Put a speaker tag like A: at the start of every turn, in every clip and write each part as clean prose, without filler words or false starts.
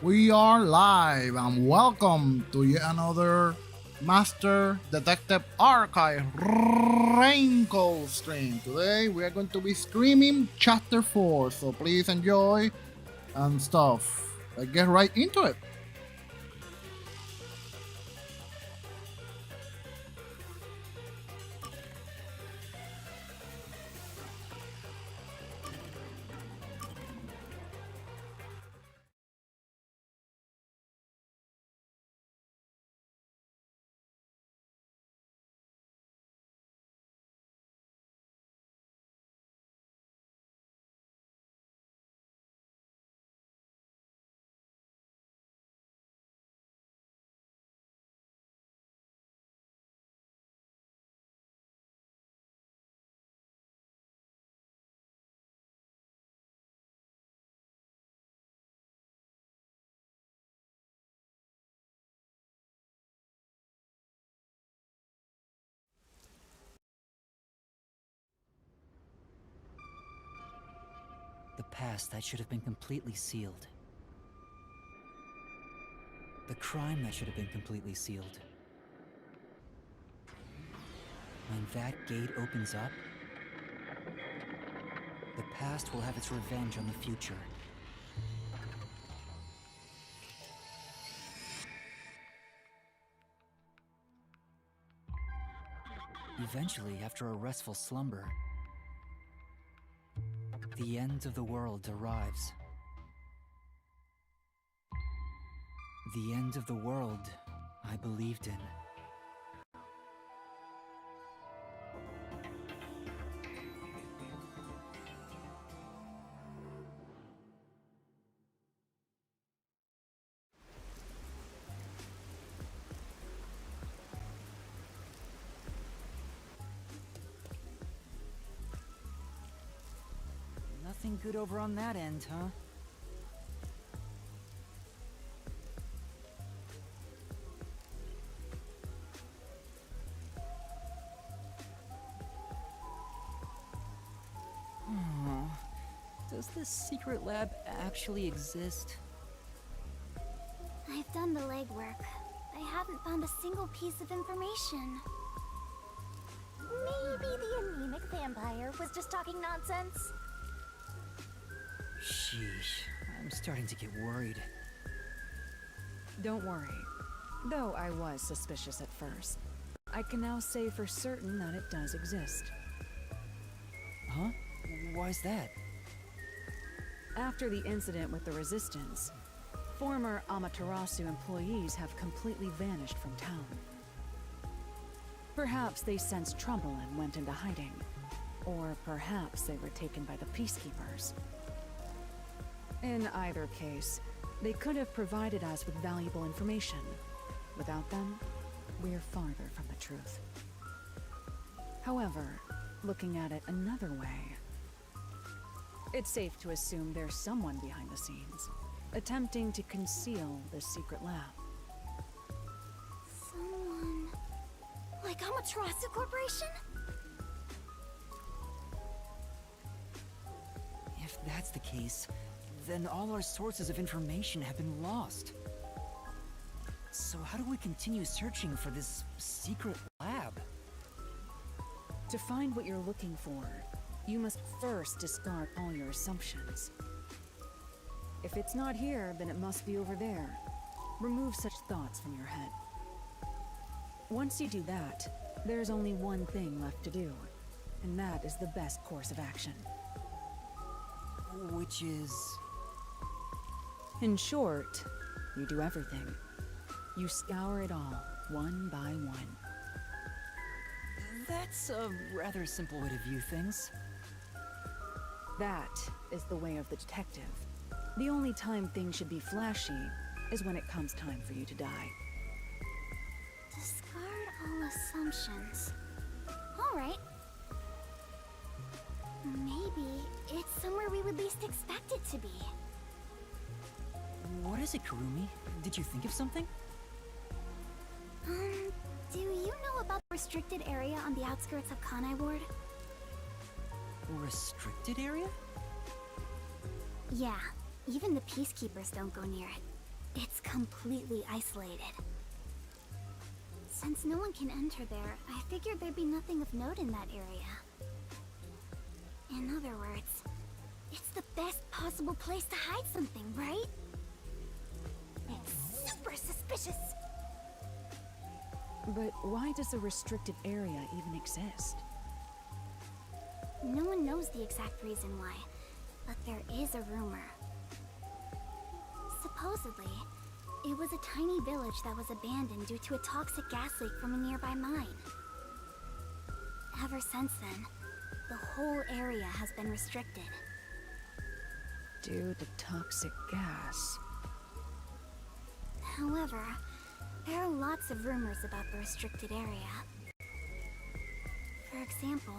A: We are live and welcome to yet another Master Detective Archive Raincode stream. Today we are going to be streaming Chapter 4, so please enjoy and stuff. Let's get right into it.
B: The past that should have been completely sealed. The crime that should have been completely sealed. When that gate opens up, the past will have its revenge on the future. Eventually, after a restful slumber, the end of the world arrives. The end of the world I believed in. Nothing good over on that end, huh? Does this secret lab actually exist?
C: I've done the legwork. I haven't found a single piece of information. Maybe the anemic vampire was just talking nonsense.
B: Sheesh, I'm starting to get worried.
D: Don't worry. Though I was suspicious at first, I can now say for certain that it does exist.
B: Huh? Why's that?
D: After the incident with the Resistance, former Amaterasu employees have completely vanished from town. Perhaps they sensed trouble and went into hiding. Or perhaps they were taken by the peacekeepers. In either case, they could have provided us with valuable information. Without them, we're farther from the truth. However, looking at it another way, it's safe to assume there's someone behind the scenes, attempting to conceal the secret lab.
C: Someone... like Amaterasu Corporation?
B: If that's the case, then all our sources of information have been lost. So how do we continue searching for this secret lab?
D: To find what you're looking for, you must first discard all your assumptions. If it's not here, then it must be over there. Remove such thoughts from your head. Once you do that, there's only one thing left to do, and that is the best course of action.
B: Which is...
D: In short, you do everything. You scour it all, one by one.
B: That's a rather simple way to view things.
D: That is the way of the detective. The only time things should be flashy is when it comes time for you to die.
C: Discard all assumptions. Alright. Maybe it's somewhere we would least expect it to be.
B: What is it, Kurumi? Did you think of something?
C: Do you know about the restricted area on the outskirts of Kanai Ward?
B: Restricted area?
C: Yeah, even the peacekeepers don't go near it. It's completely isolated. Since no one can enter there, I figured there'd be nothing of note in that area. In other words, it's the best possible place to hide something, right? It's super suspicious.
D: But why does a restricted area even exist?
C: No one knows the exact reason why, but there is a rumor. Supposedly, it was a tiny village that was abandoned due to a toxic gas leak from a nearby mine. Ever since then, the whole area has been restricted.
D: Due to toxic gas.
C: However, there are lots of rumors about the restricted area. For example,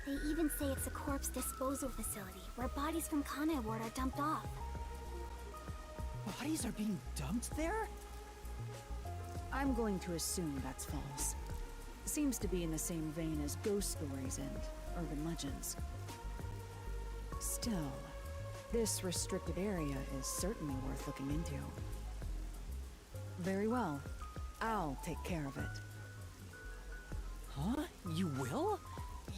C: they even say it's a corpse disposal facility where bodies from Kanai Ward are dumped off.
B: Bodies are being dumped there?
D: I'm going to assume that's false. Seems to be in the same vein as ghost stories and urban legends. Still, this restricted area is certainly worth looking into. Very well. I'll take care of it.
B: Huh? You will?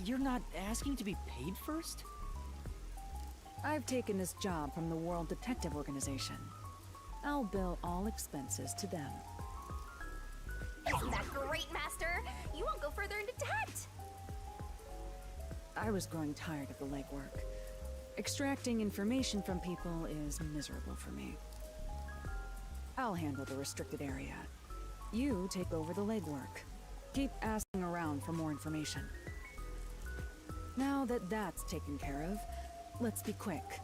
B: You're not asking to be paid first?
D: I've taken this job from the World Detective Organization. I'll bill all expenses to them.
E: Isn't that great, Master? You won't go further into debt!
D: I was growing tired of the legwork. Extracting information from people is miserable for me. I'll handle the restricted area. You take over the legwork. Keep asking around for more information. Now that that's taken care of, let's be quick.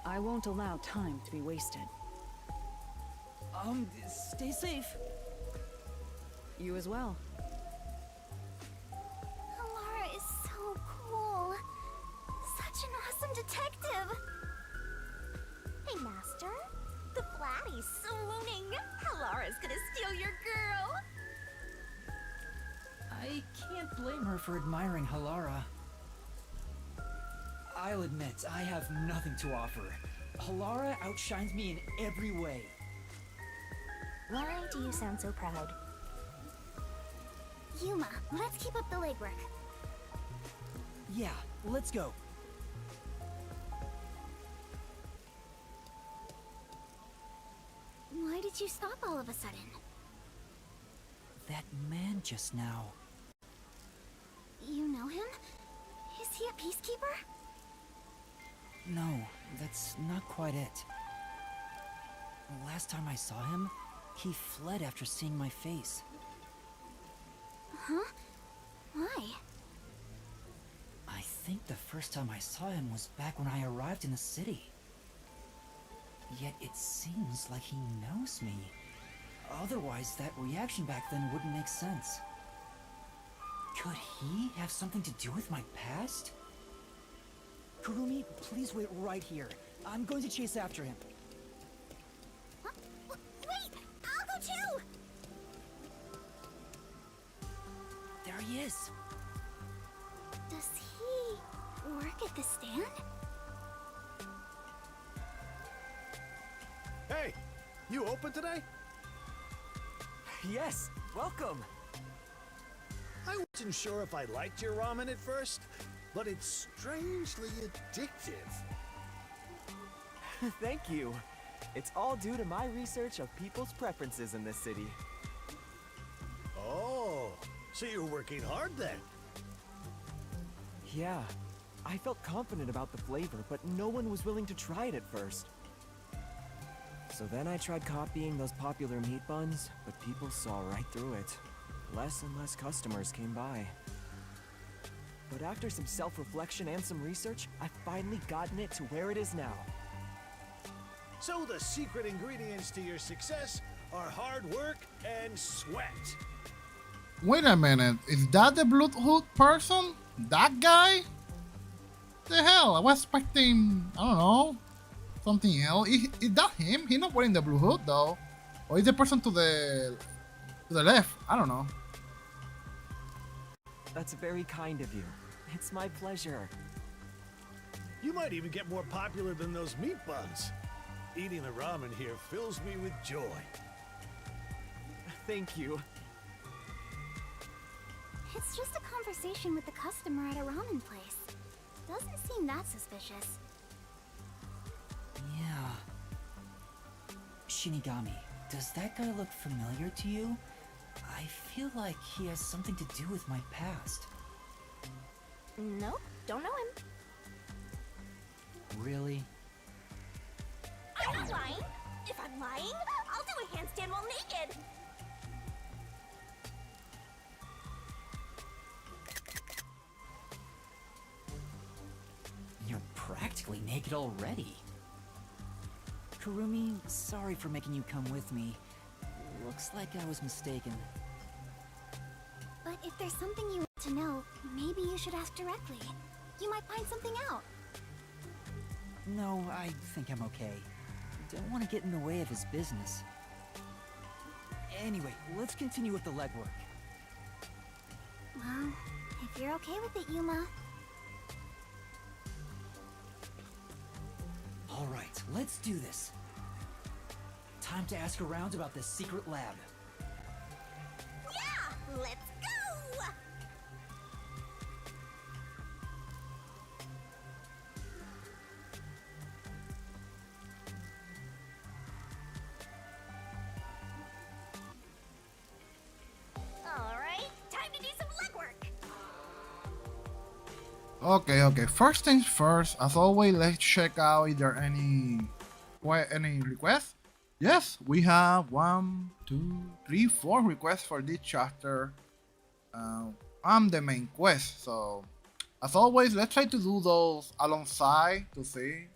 D: I won't allow time to be wasted.
B: Stay safe.
D: You as well.
C: Halara is so cool. Such an awesome detective.
E: Hey, Master. The Flatty's so mooning. Halara's gonna steal your girl.
B: I can't blame her for admiring Halara. I'll admit, I have nothing to offer. Halara outshines me in every way.
E: Why do you sound so proud?
C: Yuma, let's keep up the legwork.
B: Yeah, let's go.
C: Why did you stop all of a sudden?
B: That man just now.
C: You know him? Is he a peacekeeper?
B: No, that's not quite it. The last time I saw him, he fled after seeing my face.
C: Huh? Why?
B: I think the first time I saw him was back when I arrived in the city. Yet it seems like he knows me. Otherwise, that reaction back then wouldn't make sense. Could he have something to do with my past? Kurumi, please wait right here. I'm going to chase after him.
C: Huh? Wait! I'll go too!
B: There he is.
C: Does he work at the stand?
F: Hey, you open today?
G: Yes, welcome!
F: I wasn't sure if I liked your ramen at first, but it's strangely addictive.
G: Thank you. It's all due to my research of people's preferences in this city.
F: Oh, so you're working hard then?
G: Yeah, I felt confident about the flavor, but no one was willing to try it at first. So then I tried copying those popular meat buns, but people saw right through it. Less and less customers came by. But after some self-reflection and some research, I've finally gotten it to where it is now.
F: So the secret ingredients to your success are hard work and sweat.
A: Wait a minute, is that the Blue Hood person? That guy? The hell, I was expecting, I don't know, something else. Is that him? He's not wearing the Blue Hood though. Or is the person to the left? I don't know.
G: That's very kind of you. It's my pleasure.
F: You might even get more popular than those meat buns. Eating the ramen here fills me with joy.
G: Thank you.
C: It's just a conversation with the customer at a ramen place. Doesn't seem that suspicious.
B: Yeah. Shinigami, does that guy look familiar to you? I feel like he has something to do with my past.
E: Nope, don't know him.
B: Really?
E: I'm not lying. If I'm lying, I'll do a handstand while naked.
B: You're practically naked already. Kurumi, sorry for making you come with me. Looks like I was mistaken.
C: But if there's something you want to know, maybe you should ask directly. You might find something out.
B: No, I think I'm okay. Don't want to get in the way of his business. Anyway, let's continue with the legwork.
C: Well, if you're okay with it, Yuma.
B: Alright, let's do this. Time to ask around about this secret lab.
E: Yeah, let's go! Alright, time to do some legwork.
A: Okay. First things first. As always, let's check out if there are any requests. Yes, we have 1, 2, 3, 4 requests for this chapter. I'm the main quest, so as always, let's try to do those alongside to see.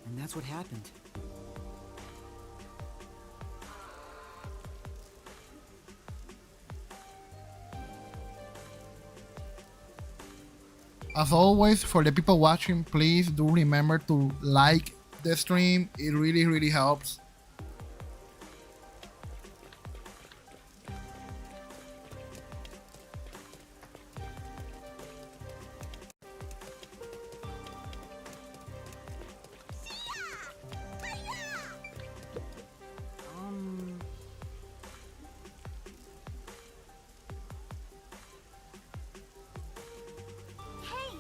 B: And that's what happened.
A: As always, for the people watching, please do remember to like the stream. It really helps.
C: Hey!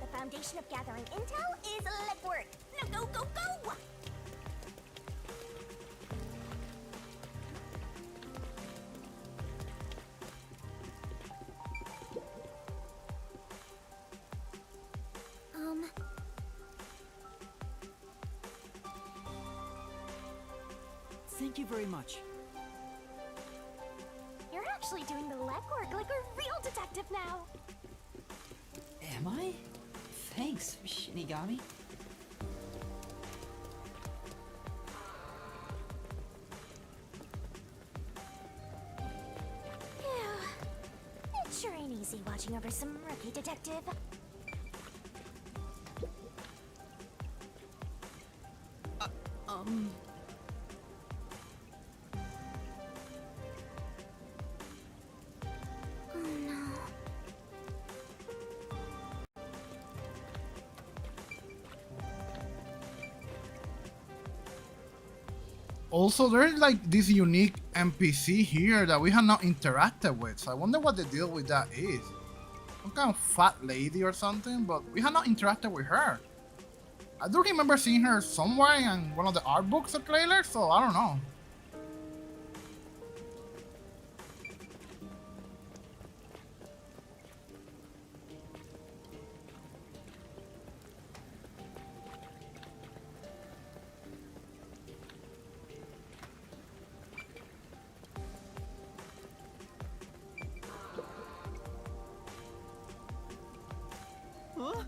E: The foundation of gathering intel is legwork. Now go!
B: Thank you very much.
E: You're actually doing the legwork like a real detective now.
B: Am I? Thanks, Shinigami.
E: Phew. It sure ain't easy watching over some rookie detective.
C: Oh no.
A: Also, there's like this unique NPC here that we have not interacted with. So I wonder what the deal with that is. Some kind of fat lady or something, but we have not interacted with her. I do remember seeing her somewhere in one of the art books or trailers, so I don't know.
G: Huh?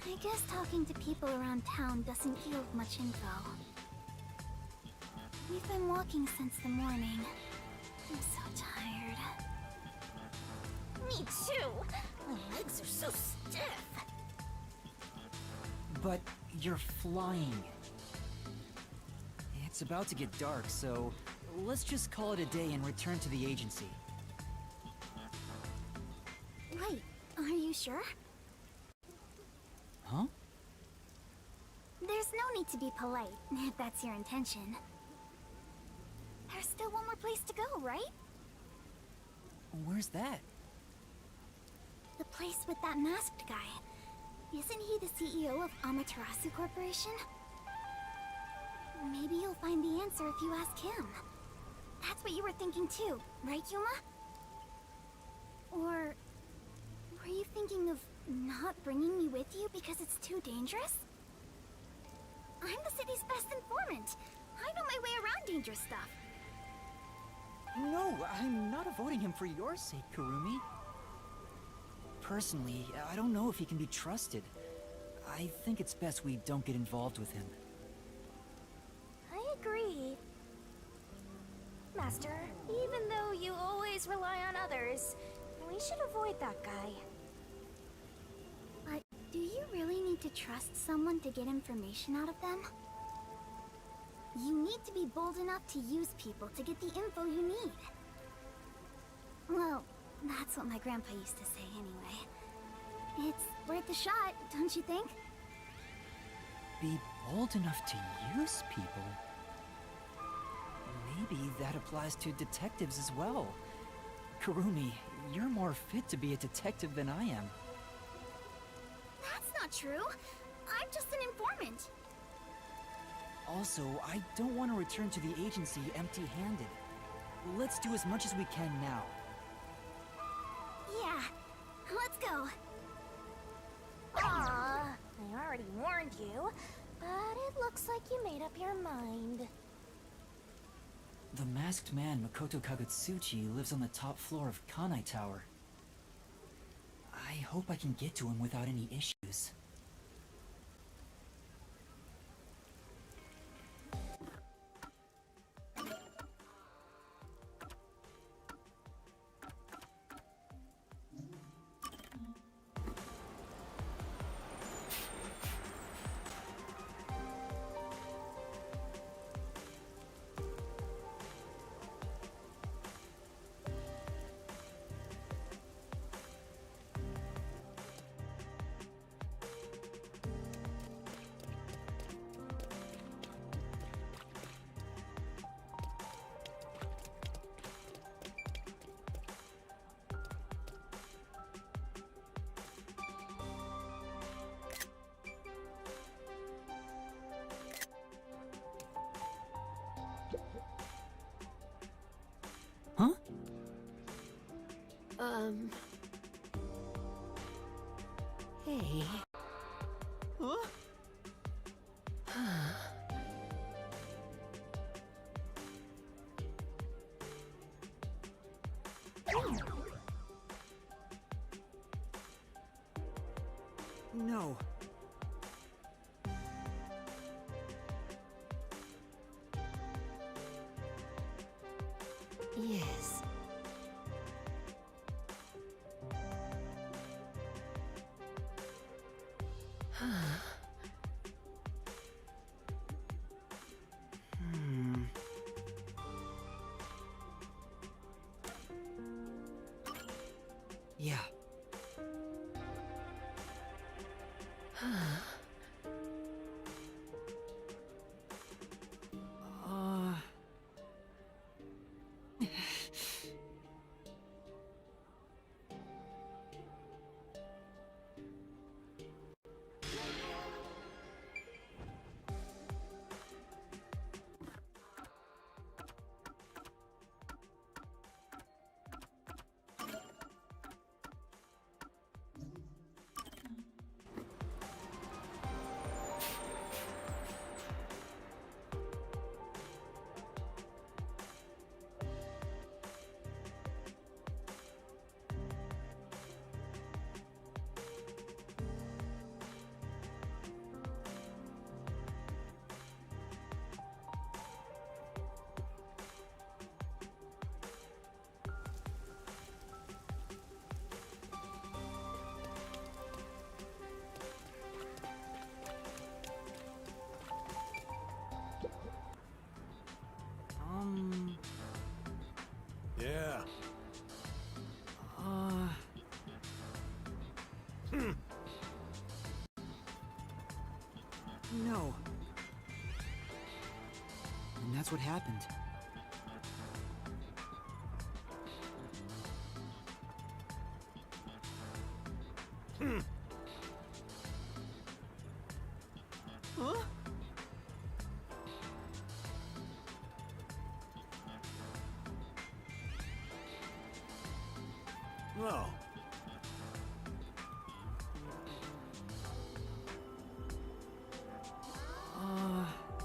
C: I guess talking to people around town doesn't yield much info. We've been walking since the morning. I'm so tired.
E: Me too. My legs are so stiff.
B: But you're flying. It's about to get dark, so let's just call it a day and return to the agency.
C: Wait, are you sure?
B: Huh?
C: There's no need to be polite, if that's your intention. There's still one more place to go, right?
B: Where's that?
C: The place with that masked guy. Isn't he the CEO of Amaterasu Corporation? Maybe you'll find the answer if you ask him. That's what you were thinking too, right, Yuma? Or were you thinking of not bringing me with you because it's too dangerous? I'm the city's best informant. I know my way around dangerous stuff.
B: No, I'm not avoiding him for your sake, Kurumi. Personally, I don't know if he can be trusted. I think it's best we don't get involved with him.
E: I agree. Master, even though you always rely on others, we should avoid that guy.
C: But do you really need to trust someone to get information out of them? You need to be bold enough to use people to get the info you need. Well, that's what my grandpa used to say anyway. It's worth a shot, don't you think?
B: Be bold enough to use people? Maybe that applies to detectives as well. Kurumi, you're more fit to be a detective than I am.
C: That's not true. I'm just an informant.
B: Also, I don't want to return to the agency empty-handed. Let's do as much as we can now.
C: Yeah, let's go.
E: Aw, I already warned you, but it looks like you made up your mind.
B: The masked man Makoto Kagutsuchi lives on the top floor of Kanai Tower. I hope I can get to him without any issues. Huh? Hey.
G: Huh?
B: No.
E: Yes.
B: Yeah. uh...
F: Yeah.
B: No. And that's what happened. Huh?
F: No.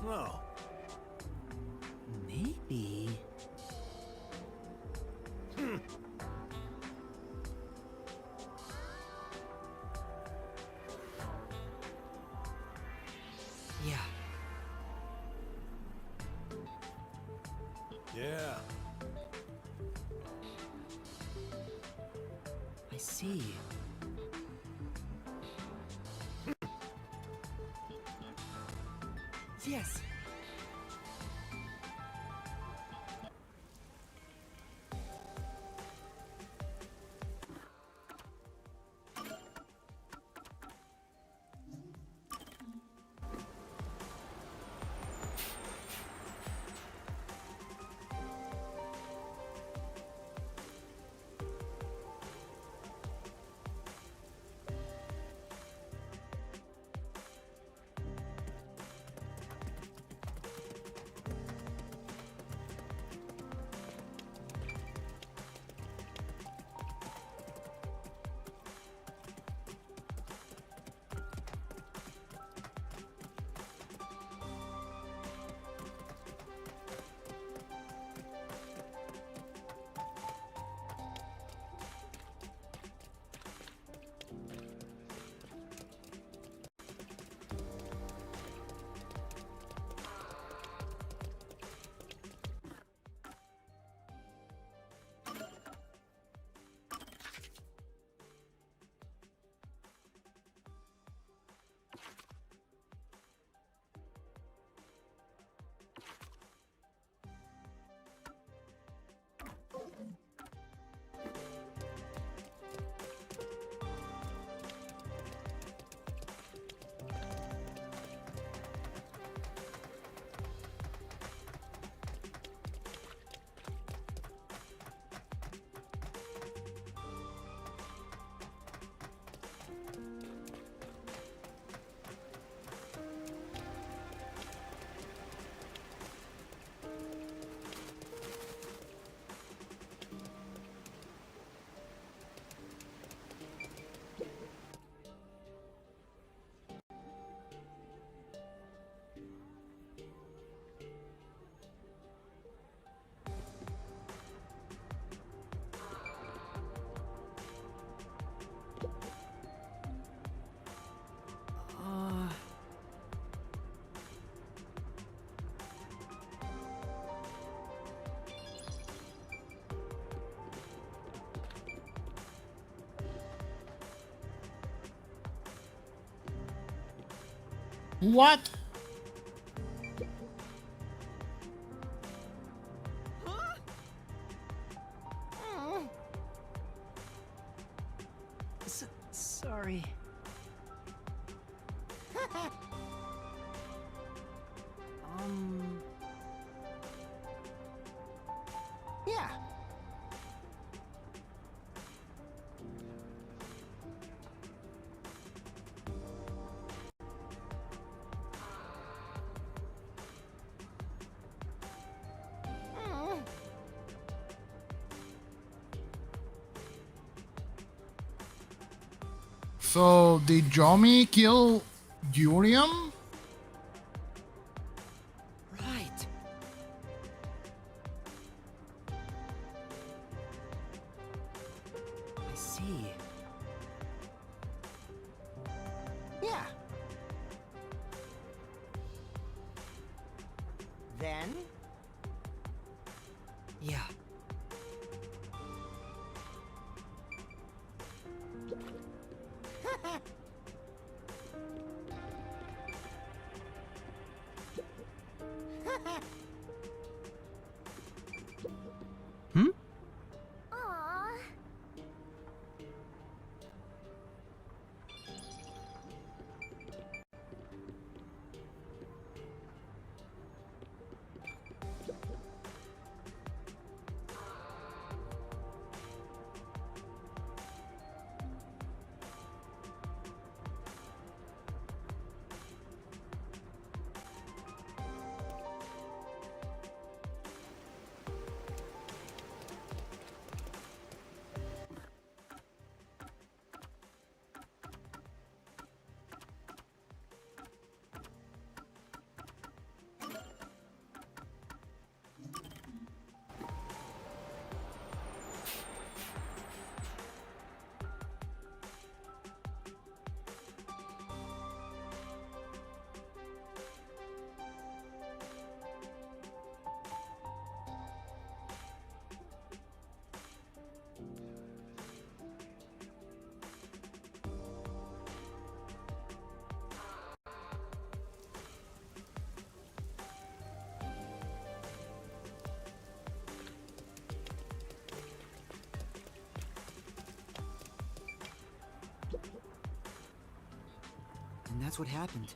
F: No.
B: Maybe. Yeah.
F: Yeah.
B: I see. Yes.
A: What?
B: Sorry.
G: Yeah.
A: So did Jomi kill Jurium?
B: Right. I see.
G: Yeah. Then?
B: Yeah. Hmm?
C: Aww.
B: And that's what happened.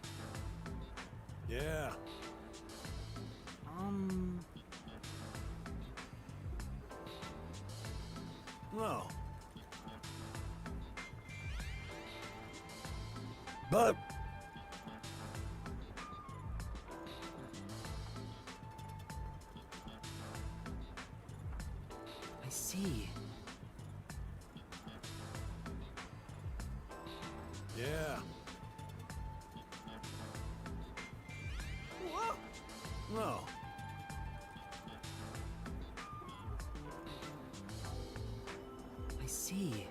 F: Yeah. No. But
B: I see.
F: yeah. No.
B: I see.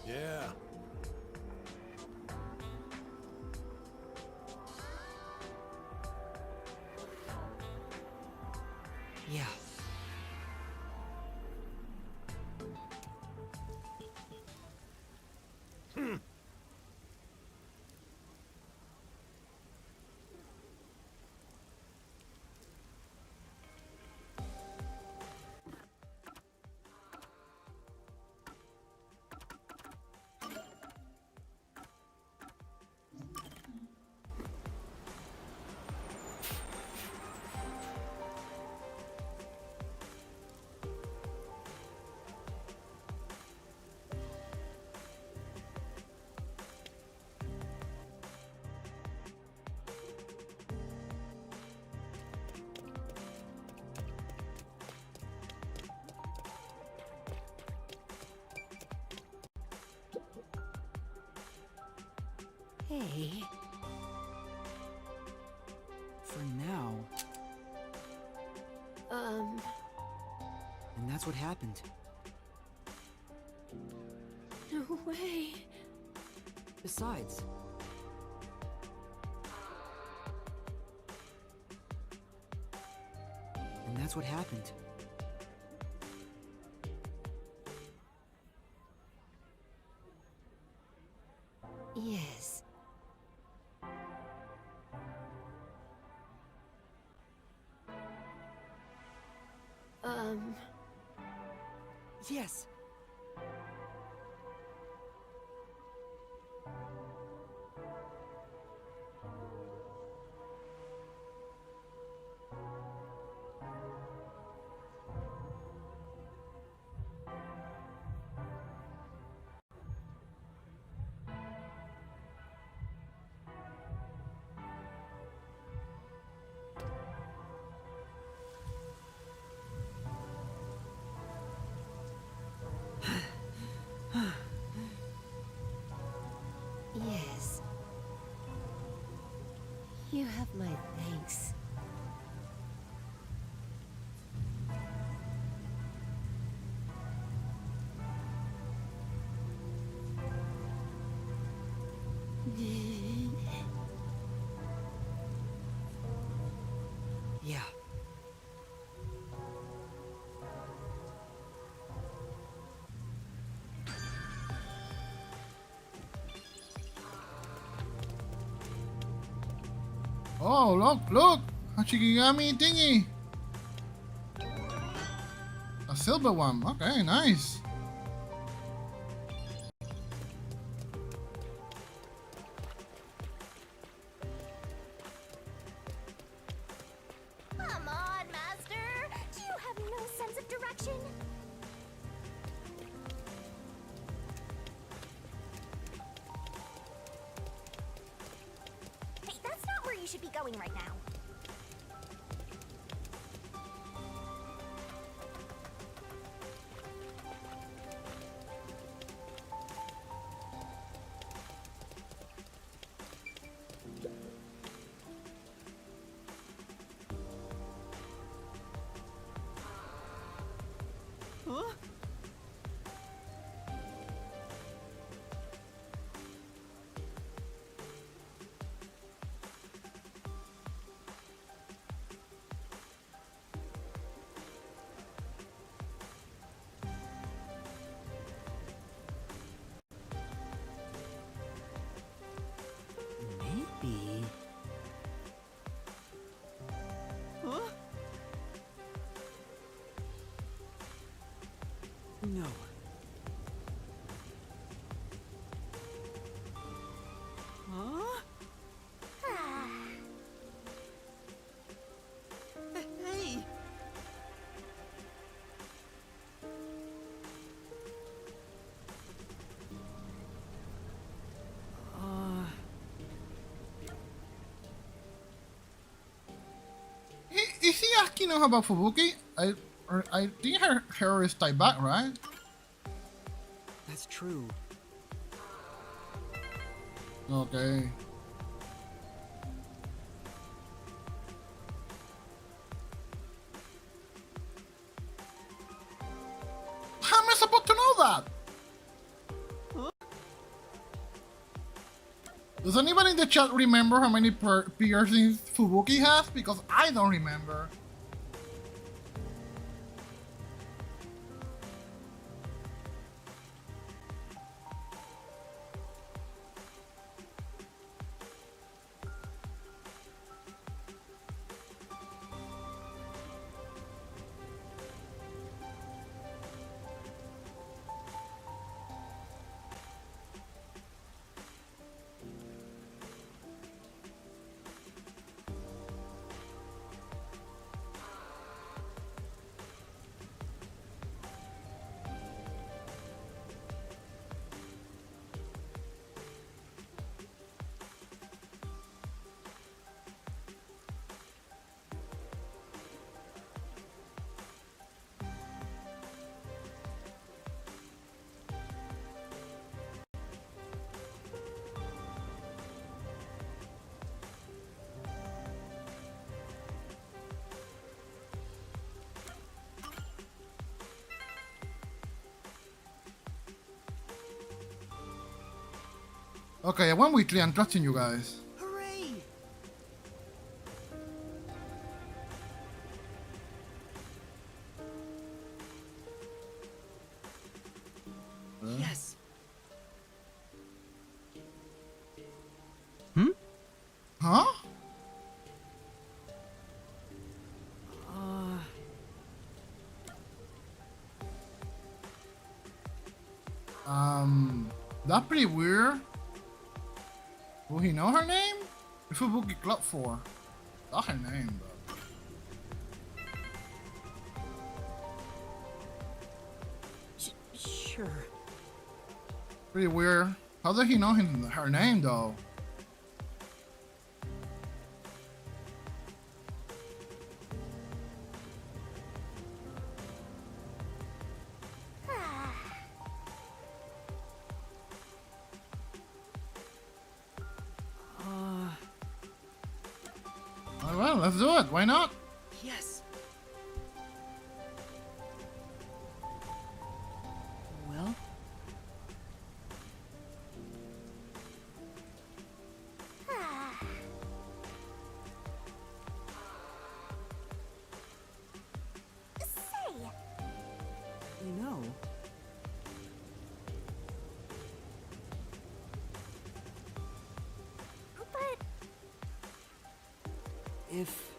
F: Yeah.
B: Yeah.
E: Hey.
B: For now. And that's what happened.
E: No way.
B: Besides, and that's what happened.
G: Yes.
H: Yes. You have my thanks.
B: Yeah.
A: Oh, look! A Shikigami thingy! A silver one. Okay, nice.
E: Come on, Master! Do you have no sense of direction? Hey, that's not where you should be going right now.
G: Huh?
B: Maybe.
G: Huh? No. Huh? Hey!
A: Is he asking him about Fubuki? I think her hair is tied back, right?
G: That's true.
A: Okay. How am I supposed to know that? Does anyone in the chat remember how many piercings Fubuki has? Because I don't remember. Okay, I went weekly. I'm trusting you guys.
G: Hooray! Yes.
A: Huh? That's pretty weird. Will he know her name? If we book a club for. That's her name, bro.
B: Sure.
A: Pretty weird. How did he know her name though? Well, let's do it. Why not?
B: Yes. Well,
E: Say,
B: you know,
E: but
B: if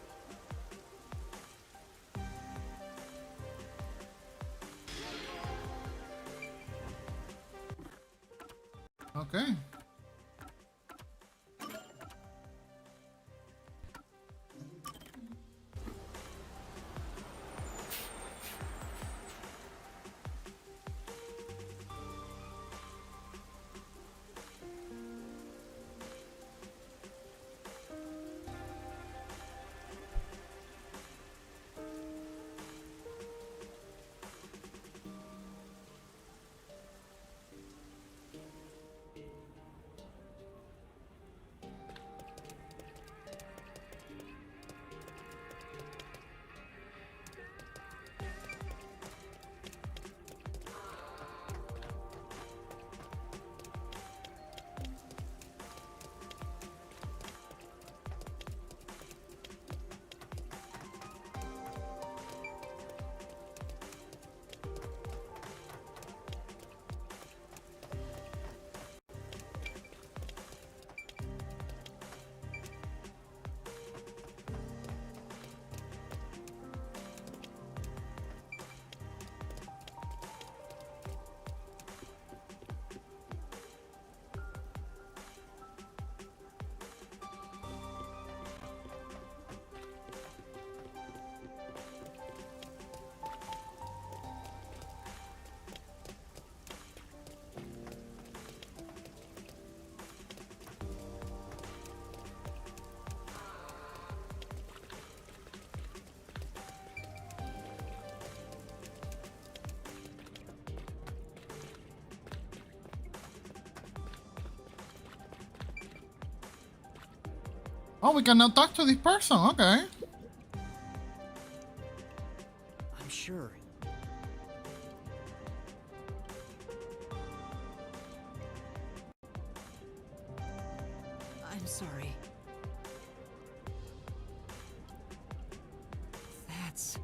A: Okay. Oh, we can now talk to this person. Okay.
B: I'm sure. I'm sorry. That's...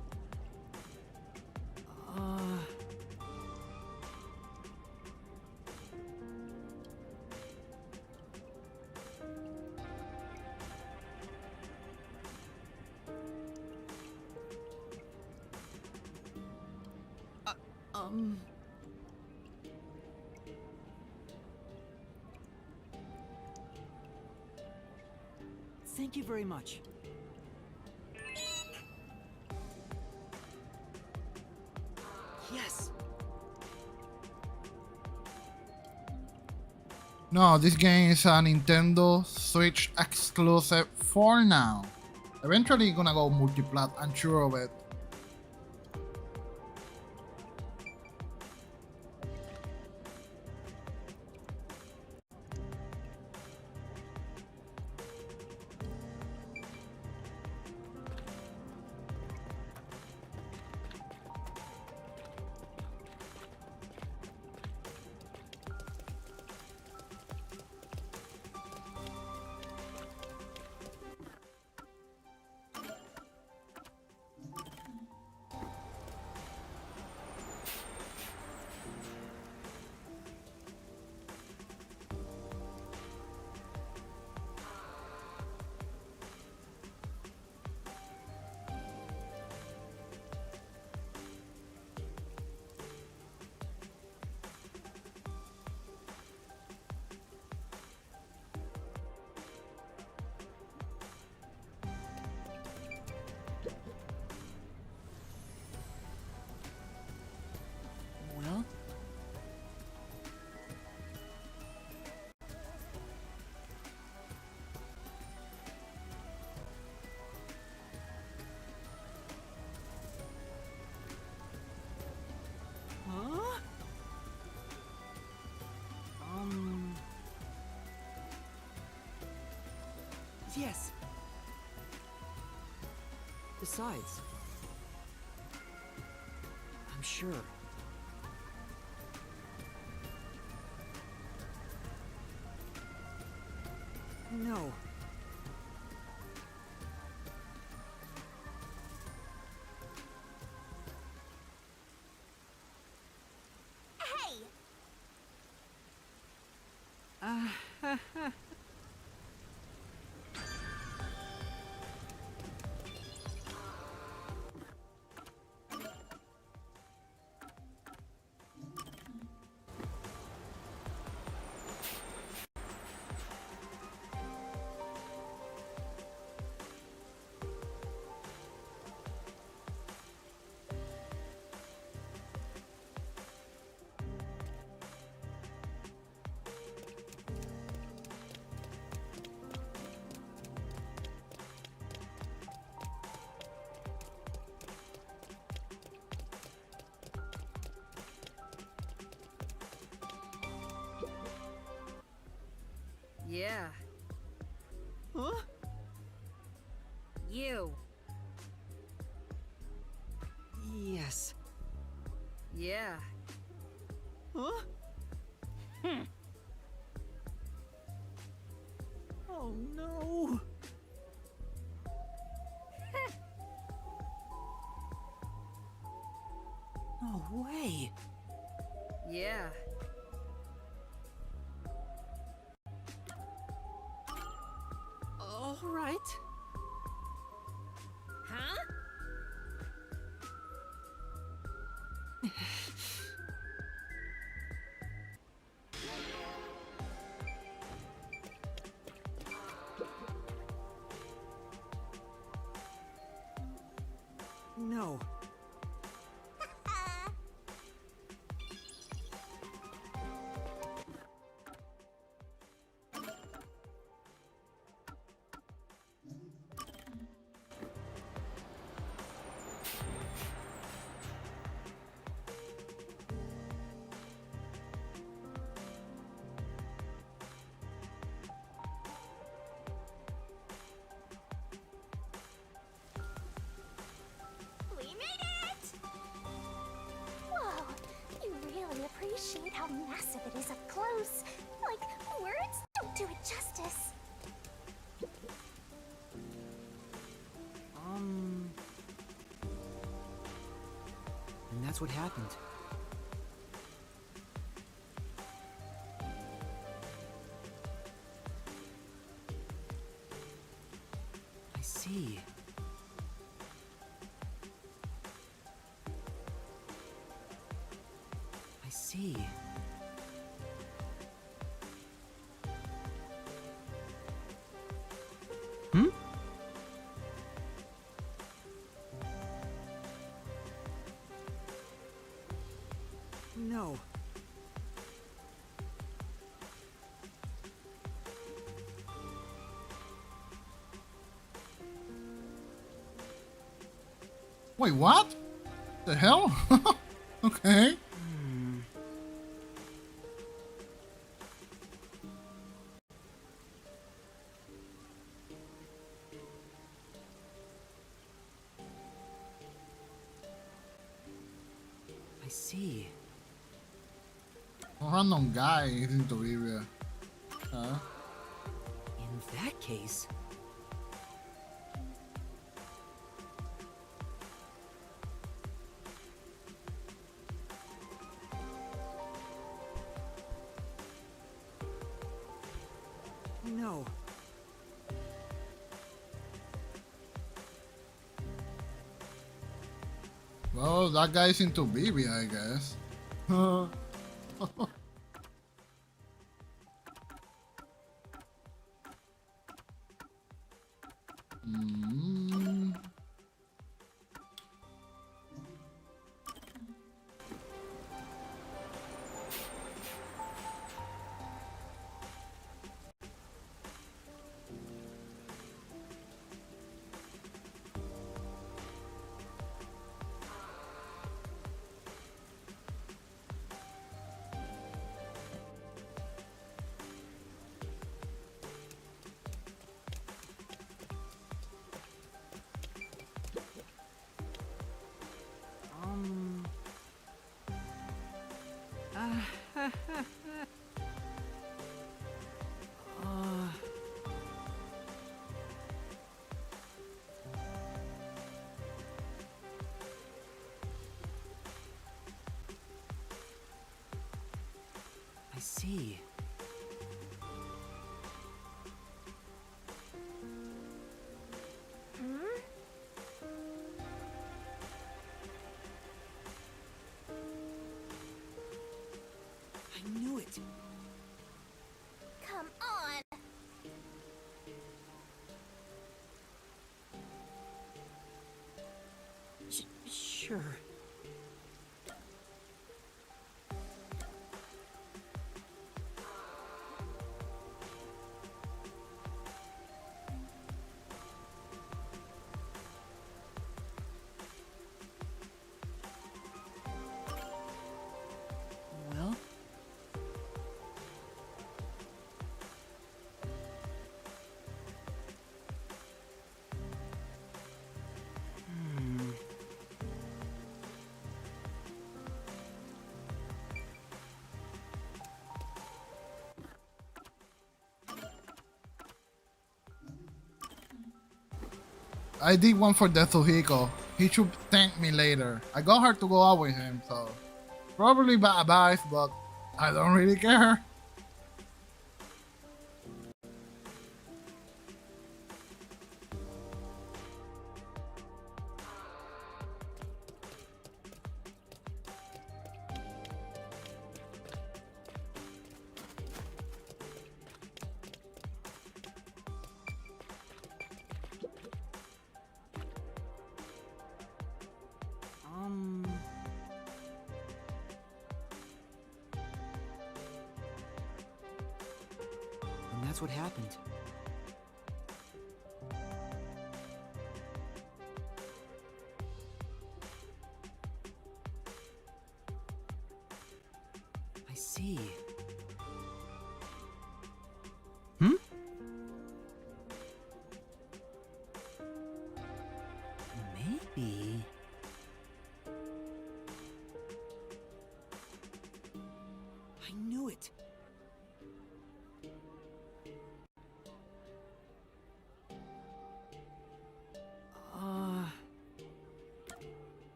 B: Thank you very much. Yes.
A: No, this game is a Nintendo Switch exclusive for now. Eventually gonna go multi-plat, I'm sure of it.
B: Yes. Besides, I'm sure. No.
E: Hey!
I: Yeah.
G: Huh?
I: You.
B: Yes.
I: Yeah.
G: Huh? Oh no!
B: No way.
I: Yeah.
B: All right.
I: Huh?
B: No.
E: We made it! Whoa, you really appreciate how massive it is up close. Like, words don't do it justice.
B: And that's what happened. I see. I see. Hmm? No.
A: Wait, what? The hell? Okay.
B: I see.
A: A random guy is into Vivia. Huh?
B: In that case... No.
A: Well, that guy's into Vivia, I guess. Mm.
B: see. I knew it.
E: Come on!
B: Sure. Well?
A: I did one for Detsuhiko. He should thank me later. I got her to go out with him, so probably bad advice, but I don't really care.
B: And that's what happened. I see. Hmm? Maybe. I knew it.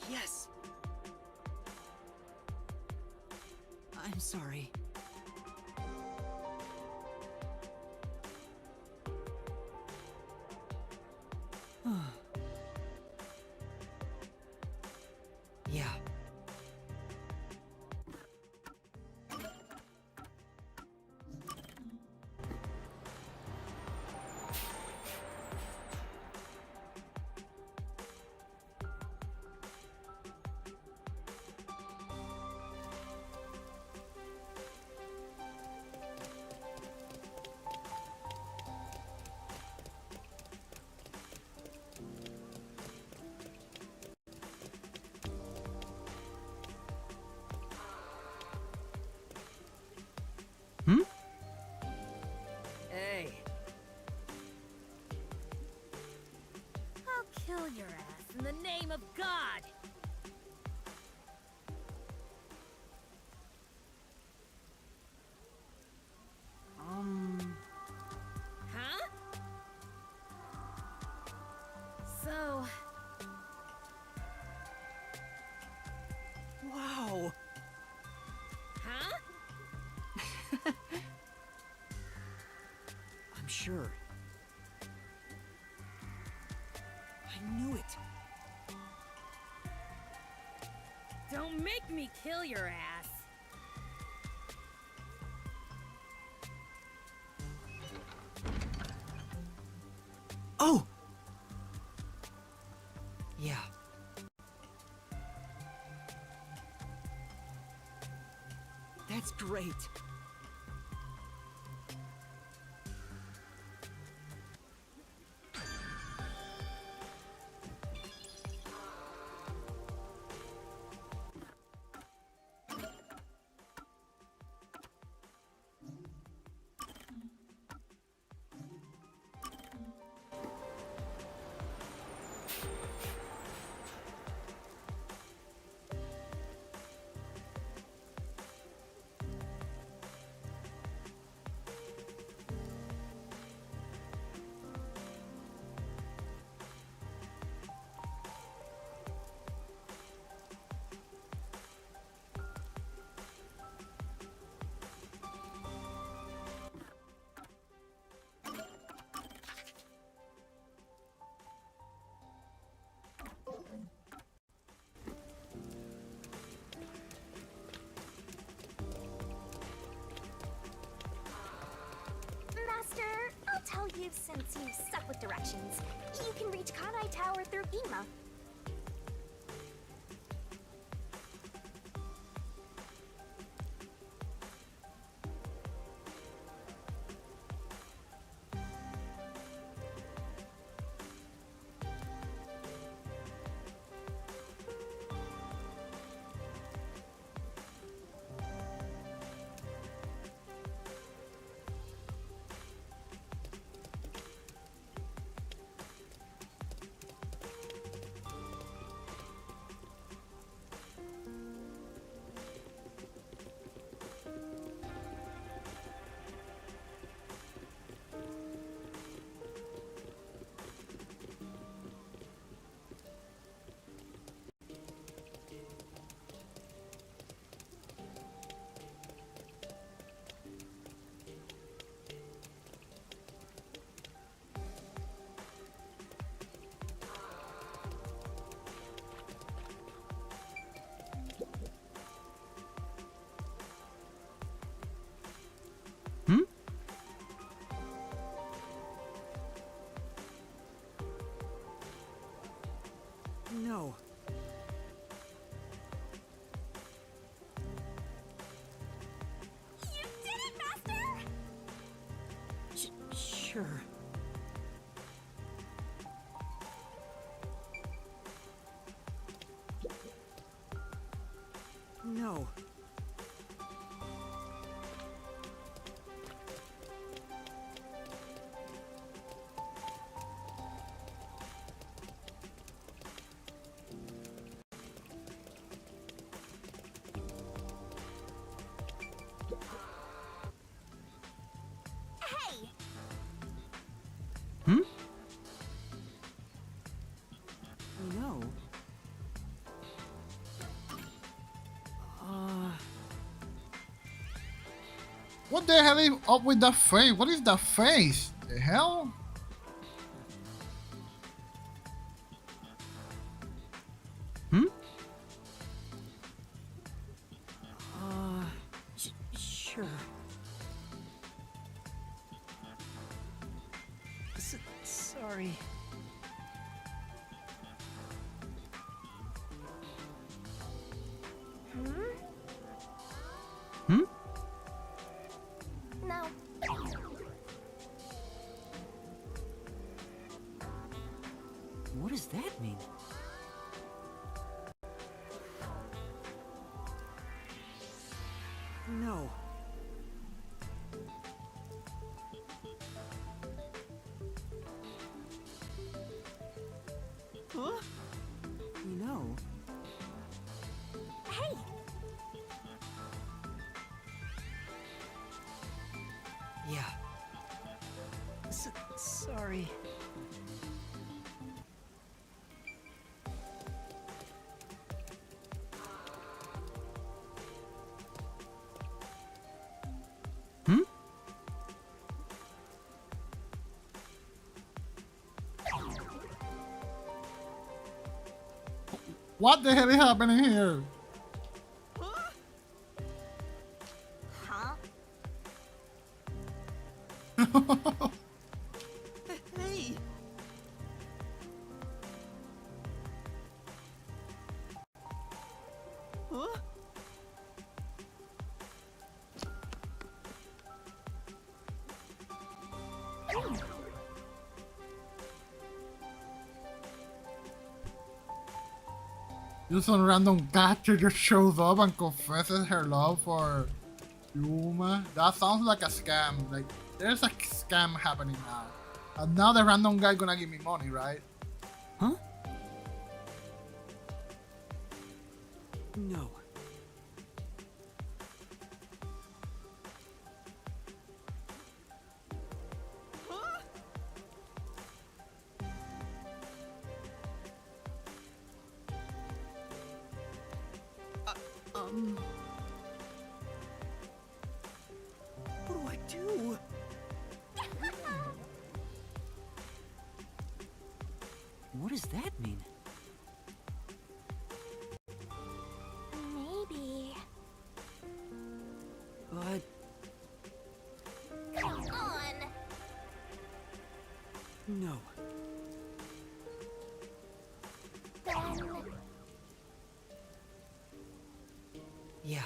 B: Yes. I'm sorry. Yeah. Hmm?
I: Hey. I'll kill your ass in the name of God. Huh? So,
B: Wow.
I: huh?
B: I'm sure. I knew it.
I: Don't make me kill your ass.
B: Oh! Yeah. That's great.
E: leave since you suck with directions. You can reach Kanai Tower through Gima.
G: No.
E: You did it, Master!
G: Sure. No.
E: Hey!
G: No.
A: What the hell is up with that face? What is that face? The hell?
G: Sure. Sorry.
E: No.
B: What does that mean?
G: No. Huh? No.
E: Hey!
B: Yeah.
G: Sorry.
A: What the hell is happening here?
E: Huh?
G: Hey! Huh?
A: Just some random catcher just shows up and confesses her love for Yuma. That sounds like a scam. Like, there's a scam happening now. And now the random guy gonna give me money, right?
B: Huh?
G: No. What do I do?
B: What does that mean?
E: Maybe.
G: But
E: Come on!
B: No.
E: Then...
B: Yeah.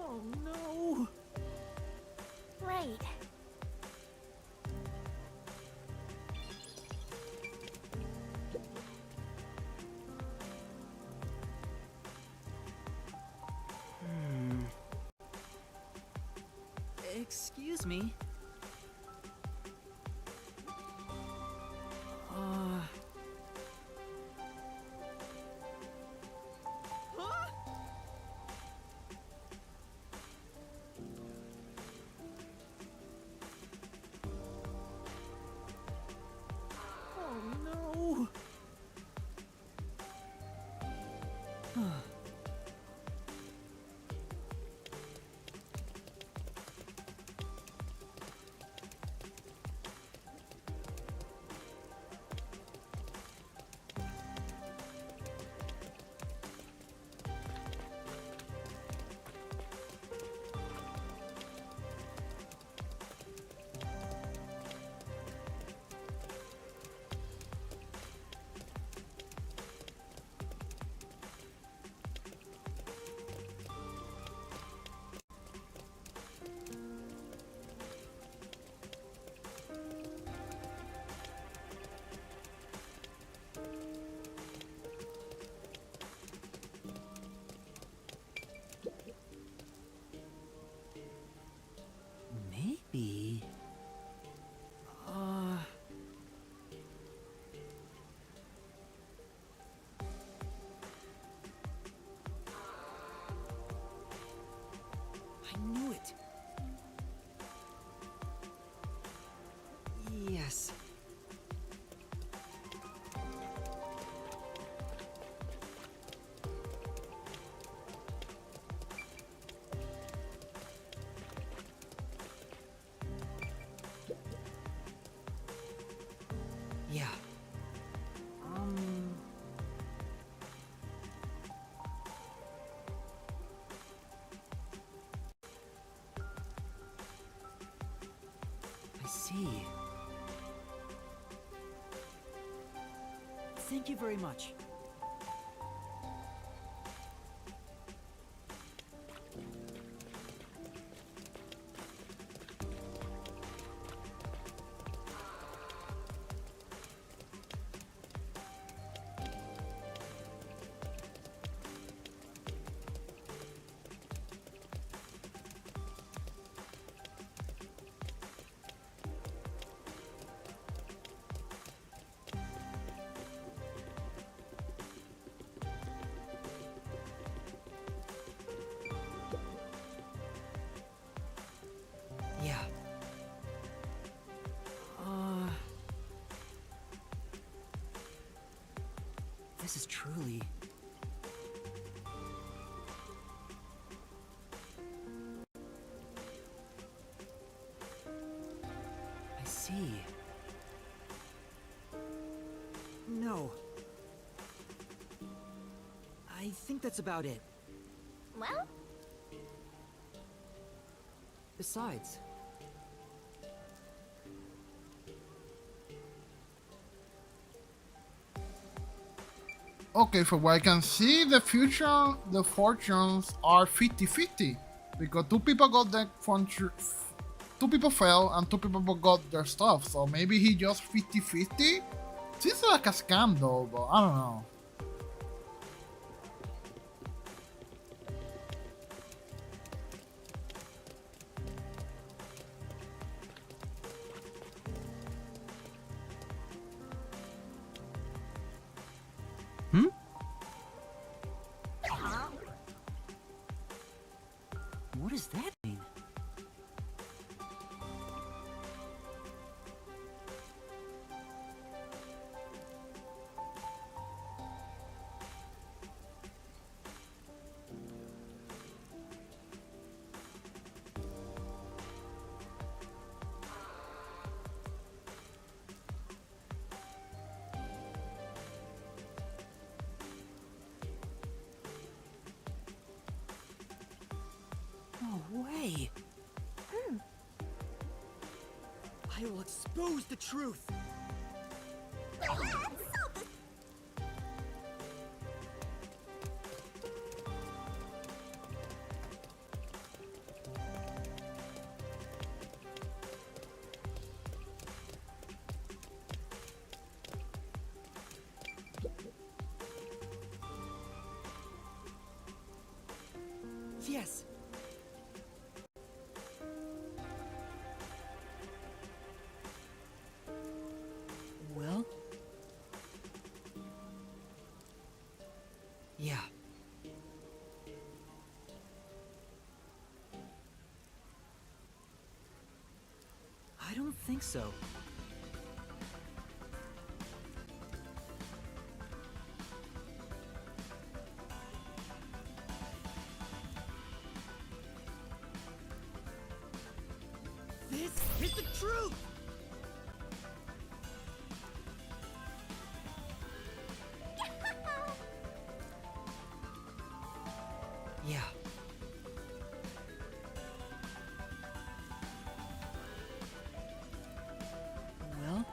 G: Oh no!
E: Right.
B: Excuse me.
G: Oh no!
B: Maybe. I knew it. Yes. Yeah. I see. Thank you very much. Yeah. This is truly... I see. No. I think that's about it.
E: Well,
B: Besides...
A: Okay, for what I can see, the fortunes are 50-50 because two people got the fortune, two people fell and two people got their stuff. So maybe he just 50-50. Seems like a scam though, but I don't know.
B: What does that mean?
G: I will expose the truth. Yes. Well? Yeah. I don't think so. This is the truth! Yeah. Well?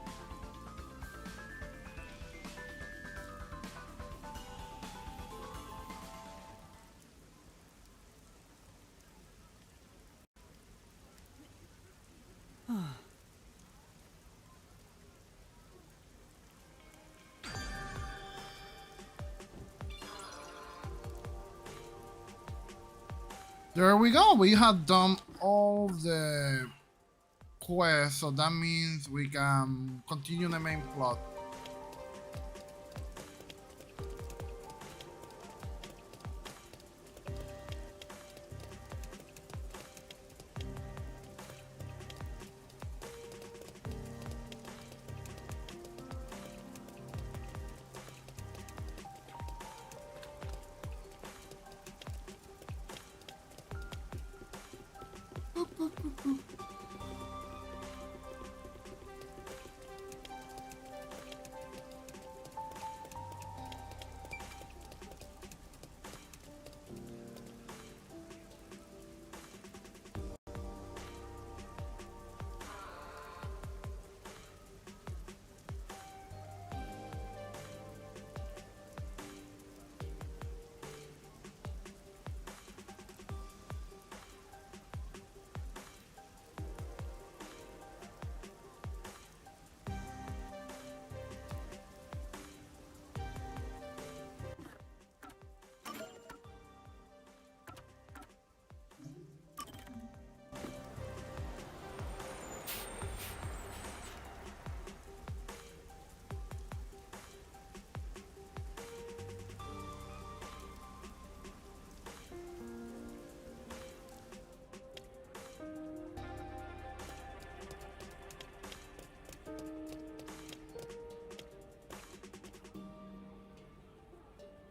A: There we go. We had done all the quests, so that means we can continue the main plot.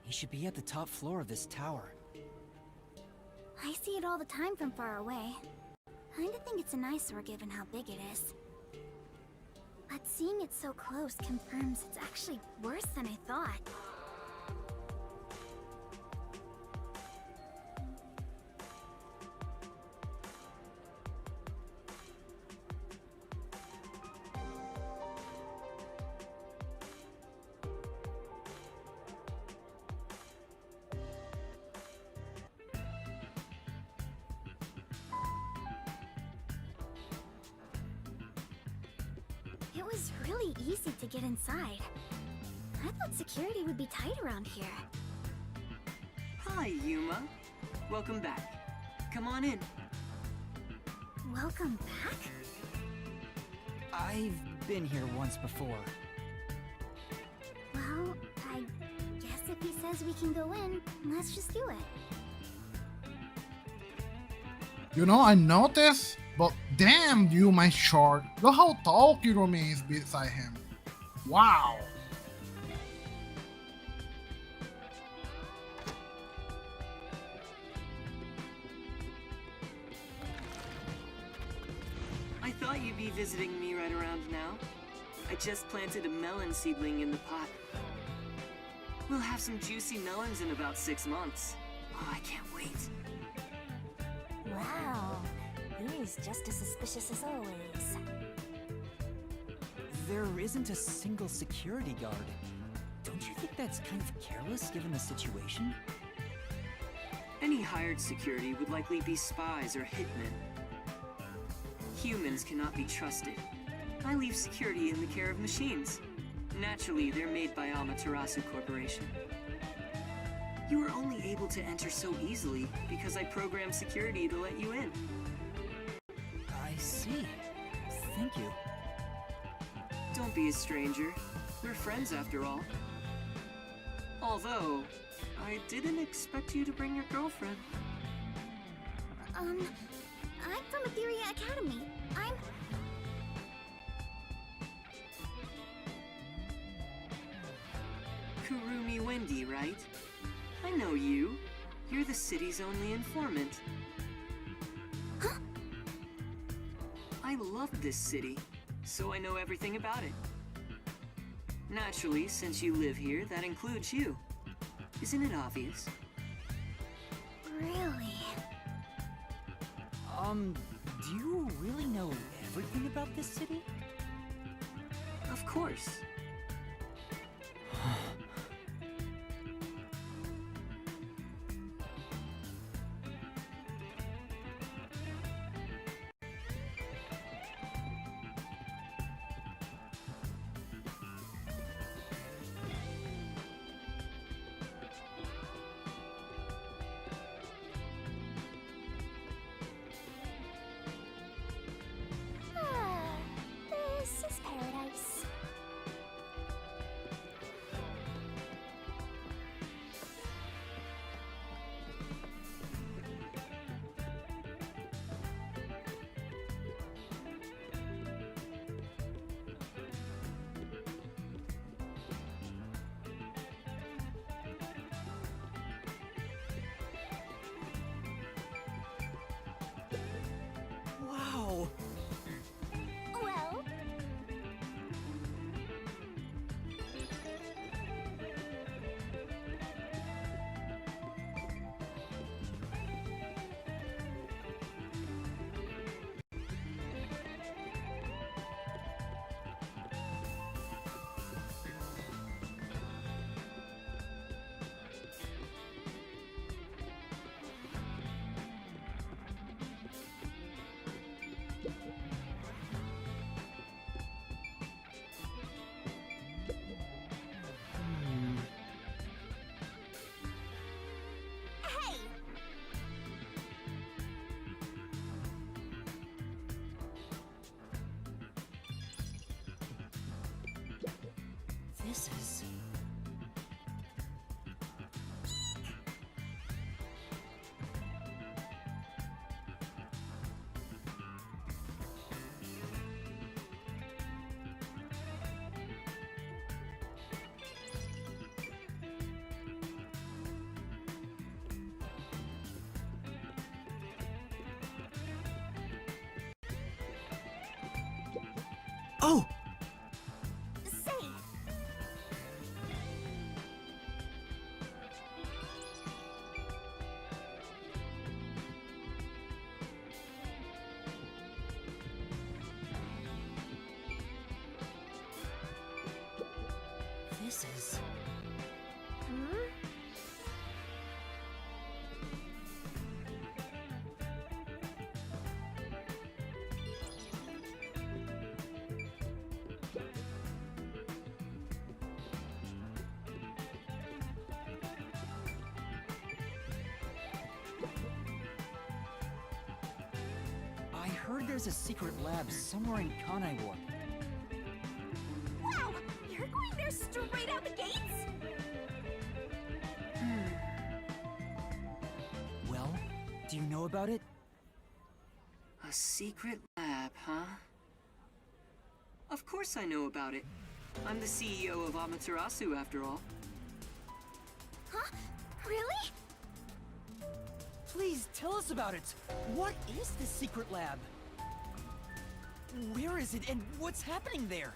B: He should be at the top floor of this tower.
C: I see it all the time from far away. Kinda think it's an eyesore given how big it is. But seeing it so close confirms it's actually worse than I thought. It was really easy to get inside. I thought security would be tight around here.
J: Hi, Yuma. Welcome back. Come on in.
C: Welcome back?
B: I've been here once before.
C: Well, I guess if he says we can go in, let's just do it.
A: You know, I noticed, but damn you, my short. Look how tall Kirumi is beside him. Wow.
J: I thought you'd be visiting me right around now. I just planted a melon seedling in the pot. We'll have some juicy melons in about 6 months. Oh, I can't wait.
E: Wow, he's just as suspicious as always.
B: there isn't a single security guard. Don't you think that's kind of careless given the situation?
J: Any hired security would likely be spies or hitmen. Humans cannot be trusted. I leave security in the care of machines. Naturally, they're made by Amaterasu Corporation. You were only able to enter so easily because I programmed security to let you in.
B: I see. Thank you.
J: Don't be a stranger. We're friends after all. Although, I didn't expect you to bring your girlfriend.
C: I'm from Vivia Academy. I'm...
J: Kurumi Wendy, right? I know you. You're the city's only informant.
C: Huh?
J: I love this city, so I know everything about it. Naturally, since you live here, that includes you. Isn't it obvious?
C: Really?
B: Do you really know everything about this city?
J: Of course.
E: This is paradise.
B: Wow!
E: Well, hey!
B: This is... Oh!
E: Say,
B: This is... I heard there's a secret lab somewhere in Kanai Warp.
E: wow! You're going there straight out the gates?
B: Well, do you know about it?
J: A secret lab, huh? Of course I know about it. I'm the CEO of Amaterasu, after all.
C: Huh? Really?
B: Please tell us about it! What is this secret lab? Where is it and what's happening there?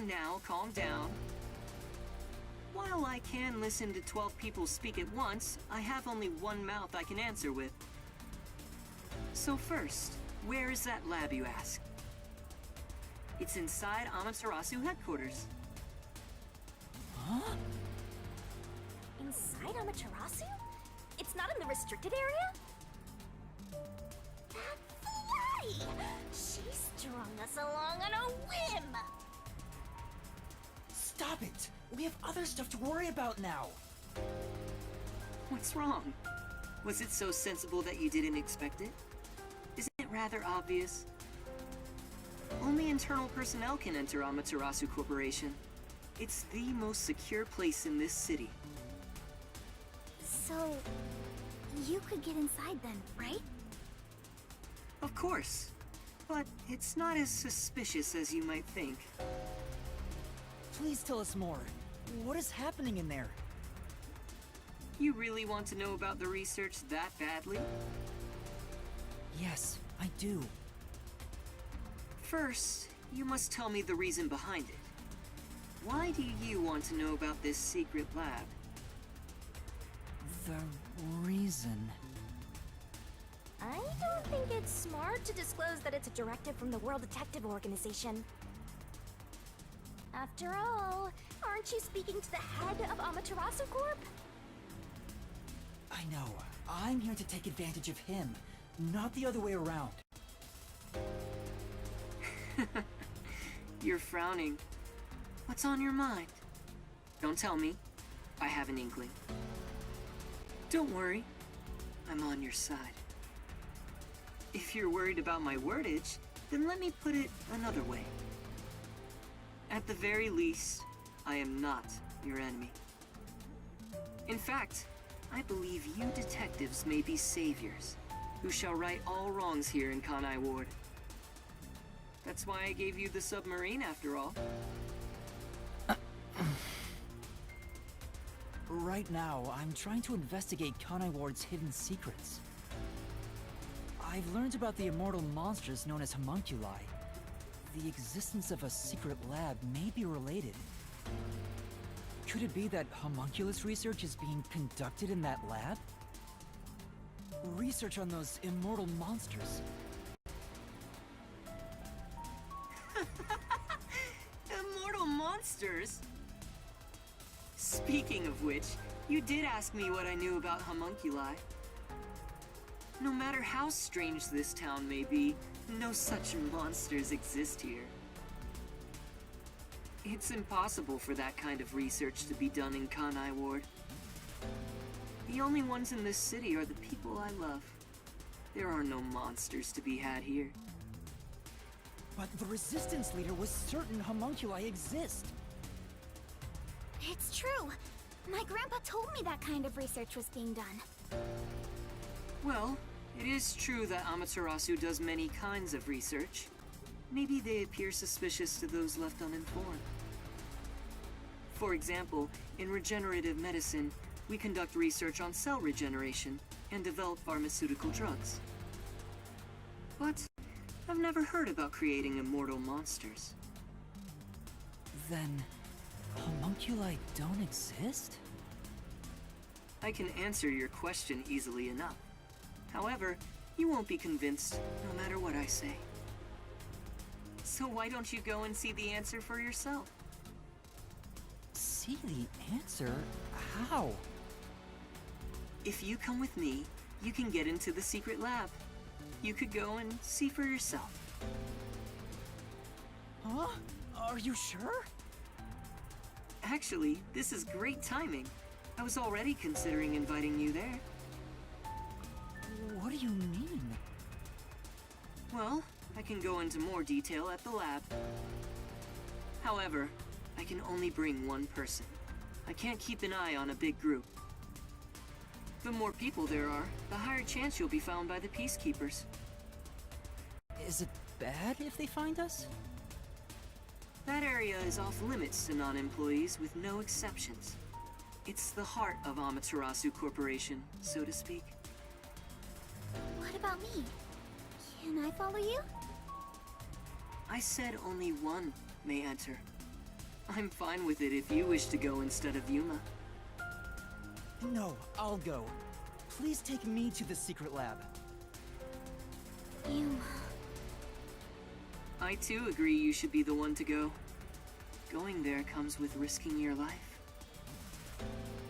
J: Now, calm down. While I can listen to 12 people speak at once, I have only one mouth I can answer with. So first, where is that lab, you ask? It's inside Amaterasu headquarters.
B: Huh?
E: Inside Amaterasu? It's not in the restricted area? That fly! She strung us along on a whim!
B: Stop it! We have other stuff to worry about now!
J: What's wrong? Was it so sensible that you didn't expect it? Isn't it rather obvious? Only internal personnel can enter Amaterasu Corporation. It's the most secure place in this city.
C: So, you could get inside then, right?
J: Of course. But it's not as suspicious as you might think.
B: Please tell us more. What is happening in there?
J: You really want to know about the research that badly?
B: Yes, I do.
J: First, you must tell me the reason behind it. Why do you want to know about this secret lab?
B: The reason...
E: I don't think it's smart to disclose that it's a directive from the World Detective Organization. After all, aren't you speaking to the head of Amaterasu Corp?
B: I know. I'm here to take advantage of him, not the other way around.
J: You're frowning. What's on your mind? Don't tell me. I have an inkling. Don't worry. I'm on your side. If you're worried about my wordage, then let me put it another way. At the very least, I am not your enemy. In fact, I believe you detectives may be saviors, who shall right all wrongs here in Kanai Ward. That's why I gave you the submarine, after all.
B: Right now, I'm trying to investigate Kanai Ward's hidden secrets. I've learned about the immortal monsters known as homunculi. The existence of a secret lab may be related. Could it be that homunculus research is being conducted in that lab? Research on those immortal monsters.
J: Immortal monsters? Speaking of which, you did ask me what I knew about homunculi. No matter how strange this town may be, no such monsters exist here. It's impossible for that kind of research to be done in Kanai Ward. The only ones in this city are the people I love. There are no monsters to be had here.
B: But the Resistance leader was certain homunculi exist.
C: It's true. My grandpa told me that kind of research was being done.
J: Well, it is true that Amaterasu does many kinds of research. Maybe they appear suspicious to those left uninformed. For example, in regenerative medicine, we conduct research on cell regeneration and develop pharmaceutical drugs. But I've never heard about creating immortal monsters.
B: Then, homunculi don't exist?
J: I can answer your question easily enough. However, you won't be convinced no matter what I say. So why don't you go and see the answer for yourself?
B: See the answer? How?
J: If you come with me, you can get into the secret lab. You could go and see for yourself.
B: Huh? Are you sure?
J: Actually, this is great timing. I was already considering inviting you there.
B: What do you mean?
J: Well, I can go into more detail at the lab. However, I can only bring one person. I can't keep an eye on a big group. The more people there are, the higher chance you'll be found by the peacekeepers.
B: Is it bad if they find us?
J: That area is off limits to non-employees with no exceptions. It's the heart of Amaterasu Corporation, so to speak.
C: What about me? Can I follow you?
J: I said only one may enter. I'm fine with it if you wish to go instead of Yuma.
B: No, I'll go. Please take me to the secret lab.
C: You...
J: I too agree you should be the one to go. Going there comes with risking your life.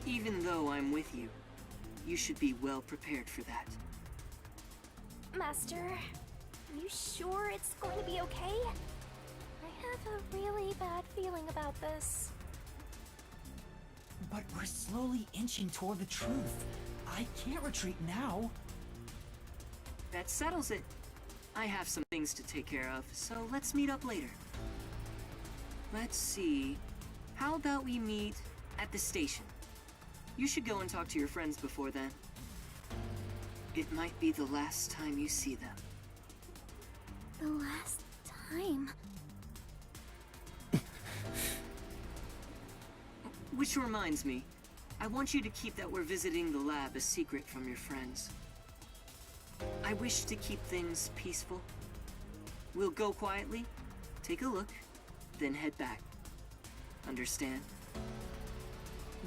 J: Even though I'm with you, you should be well prepared for that.
E: Master, are you sure it's going to be okay? I have a really bad feeling about this.
B: But we're slowly inching toward the truth. I can't retreat now.
J: That settles it. I have some things to take care of, so let's meet up later. Let's see. How about we meet at the station? You should go and talk to your friends before then. It might be the last time you see them.
C: The last time?
J: Which reminds me, I want you to keep that we're visiting the lab a secret from your friends. I wish to keep things peaceful. We'll go quietly, take a look, then head back. Understand?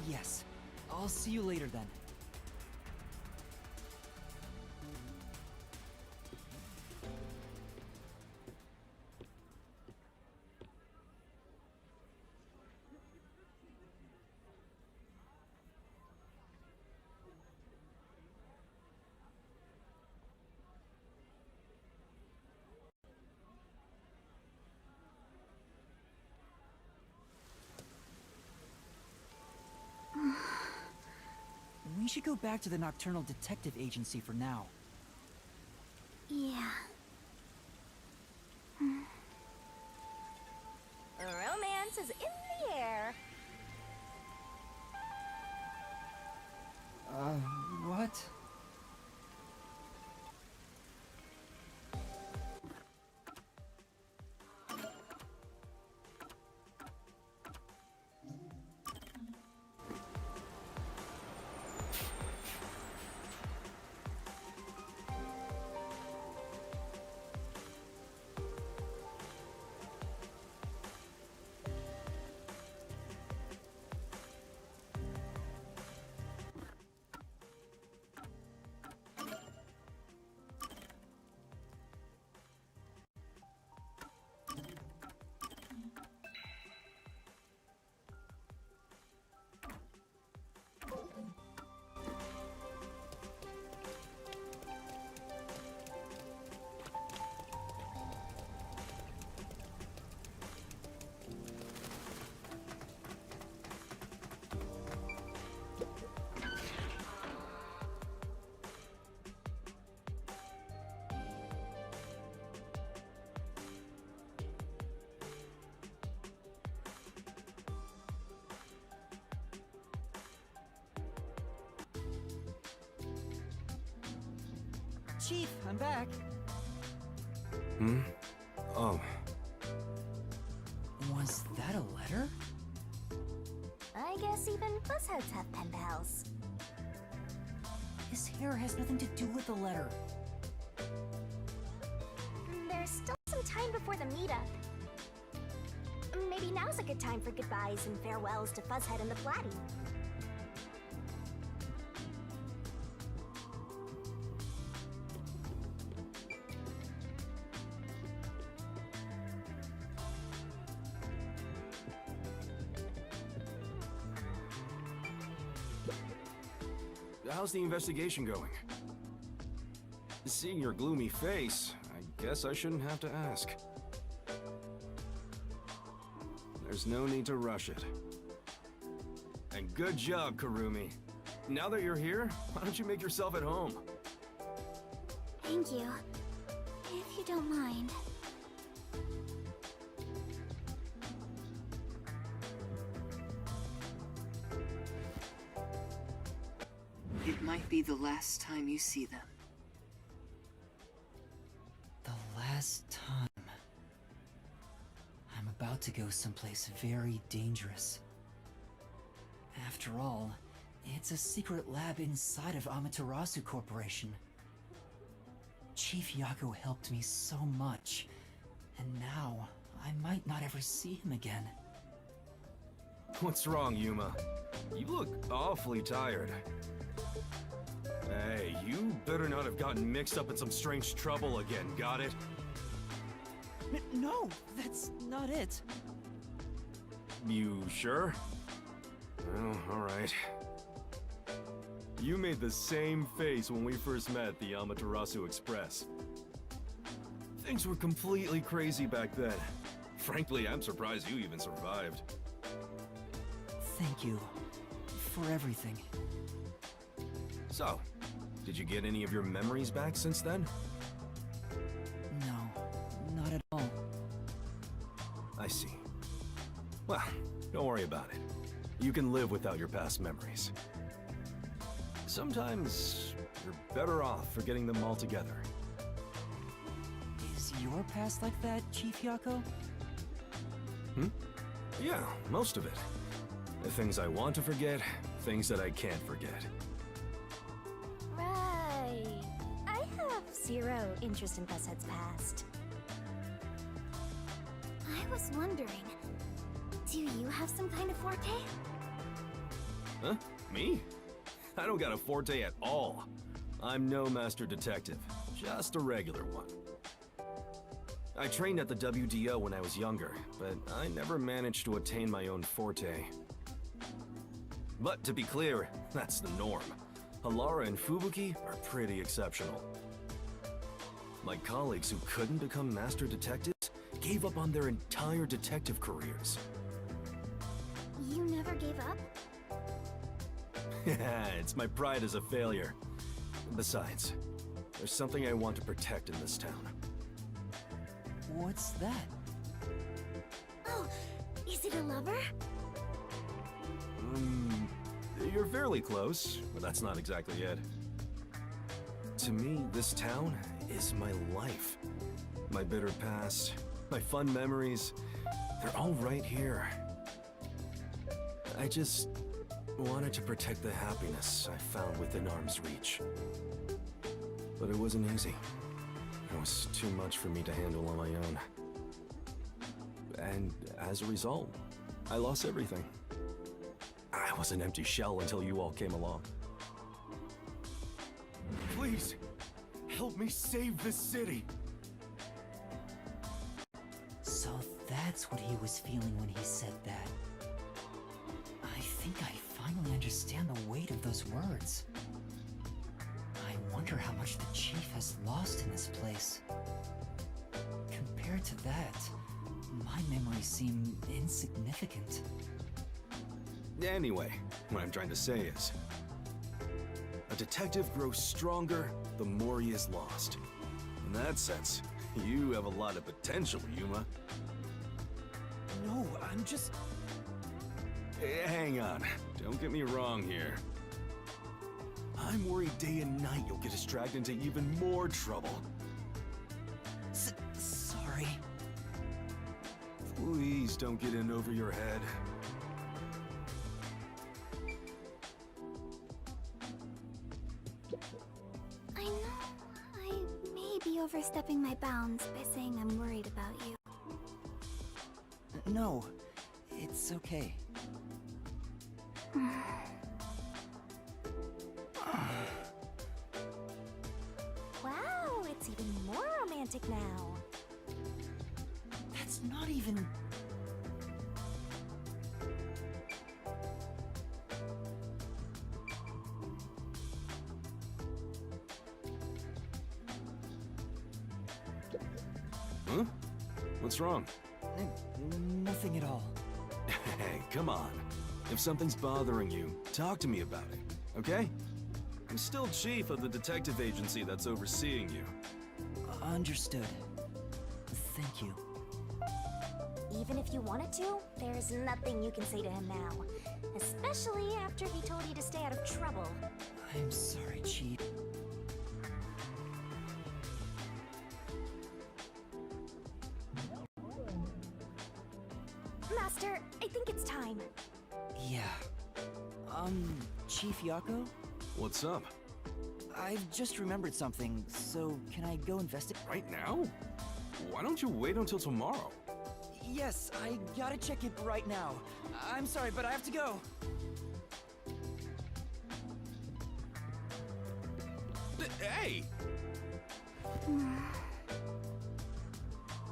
B: Yes. I'll see you later then. We should go back to the Nocturnal Detective Agency for now.
C: Yeah.
E: Romance is in the air.
B: What? Chief, I'm back.
G: Oh.
B: Was that a letter?
E: I guess even buzzheads have pen pals.
B: His hair has nothing to do with the letter.
E: There's still some time before the meetup. Maybe now's a good time for goodbyes and farewells to Fuzzhead and the Flatty.
G: How's the investigation going? Seeing your gloomy face, I guess I shouldn't have to ask. There's no need to rush it. And good job, Kurumi. Now that you're here, why don't you make yourself at home?
C: Thank you. If you don't mind.
J: It might be the last time you see them.
B: The last time. I'm about to go someplace very dangerous. After all, it's a secret lab inside of Amaterasu Corporation. Chief Yako helped me so much, and now I might not ever see him again.
G: What's wrong, Yuma? You look awfully tired. Hey, you better not have gotten mixed up in some strange trouble again, got it? No, that's not it. You sure? Oh, alright. You made the same face when we first met the Amaterasu Express. Things were completely crazy back then. Frankly, I'm surprised you even survived.
B: Thank you for everything.
G: So, did you get any of your memories back since then?
B: No, not at all.
G: I see. Well, don't worry about it. You can live without your past memories. Sometimes you're better off forgetting them altogether.
B: Is your past like that, Chief Yako?
G: Yeah, most of it. The things I want to forget, things that I can't forget.
E: Right. I have zero interest in Bushead's past.
C: I was wondering, do you have some kind of forte?
G: Huh? Me? I don't got a forte at all. I'm no master detective, just a regular one. I trained at the WDO when I was younger, but I never managed to attain my own forte. But to be clear, that's the norm. Halara and Fubuki are pretty exceptional. My colleagues who couldn't become master detectives gave up on their entire detective careers.
C: You never gave up?
G: It's my pride as a failure. Besides, there's something I want to protect in this town.
B: What's that?
C: Oh, is it a lover?
G: You're fairly close, but that's not exactly it. To me, this town is my life. My bitter past, my fun memories, they're all right here. I just wanted to protect the happiness I found within arm's reach. But it wasn't easy. It was too much for me to handle on my own. And as a result, I lost everything. I was an empty shell until you all came along. Please, help me save this city!
B: So that's what he was feeling when he said that. I think I finally understand the weight of those words. I wonder how much the chief has lost in this place. Compared to that, my memories seem insignificant.
G: Anyway, what I'm trying to say is, a detective grows stronger the more he is lost. In that sense, you have a lot of potential, Yuma. No, I'm just... Hang on, don't get me wrong here. I'm worried day and night you'll get us dragged into even more trouble.
B: Sorry.
G: Please don't get in over your head.
C: I know I may be overstepping my bounds by saying I'm worried about you.
B: No, it's okay.
E: Wow, it's even more romantic now.
B: That's not even...
G: Huh? What's wrong?
B: Nothing at all.
G: Hey, come on. If something's bothering you, talk to me about it, okay? I'm still chief of the detective agency that's overseeing you.
B: Understood. Thank you.
E: Even if you wanted to, there's nothing you can say to him now. Especially after he told you to stay out of trouble.
B: I'm sorry, Chief.
E: Master, I think it's time.
B: Yeah. Chief Yako?
G: What's up?
B: I've just remembered something, so can I go investigate?
G: Right now? Why don't you wait until tomorrow?
B: Yes, I gotta check it right now. I'm sorry, but I have to go.
G: Hey!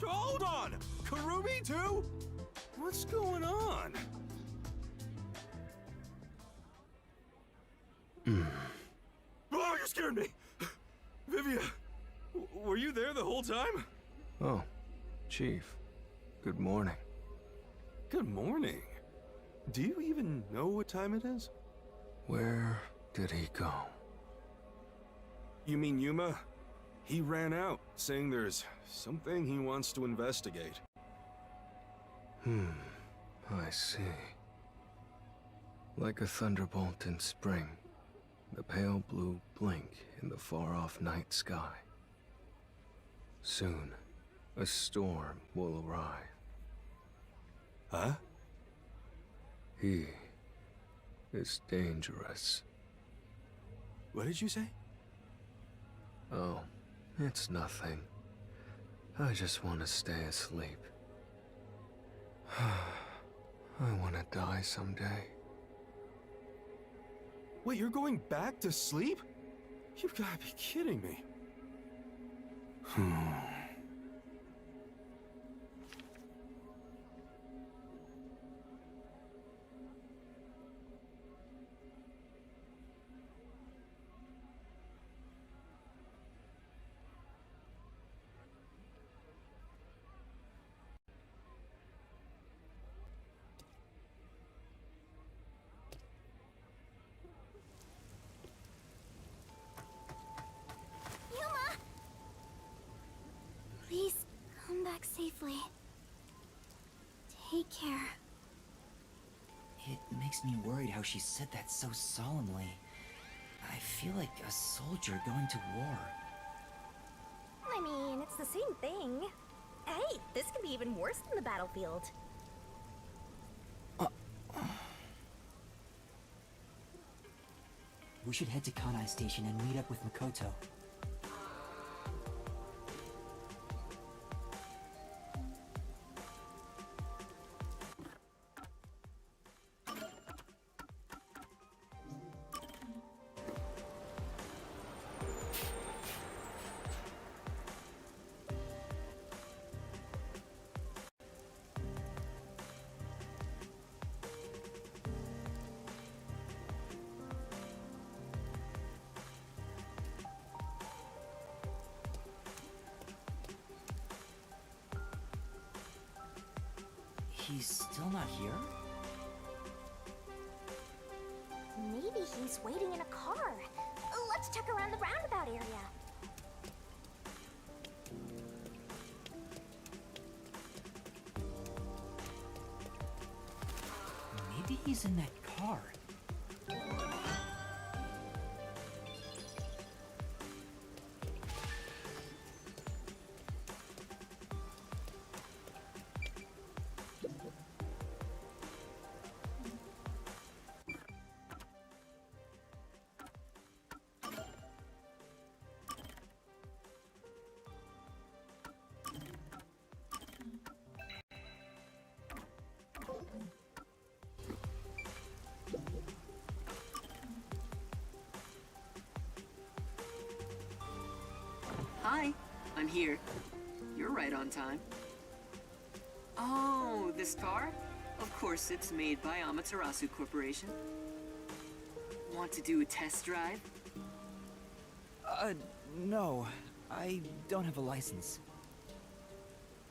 F: Hold on! Karumi too? What's going on? Oh, you scared me! Vivia, were you there the whole time?
K: Oh, Chief. Good morning.
F: Good morning. Do you even know what time it is?
K: Where did he go?
F: You mean Yuma? He ran out, saying there's something he wants to investigate.
K: I see. Like a thunderbolt in spring, the pale blue blink in the far-off night sky. Soon, a storm will arrive.
F: Huh?
K: He is dangerous.
F: What did you say?
K: Oh, it's nothing. I just want to stay asleep. I want to die someday.
F: Wait, you're going back to sleep? You've got to be kidding me.
C: Yuma! Please come back safely. Take care.
B: It makes me worried how she said that so solemnly. I feel like a soldier going to war.
E: I mean, it's the same thing. Hey, this could be even worse than the battlefield.
B: We should head to Kanai Station and meet up with Makoto. He's still not here?
E: Maybe he's waiting in a car. Let's check around the roundabout area.
B: Maybe he's in that car.
J: Hi, I'm here. You're right on time. Oh, this car? Of course, it's made by Amaterasu Corporation. Want to do a test drive?
B: No. I don't have a license.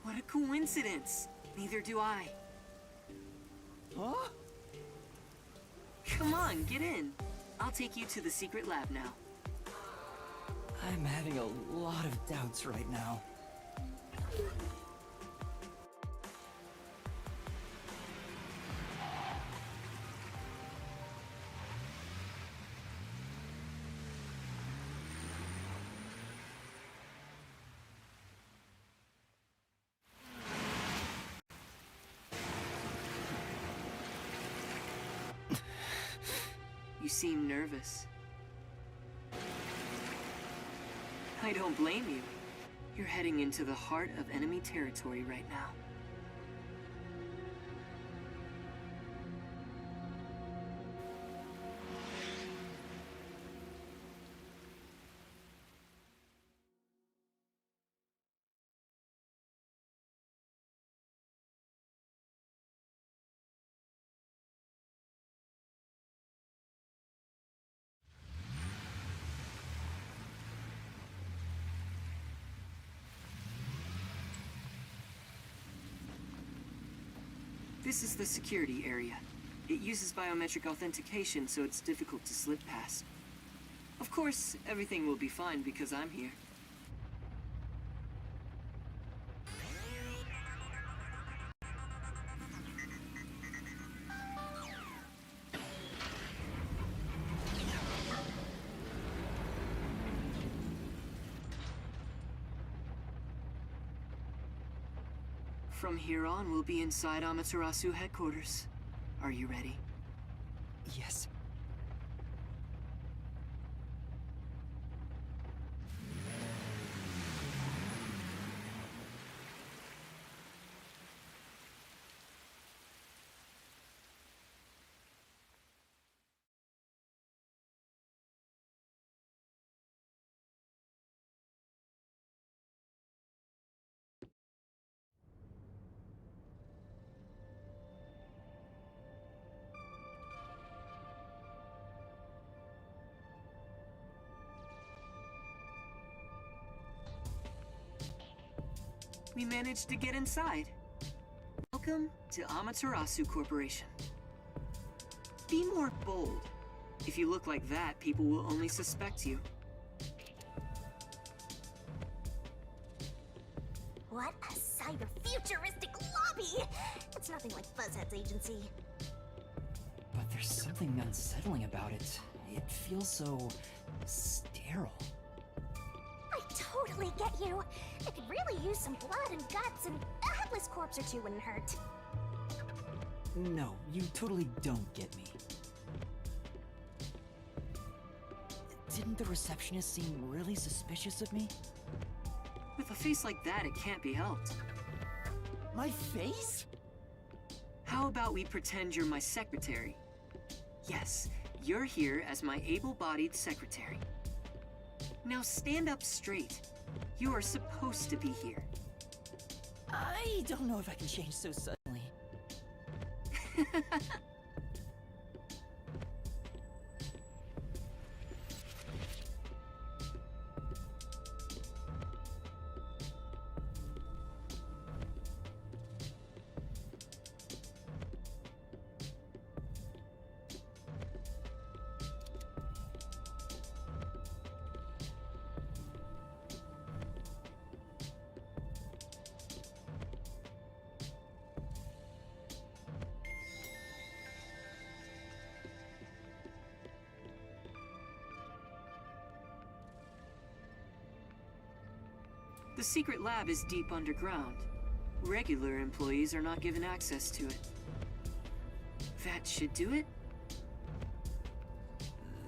J: What a coincidence! Neither do I.
B: Huh?
J: Come on, get in. I'll take you to the secret lab now.
B: I'm having a lot of doubts right now.
J: You seem nervous. I don't blame you. You're heading into the heart of enemy territory right now. This is the security area. It uses biometric authentication, so it's difficult to slip past. Of course, everything will be fine because I'm here. From here on, we'll be inside Amaterasu headquarters. Are you ready?
B: Yes.
J: We managed to get inside. Welcome to Amaterasu Corporation. Be more bold. If you look like that, people will only suspect you.
E: What a cyber-futuristic lobby! It's nothing like Buzzhead's agency.
B: But there's something unsettling about it. It feels so sterile.
E: I totally get you. I could really use some blood and guts, and a headless corpse or two wouldn't hurt.
B: No, you totally don't get me. Didn't the receptionist seem really suspicious of me?
J: With a face like that, it can't be helped.
B: My face?
J: How about we pretend you're my secretary? Yes, you're here as my able-bodied secretary. Now stand up straight. You are supposed to be here.
B: I don't know if I can change so suddenly.
J: The secret lab is deep underground. Regular employees are not given access to it. That should do it.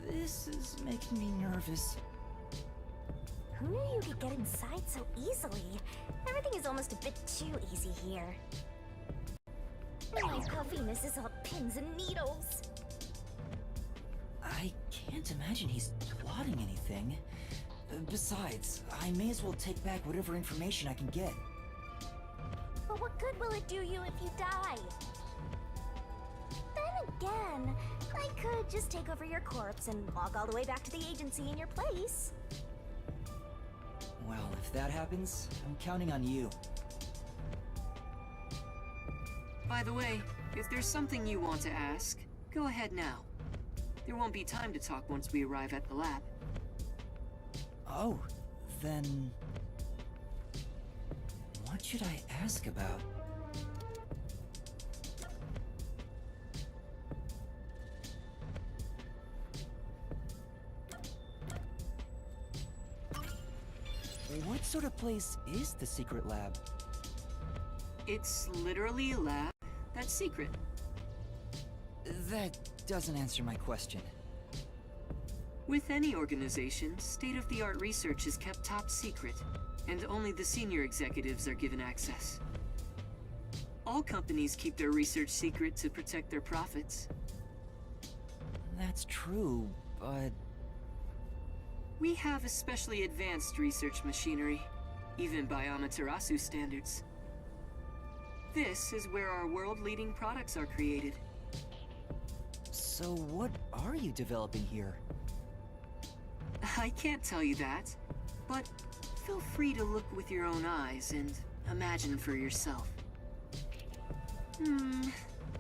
B: This is making me nervous.
E: Who knew you could get inside so easily? Everything is almost a bit too easy here. My puffiness is all pins and needles.
B: I can't imagine he's plotting anything. Besides, I may as well take back whatever information I can get.
E: But what good will it do you if you die? Then again, I could just take over your corpse and walk all the way back to the agency in your place.
B: Well, if that happens, I'm counting on you.
J: By the way, if there's something you want to ask, go ahead now. There won't be time to talk once we arrive at the lab.
B: Oh, then... what should I ask about? What sort of place is the secret lab?
J: It's literally a lab that's secret.
B: That doesn't answer my question.
J: With any organization, state-of-the-art research is kept top secret, and only the senior executives are given access. All companies keep their research secret to protect their profits.
B: That's true, but...
J: we have especially advanced research machinery, even by Amaterasu standards. This is where our world-leading products are created.
B: So what are you developing here?
J: I can't tell you that, but feel free to look with your own eyes and imagine for yourself.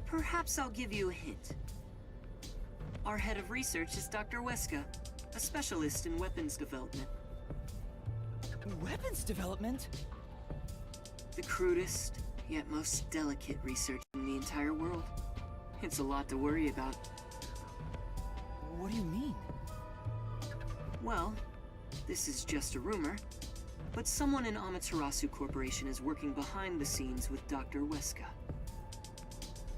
J: Perhaps I'll give you a hint. Our head of research is Dr. Weska, a specialist in weapons development.
B: Weapons development?
J: The crudest, yet most delicate research in the entire world. It's a lot to worry about.
B: What do you mean?
J: Well, this is just a rumor, but someone in Amaterasu Corporation is working behind the scenes with Dr. Weska.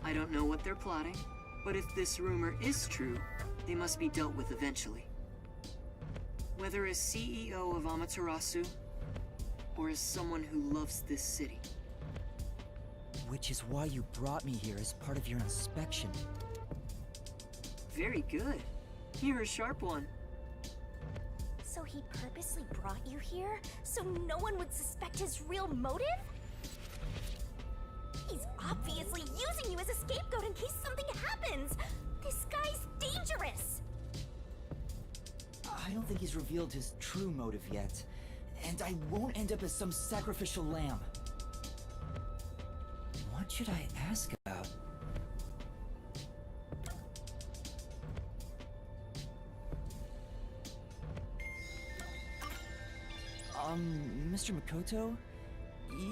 J: I don't know what they're plotting, but if this rumor is true, they must be dealt with eventually. Whether as CEO of Amaterasu, or as someone who loves this city.
B: Which is why you brought me here as part of your inspection.
J: Very good. You're a sharp one.
E: So he purposely brought you here so no one would suspect his real motive? He's obviously using you as a scapegoat in case something happens. This guy's dangerous.
B: I don't think he's revealed his true motive yet. And I won't end up as some sacrificial lamb. What should I ask about? Mr. Makoto?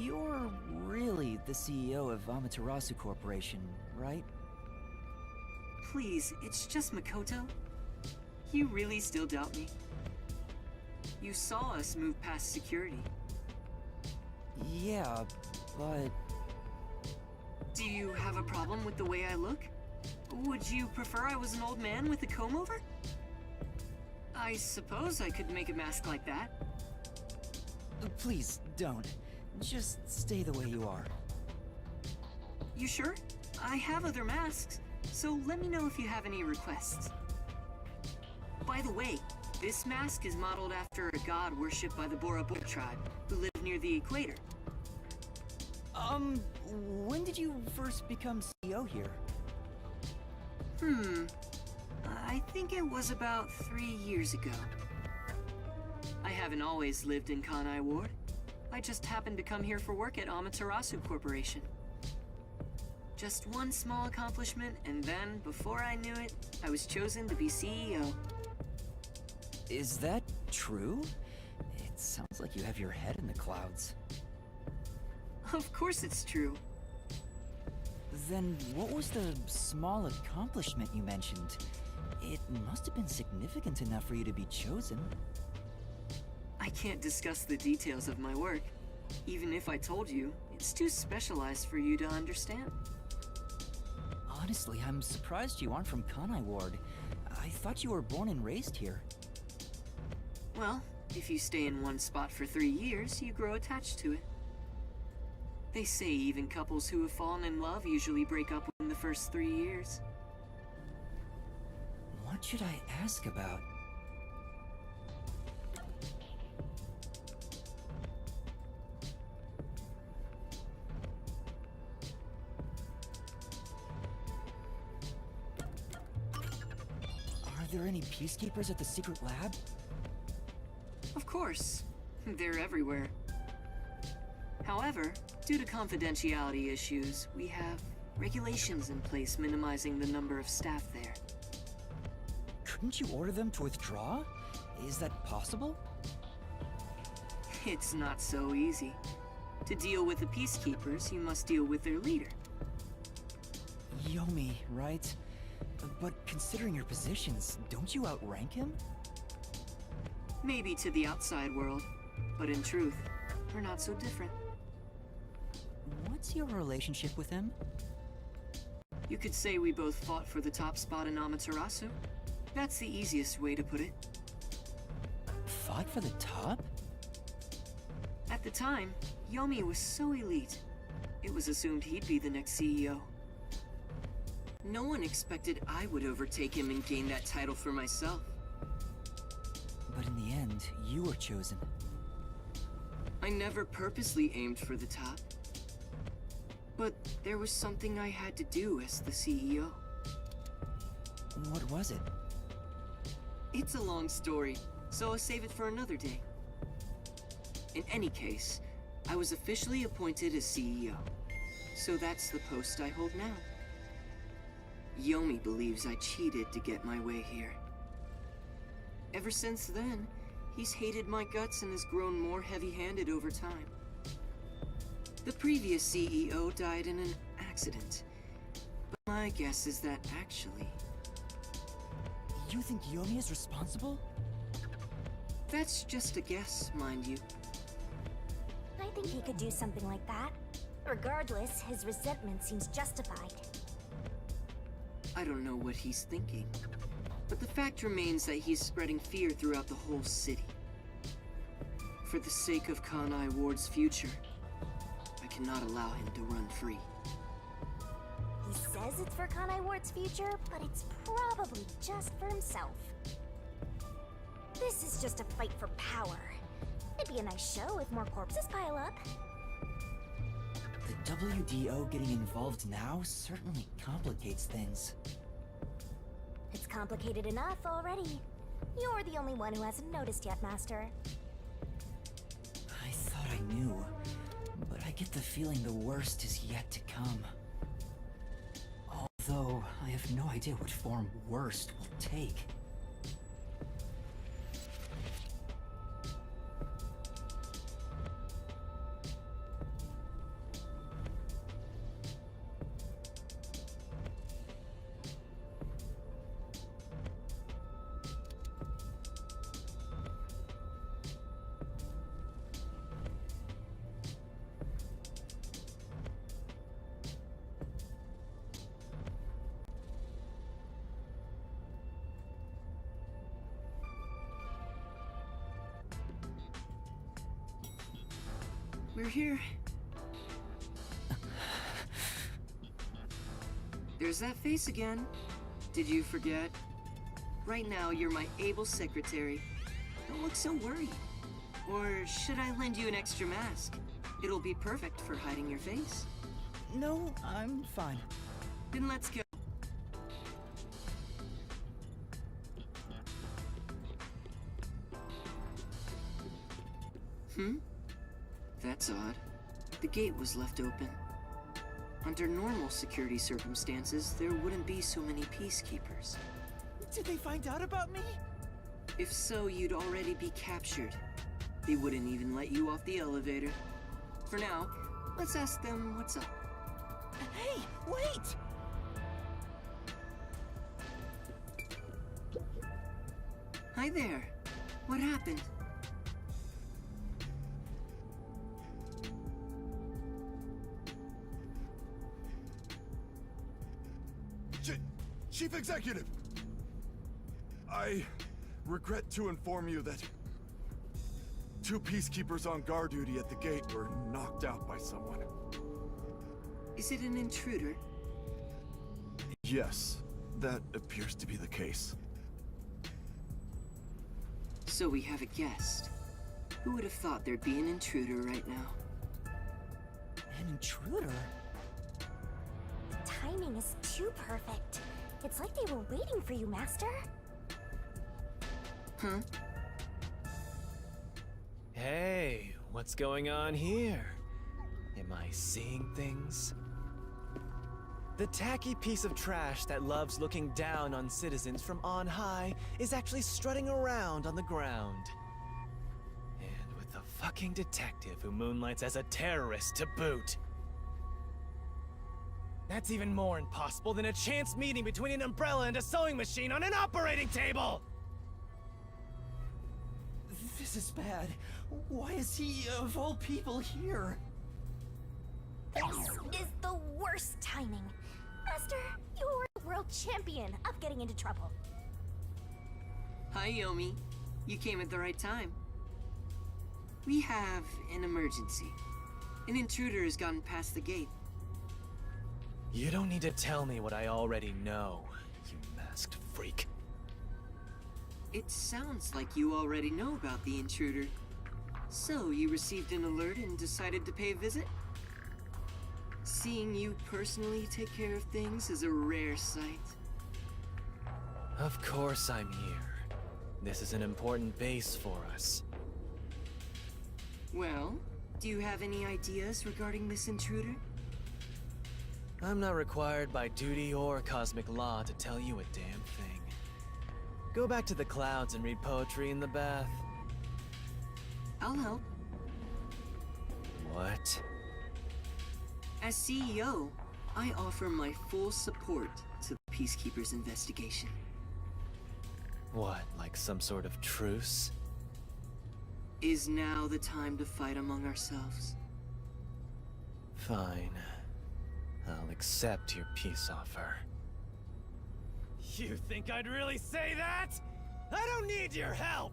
B: You're really the CEO of Amaterasu Corporation, right?
J: Please, it's just Makoto. You really still doubt me? You saw us move past security.
B: Yeah, but...
J: Do you have a problem with the way I look? Would you prefer I was an old man with a comb over? I suppose I could make a mask like that.
B: Please, don't. Just stay the way you are.
J: You sure? I have other masks, so let me know if you have any requests. By the way, this mask is modeled after a god worshipped by the Bora Bora tribe, who live near the equator.
B: When did you first become CEO here?
J: I think it was about 3 years ago. I haven't always lived in Kanai Ward. I just happened to come here for work at Amaterasu Corporation. Just one small accomplishment, and then, before I knew it, I was chosen to be CEO.
B: Is that true? It sounds like you have your head in the clouds.
J: Of course it's true.
B: Then what was the small accomplishment you mentioned? It must have been significant enough for you to be chosen.
J: I can't discuss the details of my work. Even if I told you, it's too specialized for you to understand.
B: Honestly, I'm surprised you aren't from Kanai Ward. I thought you were born and raised here.
J: Well, if you stay in one spot for 3 years, you grow attached to it. They say even couples who have fallen in love usually break up within the first 3 years.
B: What should I ask about? Are there any peacekeepers at the secret lab?
J: Of course. They're everywhere. However, due to confidentiality issues, we have regulations in place minimizing the number of staff there.
B: Couldn't you order them to withdraw? Is that possible?
J: It's not so easy. To deal with the peacekeepers, you must deal with their leader.
B: Yomi, right? But considering your positions, don't you outrank him?
J: Maybe to the outside world, but in truth, we're not so different.
B: What's your relationship with him?
J: You could say we both fought for the top spot in Amaterasu. That's the easiest way to put it.
B: Fought for the top?
J: At the time, Yomi was so elite. It was assumed he'd be the next CEO. No one expected I would overtake him and gain that title for myself.
B: But in the end, you were chosen.
J: I never purposely aimed for the top. But there was something I had to do as the CEO.
B: What was it?
J: It's a long story, so I'll save it for another day. In any case, I was officially appointed as CEO. So that's the post I hold now. Yomi believes I cheated to get my way here. Ever since then, he's hated my guts and has grown more heavy-handed over time. The previous CEO died in an accident. But my guess is that actually...
B: You think Yomi is responsible?
J: That's just a guess, mind you.
E: I think he could do something like that. Regardless, his resentment seems justified.
J: I don't know what he's thinking. But the fact remains that he's spreading fear throughout the whole city. For the sake of Kanai Ward's future, I cannot allow him to run free.
E: He says it's for Kanai Ward's future, but it's probably just for himself. This is just a fight for power. It'd be a nice show if more corpses pile up.
B: The WDO getting involved now certainly complicates things.
E: It's complicated enough already. You're the only one who hasn't noticed yet, Master.
B: I thought I knew, but I get the feeling the worst is yet to come. Although, I have no idea what form worst will take.
J: We're here. There's that face again. Did you forget? Right now, you're my able secretary. Don't look so worried. Or should I lend you an extra mask? It'll be perfect for hiding your face.
B: No, I'm fine.
J: Then let's go. That's odd. The gate was left open. Under normal security circumstances, there wouldn't be so many peacekeepers.
G: Did they find out about me?
J: If so, you'd already be captured. They wouldn't even let you off the elevator. For now, let's ask them what's up.
G: Hey, wait!
J: Hi there. What happened?
F: Chief Executive! I regret to inform you that 2 peacekeepers on guard duty at the gate were knocked out by someone.
J: Is it an intruder?
F: Yes, that appears to be the case.
J: So we have a guest. Who would have thought there'd be an intruder right now?
B: An intruder?
E: The timing is too perfect. It's like they were waiting for you, Master.
J: Huh?
G: Hey, what's going on here? Am I seeing things? The tacky piece of trash that loves looking down on citizens from on high is actually strutting around on the ground. And with the fucking detective who moonlights as a terrorist to boot. That's even more impossible than a chance meeting between an umbrella and a sewing machine on an operating table!
B: This is bad. Why is he, of all people, here?
E: This is the worst timing. Master, you're the world champion of getting into trouble.
J: Hi, Yomi. You came at the right time. We have an emergency. An intruder has gotten past the gate.
G: You don't need to tell me what I already know, you masked freak.
J: It sounds like you already know about the intruder. So, you received an alert and decided to pay a visit? Seeing you personally take care of things is a rare sight.
G: Of course I'm here. This is an important base for us.
J: Well, do you have any ideas regarding this intruder?
G: I'm not required by duty or cosmic law to tell you a damn thing. Go back to the clouds and read poetry in the bath.
J: I'll help.
G: What?
J: As CEO, I offer my full support to the Peacekeepers' investigation.
G: What, like some sort of truce?
J: Is now the time to fight among ourselves?
G: Fine. I'll accept your peace offer. You think I'd really say that? I don't need your help!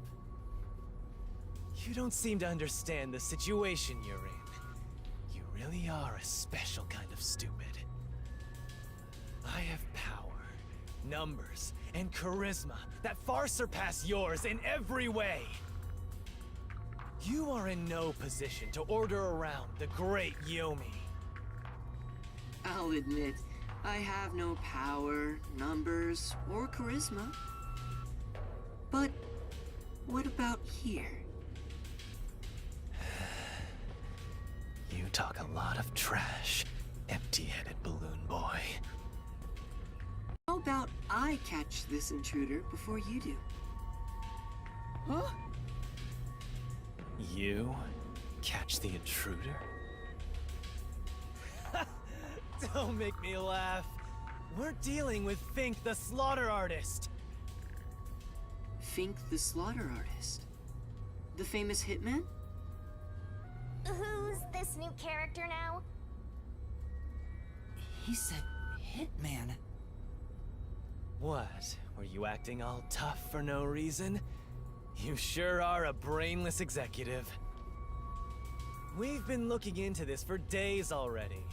G: You don't seem to understand the situation you're in. You really are a special kind of stupid. I have power, numbers, and charisma that far surpass yours in every way. You are in no position to order around the great Yomi.
J: I'll admit, I have no power, numbers, or charisma. But what about here?
G: You talk a lot of trash, empty-headed balloon boy.
J: How about I catch this intruder before you do?
G: Huh? You catch the intruder? Don't make me laugh. We're dealing with Fink the Slaughter Artist.
J: Fink the Slaughter Artist? The famous hitman?
E: Who's this new character now?
B: He said hitman.
G: What? Were you acting all tough for no reason? You sure are a brainless executive. We've been looking into this for days already.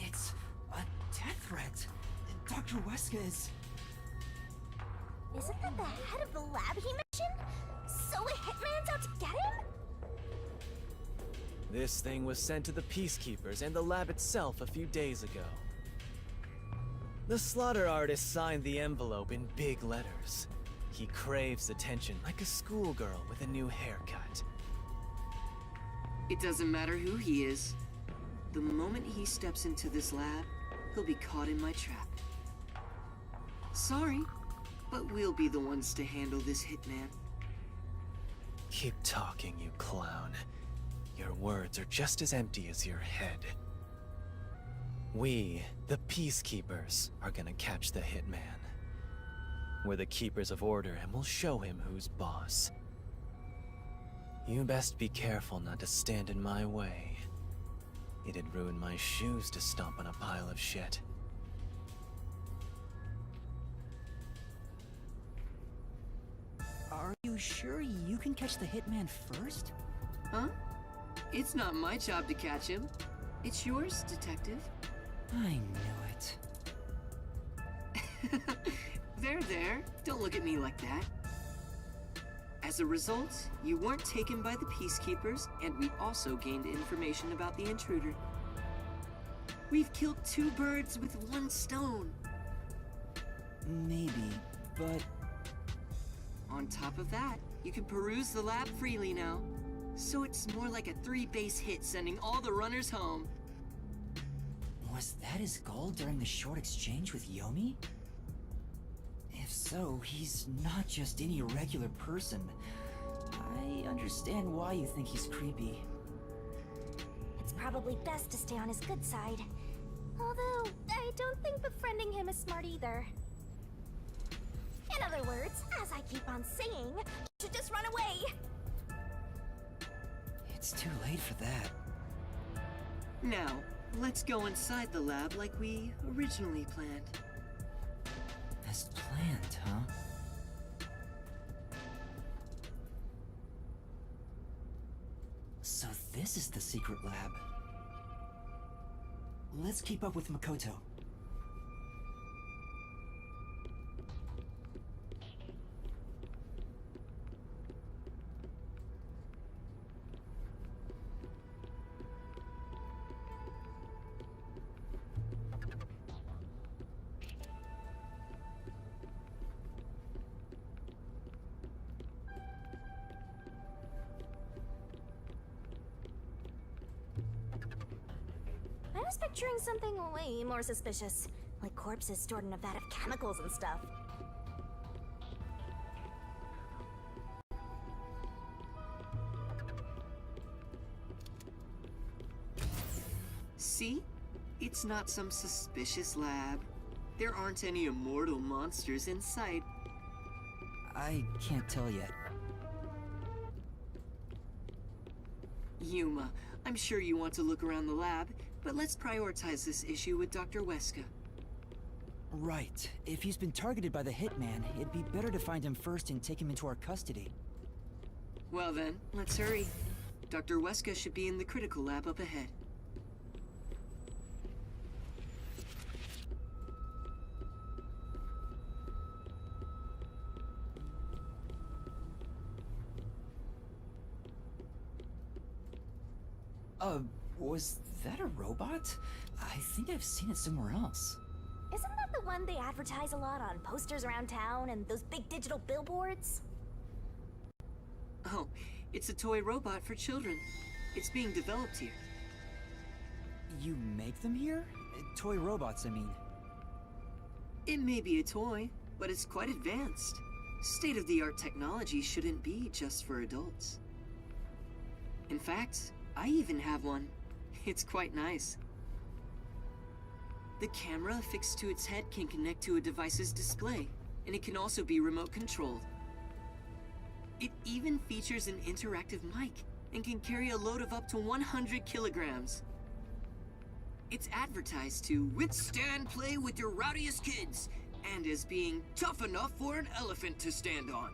B: It's a death threat. Dr. Weska is...
E: Isn't that the head of the lab he mentioned? So a hitman's out to get him?
G: This thing was sent to the Peacekeepers and the lab itself a few days ago. The slaughter artist signed the envelope in big letters. He craves attention like a schoolgirl with a new haircut.
J: It doesn't matter who he is. The moment he steps into this lab, he'll be caught in my trap. Sorry, but we'll be the ones to handle this hitman.
G: Keep talking, you clown. Your words are just as empty as your head. We, the Peacekeepers, are gonna catch the hitman. We're the keepers of order and we'll show him who's boss. You best be careful not to stand in my way. It'd ruin my shoes to stomp on a pile of shit.
B: Are you sure you can catch the hitman first?
J: Huh? It's not my job to catch him. It's yours, detective.
B: I knew it.
J: There. Don't look at me like that. As a result, you weren't taken by the Peacekeepers, and we also gained information about the intruder. We've killed 2 birds with 1 stone.
B: Maybe, but...
J: On top of that, you can peruse the lab freely now. So it's more like a 3-base hit sending all the runners home.
B: Was that his goal during the short exchange with Yomi? If so, he's not just any regular person. I understand why you think he's creepy.
E: It's probably best to stay on his good side. Although, I don't think befriending him is smart either. In other words, as I keep on saying, you should just run away!
B: It's too late for that.
J: Now, let's go inside the lab like we originally planned.
B: As planned, huh? So this is the secret lab. Let's keep up with Makoto.
E: was picturing something way more suspicious, like corpses stored in a vat of chemicals and stuff.
J: See? It's not some suspicious lab. There aren't any immortal monsters in sight.
B: I can't tell yet.
J: Yuma, I'm sure you want to look around the lab, but let's prioritize this issue with Dr. Weska.
B: Right. If he's been targeted by the hitman, it'd be better to find him first and take him into our custody.
J: Well then, let's hurry. Dr. Weska should be in the critical lab up ahead.
B: Was that a robot? I think I've seen it somewhere else.
E: Isn't that the one they advertise a lot on posters around town and those big digital billboards?
J: Oh, it's a toy robot for children. It's being developed here.
B: You make them here? Toy robots, I mean.
J: It may be a toy, but it's quite advanced. State-of-the-art technology shouldn't be just for adults. In fact, I even have one. It's quite nice. The camera affixed to its head can connect to a device's display, and it can also be remote controlled. It even features an interactive mic and can carry a load of up to 100 kilograms. It's advertised to withstand play with your rowdiest kids, and as being tough enough for an elephant to stand on.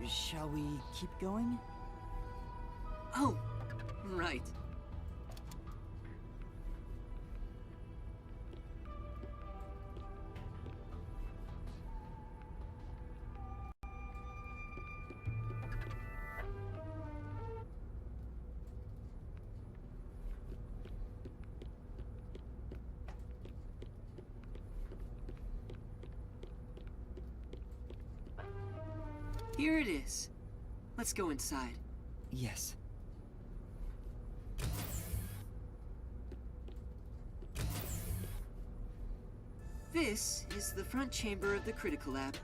B: Shall we keep going?
J: Oh, right. Here it is. Let's go inside.
B: Yes.
J: This is the front chamber of the critical lab.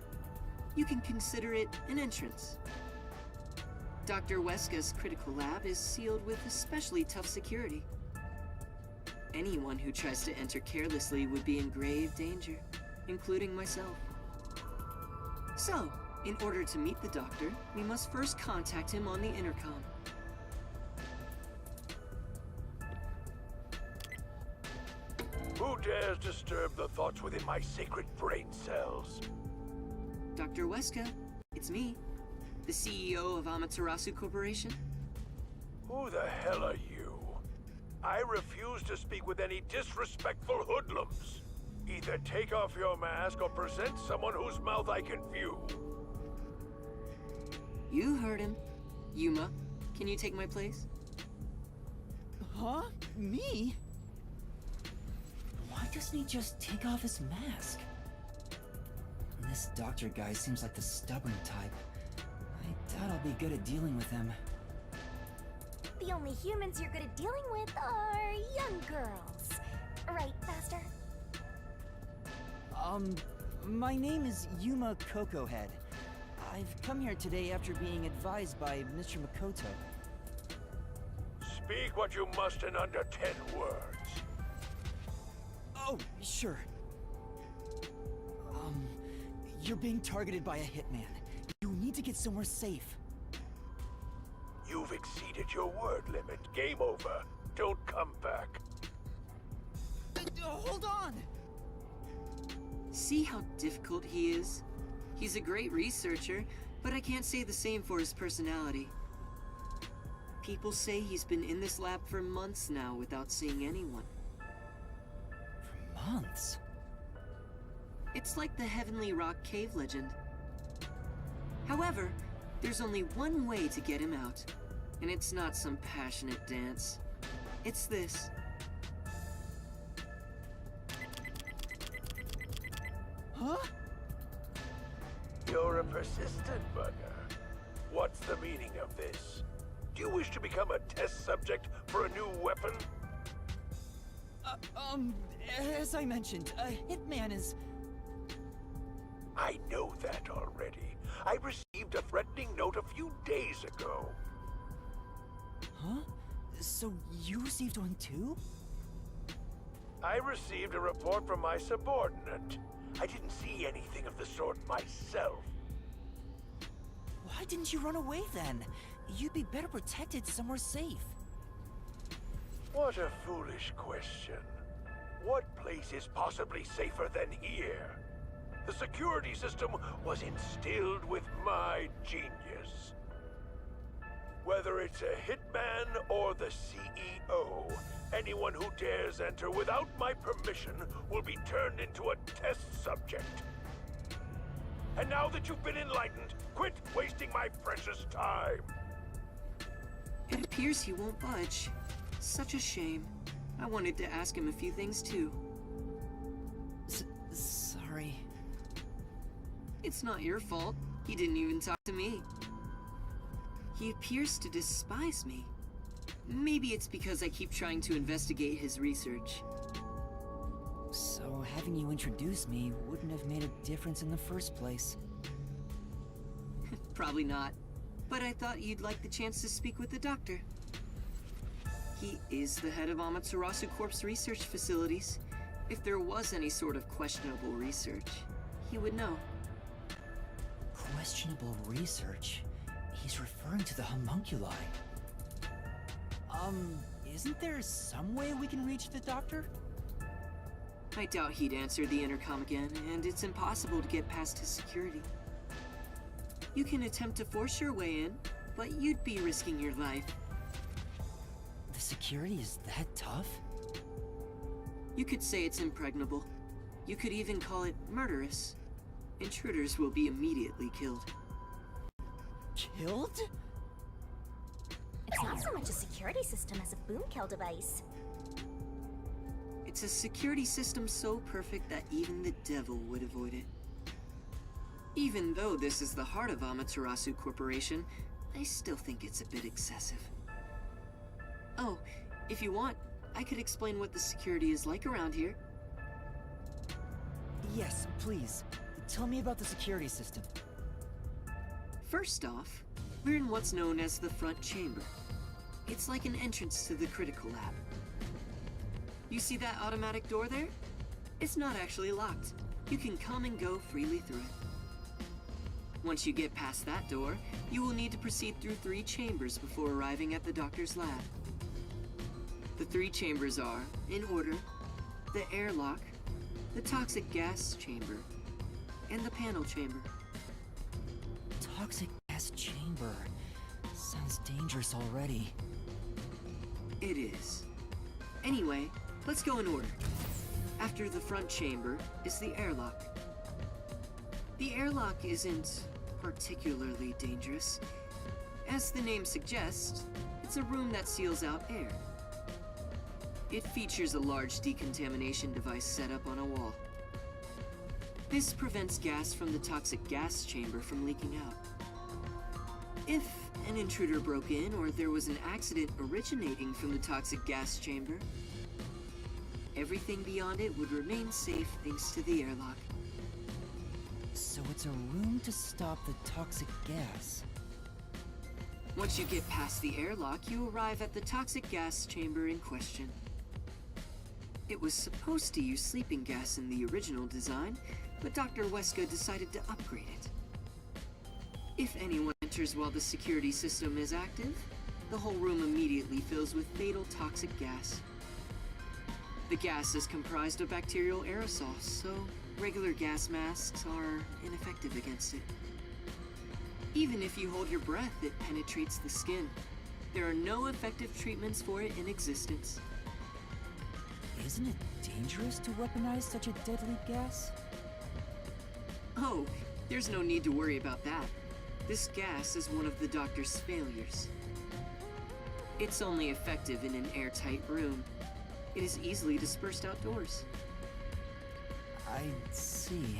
J: You can consider it an entrance. Dr. Weska's critical lab is sealed with especially tough security. Anyone who tries to enter carelessly would be in grave danger, including myself. So, in order to meet the doctor, we must first contact him on the intercom.
L: Who dares disturb the thoughts within my sacred brain cells?
J: Dr. Weska, it's me, the CEO of Amaterasu Corporation.
L: Who the hell are you? I refuse to speak with any disrespectful hoodlums. Either take off your mask or present someone whose mouth I can view.
J: You heard him. Yuma, can you take my place?
B: Huh? Me? Why doesn't he just take off his mask? This doctor guy seems like the stubborn type. I doubt I'll be good at dealing with him.
E: The only humans you're good at dealing with are young girls. Right, Master?
B: My name is Yuma Cocohead. I've come here today after being advised by Mr. Makoto.
L: Speak what you must in under 10 words.
B: Oh, sure. You're being targeted by a hitman. You need to get somewhere safe.
L: You've exceeded your word limit. Game over. Don't come back.
B: Hold on!
J: See how difficult he is? He's a great researcher, but I can't say the same for his personality. People say he's been in this lab for months now without seeing anyone.
B: For months?
J: It's like the Heavenly Rock Cave legend. However, there's only one way to get him out, and it's not some passionate dance. It's this.
B: Huh?
L: You're a persistent bugger. What's the meaning of this? Do you wish to become a test subject for a new weapon?
B: As I mentioned, a hitman is...
L: I know that already. I received a threatening note a few days ago.
B: Huh? So you received one too?
L: I received a report from my subordinate. I didn't see anything of the sort myself.
B: Why didn't you run away then? You'd be better protected somewhere safe.
L: What a foolish question. What place is possibly safer than here? The security system was instilled with my genius. Whether it's a hitman or the CEO, anyone who dares enter without my permission will be turned into a test subject. And now that you've been enlightened, quit wasting my precious time.
J: It appears he won't budge. Such a shame. I wanted to ask him a few things too.
B: Sorry.
J: It's not your fault. He didn't even talk to me. He appears to despise me. Maybe it's because I keep trying to investigate his research.
B: So having you introduce me wouldn't have made a difference in the first place.
J: Probably not. But I thought you'd like the chance to speak with the doctor. He is the head of Amaterasu Corp's research facilities. If there was any sort of questionable research, he would know.
B: Questionable research? He's referring to the homunculi. Isn't there some way we can reach the doctor?
J: I doubt he'd answer the intercom again, and it's impossible to get past his security. You can attempt to force your way in, but you'd be risking your life.
B: The security is that tough?
J: You could say it's impregnable. You could even call it murderous. Intruders will be immediately killed.
B: Killed?
E: It's not so much a security system as a boom kill device.
J: It's a security system so perfect that even the devil would avoid it. Even though this is the heart of Amaterasu Corporation, I still think it's a bit excessive. Oh, if you want, I could explain what the security is like around here.
B: Yes, please. Tell me about the security system.
J: First off, we're in what's known as the front chamber. It's like an entrance to the critical lab. You see that automatic door there? It's not actually locked. You can come and go freely through it. Once you get past that door, you will need to proceed through 3 chambers before arriving at the doctor's lab. The 3 chambers are, in order, the airlock, the toxic gas chamber, and the panel chamber.
B: Toxic gas chamber. Sounds dangerous already.
J: It is. Anyway, let's go in order. After the front chamber is the airlock. The airlock isn't particularly dangerous. As the name suggests, it's a room that seals out air. It features a large decontamination device set up on a wall. This prevents gas from the toxic gas chamber from leaking out. If an intruder broke in or there was an accident originating from the toxic gas chamber, everything beyond it would remain safe thanks to the airlock.
B: So it's a room to stop the toxic gas.
J: Once you get past the airlock, you arrive at the toxic gas chamber in question. It was supposed to use sleeping gas in the original design, but Dr. Weska decided to upgrade it. If anyone enters while the security system is active, the whole room immediately fills with fatal toxic gas. The gas is comprised of bacterial aerosols, so regular gas masks are ineffective against it. Even if you hold your breath, it penetrates the skin. There are no effective treatments for it in existence.
B: Isn't it dangerous to weaponize such a deadly gas?
J: Oh, there's no need to worry about that. This gas is one of the doctor's failures. It's only effective in an airtight room. It is easily dispersed outdoors.
B: I see.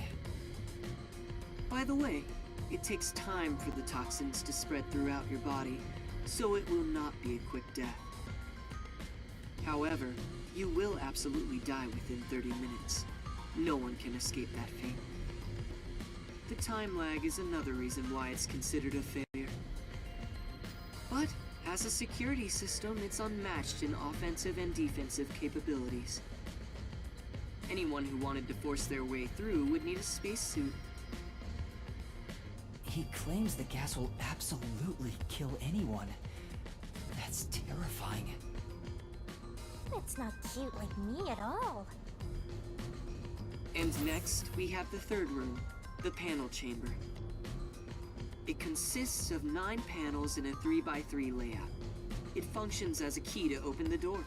J: By the way, it takes time for the toxins to spread throughout your body, so it will not be a quick death. However, you will absolutely die within 30 minutes. No one can escape that fate. The time lag is another reason why it's considered a failure. But as a security system, it's unmatched in offensive and defensive capabilities. Anyone who wanted to force their way through would need a spacesuit.
B: He claims the gas will absolutely kill anyone. That's terrifying.
E: It's not cute like me at all.
J: And next, we have the third room, the panel chamber. It consists of 9 panels in a 3x3 layout. It functions as a key to open the door.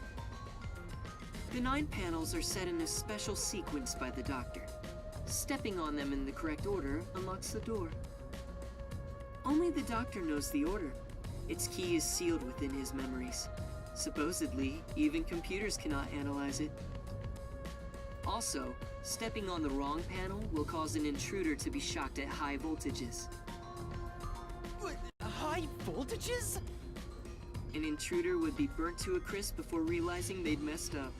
J: The 9 panels are set in a special sequence by the doctor. Stepping on them in the correct order unlocks the door. Only the doctor knows the order. Its key is sealed within his memories. Supposedly, even computers cannot analyze it. Also, stepping on the wrong panel will cause an intruder to be shocked at high voltages.
B: What? High voltages?
J: An intruder would be burnt to a crisp before realizing they'd messed up.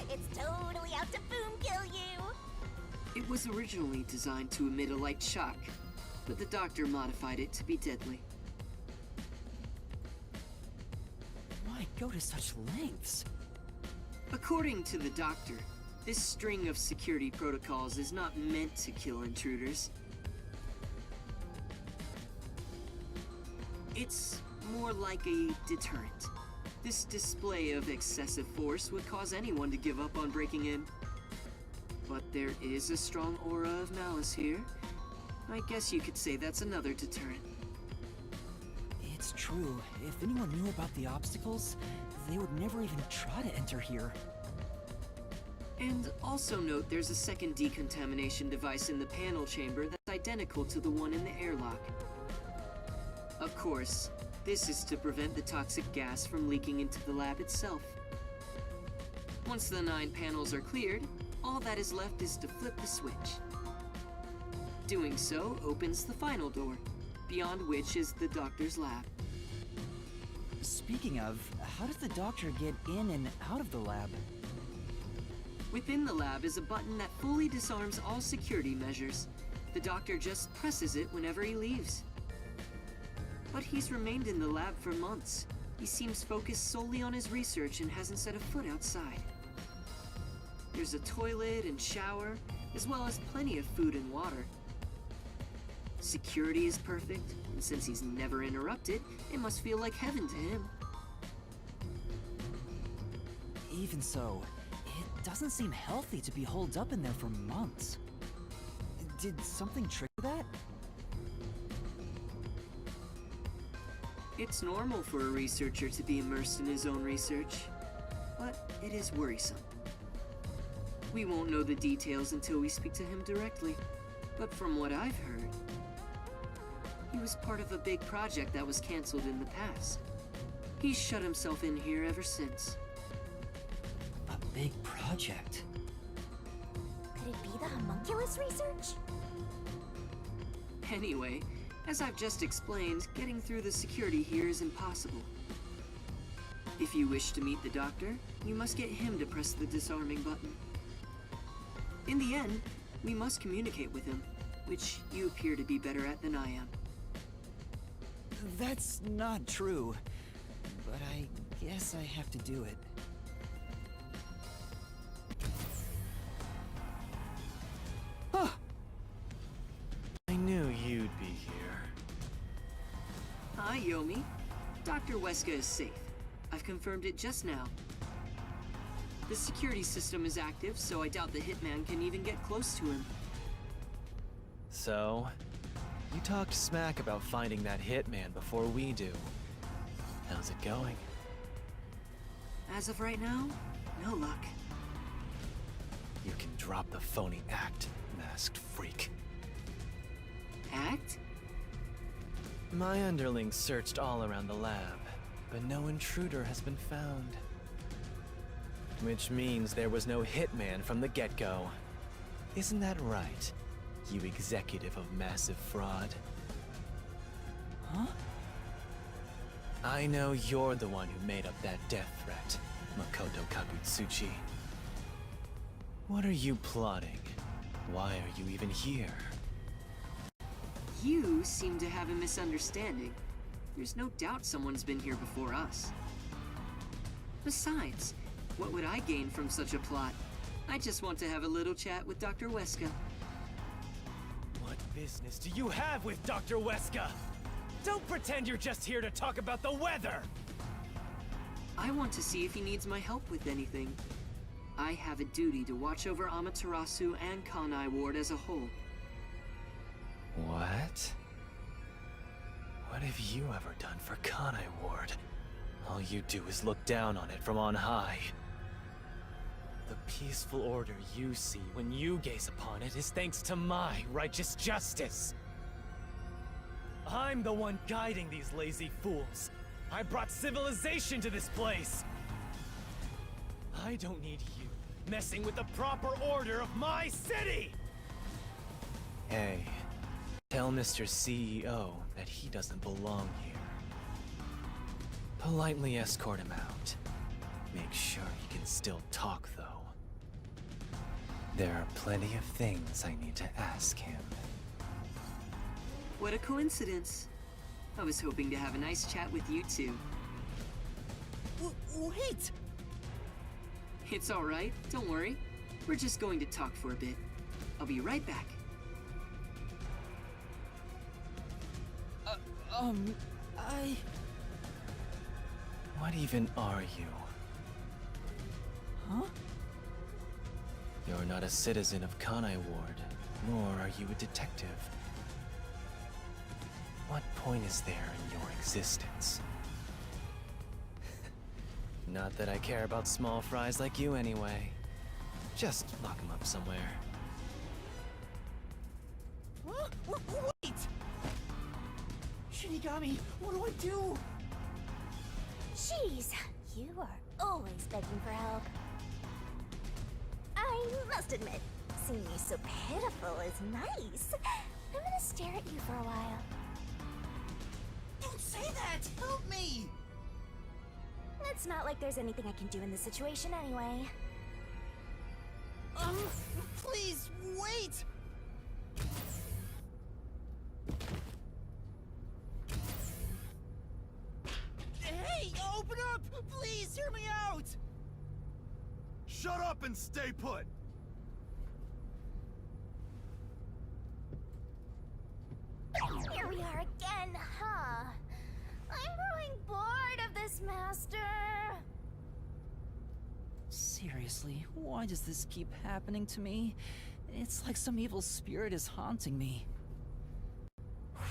E: It's totally out to boom kill you!
J: It was originally designed to emit a light shock, but the doctor modified it to be deadly.
B: Why go to such lengths?
J: According to the doctor, this string of security protocols is not meant to kill intruders. It's more like a deterrent. This display of excessive force would cause anyone to give up on breaking in. But there is a strong aura of malice here. I guess you could say that's another deterrent.
B: It's true. If anyone knew about the obstacles, they would never even try to enter here.
J: And also note there's a second decontamination device in the panel chamber that's identical to the one in the airlock. Of course, this is to prevent the toxic gas from leaking into the lab itself. Once the 9 panels are cleared, all that is left is to flip the switch. Doing so opens the final door, beyond which is the doctor's lab.
B: Speaking of, how does the doctor get in and out of the lab?
J: Within the lab is a button that fully disarms all security measures. The doctor just presses it whenever he leaves. But he's remained in the lab for months. He seems focused solely on his research and hasn't set a foot outside. There's a toilet and shower, as well as plenty of food and water. Security is perfect, and since he's never interrupted, it must feel like heaven to him.
B: Even so, it doesn't seem healthy to be holed up in there for months. Did something trigger that?
J: It's normal for a researcher to be immersed in his own research, but it is worrisome. We won't know the details until we speak to him directly, but from what I've heard, he was part of a big project that was cancelled in the past. He's shut himself in here ever since.
B: A big project?
E: Could it be the homunculus research?
J: Anyway, as I've just explained, getting through the security here is impossible. If you wish to meet the doctor, you must get him to press the disarming button. In the end, we must communicate with him, which you appear to be better at than I am.
B: That's not true, but I guess I have to do it.
G: I knew you'd be here.
J: Hi, Yomi. Dr. Weska is safe. I've confirmed it just now. The security system is active, so I doubt the hitman can even get close to him.
G: So, you talked smack about finding that hitman before we do. How's it going?
J: As of right now, no luck.
G: You can drop the phony act, masked freak.
J: Act?
G: My underlings searched all around the lab, but no intruder has been found. Which means there was no hitman from the get-go. Isn't that right, you executive of massive fraud?
B: Huh?
G: I know you're the one who made up that death threat, Makoto Kabutsuchi. What are you plotting? Why are you even here?
J: You seem to have a misunderstanding. There's no doubt someone's been here before us. Besides, what would I gain from such a plot? I just want to have a little chat with Dr. Weska.
G: What business do you have with Dr. Weska? Don't pretend you're just here to talk about the weather!
J: I want to see if he needs my help with anything. I have a duty to watch over Amaterasu and Kanai Ward as a whole.
G: What? What have you ever done for Kanai Ward? All you do is look down on it from on high. The peaceful order you see when you gaze upon it is thanks to my righteous justice. I'm the one guiding these lazy fools. I brought civilization to this place. I don't need you messing with the proper order of my city! Hey, tell Mr. CEO that he doesn't belong here. Politely escort him out. Make sure he can still talk, though. There are plenty of things I need to ask him.
J: What a coincidence. I was hoping to have a nice chat with you two.
G: Wait!
J: It's alright, don't worry. We're just going to talk for a bit. I'll be right back.
G: What even are you?
B: Huh?
G: You're not a citizen of Kanai Ward, nor are you a detective. What point is there in your existence? Not that I care about small fries like you anyway. Just lock him up somewhere.
B: Wait! Shinigami, what do I do?
E: Jeez, you are always begging for help. I must admit, seeing you so pitiful is nice. I'm gonna stare at you for a while.
B: Don't say that! Help me!
E: It's not like there's anything I can do in this situation anyway.
B: Please, wait! Hey, open up! Please, hear me out!
F: Shut up and stay put!
E: Here we are again, huh? I'm growing bored of this, Master.
B: Seriously, why does this keep happening to me? It's like some evil spirit is haunting me.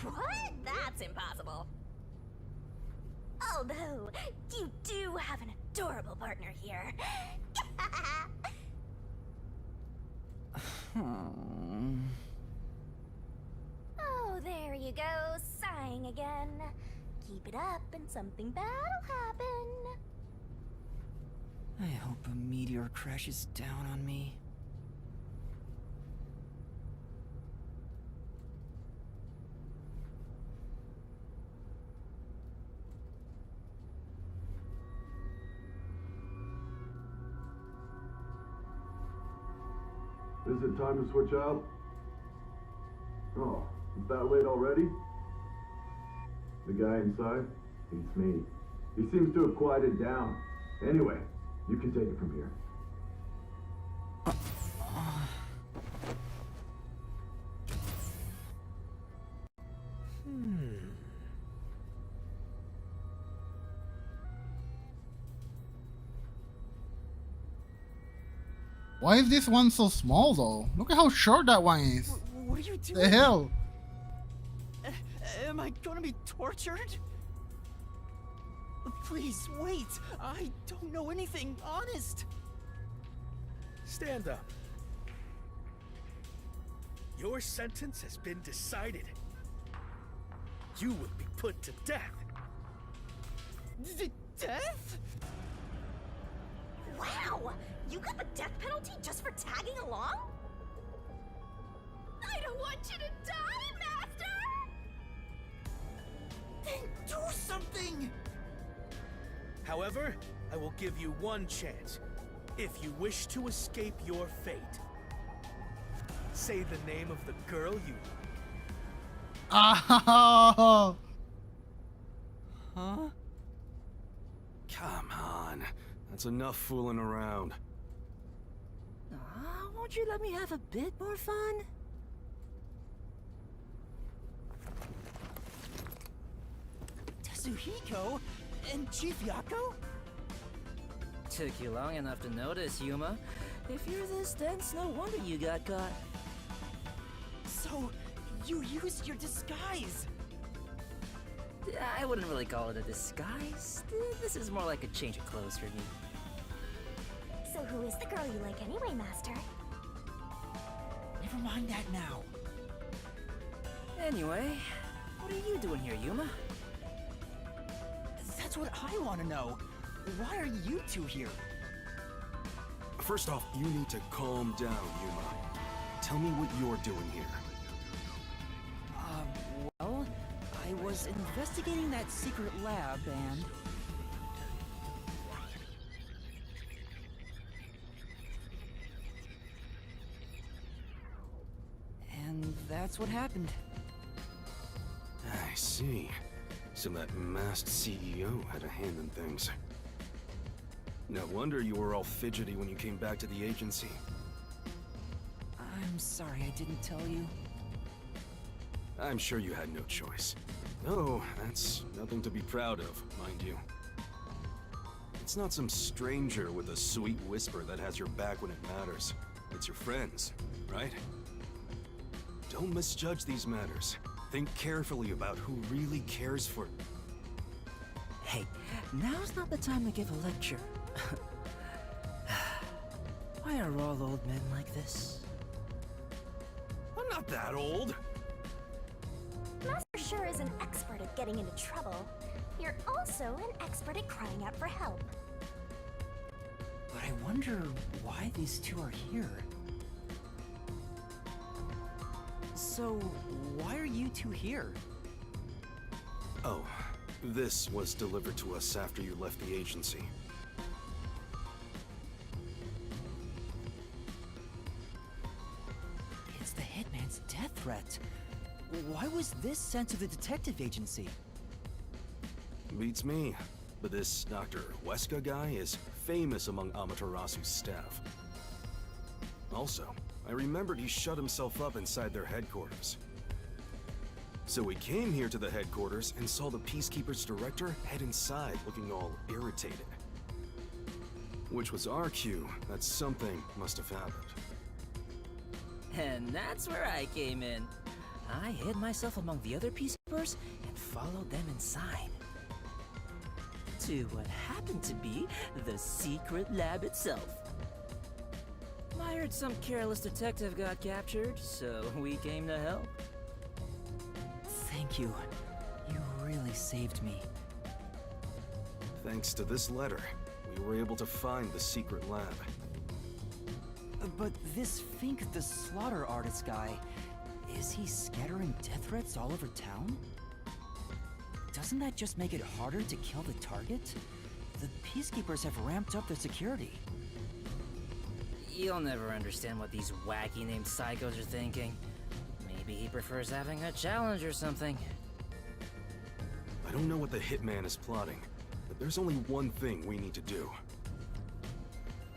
E: What? That's impossible. Although, you do have an adorable partner here. Oh, there you go, sighing again. Keep it up and something bad'll happen.
B: I hope a meteor crashes down on me.
F: Is it time to switch out? Oh, it's that late already? The guy inside? Beats me. He seems to have quieted down. Anyway, you can take it from here.
A: Why is this one so small though? Look at how short that one is.
B: What are you doing?
A: The hell?
B: Am I gonna be tortured? Please, wait! I don't know anything, honest!
M: Stand up. Your sentence has been decided. You will be put to death.
B: Death?
E: Wow! You got the death penalty just for tagging along? I don't want you to die, Master!
B: Then do something!
M: However, I will give you one chance. If you wish to escape your fate, say the name of the girl you...
A: Oh!
B: Huh?
F: Come on. That's enough fooling around.
B: Won't you let me have a bit more fun? Tetsuhiko and Chief Yako? Took you long enough to notice, Yuma. If you're this dense, no wonder you got caught. So, you used your disguise! I wouldn't really call it a disguise. This is more like a change of clothes for me.
E: So who is the girl you like anyway, Master?
B: Never mind that now. Anyway, what are you doing here, Yuma? That's what I want to know. Why are you two here?
F: First off, you need to calm down, Yuma. Tell me what you're doing here.
B: Well, I was investigating that secret lab and... And that's what happened.
F: I see. So that masked CEO had a hand in things. No wonder you were all fidgety when you came back to the agency.
B: I'm sorry I didn't tell you.
F: I'm sure you had no choice. Oh, that's nothing to be proud of, mind you. It's not some stranger with a sweet whisper that has your back when it matters. It's your friends, right? Don't misjudge these matters. Think carefully about who really cares for...
B: Hey, now's not the time to give a lecture. Why are all old men like this?
F: I'm not that old!
E: Master sure is an expert at getting into trouble. You're also an expert at crying out for help.
B: But I wonder why these two are here. So, why are you two here?
F: Oh, this was delivered to us after you left the agency.
B: It's the hitman's death threat. Why was this sent to the detective agency?
F: Beats me. But this Dr. Weska guy is famous among Amaterasu's staff. Also, I remembered he shut himself up inside their headquarters. So we came here to the headquarters and saw the Peacekeeper's director head inside looking all irritated. Which was our cue that something must have happened.
B: And that's where I came in. I hid myself among the other peacekeepers and followed them inside. To what happened to be the secret lab itself. I heard some careless detective got captured, so we came to help. Thank you. You really saved me.
F: Thanks to this letter, we were able to find the secret lab.
B: But this Fink the slaughter artist guy, is he scattering death threats all over town? Doesn't that just make it harder to kill the target? The Peacekeepers have ramped up their security. You'll never understand what these wacky named psychos are thinking. Maybe he prefers having a challenge or something.
F: I don't know what the hitman is plotting, but there's only one thing we need to do.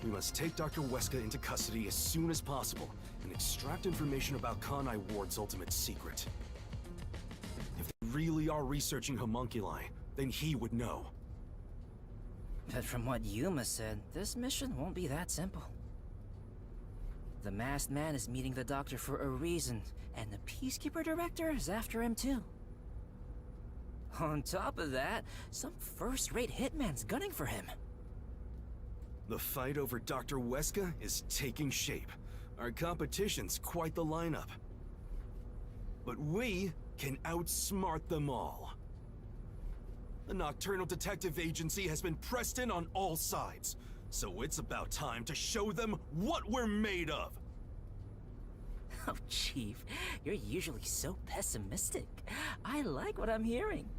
F: We must take Dr. Weska into custody as soon as possible and extract information about Kanai Ward's ultimate secret. If they really are researching homunculi, then he would know.
B: But from what Yuma said, this mission won't be that simple. The masked man is meeting the doctor for a reason, and the Peacekeeper director is after him too. On top of that, some first-rate hitman's gunning for him.
F: The fight over Dr. Weska is taking shape. Our competition's quite the lineup. But we can outsmart them all. The Nocturnal Detective Agency has been pressed in on all sides, so it's about time to show them what we're made of.
B: Oh, Chief, you're usually so pessimistic. I like what I'm hearing.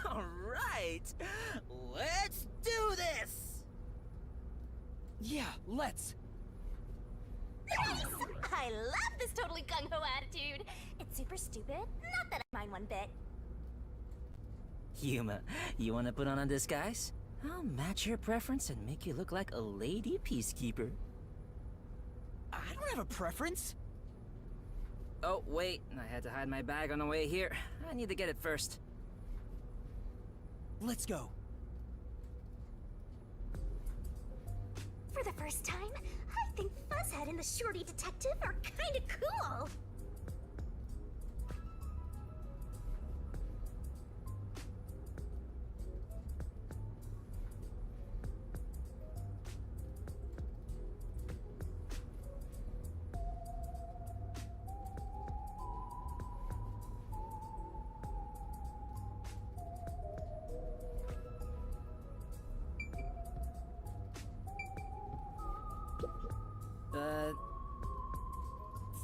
J: Alright! Let's do this!
B: Yeah, let's.
E: Nice! I love this totally gung-ho attitude. It's super stupid, not that I mind one bit.
J: Yuma, you wanna put on a disguise? I'll match your preference and make you look like a lady peacekeeper.
B: I don't have a preference.
J: Oh, wait, I had to hide my bag on the way here. I need to get it first.
B: Let's go.
E: For the first time, I think Fuzzhead and the Shorty Detective are kinda cool.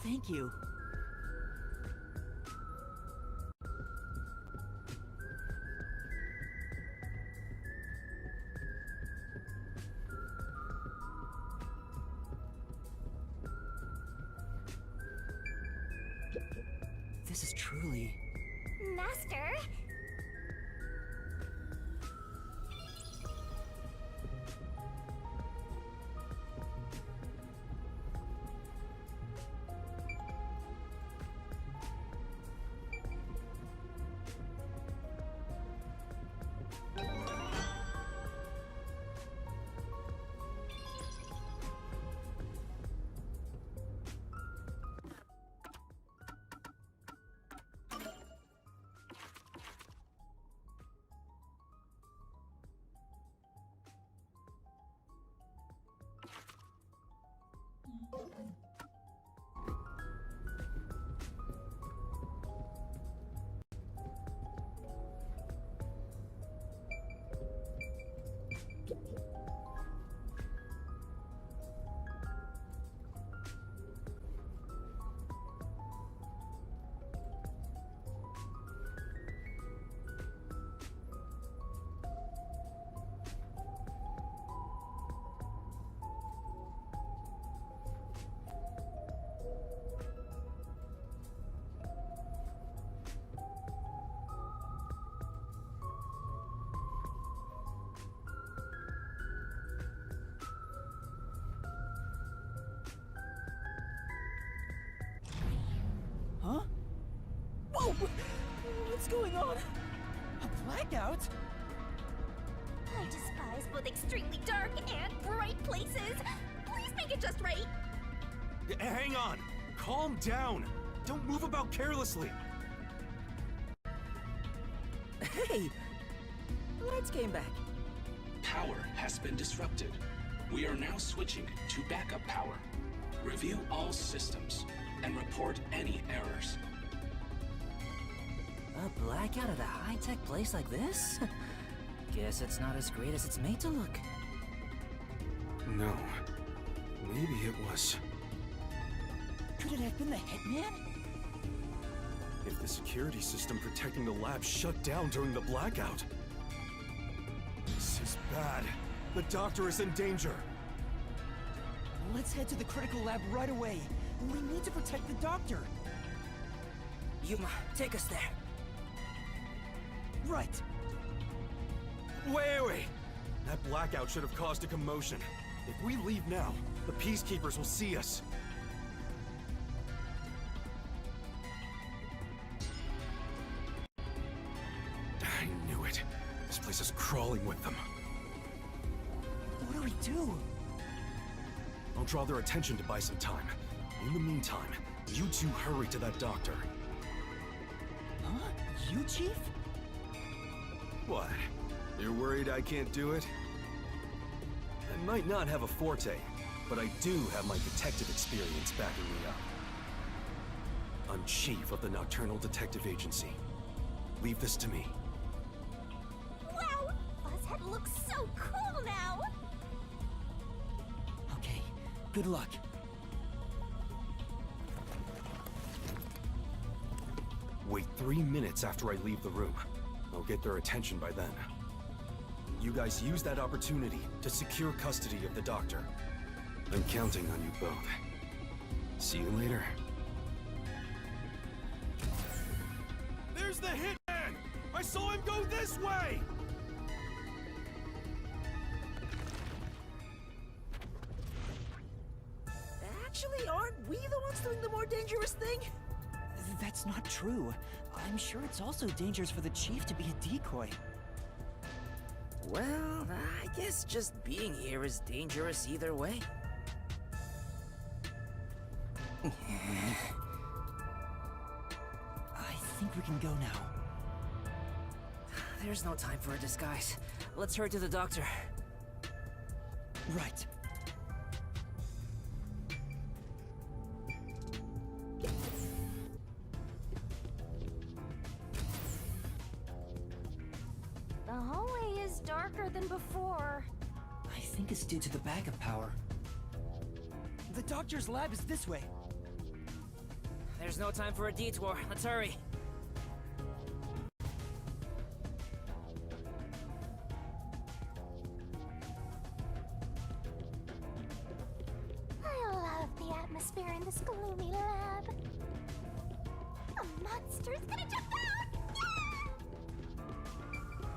B: Thank you. This is truly...
E: Master?
B: Huh? Whoa! What's going on? A blackout?
E: I despise both extremely dark and bright places. Please make it just right.
F: Hang on! Calm down! Don't move about carelessly!
J: Hey! Lights came back.
N: Power has been disrupted. We are now switching to backup power. Review all systems and report any errors.
J: A blackout at a high-tech place like this? Guess it's not as great as it's made to look.
F: No. Maybe it was...
B: Could it have been the hitman?
F: If the security system protecting the lab shut down during the blackout... This is bad. The doctor is in danger.
B: Let's head to the critical lab right away. We need to protect the doctor.
J: Yuma, take us there.
B: Right.
F: Wait! That blackout should have caused a commotion. If we leave now, the peacekeepers will see us. I knew it. This place is crawling with them.
B: What do we do?
F: I'll draw their attention to buy some time. In the meantime, you two hurry to that doctor.
B: Huh? You, Chief?
F: What? You're worried I can't do it? I might not have a forte, but I do have my detective experience backing me up. I'm chief of the Nocturnal Detective Agency. Leave this to me.
E: Wow! Fuzzhead looks so cool now!
B: Okay, good luck.
F: Wait 3 minutes after I leave the room. I'll get their attention by then. You guys use that opportunity to secure custody of the doctor. I'm counting on you both. See you later.
M: There's the hitman! I saw him go this way!
B: Actually, aren't we the ones doing the more dangerous thing? That's not true. I'm sure it's also dangerous for the chief to be a decoy.
O: Well, I guess just being here is dangerous either way.
B: I think we can go now.
O: There's no time for a disguise. Let's hurry to the doctor.
B: Right.
E: The hallway is darker than before.
B: I think it's due to the backup power. The doctor's lab is this way.
O: There's no time for a detour. Let's hurry.
E: I love the atmosphere in this gloomy lab. A monster's gonna jump out!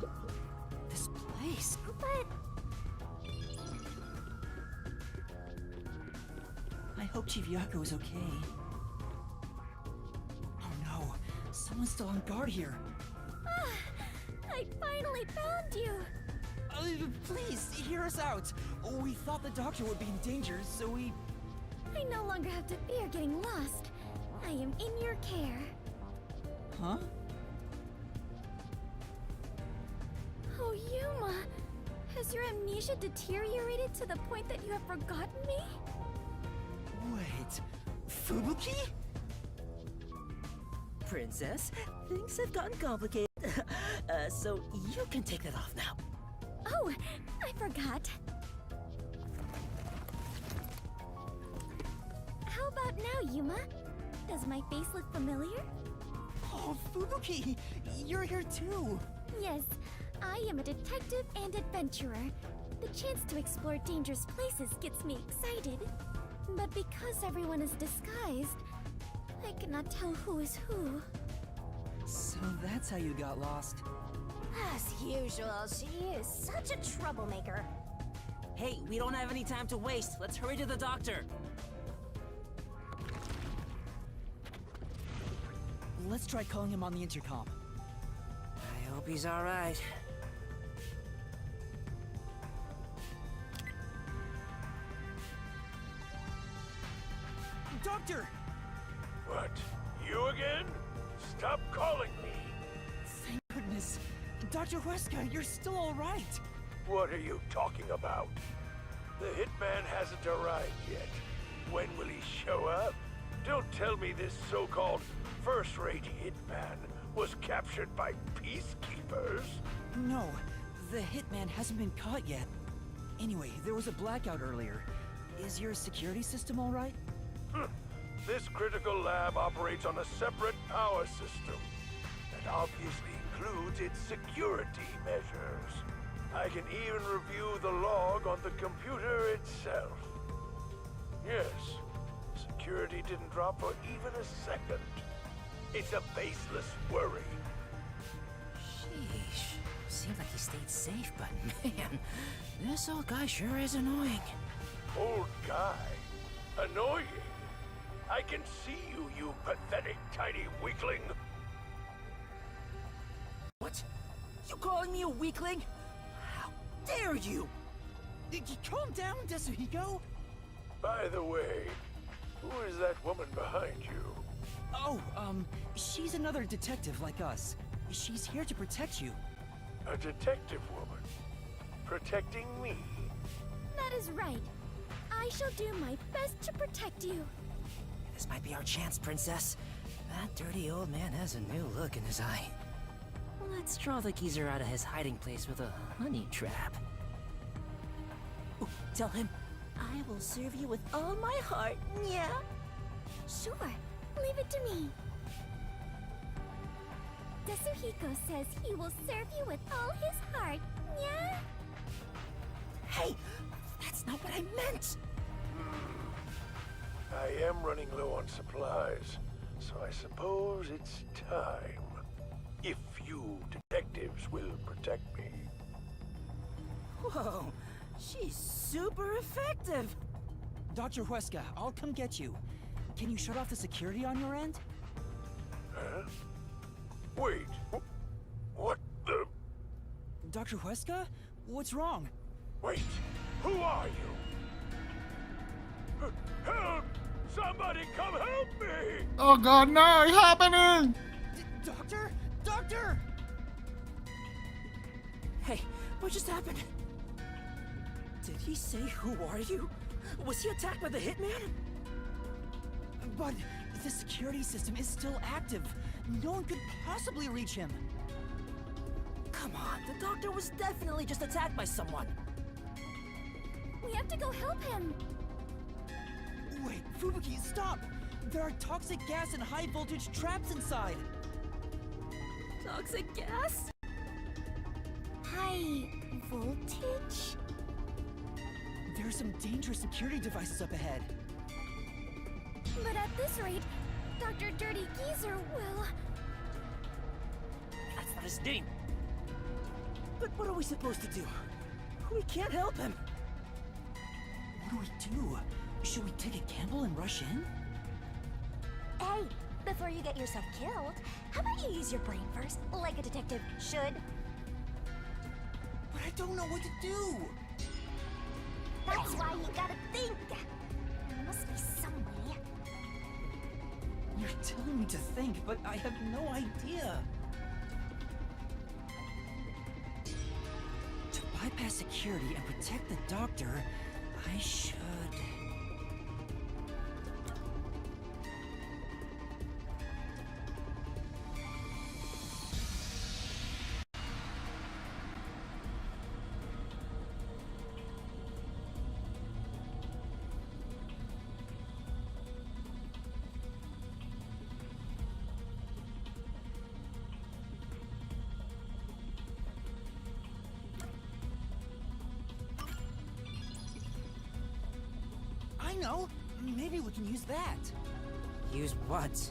E: Yeah!
B: This place.
E: But
B: I hope Chief Yako is okay. Oh no, someone's still on guard here.
E: I finally found you!
B: Please, hear us out. We thought the doctor would be in danger, so we...
E: I no longer have to fear getting lost. I am in your care.
B: Huh?
E: Oh, Yuma! Has your amnesia deteriorated to the point that you have forgotten me?
B: Wait, Fubuki?
O: Princess, things have gotten complicated. So you can take that off now.
E: Oh, I forgot. How about now, Yuma? Does my face look familiar?
B: Oh, Fubuki! You're here too!
E: Yes, I am a detective and adventurer. The chance to explore dangerous places gets me excited. But because everyone is disguised, I cannot tell who is who.
B: So that's how you got lost.
E: As usual, she is such a troublemaker.
O: Hey, we don't have any time to waste. Let's hurry to the doctor.
B: Let's try calling him on the intercom.
O: I hope he's alright.
B: Doctor!
L: What? You again? Stop calling me!
B: Thank goodness. Dr. Huesca, you're still alright!
L: What are you talking about? The hitman hasn't arrived yet. When will he show up? Don't tell me this so-called first-rate hitman was captured by peacekeepers.
B: No, the hitman hasn't been caught yet. Anyway, there was a blackout earlier. Is your security system alright?
L: This critical lab operates on a separate power system that obviously includes its security measures. I can even review the log on the computer itself. Yes, security didn't drop for even a second. It's a baseless worry.
O: Sheesh. Seems like he stayed safe, but man, this old guy sure is annoying.
L: Old guy? Annoying? I can see you, you pathetic tiny weakling.
O: What? You calling me a weakling? How dare you?
B: Calm down, Desuhiko!
L: By the way, who is that woman behind you?
B: Oh, she's another detective like us. She's here to protect you.
L: A detective woman? Protecting me?
E: That is right. I shall do my best to protect you.
O: This might be our chance, Princess. That dirty old man has a new look in his eye. Let's draw the geezer out of his hiding place with a honey trap. Ooh, tell him, I will serve you with all my heart, yeah?
E: Sure, leave it to me.
C: Tetsuhiko says he will serve you with all his heart. Yeah?
O: Hey, that's not what I meant!
L: I am running low on supplies, so I suppose it's time. If you detectives will protect me.
B: Whoa, she's super effective! Dr. Huesca, I'll come get you. Can you shut off the security on your end?
L: Huh? Wait, what the?
B: Dr. Huesca? What's wrong?
L: Wait, who are you? Help! Somebody come help me!
A: Oh god, no, it's happening!
B: Doctor? Doctor!
O: Hey, what just happened? Did he say, who are you? Was he attacked by the hitman?
B: But the security system is still active. No one could possibly reach him.
O: Come on, the doctor was definitely just attacked by someone.
C: We have to go help him.
B: Wait, Fubuki, stop! There are toxic gas and high voltage traps inside.
O: Toxic gas?
C: High voltage?
B: There are some dangerous security devices up ahead.
C: But at this rate, Dr. Dirty Geezer will...
O: That's not his name. But what are we supposed to do? We can't help him.
B: What do we do? Should we take a gamble and rush in?
E: Hey, before you get yourself killed, how about you use your brain first, like a detective should?
B: But I don't know what to do.
E: That's why you gotta think. There must be some way.
B: You're telling me to think, but I have no idea. To bypass security and protect the doctor, I should... I know! Maybe we can use that!
O: Use what?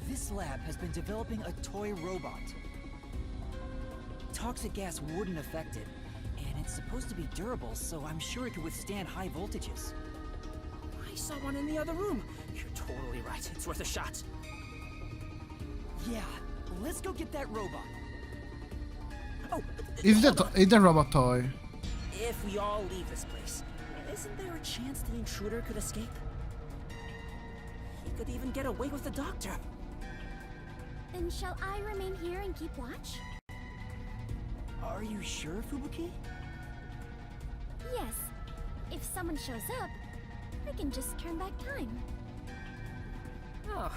B: This lab has been developing a toy robot. Toxic gas wouldn't affect it, and it's supposed to be durable, so I'm sure it could withstand high voltages.
O: I saw one in the other room. You're totally right. It's worth a shot.
B: Yeah, let's go get that robot. Oh,
A: It's the robot toy.
O: If we all leave this place, isn't there a chance the intruder could escape? He could even get away with the doctor.
C: Then shall I remain here and keep watch?
B: Are you sure, Fubuki?
C: Yes. If someone shows up, I can just turn back time.
O: Oh,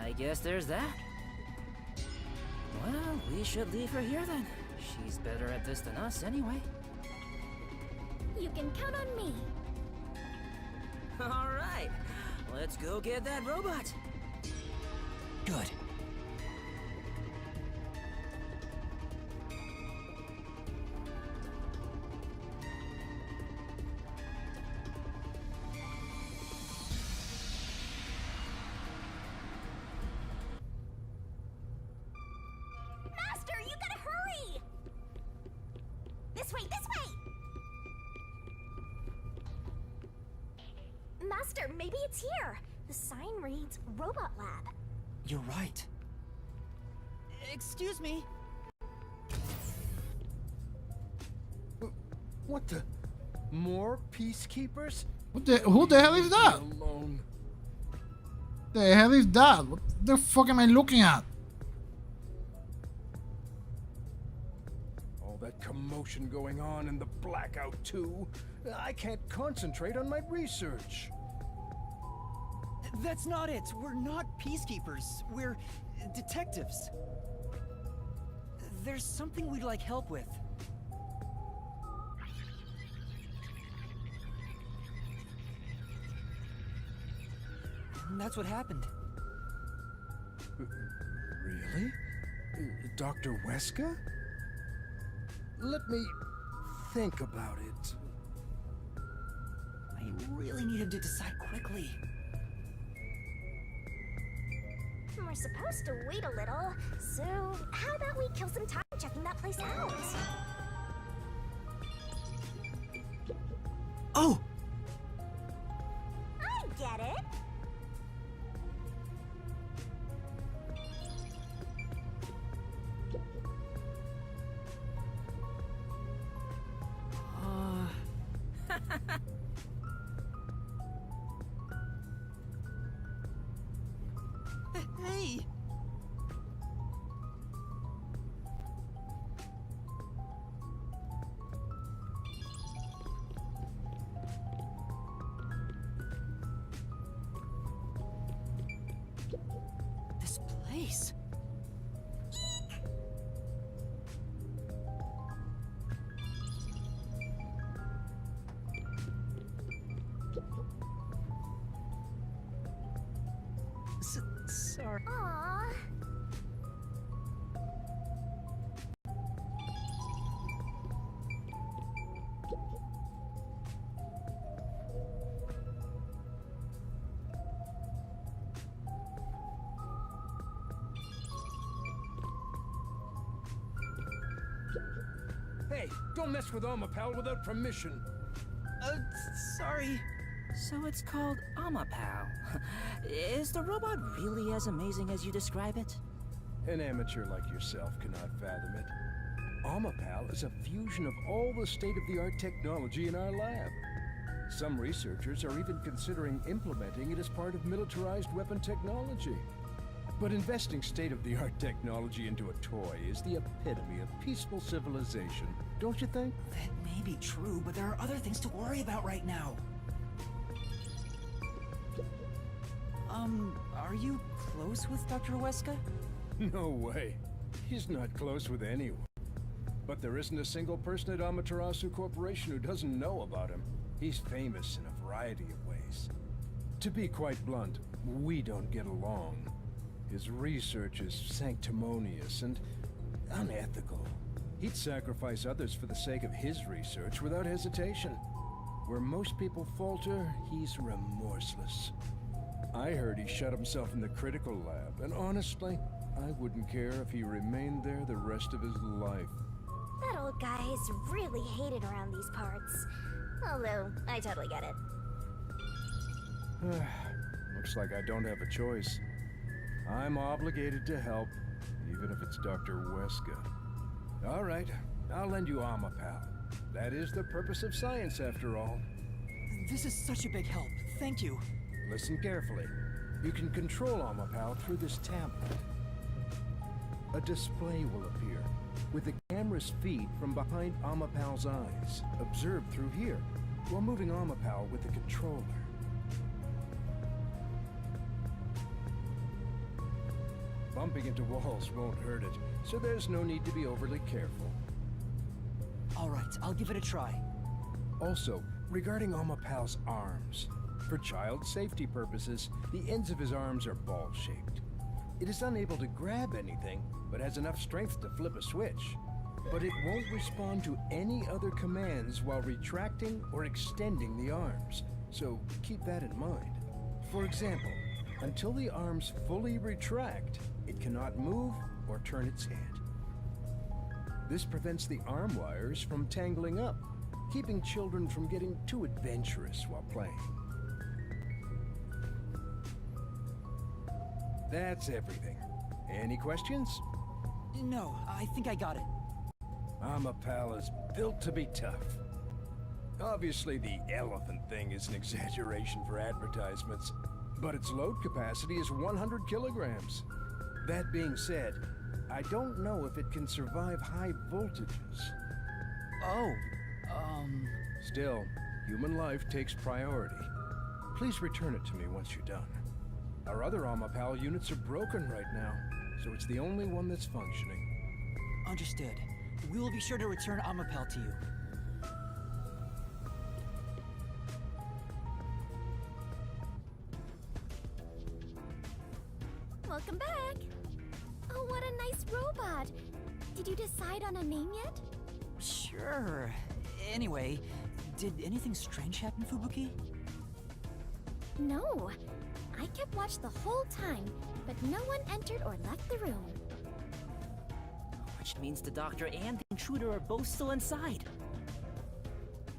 O: I guess there's that. Well, we should leave her here then. She's better at this than us anyway.
C: You can count on me.
O: All right, let's go get that robot.
B: Good.
E: Master, you gotta hurry! This way, this way! Master, maybe it's here. The sign reads Robot Lab.
B: You're right. Excuse me.
P: What the? More peacekeepers?
A: Who the hell is that?
P: Alone.
A: The hell is that? What the fuck am I looking at?
P: All that commotion going on in the blackout too. I can't concentrate on my research.
B: That's not it. We're not peacekeepers. We're detectives. There's something we'd like help with. And that's what happened.
P: Really? Dr. Wesker? Let me think about it.
B: I really need him to decide quickly.
E: We're supposed to wait a little, so how about we kill some time checking that place out?
B: Oh!
E: I get it.
B: Hey! This place. Sorry.
E: Aww.
P: Hey, don't mess with Omapal without permission.
B: Sorry.
O: So it's called Omapal. Is the robot really as amazing as you describe it?
P: An amateur like yourself cannot fathom it. Omapal is a fusion of all the state-of-the-art technology in our lab. Some researchers are even considering implementing it as part of militarized weapon technology. But investing state-of-the-art technology into a toy is the epitome of peaceful civilization, don't you think?
B: That may be true, but there are other things to worry about right now. Are you close with Dr. Wesker?
P: No way. He's not close with anyone. But there isn't a single person at Amaterasu Corporation who doesn't know about him. He's famous in a variety of ways. To be quite blunt, we don't get along. His research is sanctimonious and unethical. He'd sacrifice others for the sake of his research without hesitation. Where most people falter, he's remorseless. I heard he shut himself in the critical lab, and honestly, I wouldn't care if he remained there the rest of his life.
E: That old guy is really hated around these parts. Although, I totally get it.
P: Looks like I don't have a choice. I'm obligated to help, even if it's Dr. Wesker. All right, I'll lend you Omapal. That is the purpose of science, after all.
B: This is such a big help. Thank you.
P: Listen carefully. You can control Omapal through this tablet. A display will appear, with the camera's feed from behind Omapal's eyes, observed through here, while moving Omapal with the controller. Bumping into walls won't hurt it, so there's no need to be overly careful.
B: All right, I'll give it a try.
P: Also, regarding Omapal's arms, for child safety purposes, the ends of his arms are ball-shaped. It is unable to grab anything, but has enough strength to flip a switch. But it won't respond to any other commands while retracting or extending the arms, so keep that in mind. For example, until the arms fully retract, it cannot move or turn its head. This prevents the arm wires from tangling up, keeping children from getting too adventurous while playing. That's everything. Any questions?
B: No, I think I got it.
P: Omapal is built to be tough. Obviously, the elephant thing is an exaggeration for advertisements, but its load capacity is 100 kilograms. That being said, I don't know if it can survive high voltages.
B: Oh,
P: Still, human life takes priority. Please return it to me once you're done. Our other Omapal units are broken right now, so it's the only one that's functioning.
B: Understood. We will be sure to return Omapal to you.
C: Welcome back! Oh, what a nice robot! Did you decide on a name yet?
B: Sure. Anyway, did anything strange happen, Fubuki?
C: No. I kept watch the whole time, but no one entered or left the room.
O: Which means the doctor and the intruder are both still inside.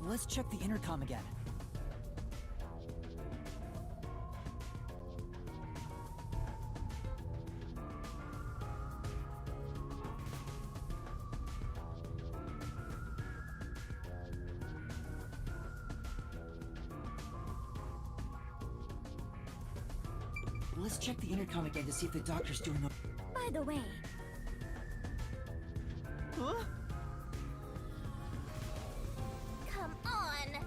B: Let's check the intercom again. Let's check the intercom again to see if the doctor's doing okay.
C: By the way...
O: Huh?
E: Come on!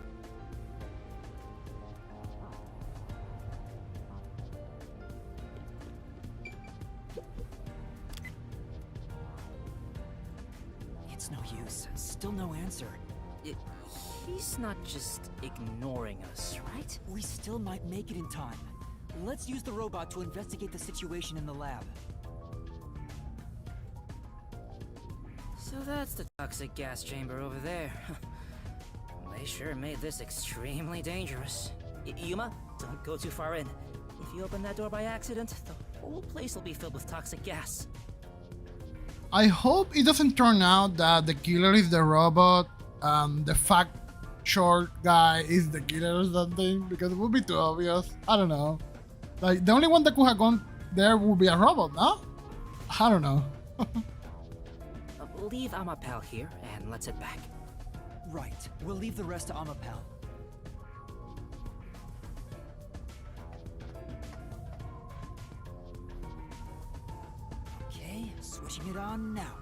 B: It's no use. Still no answer.
O: He's not just ignoring us, right?
B: We still might make it in time. Let's use the robot to investigate the situation in the lab.
O: So that's the toxic gas chamber over there. They sure made this extremely dangerous. Yuma, don't go too far in. If you open that door by accident, the whole place will be filled with toxic gas.
A: I hope it doesn't turn out that the killer is the robot and the fat short guy is the killer or something, because it would be too obvious. I don't know. Like, the only one that could have gone there would be a robot, no? I don't know.
O: Leave Amapal here, and let's head back.
B: Right. We'll leave the rest to Amapal. Okay, switching it on now.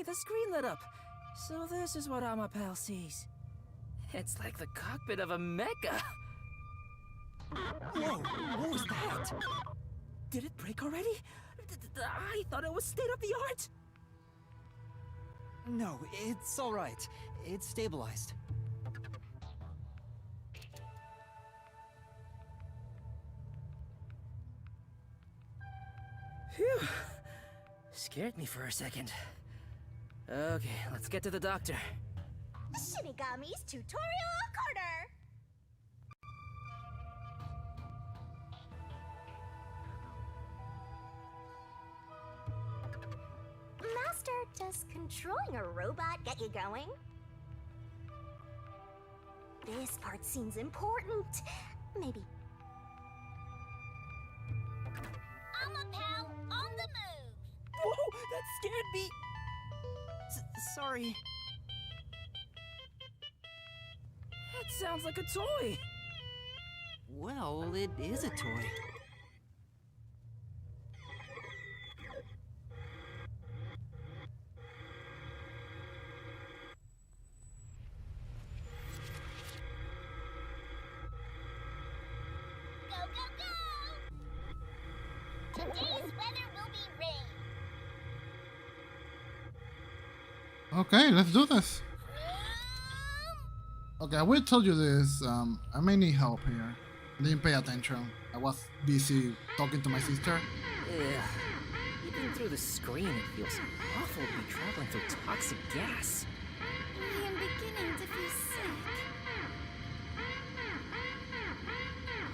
O: The screen lit up. So this is what Amapal sees. It's like the cockpit of a mecha.
B: Whoa, what was that? Did it break already?
O: I thought it was state of the art.
B: No, it's all right. It's stabilized.
O: Phew. Scared me for a second. Okay, let's get to the doctor.
E: Shinigami's Tutorial Corner! Master, does controlling a robot get you going? This part seems important. Maybe. Amapal on the move!
O: Whoa, that scared me! Sorry. That sounds like a toy.
B: Well, it is a toy.
E: Go, go, go! Today's weather will be rain.
A: Okay, let's do this. Okay, I will tell you this. I may need help here. I didn't pay attention. I was busy talking to my sister.
O: Even through the screen, it feels awful to be traveling through toxic gas.
C: I am beginning to feel sick.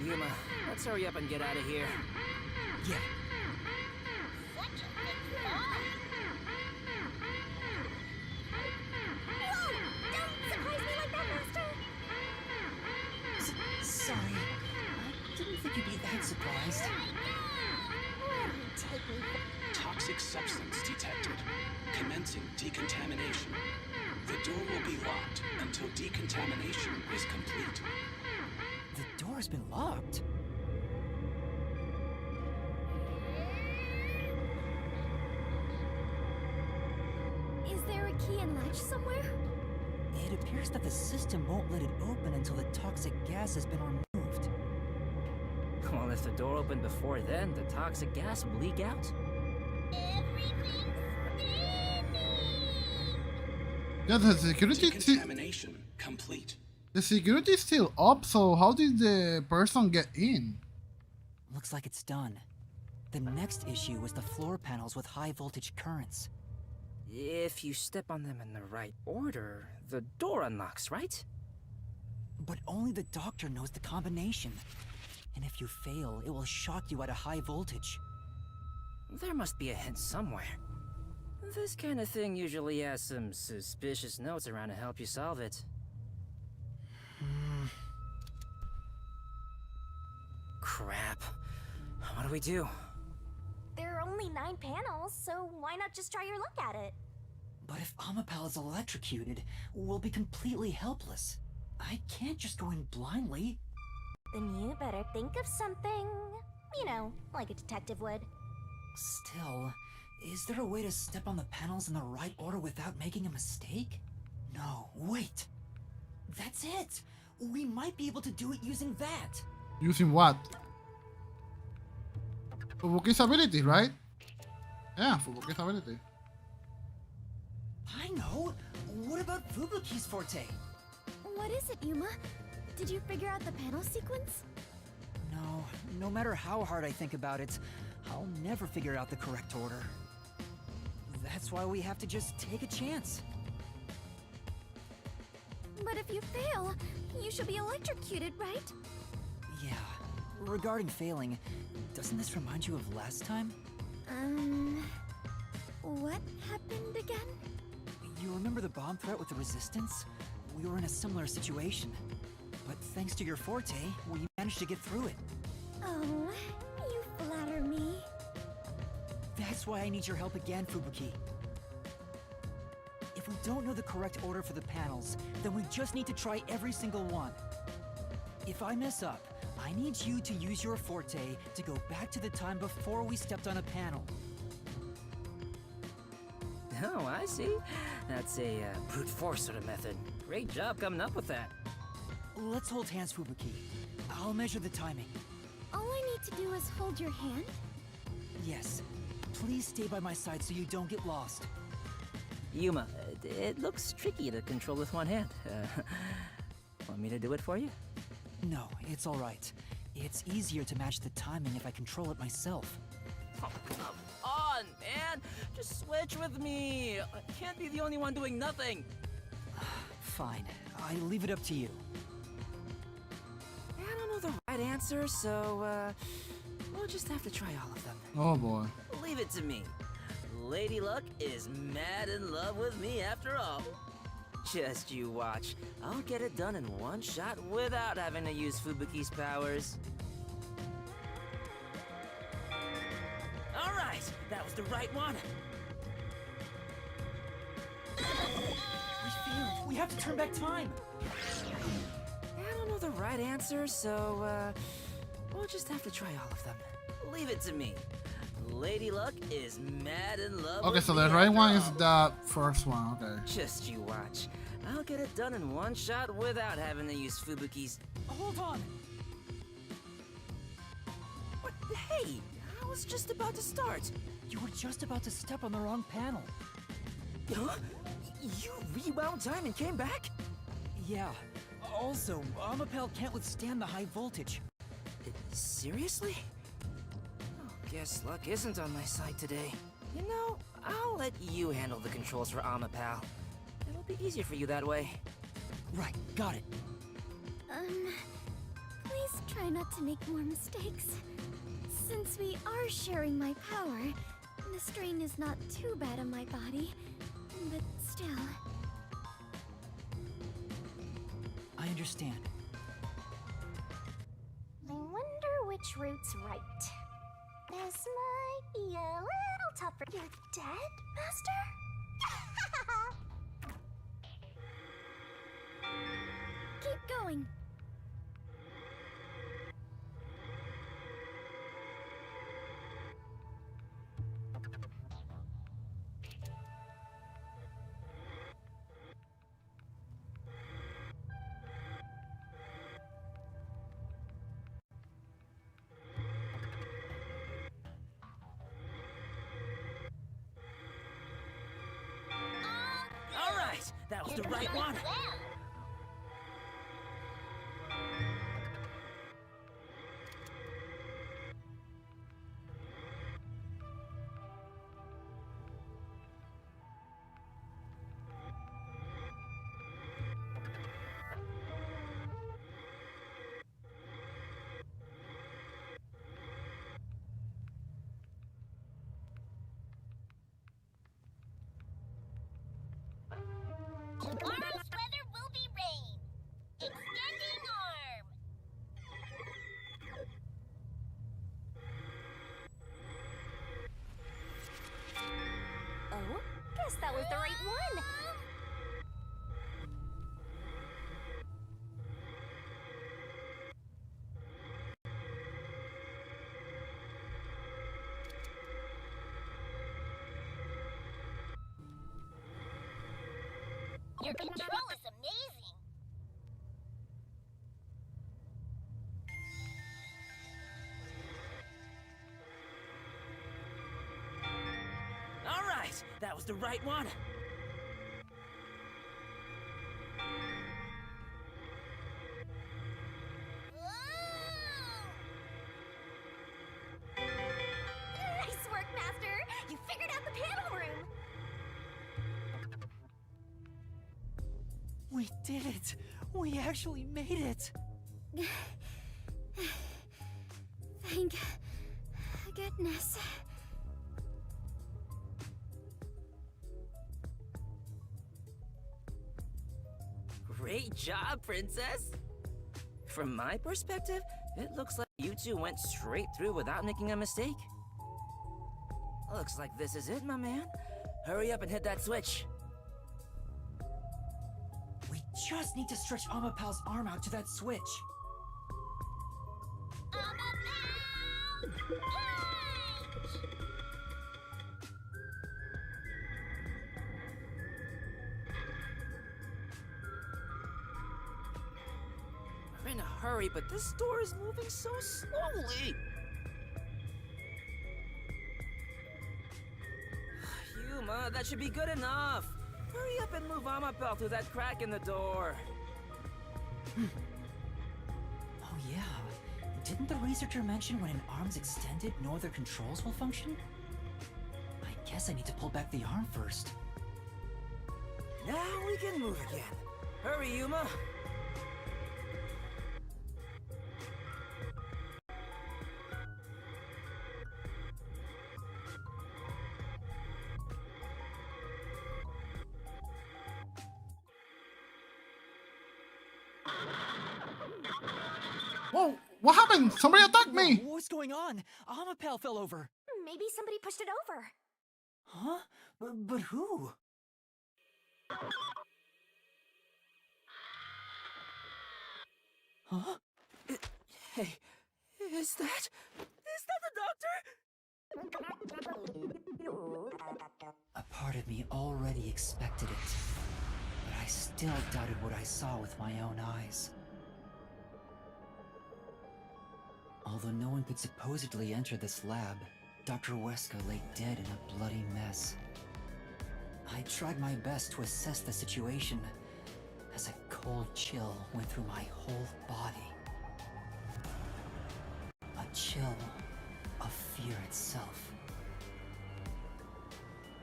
O: Yuma, let's hurry up and get out of here.
B: Yeah. Sorry. I didn't think you'd be that surprised.
N: Toxic substance detected. Commencing decontamination. The door will be locked until decontamination is complete.
B: The door has been locked.
C: Is there a key and latch somewhere?
B: It appears that the system won't let it open until the toxic gas has been removed.
O: Well, if the door opened before then, the toxic gas will leak out.
A: Yeah, the security.
N: Decontamination complete.
A: The security is still up. So how did the person get in?
B: Looks like it's done. The next issue was the floor panels with high voltage currents.
O: If you step on them in the right order, the door unlocks, right?
B: But only the doctor knows the combination. And if you fail, it will shock you at a high voltage.
O: There must be a hint somewhere. This kind of thing usually has some suspicious notes around to help you solve it. Crap. What do we do?
E: There are only 9 panels, so why not just try your luck at it?
B: But if Amapal is electrocuted, we'll be completely helpless. I can't just go in blindly.
E: Then you better think of something, you know, like a detective would.
B: Still, is there a way to step on the panels in the right order without making a mistake? No, wait. That's it! We might be able to do it using that!
A: Using what? Fubuki's ability, right? Yeah, Fubuki's ability.
B: I know! What about Fubuki's forte?
C: What is it, Yuma? Did you figure out the panel sequence?
B: No, no matter how hard I think about it, I'll never figure out the correct order. That's why we have to just take a chance.
C: But if you fail, you should be electrocuted, right?
B: Yeah. Regarding failing, doesn't this remind you of last time?
C: What happened again?
B: You remember the bomb threat with the Resistance? We were in a similar situation. But thanks to your forte, we managed to get through it.
C: Oh, you flatter me.
B: That's why I need your help again, Fubuki. If we don't know the correct order for the panels, then we just need to try every single one. If I mess up, I need you to use your forte to go back to the time before we stepped on a panel.
O: Oh, I see. That's a brute force sort of method. Great job coming up with that.
B: Let's hold hands, Fubuki. I'll measure the timing.
C: All I need to do is hold your hand?
B: Yes. Please stay by my side so you don't get lost.
O: Yuma, it looks tricky to control with one hand. Want me to do it for you?
B: No, it's all right. It's easier to match the timing if I control it myself.
O: Oh, come on, man! Just switch with me! I can't be the only one doing nothing!
B: Fine. I leave it up to you.
O: I don't know the right answer, so, we'll just have to try all of them.
A: Oh boy.
O: Leave it to me. Lady Luck is mad in love with me after all. Just you watch. I'll get it done in one shot without having to use Fubuki's powers. Alright, that was the right one.
B: We failed. We have to turn back time.
O: I don't know the right answer, so, we'll just have to try all of them. Leave it to me. Lady Luck is mad in love.
A: Okay, so the right one is the first one. Okay.
O: Just you watch. I'll get it done in one shot without having to use Fubuki's.
B: Hold on.
O: What? Hey, I was just about to start.
B: You were just about to step on the wrong panel.
O: Huh? You rewound time and came back?
B: Yeah. Also, Amapal can't withstand the high voltage.
O: Seriously? Guess luck isn't on my side today. You know, I'll let you handle the controls for Amapal. It'll be easier for you that way.
B: Right, got it.
C: Please try not to make more mistakes. Since we are sharing my power, the strain is not too bad on my body. But still...
B: I understand.
E: I wonder which route's right. This might be a little tougher. You're dead, Master?
C: Keep going.
O: All right, that was the right one.
E: Tomorrow's weather will be rain. Extending arm.
C: Oh, guess that was the right one.
E: Your control is amazing.
O: All right, that was the right one.
C: Nice work, Master. You figured out the panel room.
B: We did it! We actually made it!
C: Thank goodness.
O: Great job, Princess! From my perspective, it looks like you two went straight through without making a mistake. Looks like this is it, my man. Hurry up and hit that switch.
B: We just need to stretch Amapal's arm out to that switch.
O: We're in a hurry, but this door is moving so slowly. Yuma, that should be good enough. Hurry up and move Amapel through that crack in the door.
B: Oh yeah, didn't the researcher mention when an arm's extended, no other controls will function? I guess I need to pull back the arm first.
O: Now we can move again. Hurry, Yuma.
A: Whoa, what happened? Somebody attacked me!
B: What's going on? Amapel fell over.
C: Maybe somebody pushed it over.
B: Huh? But who? Huh?
O: Hey, is that the doctor?
B: A part of me already expected it, but I still doubted what I saw with my own eyes. Although no one could supposedly enter this lab, Dr. Weska lay dead in a bloody mess. I tried my best to assess the situation as a cold chill went through my whole body. A chill of fear itself.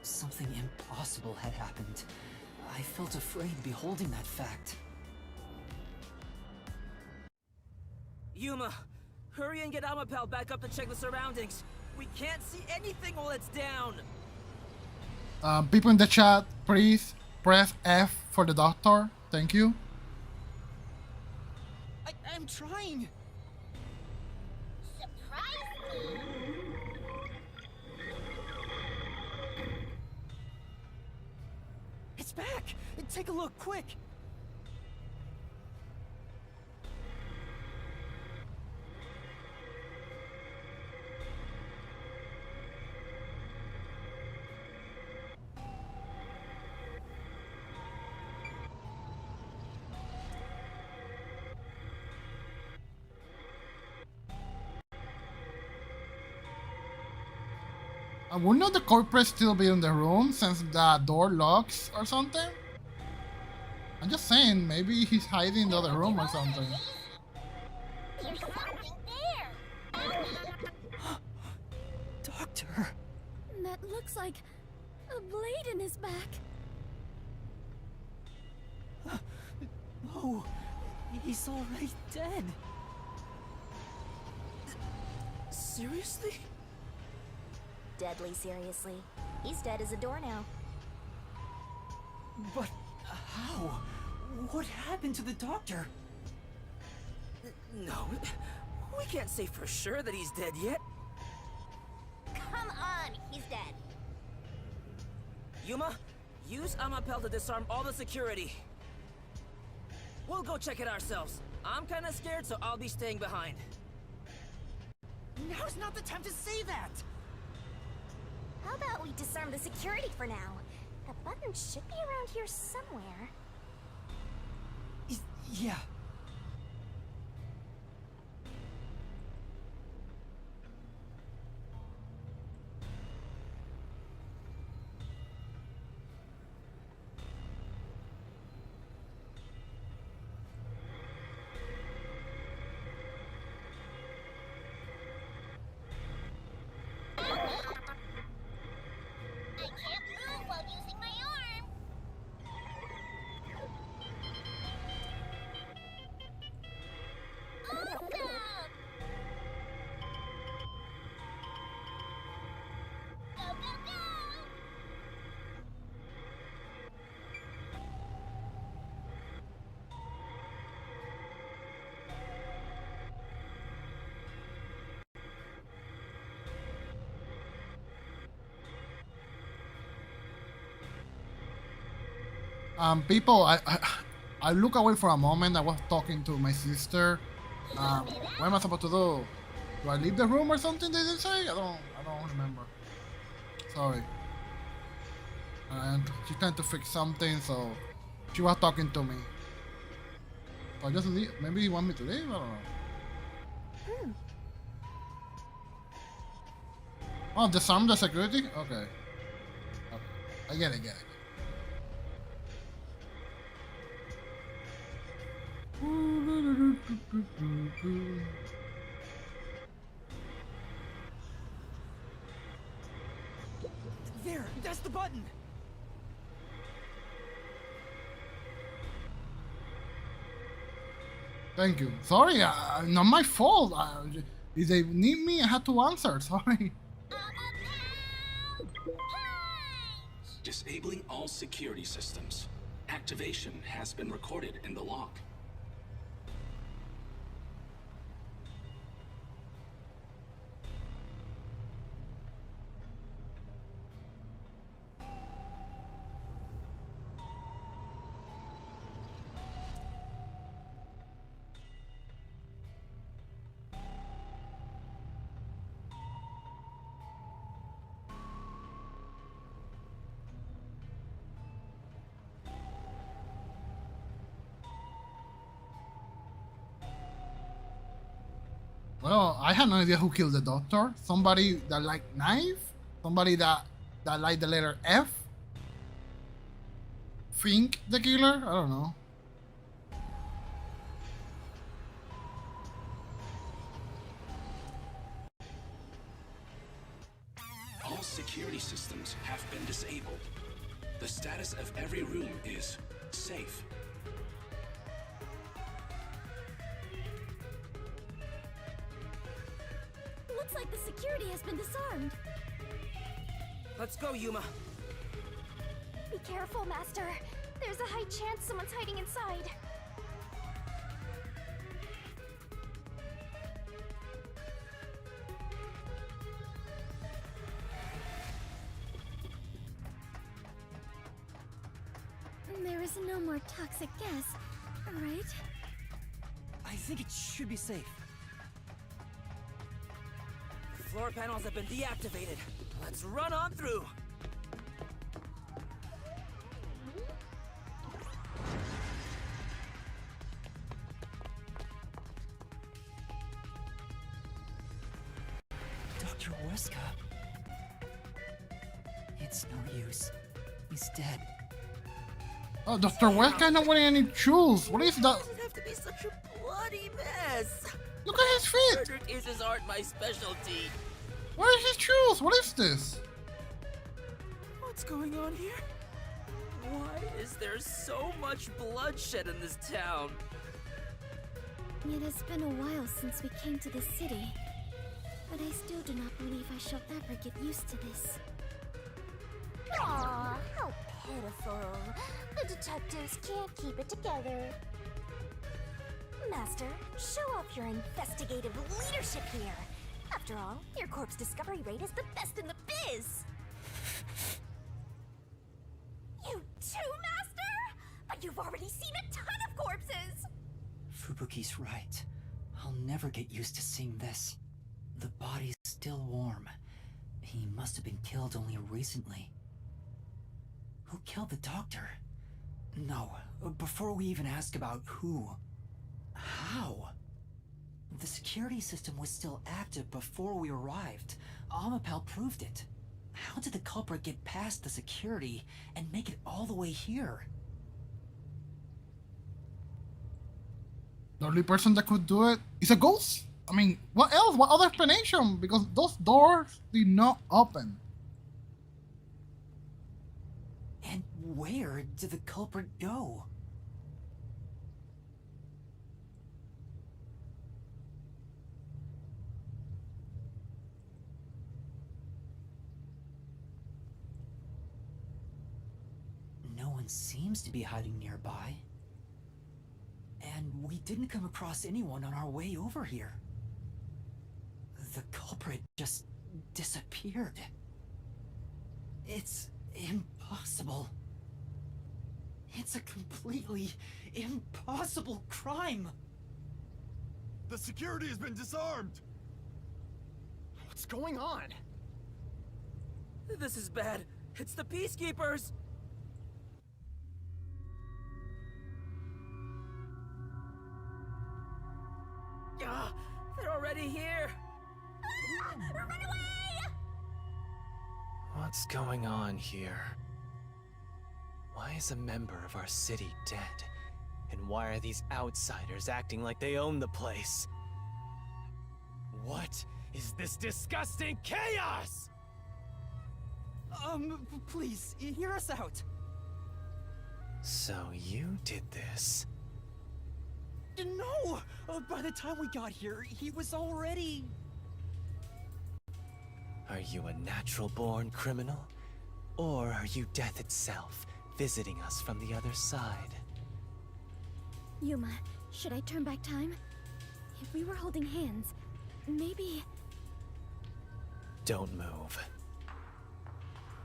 B: Something impossible had happened. I felt afraid beholding that fact.
O: Yuma, hurry and get Amapel back up to check the surroundings. We can't see anything while it's down.
A: People in the chat, please press F for the doctor. Thank you.
B: I'm trying.
E: Surprise me.
B: It's back. Take a look, quick.
A: Would not the corporate still be in the room since the door locks or something? I'm just saying, maybe he's hiding in the other room or something.
E: There's something there!
B: Doctor!
I: That looks like a blade in his back.
B: Oh, he's already dead. Seriously?
E: Deadly seriously. He's dead as a door now.
B: But how? What happened to the doctor?
O: No, we can't say for sure that he's dead yet.
E: Come on, he's dead.
O: Yuma, use Amapel to disarm all the security. We'll go check it ourselves. I'm kinda scared, so I'll be staying behind.
B: Now's not the time to say that!
E: How about we disarm the security for now? The button should be around here somewhere.
B: Yeah.
E: I can't move while using my arm. Awesome! Go, go, go!
A: People, I look away for a moment. I was talking to my sister. What am I supposed to do? Do I leave the room or something? They didn't say. I don't remember. Sorry. And she's trying to fix something, so she was talking to me. So I just leave. Maybe you want me to leave? I don't know. Oh, disarm the security? Okay. I get it.
B: There, that's the button!
A: Thank you. Sorry, not my fault. If they need me, I had to answer. Sorry.
N: Disabling all security systems. Activation has been recorded in the log.
A: Well, I had no idea who killed the doctor. Somebody that liked knife? Somebody that liked the letter F? Fink the killer? I don't know.
N: All security systems have been disabled. The status of every room is safe.
I: Looks like the security has been disarmed.
O: Let's go, Yuma.
E: Be careful, Master. There's a high chance someone's hiding inside.
I: There is no more toxic gas, right?
B: I think it should be safe.
O: Floor panels have been deactivated. Let's run on through.
B: Dr. Weska. It's no use. He's dead.
A: Oh, Dr. Wesker not wearing any shoes. What is that?
O: Why does it have to be such a bloody mess?
A: Look at his feet.
O: Murder cases aren't my specialty.
A: Where are his shoes? What is this?
O: What's going on here? Why is there so much bloodshed in this town?
C: It has been a while since we came to this city, but I still do not believe I shall ever get used to this.
E: Aw, how pitiful. The detectives can't keep it together. Master, show off your investigative leadership here. After all, your corpse discovery rate is the best in the biz. You too, Master? But you've already seen a ton of corpses!
B: Fubuki's right. I'll never get used to seeing this. The body's still warm. He must have been killed only recently. Who killed the doctor? No, before we even ask about who. How? The security system was still active before we arrived. Amapal proved it. How did the culprit get past the security and make it all the way here?
A: The only person that could do it is a ghost. I mean, what else? What other explanation? Because those doors did not open.
B: And where did the culprit go? No one seems to be hiding nearby. And we didn't come across anyone on our way over here. The culprit just disappeared. It's impossible. It's a completely impossible crime.
Q: The security has been disarmed. What's going on?
O: This is bad. It's the Peacekeepers! They're already here!
E: Run away!
K: What's going on here? Why is a member of our city dead? And why are these outsiders acting like they own the place? What is this disgusting chaos?
B: Please, hear us out.
K: So you did this?
B: No! By the time we got here, he was already...
K: Are you a natural-born criminal? Or are you death itself, visiting us from the other side?
C: Yuma, should I turn back time? If we were holding hands, maybe...
K: Don't move.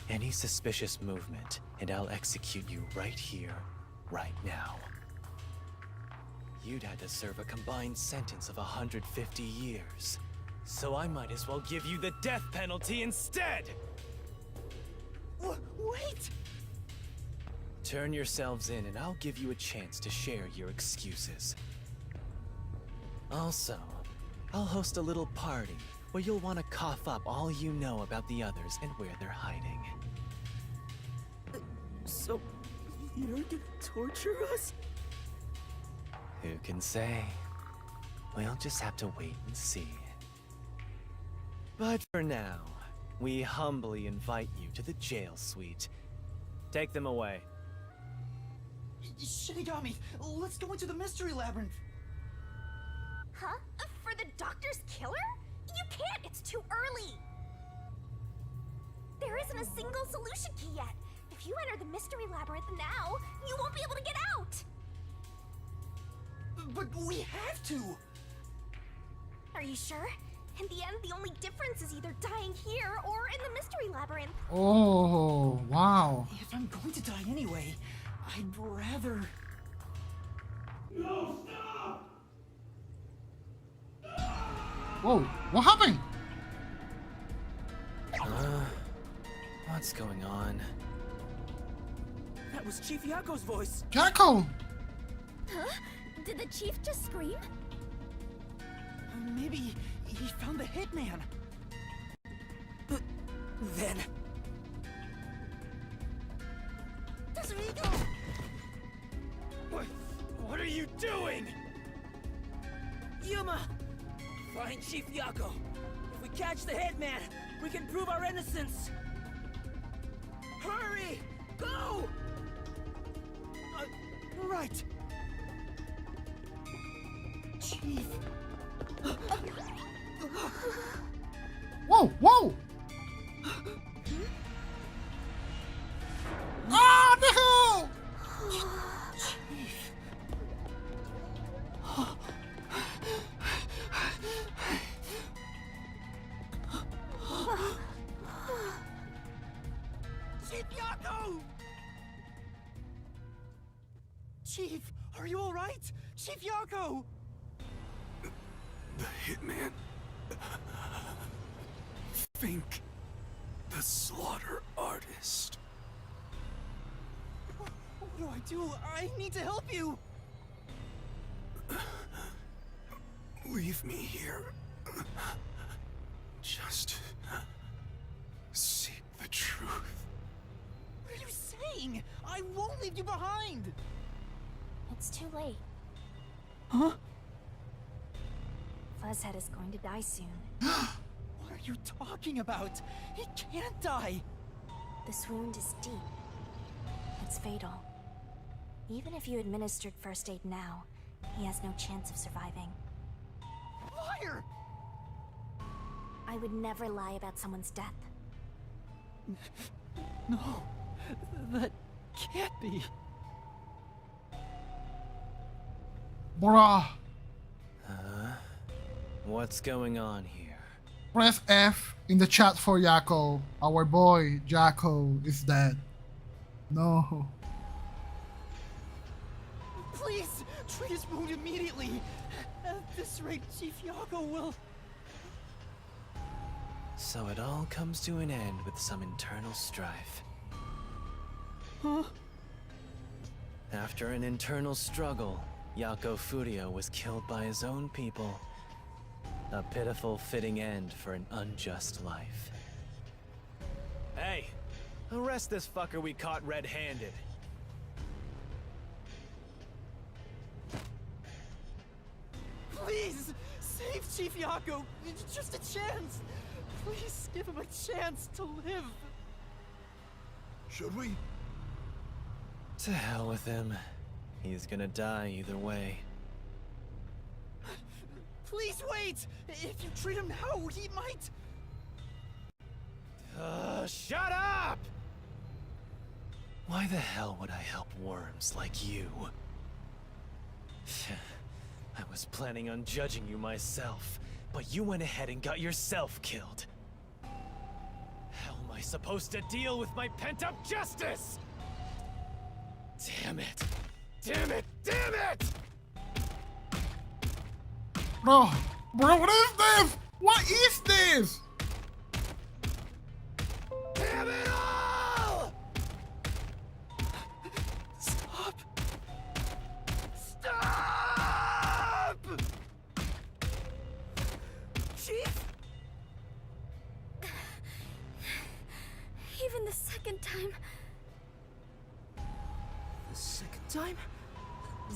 K: Any suspicious movement, and I'll execute you right here, right now. You'd had to serve a combined sentence of 150 years. So I might as well give you the death penalty instead!
B: Wait!
K: Turn yourselves in and I'll give you a chance to share your excuses. Also, I'll host a little party where you'll want to cough up all you know about the others and where they're hiding.
O: So, you're gonna torture us?
K: Who can say? We'll just have to wait and see. But for now, we humbly invite you to the jail suite. Take them away.
B: Shinigami, let's go into the mystery labyrinth.
E: Huh? For the doctor's killer? You can't, it's too early! There isn't a single solution key yet. If you enter the mystery labyrinth now, you won't be able to get out!
B: But we have to!
E: Are you sure? In the end, the only difference is either dying here or in the mystery labyrinth.
A: Oh, wow.
B: If I'm going to die anyway, I'd rather...
Q: No, stop!
A: Whoa, what happened?
K: What's going on?
O: That was Chief Yako's voice!
A: Yako!
C: Huh? Did the chief just scream?
B: Maybe he found the hitman.
O: Then...
G: What are you doing?
O: Yuma! Find Chief Yako. If we catch the hitman, we can prove our innocence. Hurry! Go!
G: Right. Chief.
A: Whoa, whoa! Ah, the hell!
G: Chief Yako! Chief, are you alright? Chief Yako!
F: The hitman. Fink. The slaughter artist.
G: What do I do? I need to help you!
F: Leave me here. Just seek the truth.
G: What are you saying? I won't leave you behind!
E: It's too late.
G: Huh?
E: Fuzzhead is going to die soon.
G: What are you talking about? He can't die!
E: This wound is deep. It's fatal. Even if you administered first aid now, he has no chance of surviving.
G: Liar!
E: I would never lie about someone's death.
G: No, that can't be.
A: Bruh.
K: What's going on here?
A: Press F in the chat for Yako. Our boy, Yako, is dead. No.
G: Please, treat his wound immediately. At this rate, Chief Yako will...
K: So it all comes to an end with some internal strife.
G: Huh?
K: After an internal struggle, Yako Furio was killed by his own people. A pitiful, fitting end for an unjust life. Hey! Arrest this fucker we caught red-handed.
G: Please! Save Chief Yako! It's just a chance! Please give him a chance to live!
Q: Should we?
K: To hell with him. He's gonna die either way.
G: Please wait! If you treat him now, he might...
K: Shut up! Why the hell would I help worms like you? I was planning on judging you myself, but you went ahead and got yourself killed. How am I supposed to deal with my pent-up justice? Damn it! Damn it! Damn it!
A: Bro, what is this? What is this?
K: Damn it all!
G: Stop! Stop! Chief?
E: Even the second time.
O: The second time?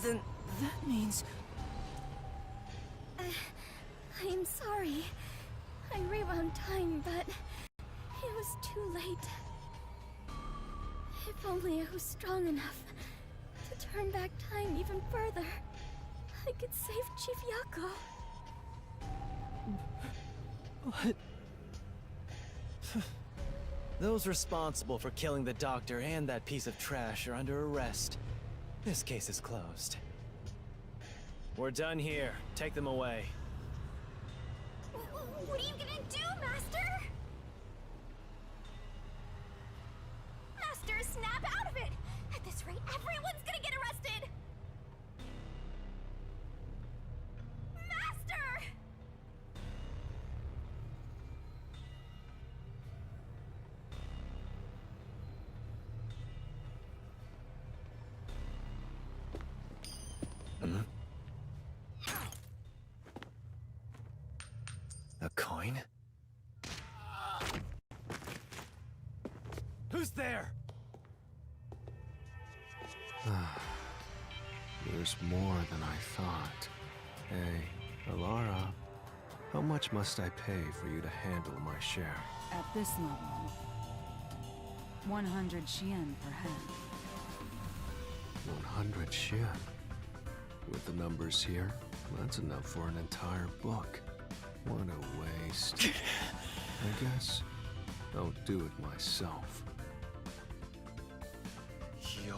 O: Then that means...
E: I am sorry. I rewound time, but it was too late. If only I was strong enough to turn back time even further, I could save Chief Yako.
K: What? Those responsible for killing the doctor and that piece of trash are under arrest. This case is closed. We're done here. Take them away.
E: What are you gonna do, Master? Master, snap out of it! At this rate, everyone's gonna get arrested! Master!
K: A coin? Who's there?
F: There's more than I thought. Hey, Alara, how much must I pay for you to handle my share?
D: At this level, 100 Xian per head.
F: 100 Xian. With the numbers here, that's enough for an entire book. What a waste. I guess I'll do it myself.
K: Your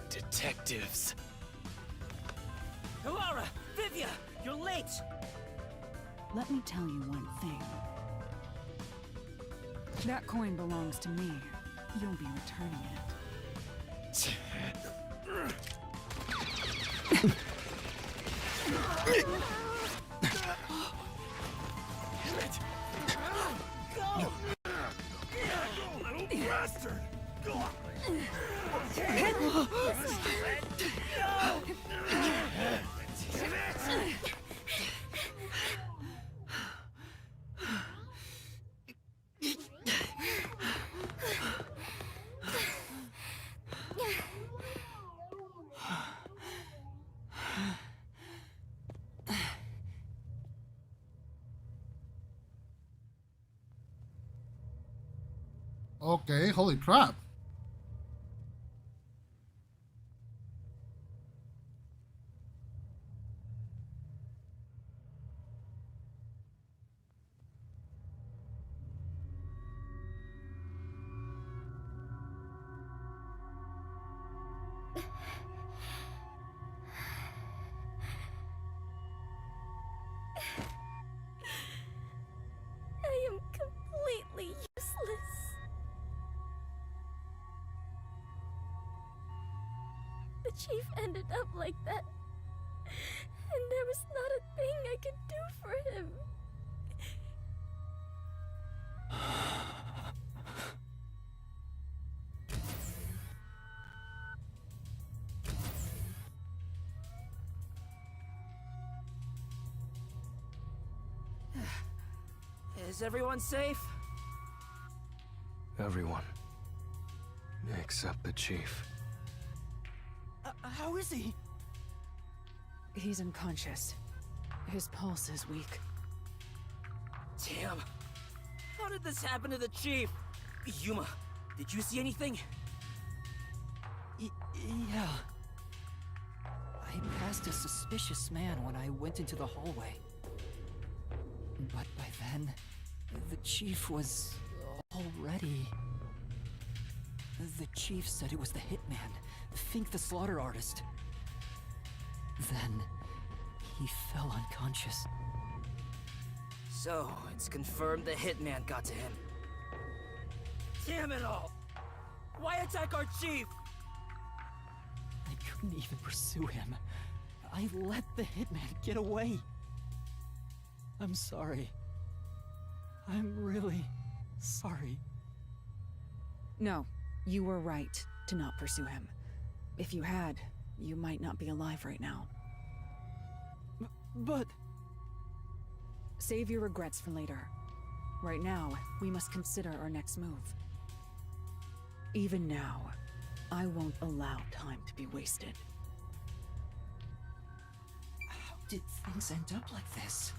K: detectives.
O: Alara! Vivia! You're late!
D: Let me tell you one thing. That coin belongs to me. You'll be returning it.
Q: Go! Little bastard! Go!
A: Okay, holy crap.
E: I am completely useless. The chief ended up like that, and there was not a thing I could do for him.
O: Is everyone safe?
F: Everyone. Except the chief.
O: How is he?
D: He's unconscious. His pulse is weak.
O: Damn. How did this happen to the chief? Yuma, did you see anything?
B: Yeah. I passed a suspicious man when I went into the hallway. But by then, the chief was already... The chief said it was the hitman, Fink the slaughter artist. Then, he fell unconscious.
O: So, it's confirmed the hitman got to him. Damn it all! Why attack our chief?
B: I couldn't even pursue him. I let the hitman get away. I'm sorry. I'm really sorry.
D: No, you were right to not pursue him. If you had, you might not be alive right now.
B: But...
D: Save your regrets for later. Right now, we must consider our next move. Even now, I won't allow time to be wasted.
B: How did things end up like this?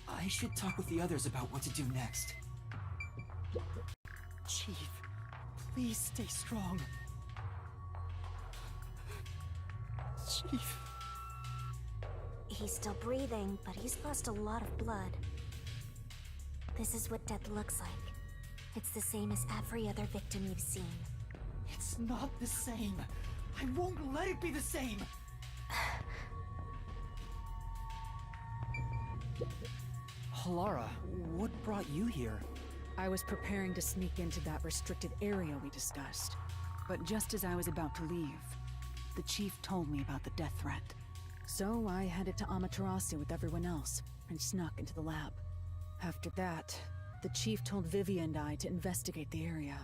B: I should talk with the others about what to do next. Chief, please stay strong. Chief.
C: He's still breathing, but he's lost a lot of blood. This is what death looks like. It's the same as every other victim you've seen.
B: It's not the same. I won't let it be the same. Halara, what brought you here?
D: I was preparing to sneak into that restricted area we discussed. But just as I was about to leave, the chief told me about the death threat. So I headed to Amaterasu with everyone else and snuck into the lab. After that, the chief told Vivia and I to investigate the area.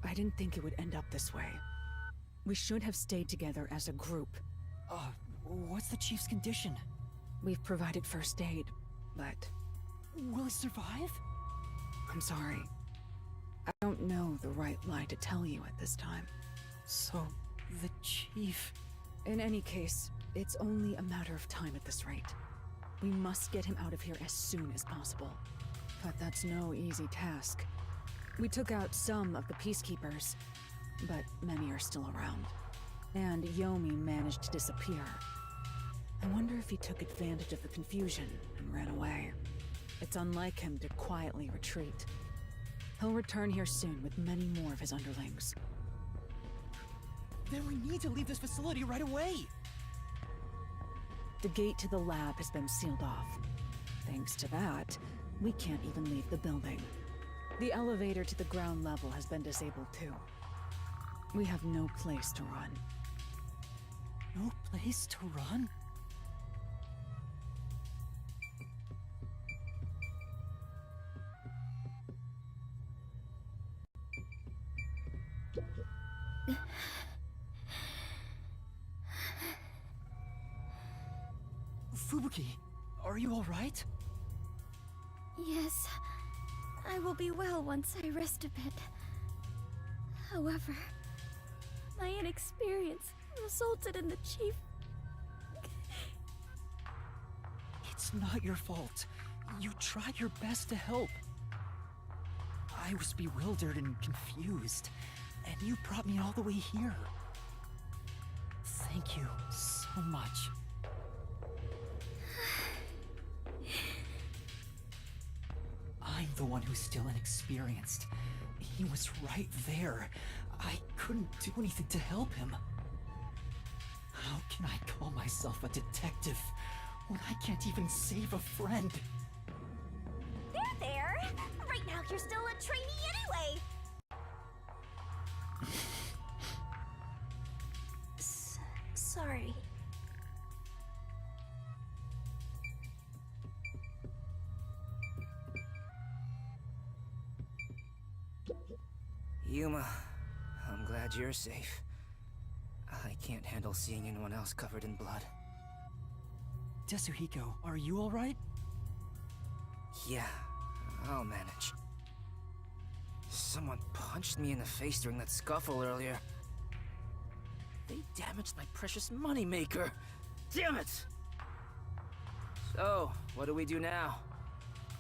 D: I didn't think it would end up this way. We should have stayed together as a group.
B: What's the chief's condition?
D: We've provided first aid, but...
B: Will he survive?
D: I'm sorry. I don't know the right lie to tell you at this time.
B: So, The chief...
D: In any case, it's only a matter of time at this rate. We must get him out of here as soon as possible. But that's no easy task. We took out some of the peacekeepers, but many are still around. And Yomi managed to disappear. I wonder if he took advantage of the confusion and ran away. It's unlike him to quietly retreat. He'll return here soon with many more of his underlings.
B: Then we need to leave this facility right away!
D: The gate to the lab has been sealed off. Thanks to that, we can't even leave the building. The elevator to the ground level has been disabled too. We have no place to run.
B: No place to run? Fubuki, are you alright?
C: Yes, I will be well once I rest a bit. However, my inexperience resulted in the chief...
B: It's not your fault. You tried your best to help. I was bewildered and confused, and you brought me all the way here. Thank you so much. I'm the one who's still inexperienced. He was right there. I couldn't do anything to help him. How can I call myself a detective when I can't even save a friend?
E: There! Right now you're still a trainee anyway! Sorry.
O: Yuma, I'm glad you're safe. I can't handle seeing anyone else covered in blood.
B: Tetsuhiko, are you alright?
O: Yeah, I'll manage. Someone punched me in the face during that scuffle earlier. They damaged my precious moneymaker. Damn it! So, what do we do now?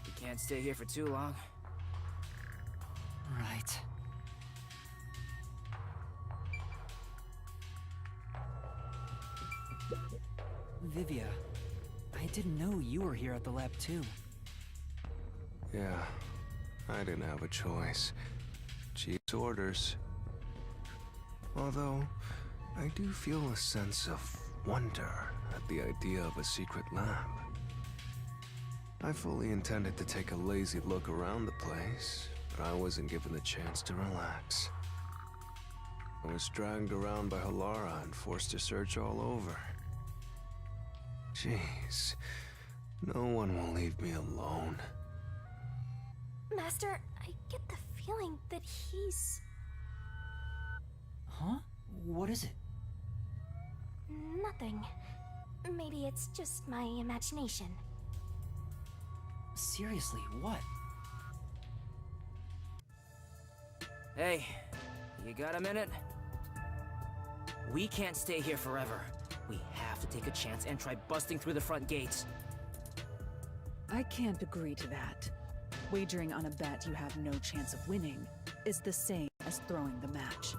O: We can't stay here for too long.
B: Right. Vivia, I didn't know you were here at the lab too.
F: Yeah, I didn't have a choice. Chief's orders. Although, I do feel a sense of wonder at the idea of a secret lab. I fully intended to take a lazy look around the place, but I wasn't given the chance to relax. I was dragged around by Halara and forced to search all over. Jeez, no one will leave me alone.
E: Master, I get the feeling that he's...
B: Huh? What is it?
E: Nothing. Maybe it's just my imagination.
B: Seriously, what?
O: Hey, you got a minute? We can't stay here forever. We have to take a chance and try busting through the front gates.
D: I can't agree to that. Wagering on a bet you have no chance of winning is the same as throwing the match.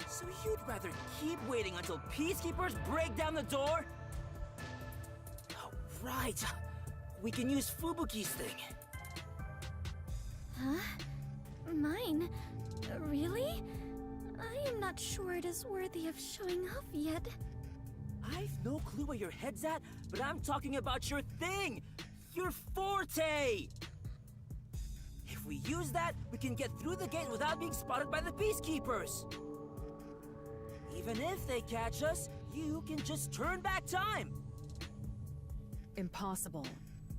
O: So you'd rather keep waiting until peacekeepers break down the door? Oh, right. We can use Fubuki's thing.
C: Huh? Mine? Really? I am not sure it is worthy of showing off yet.
O: I've no clue where your head's at, but I'm talking about your thing! Your forte! If we use that, we can get through the gate without being spotted by the peacekeepers. Even if they catch us, you can just turn back time.
D: Impossible.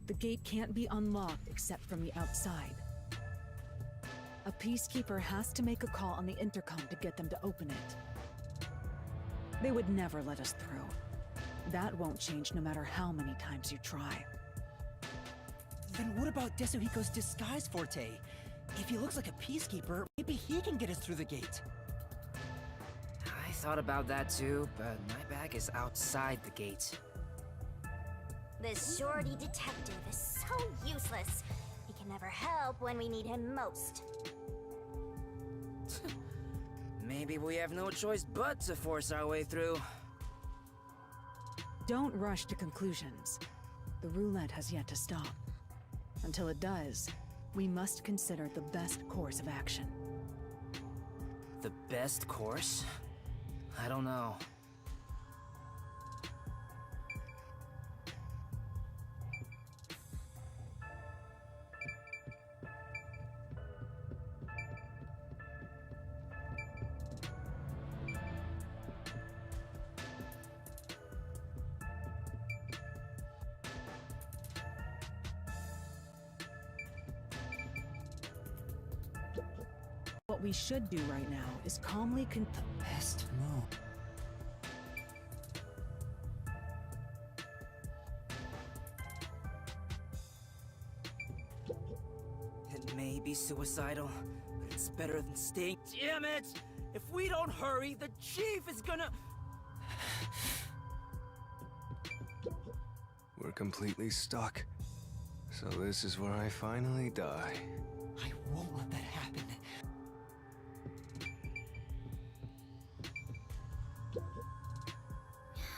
D: The gate can't be unlocked except from the outside. A peacekeeper has to make a call on the intercom to get them to open it. They would never let us through. That won't change no matter how many times you try.
B: Then what about Tetsuhiko's disguise forte? If he looks like a peacekeeper, maybe he can get us through the gate.
O: thought about that too, but my bag is outside the gate.
E: This shorty detective is so useless. He can never help when we need him most.
O: Maybe we have no choice but to force our way through.
D: Don't rush to conclusions. The roulette has yet to stop. Until it does, we must consider the best course of action.
O: The best course? I don't know.
D: What we should do right now is calmly
B: The best move.
O: It may be suicidal, but it's better than staying. Damn it! If we don't hurry, the chief is gonna...
F: We're completely stuck. So this is where I finally die.
B: I won't let that happen.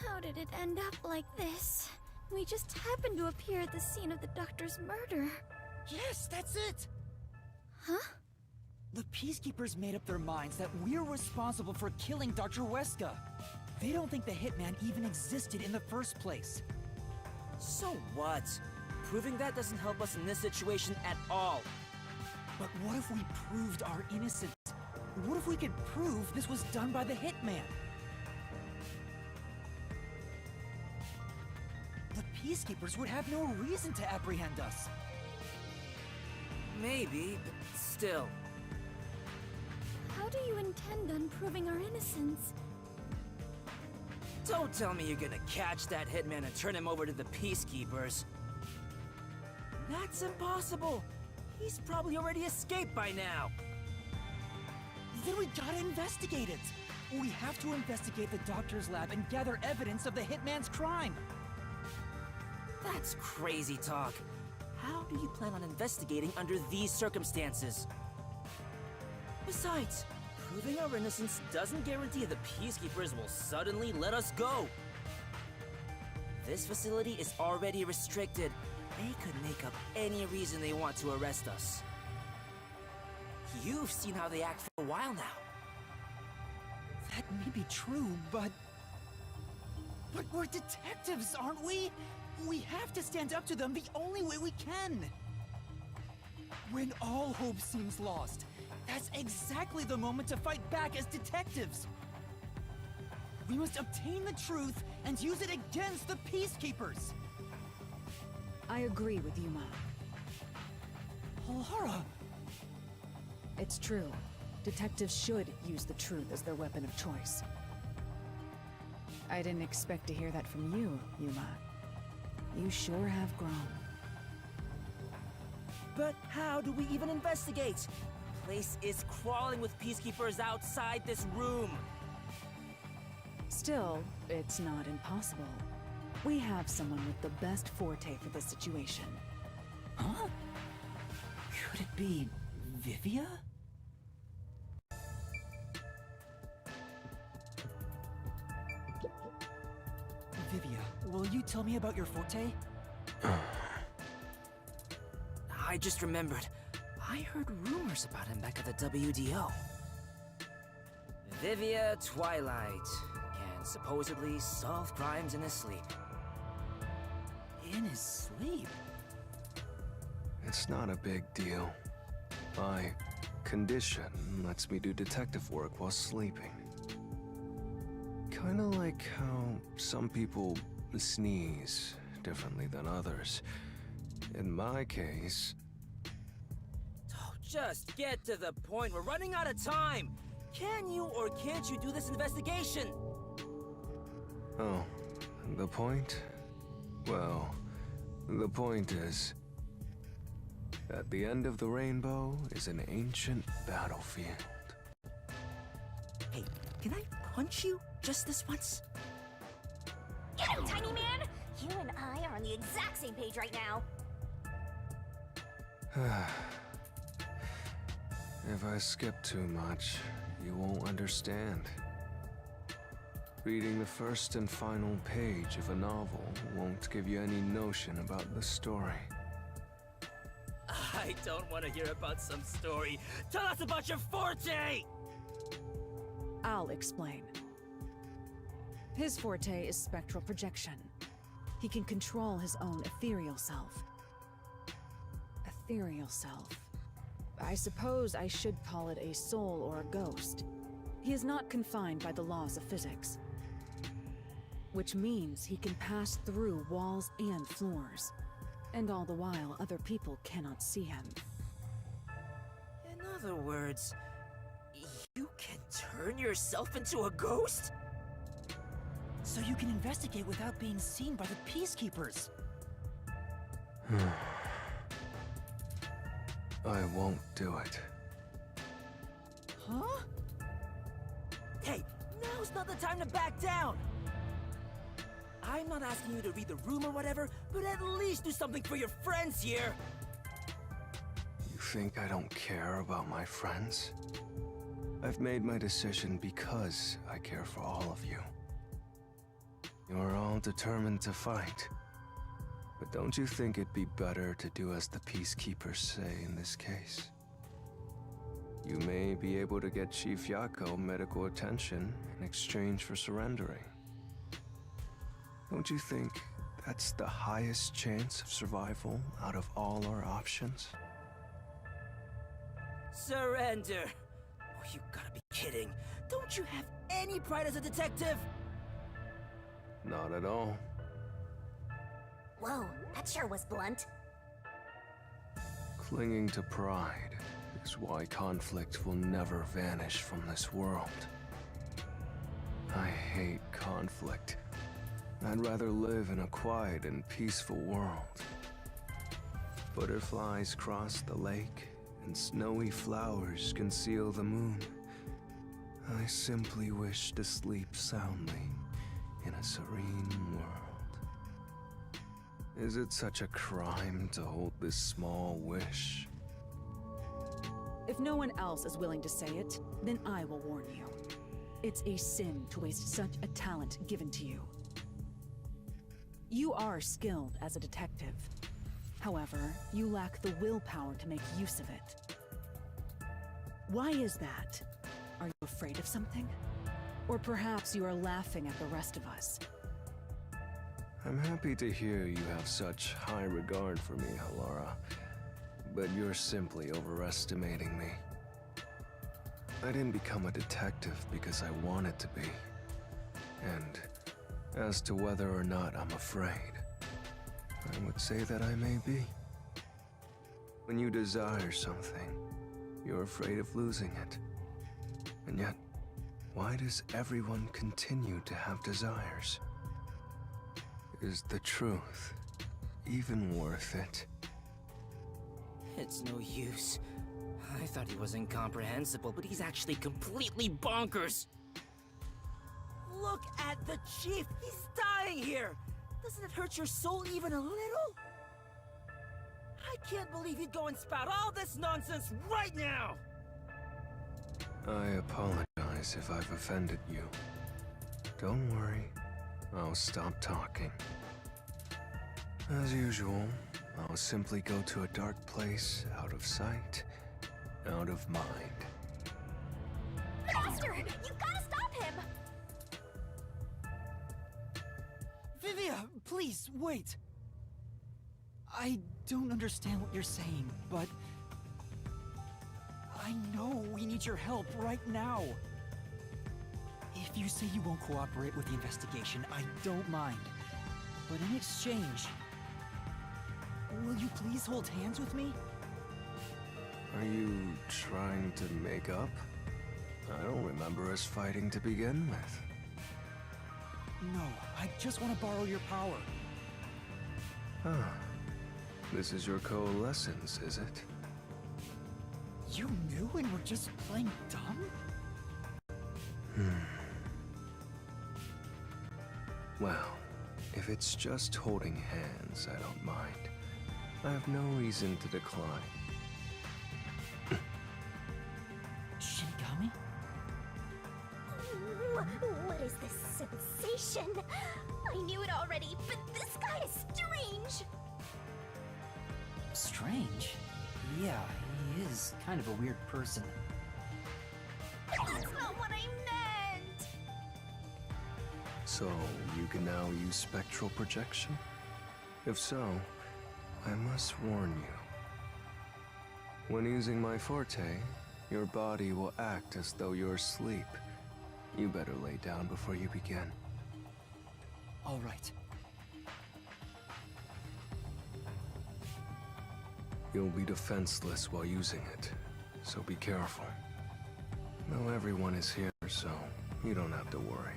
C: How did it end up like this? We just happened to appear at the scene of the doctor's murder.
B: Yes, that's it!
C: Huh?
B: The Peacekeepers made up their minds that we're responsible for killing Dr. Weska. They don't think the hitman even existed in the first place.
O: So what? Proving that doesn't help us in this situation at all.
B: But what if we proved our innocence? What if we could prove this was done by the hitman? The Peacekeepers would have no reason to apprehend us.
O: Maybe, but still.
C: How do you intend on proving our innocence?
O: Don't tell me you're gonna catch that hitman and turn him over to the Peacekeepers. That's impossible! He's probably already escaped by now!
B: Then we gotta investigate it! We have to investigate the doctor's lab and gather evidence of the hitman's crime!
O: That's crazy talk. How do you plan on investigating under these circumstances? Besides, proving our innocence doesn't guarantee the Peacekeepers will suddenly let us go. This facility is already restricted. They could make up any reason they want to arrest us. You've seen how they act for a while now.
B: That may be true, but we're detectives, aren't we? We have to stand up to them the only way we can. When all hope seems lost, that's exactly the moment to fight back as detectives. We must obtain the truth and use it against the Peacekeepers.
D: I agree with Yuma.
B: Lara!
D: It's true. Detectives should use the truth as their weapon of choice. I didn't expect to hear that from you, Yuma. You sure have grown.
O: But how do we even investigate? The place is crawling with Peacekeepers outside this room.
D: Still, it's not impossible. We have someone with the best forte for this situation.
B: Huh? Could it be Vivia? Vivia, will you tell me about your forte?
O: I just remembered. I heard rumors about him back at the WDO. Vivia Twilight can supposedly solve crimes in his sleep.
B: In his sleep?
F: It's not a big deal. My condition lets me do detective work while sleeping. Kinda like how some people sneeze differently than others. In my case...
O: Oh, just get to the point. We're running out of time. Can you or can't you do this investigation?
F: Oh, the point? Well, the point is... at the end of the rainbow is an ancient battlefield.
O: Hey, can I punch you just this once?
E: Get him, tiny man! You and I are on the exact same page right now.
R: If I skip too much, you won't understand. Reading the first and final page of a novel won't give you any notion about the story.
O: I don't want to hear about some story. Tell us about your forte!
D: I'll explain. His forte is spectral projection. He can control his own ethereal self. Ethereal self. I suppose I should call it a soul or a ghost. He is not confined by the laws of physics, which means he can pass through walls and floors, and all the while other people cannot see him.
O: In other words, you can turn yourself into a ghost?
B: So you can investigate without being seen by the peacekeepers.
R: I won't do it.
O: Huh? Hey, now's not the time to back down! I'm not asking you to read the room or whatever, but at least do something for your friends here!
R: You think I don't care about my friends? I've made my decision because I care for all of you. You're all determined to fight. But don't you think it'd be better to do as the peacekeepers say in this case? You may be able to get Chief Yako medical attention in exchange for surrendering. Don't you think that's the highest chance of survival out of all our options?
O: Surrender? Oh, you gotta be kidding. Don't you have any pride as a detective?
R: Not at all.
E: Whoa, that sure was blunt.
R: Clinging to pride is why conflict will never vanish from this world. I hate conflict. I'd rather live in a quiet and peaceful world. Butterflies cross the lake, and snowy flowers conceal the moon. I simply wish to sleep soundly in a serene world. Is it such a crime to hold this small wish?
D: If no one else is willing to say it, then I will warn you. It's a sin to waste such a talent given to you. You are skilled as a detective. However, you lack the willpower to make use of it. Why is that? Are you afraid of something? Or perhaps you are laughing at the rest of us.
R: I'm happy to hear you have such high regard for me, Halara. But you're simply overestimating me. I didn't become a detective because I wanted to be. And as to whether or not I'm afraid, I would say that I may be. When you desire something, you're afraid of losing it. And yet, why does everyone continue to have desires? Is the truth even worth it?
O: It's no use. I thought he was incomprehensible, but he's actually completely bonkers! Look at the chief! He's dying here! Doesn't it hurt your soul even a little? I can't believe you'd go and spout all this nonsense right now!
R: I apologize if I've offended you. Don't worry, I'll stop talking. As usual, I'll simply go to a dark place, out of sight, out of mind.
E: Master! You gotta stop him!
B: Vivia, please, wait! I don't understand what you're saying, but I know we need your help right now. If you say you won't cooperate with the investigation, I don't mind. But in exchange, will you please hold hands with me?
R: Are you trying to make up? I don't remember us fighting to begin with.
B: No, I just want to borrow your power.
R: Ah, this is your coalescence, is it?
B: You knew and were just playing dumb?
R: Well, if it's just holding hands, I don't mind. I have no reason to decline.
B: Shinigami?
E: What is this sensation? I knew it already, but this guy is strange.
B: Strange? Yeah, he is kind of a weird person.
E: That's not what I meant!
R: So, you can now use spectral projection? If so, I must warn you. When using my forte, your body will act as though you're asleep. You better lay down before you begin.
B: All right.
R: You'll be defenseless while using it, so be careful. Though everyone is here, so you don't have to worry.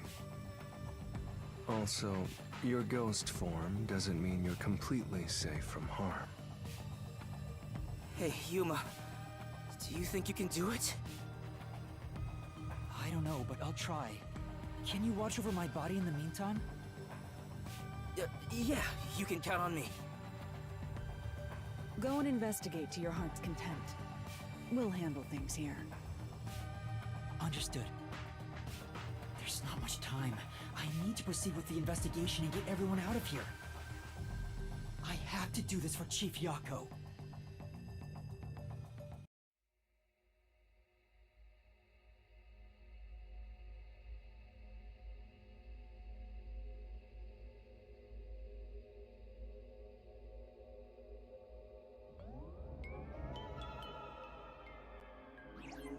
R: Also, your ghost form doesn't mean you're completely safe from harm.
O: Hey, Yuma. Do you think you can do it?
B: I don't know, but I'll try. Can you watch over my body in the meantime?
O: Yeah, you can count on me.
D: Go and investigate to your heart's content. We'll handle things here.
B: Understood. There's not much time. I need to proceed with the investigation and get everyone out of here. I have to do this for Chief Yako.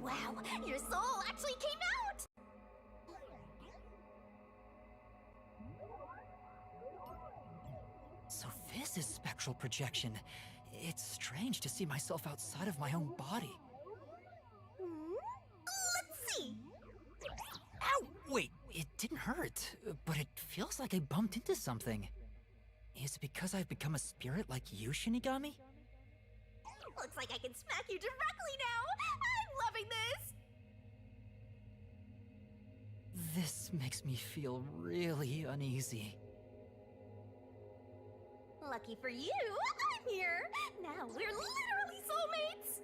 E: Wow, your soul actually came out!
B: So this is spectral projection. It's strange to see myself outside of my own body.
E: Let's see!
B: Ow! Wait, it didn't hurt, but it feels like I bumped into something. Is it because I've become a spirit like you, Shinigami?
E: Looks like I can smack you directly now! I'm loving this!
B: This makes me feel really uneasy.
E: Lucky for you, I'm here! Now we're literally soulmates!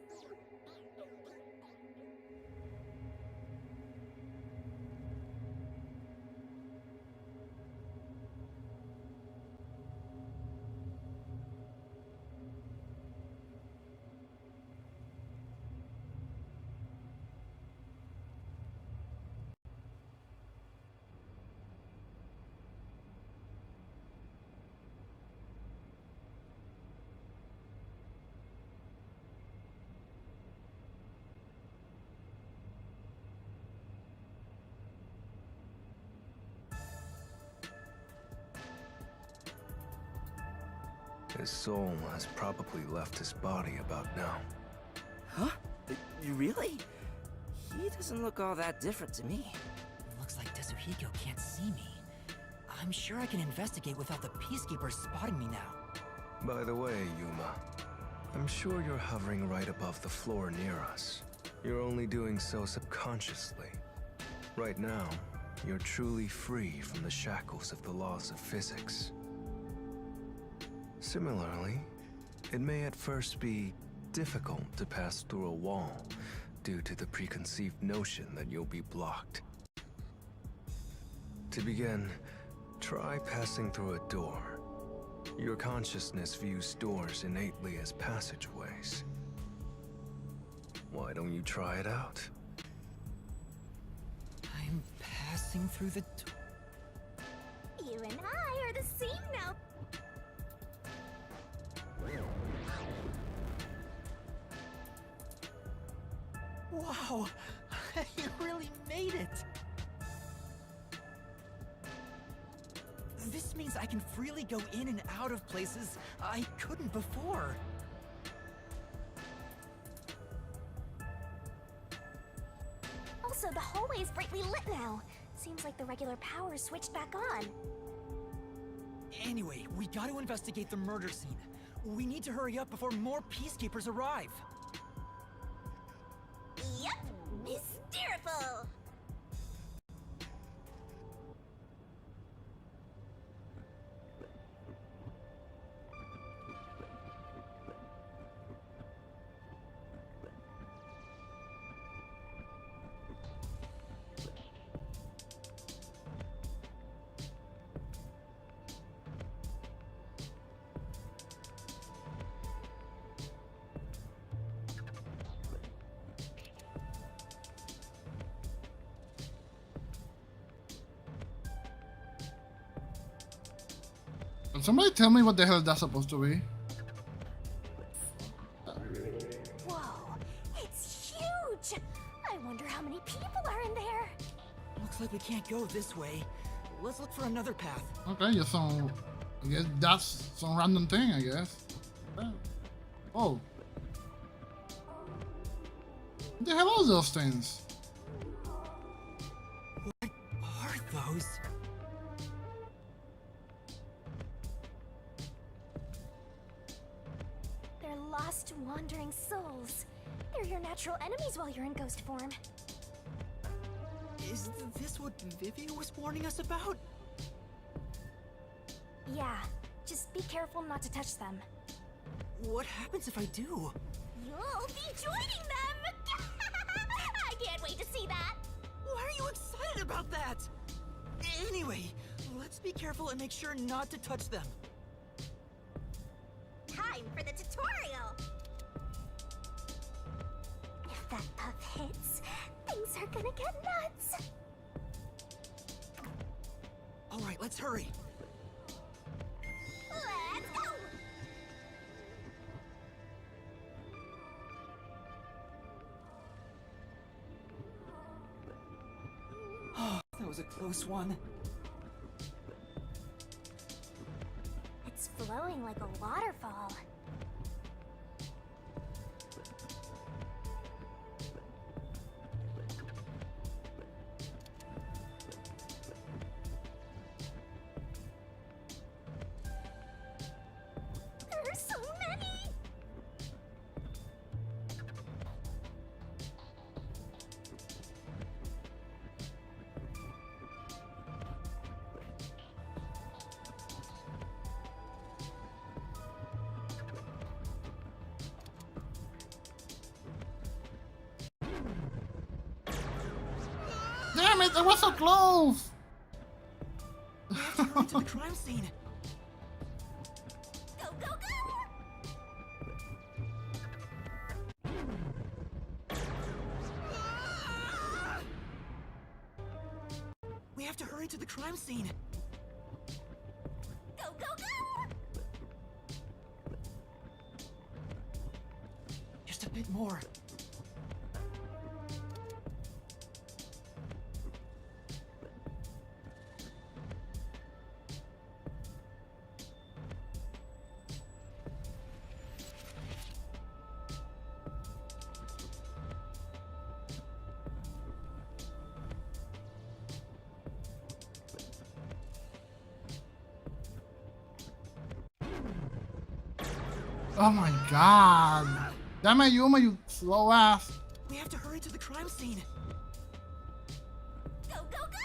R: His soul has probably left his body about now.
O: Huh? Really? He doesn't look all that different to me.
B: Looks like Tetsuhiko can't see me. I'm sure I can investigate without the Peacekeepers spotting me now.
R: By the way, Yuma, I'm sure you're hovering right above the floor near us. You're only doing so subconsciously. Right now, you're truly free from the shackles of the laws of physics. Similarly, it may at first be difficult to pass through a wall due to the preconceived notion that you'll be blocked. To begin, try passing through a door. Your consciousness views doors innately as passageways. Why don't you try it out?
B: I'm passing through the door.
E: You and I are the same now.
B: Wow! You really made it! This means I can freely go in and out of places I couldn't before.
E: Also, the hallway is brightly lit now. Seems like the regular power switched back on.
B: Anyway, we gotta investigate the murder scene. We need to hurry up before more Peacekeepers arrive.
E: Yep, mysteriful.
A: Can somebody tell me what the hell that's supposed to be?
E: Whoa, it's huge! I wonder how many people are in there.
B: Looks like we can't go this way. Let's look for another path.
A: Okay, just some. I guess that's some random thing, I guess. Oh. What the hell are those things?
B: What are those?
E: They're lost, wandering souls. They're your natural enemies while you're in ghost form.
B: Is this what Vivia was warning us about?
E: Yeah, just be careful not to touch them.
B: What happens if I do?
E: You'll be joining them! I can't wait to see that!
B: Why are you excited about that? Anyway, let's be careful and make sure not to touch them.
E: Time for the tutorial! If that puff hits, things are gonna get nuts!
B: Alright, let's hurry.
E: Let's go!
B: Oh, that was a close one.
E: It's flowing like a waterfall. There are so many!
A: Damn it! That was so close.
B: We have to hurry to the crime scene.
E: Go, go, go!
B: We have to hurry to the crime scene.
E: Go, go, go!
B: Just a bit more.
A: Oh my god. Damn it, Yuma, you slow ass.
B: We have to hurry to the crime scene.
E: Go, go, go!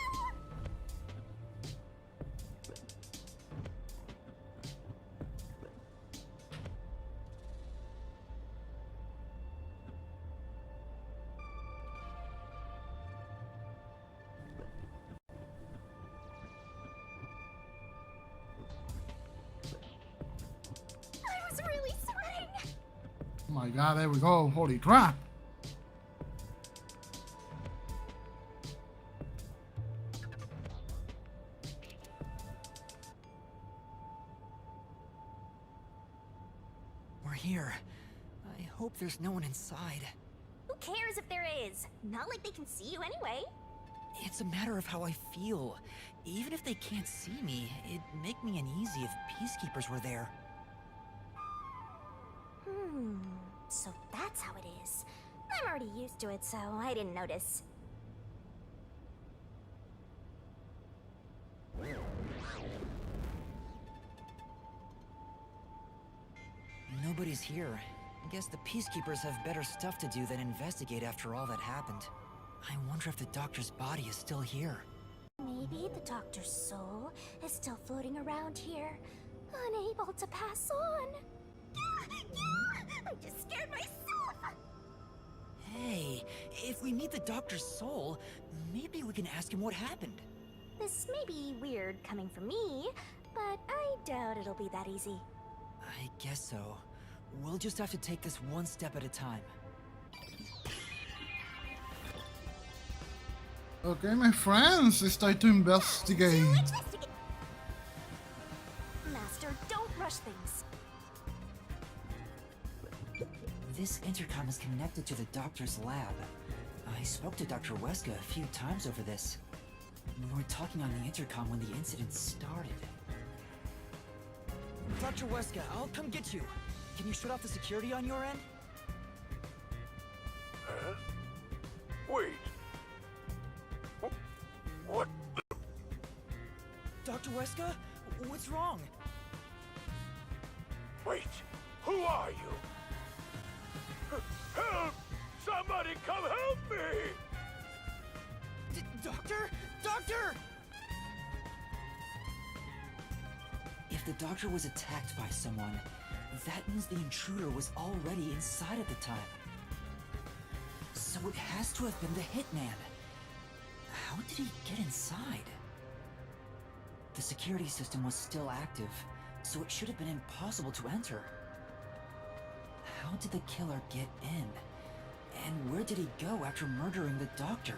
E: I was really sweating!
A: Oh my god, there we go. Holy crap.
B: We're here. I hope there's no one inside.
E: Who cares if there is? Not like they can see you anyway.
B: It's a matter of how I feel. Even if they can't see me, it'd make me uneasy if peacekeepers were there.
E: So that's how it is. I'm already used to it, so I didn't notice.
B: Nobody's here. I guess the peacekeepers have better stuff to do than investigate after all that happened. I wonder if the doctor's body is still here.
E: Maybe the doctor's soul is still floating around here, unable to pass on. I just scared myself!
B: Hey, if we need the doctor's soul, maybe we can ask him what happened.
E: This may be weird coming from me, but I doubt it'll be that easy.
B: I guess so. We'll just have to take this one step at a time.
A: Okay, my friends, it's time to investigate.
E: Master rush things.
B: This intercom is connected to the doctor's lab. I spoke to Dr. Weska a few times over this. We were talking on the intercom when the incident started.
S: Dr. Weska, I'll come get you. Can you shut off the security on your end?
L: Huh? Wait. What?
S: Dr. Weska? What's wrong?
L: Wait. Who are you? Help! Somebody come help me!
S: Doctor? Doctor!
B: If the doctor was attacked by someone, that means the intruder was already inside at the time. So it has to have been the hitman. How did he get inside? The security system was still active, so it should have been impossible to enter. How did the killer get in? And where did he go after murdering the doctor?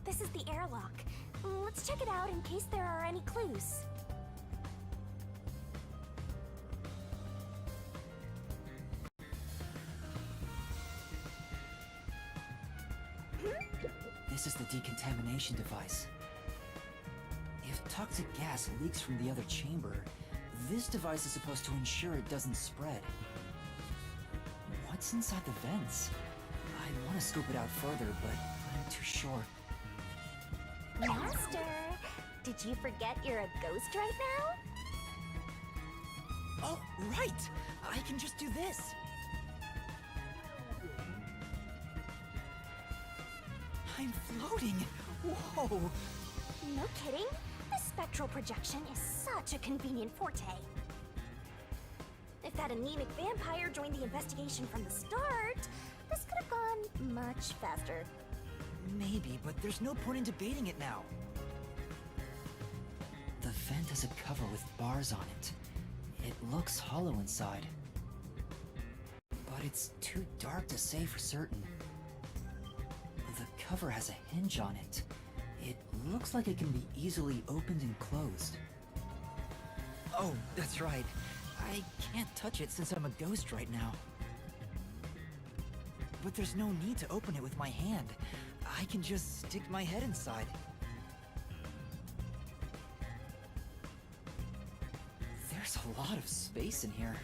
E: This is the airlock. Let's check it out in case there are any clues.
B: This is the decontamination device. If toxic gas leaks from the other chamber, this device is supposed to ensure it doesn't spread. What's inside the vents? I want to scoop it out further, but I'm too sure.
E: Master, did you forget you're a ghost right now?
S: Oh, right! I can just do this. I'm floating! Whoa!
E: No kidding. The spectral projection is such a convenient forte. If that anemic vampire joined the investigation from the start, this could have gone much faster.
S: Maybe, but there's no point in debating it now.
B: The vent has a cover with bars on it. It looks hollow inside. But it's too dark to say for certain. The cover has a hinge on it. It looks like it can be easily opened and closed.
S: Oh, that's right. I can't touch it since I'm a ghost right now. But there's no need to open it with my hand. I can just stick my head inside.
B: There's a lot of space in here.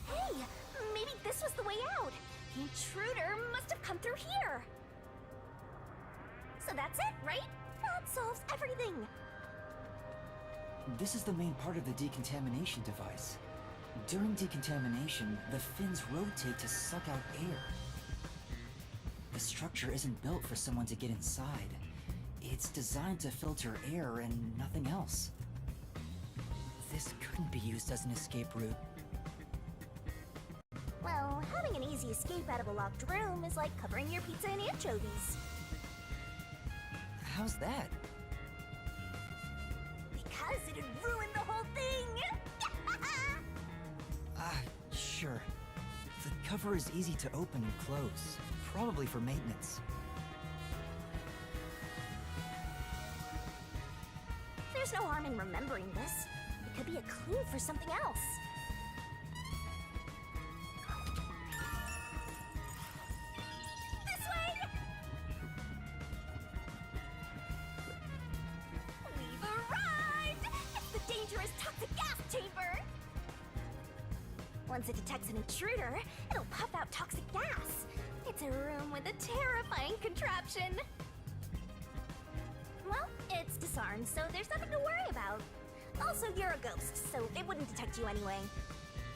E: Hey, maybe this was the way out. The intruder must have come through here. So that's it, right? That solves everything.
B: This is the main part of the decontamination device. During decontamination, the fins rotate to suck out air. The structure isn't built for someone to get inside. It's designed to filter air and nothing else. This couldn't be used as an escape route.
E: Well, having an easy escape out of a locked room is like covering your pizza in anchovies.
B: How's that?
E: Because it'd ruin the whole thing!
B: Sure. The cover is easy to open and close, probably for maintenance.
E: There's no harm in remembering this. It could be a clue for something else. This way! We've arrived! It's the dangerous toxic gas chamber! Once it detects an intruder, it'll puff out toxic gas. It's a room with a terrifying contraption. Well, it's disarmed, so there's nothing to worry about. Also, you're a ghost, so it wouldn't detect you anyway.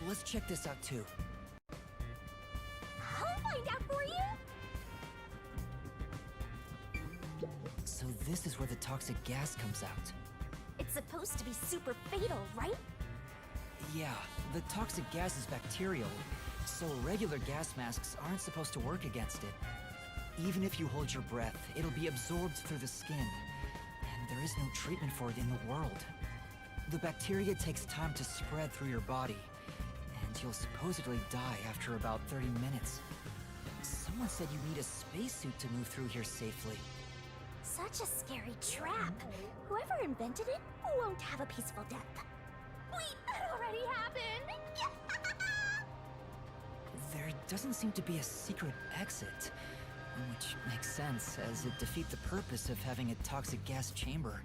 B: Let's check this out too.
E: I'll find out for you!
B: So this is where the toxic gas comes out.
E: It's supposed to be super fatal, right?
B: Yeah, the toxic gas is bacterial, so regular gas masks aren't supposed to work against it. Even if you hold your breath, it'll be absorbed through the skin, and there is no treatment for it in the world. The bacteria takes time to spread through your body, and you'll supposedly die after about 30 minutes. Someone said you need a spacesuit to move through here safely.
E: Such a scary trap. Whoever invented it won't have a peaceful death. Wait, that already happened!
B: There doesn't seem to be a secret exit, which makes sense, as it defeats the purpose of having a toxic gas chamber.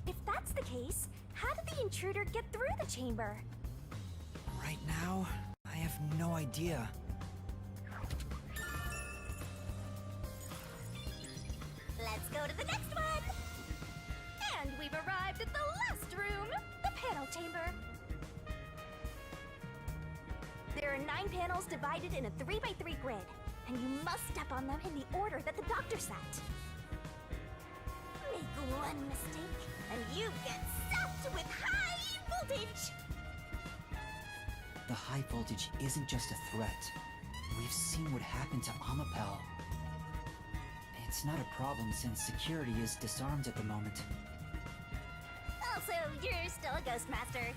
E: If that's the case, how did the intruder get through the chamber?
B: Right now, I have no idea.
E: Let's go to the next one! And we've arrived at the last room, the panel chamber. There are 9 panels divided in a 3x3 grid, and you must step on them in the order that the doctor set. Make one mistake, and you get zapped with high voltage!
B: The high voltage isn't just a threat. We've seen what happened to Amapel. It's not a problem since security is disarmed at the moment.
E: Also, you're still a ghost master.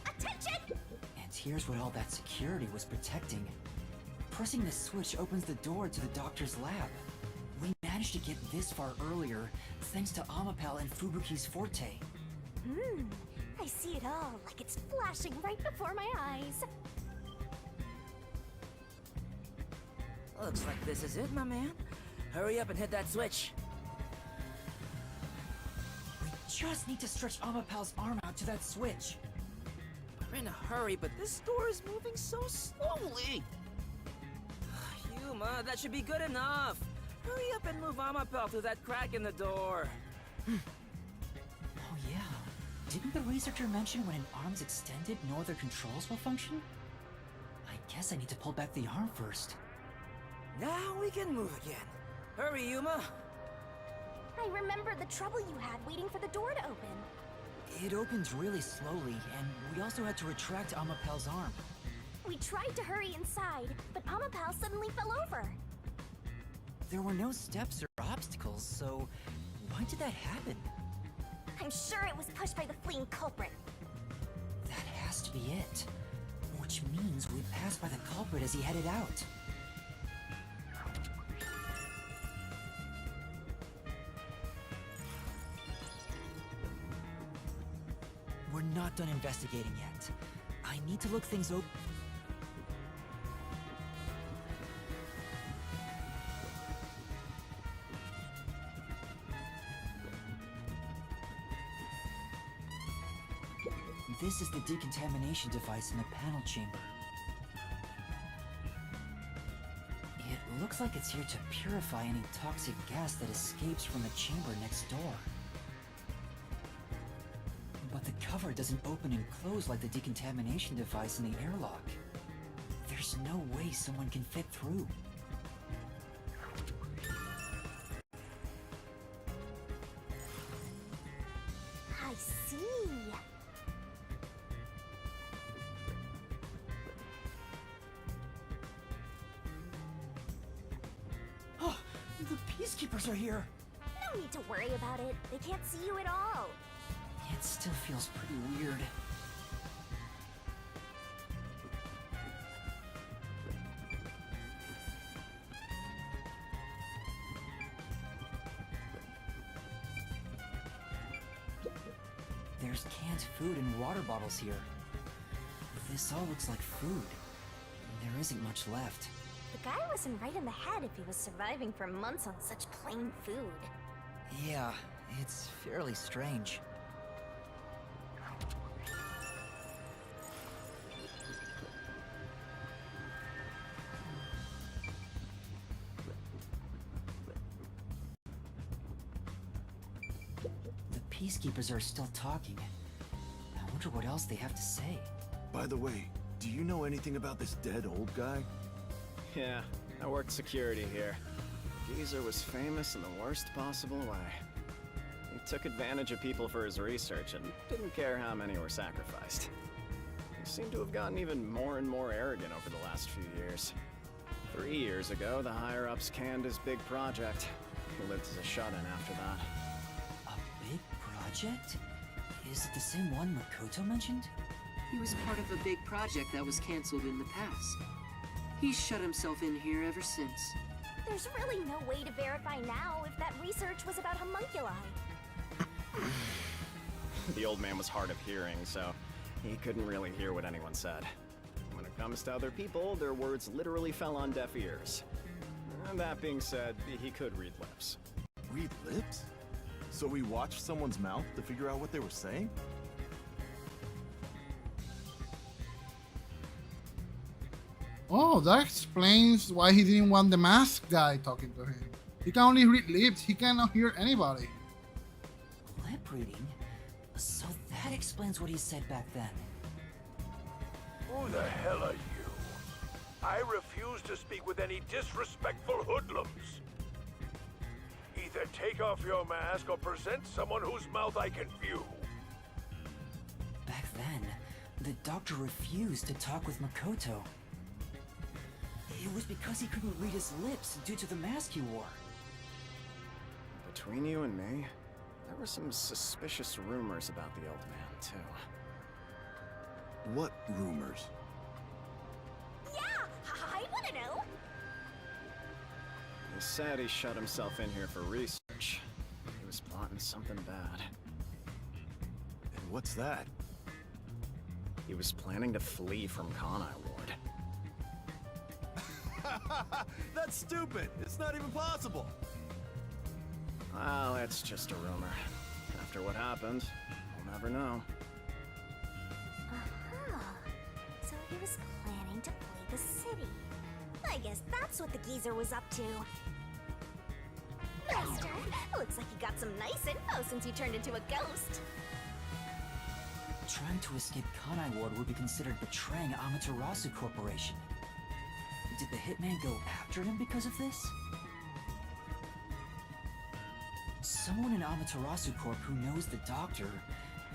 E: Attention!
B: And here's what all that security was protecting. Pressing the switch opens the door to the doctor's lab. We managed to get this far earlier, thanks to Amapel and Fubuki's forte.
E: I see it all like it's flashing right before my eyes.
O: Looks like this is it, my man. Hurry up and hit that switch.
B: We just need to stretch Amapel's arm out to that switch.
O: We're in a hurry, but this door is moving so slowly. Yuma, that should be good enough. Hurry up and move Amapel through that crack in the door.
B: Oh yeah. Didn't the researcher mention when an arm's extended, no other controls will function? I guess I need to pull back the arm first.
O: Now we can move again. Hurry, Yuma.
E: I remember the trouble you had waiting for the door to open.
B: It opens really slowly, and we also had to retract Amapel's arm.
E: We tried to hurry inside, but Amapel suddenly fell over.
B: There were no steps or obstacles, so why did that happen?
E: I'm sure it was pushed by the fleeing culprit.
B: That has to be it. Which means we passed by the culprit as he headed out. We're not done investigating yet. I need to look things over. This is the decontamination device in the panel chamber. It looks like it's here to purify any toxic gas that escapes from the chamber next door. But the cover doesn't open and close like the decontamination device in the airlock. There's no way someone can fit through.
E: I see.
B: Oh, the peacekeepers are here.
E: No need to worry about it. They can't see you at all.
B: It still feels pretty weird. There's canned food and water bottles here. This all looks like food. There isn't much left.
E: The guy wasn't right in the head if he was surviving for months on such plain food.
B: Yeah, it's fairly strange. The peacekeepers are still talking. I wonder what else they have to say.
T: By the way, do you know anything about this dead old guy?
U: Yeah, I worked security here. Geezer was famous in the worst possible way. He took advantage of people for his research and didn't care how many were sacrificed. He seemed to have gotten even more and more arrogant over the last few years. 3 years ago, the higher-ups canned his big project. He lived as a shut-in after that.
B: A big project? Is it the same one Makoto mentioned?
J: He was part of a big project that was cancelled in the past. He's shut himself in here ever since.
E: There's really no way to verify now if that research was about homunculi.
U: The old man was hard of hearing, so he couldn't really hear what anyone said. When it comes to other people, their words literally fell on deaf ears. And that being said, he could read lips.
T: Read lips? So we watched someone's mouth to figure out what they were saying?
A: Oh, that explains why he didn't want the masked guy talking to him. He can only read lips, he cannot hear anybody.
B: Lip reading? So that explains what he said back then.
L: Who the hell are you? I refuse to speak with any disrespectful hoodlums. Either take off your mask or present someone whose mouth I can view.
B: Back then, the doctor refused to talk with Makoto. It was because he couldn't read his lips due to the mask he wore.
U: Between you and me, there were some suspicious rumors about the old man, too.
T: What rumors?
E: Yeah, I wanna know.
U: He said he shut himself in here for research. He was plotting something bad.
T: And what's that?
U: He was planning to flee from Kanai Ward.
T: That's stupid! It's not even possible!
U: Well, it's just a rumor. After what happened, we'll never know.
E: So he was planning to flee the city. I guess that's what the geezer was up to. Master, looks like you got some nice info since you turned into a ghost.
B: Trying to escape Kanai Ward would be considered betraying Amaterasu Corporation. Did the hitman go after him because of this? Someone in Amaterasu Corp who knows the doctor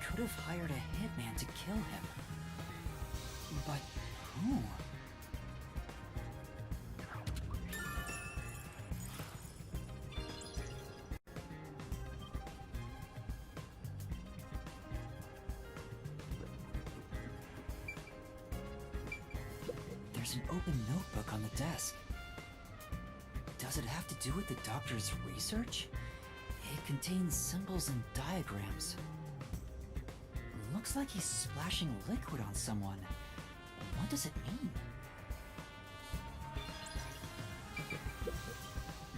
B: could have hired a hitman to kill him. But who? There's an open notebook on the desk. Does it have to do with the doctor's research? It contains symbols and diagrams. Looks like he's splashing liquid on someone. What does it mean?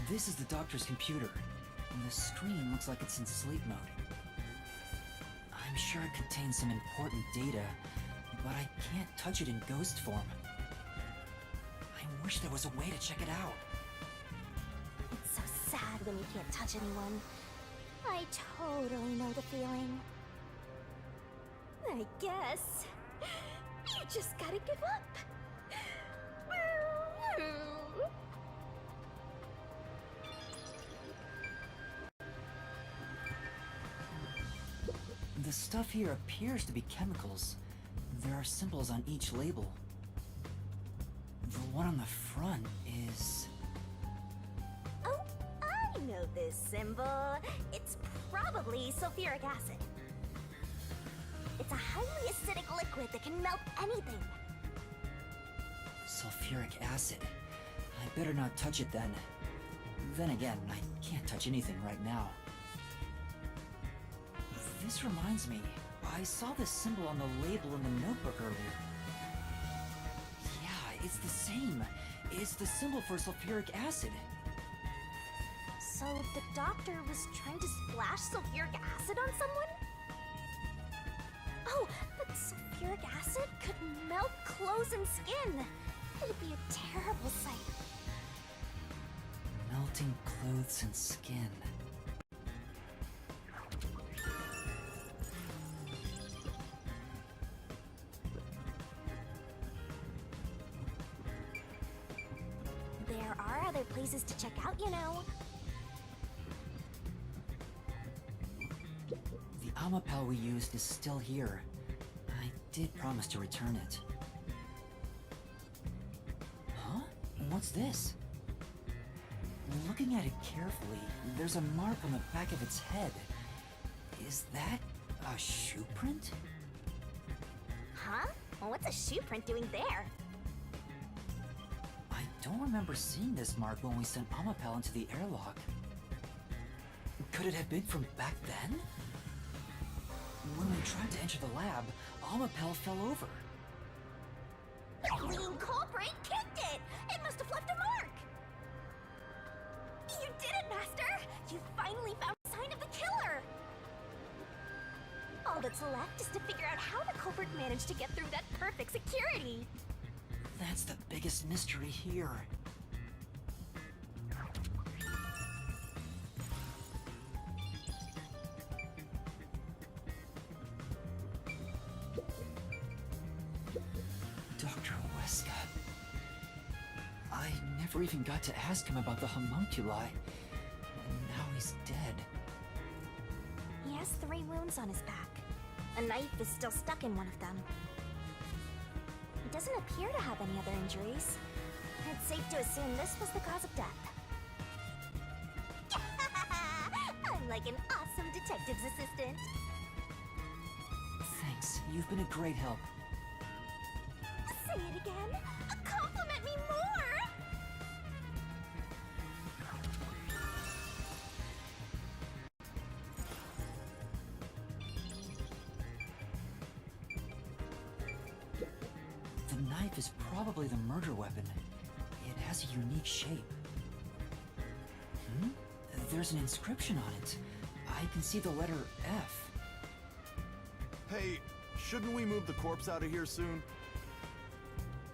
B: This is the doctor's computer, and the screen looks like it's in sleep mode. I'm sure it contains some important data, but I can't touch it in ghost form. I wish there was a way to check it out.
E: It's so sad when you can't touch anyone. I totally know the feeling. I guess you just gotta give up.
B: The stuff here appears to be chemicals. There are symbols on each label. The one on the front is...
E: Oh, I know this symbol. It's probably sulfuric acid. It's a highly acidic liquid that can melt anything.
B: sulfuric acid. I better not touch it then. Then again, I can't touch anything right now. This reminds me, I saw this symbol on the label in the notebook earlier. Yeah, it's the same. It's the symbol for sulfuric acid.
E: So the doctor was trying to splash sulfuric acid on someone? Oh, but sulfuric acid could melt clothes and skin. It'd be a terrible sight.
B: Melting clothes and skin.
E: There are other places to check out, you know.
B: The Amapel we used is still here. I did promise to return it. Huh? What's this? Looking at it carefully, there's a mark on the back of its head. Is that a shoe print?
E: Huh? Well, what's a shoe print doing there?
B: I don't remember seeing this mark when we sent Amapel into the airlock. Could it have been from back then? When we tried to enter the lab, Amapel fell over.
E: The green culprit kicked it! It must have left a mark! You did it, Master! You finally found a sign of the killer! All that's left is to figure out how the culprit managed to get through that perfect security!
B: That's the biggest mystery here. Dr. Weska. I never even got to ask him about the homunculi, and now he's dead.
E: He has 3 wounds on his back. A knife is still stuck in one of them. He doesn't appear to have any other injuries. It's safe to assume this was the cause of death. I'm like an awesome detective's assistant.
B: Thanks, you've been a great help.
E: Say it again. Compliment me more.
B: The knife is probably the murder weapon. It has a unique shape. There's an inscription on it. I can see the letter F.
T: Hey, shouldn't we move the corpse out of here soon?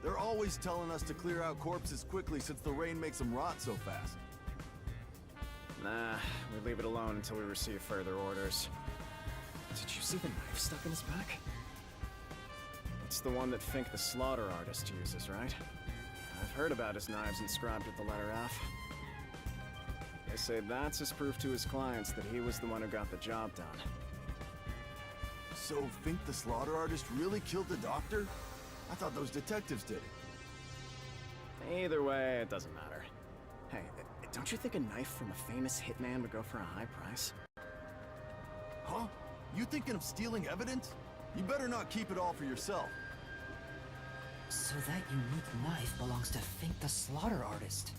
T: They're always telling us to clear out corpses quickly since the rain makes them rot so fast.
U: Nah, we leave it alone until we receive further orders. Did you see the knife stuck in his back? It's the one that Fink the slaughter artist uses, right? I've heard about his knives inscribed with the letter F. They say that's his proof to his clients that he was the one who got the job done.
T: So Fink the slaughter artist really killed the doctor? I thought those detectives did it.
U: Either way, it doesn't matter. Hey, don't you think a knife from a famous hitman would go for a high price?
T: Huh? You thinking of stealing evidence? You better not keep it all for yourself.
B: So that unique knife belongs to Fink the slaughter artist.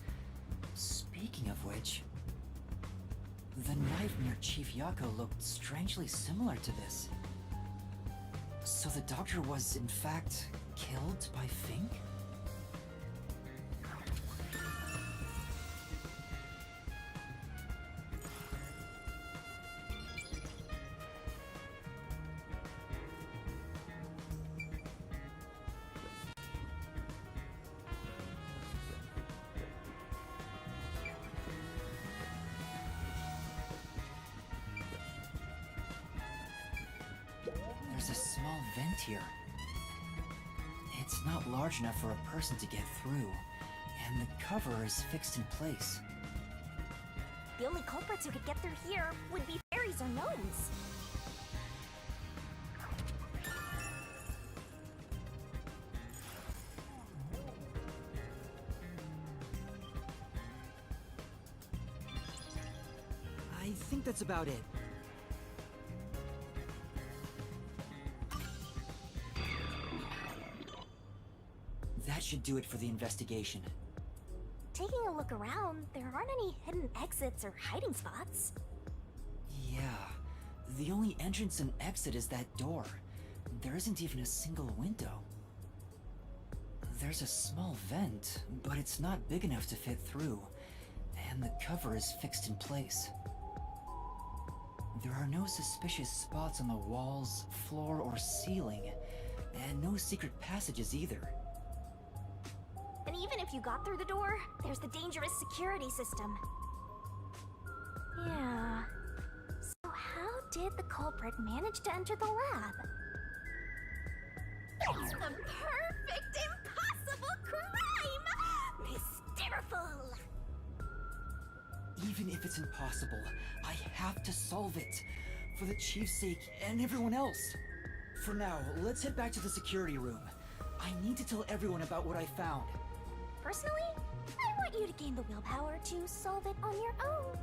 B: Speaking of which, the knife near Chief Yako looked strangely similar to this. So the doctor was, in fact, killed by Fink? There's a small vent here. It's not large enough for a person to get through, and the cover is fixed in place.
E: The only culprits who could get through here would be fairies or gnomes.
B: I think that's about it. That should do it for the investigation.
E: Taking a look around, there aren't any hidden exits or hiding spots.
B: Yeah, the only entrance and exit is that door. There isn't even a single window. There's a small vent, but it's not big enough to fit through, and the cover is fixed in place. There are no suspicious spots on the walls, floor, or ceiling, and no secret passages either.
E: And even if you got through the door, there's the dangerous security system. Yeah. So how did the culprit manage to enter the lab? It's the perfect impossible crime! Mysteriful!
B: Even if it's impossible, I have to solve it. For the Chief's sake and everyone else. For now, let's head back to the security room. I need to tell everyone about what I found.
E: Personally, I want want you to gain the willpower to solve it on your own.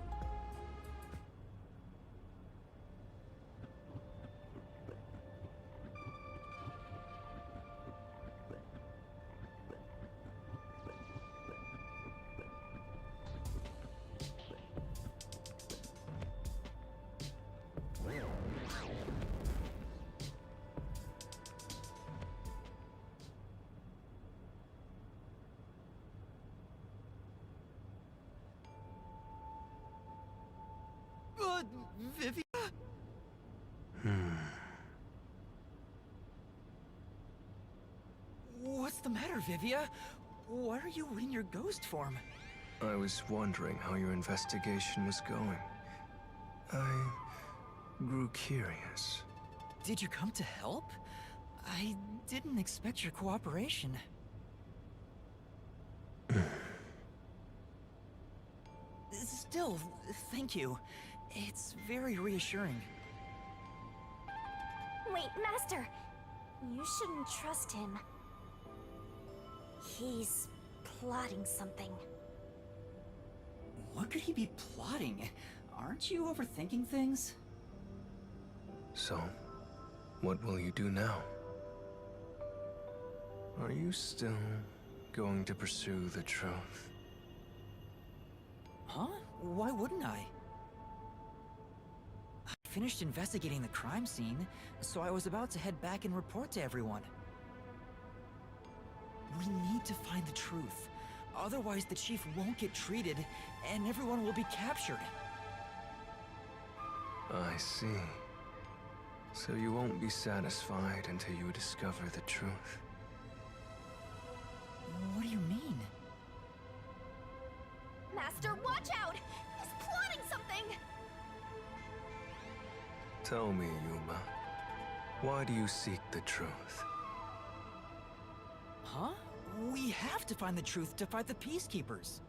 B: Vivia? What's the matter, Vivia? Why are you in your ghost form?
R: I was wondering how your investigation was going. I grew curious.
B: Did you come to help? I didn't expect your cooperation. Still, thank you. It's very reassuring.
E: Wait, Master! You shouldn't trust him. He's plotting something.
B: What could he be plotting? Aren't you overthinking things?
R: So, what will you do now? Are you still going to pursue the truth?
B: Huh? Why wouldn't I? I finished investigating the crime scene, so I was about to head back and report to everyone. We need to find the truth. Otherwise, the chief won't get treated, and everyone will be captured.
R: I see. So you won't be satisfied until you discover the truth.
B: What do you mean?
E: Master, watch out! He's plotting something!
R: Tell me, Yuma, why do you seek the truth?
B: Huh? We have to find the truth to fight the peacekeepers.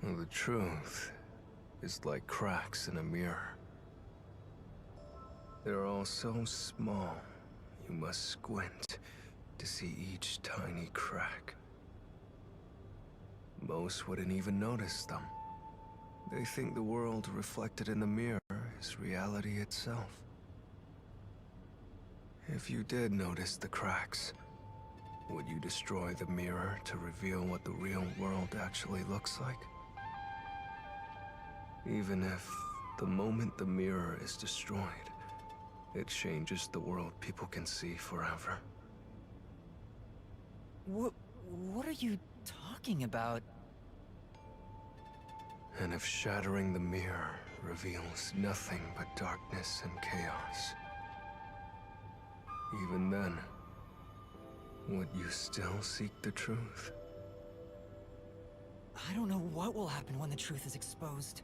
R: Well, the truth is like cracks in a mirror. They're all so small, you must squint to see each tiny crack. Most wouldn't even notice them. They think the world reflected in the mirror is reality itself. If you did notice the cracks, would you destroy the mirror to reveal what the real world actually looks like? Even if, the moment the mirror is destroyed, it changes the world people can see forever.
B: What are you talking about?
R: And if shattering the mirror reveals nothing but darkness and chaos, even then, would you still seek the truth?
B: I don't know what will happen when the truth is exposed.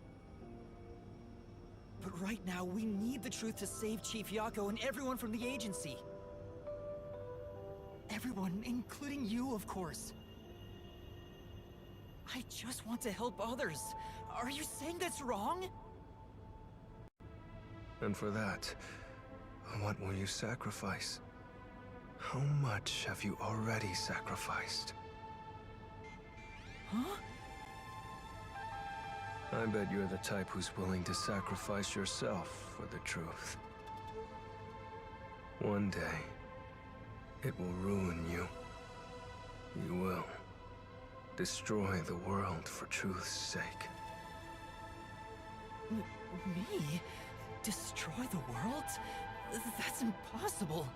B: But right now, we need the truth to save Chief Yako and everyone from the agency. Everyone, including you, of course. I just want to help others. Are you saying that's wrong?
R: And for that, what will you sacrifice? How much have you already sacrificed?
B: Huh?
R: I bet you're the type who's willing to sacrifice yourself for the truth. One day, it will ruin you. You will destroy the world for truth's sake.
B: Me? Destroy the world? That's impossible.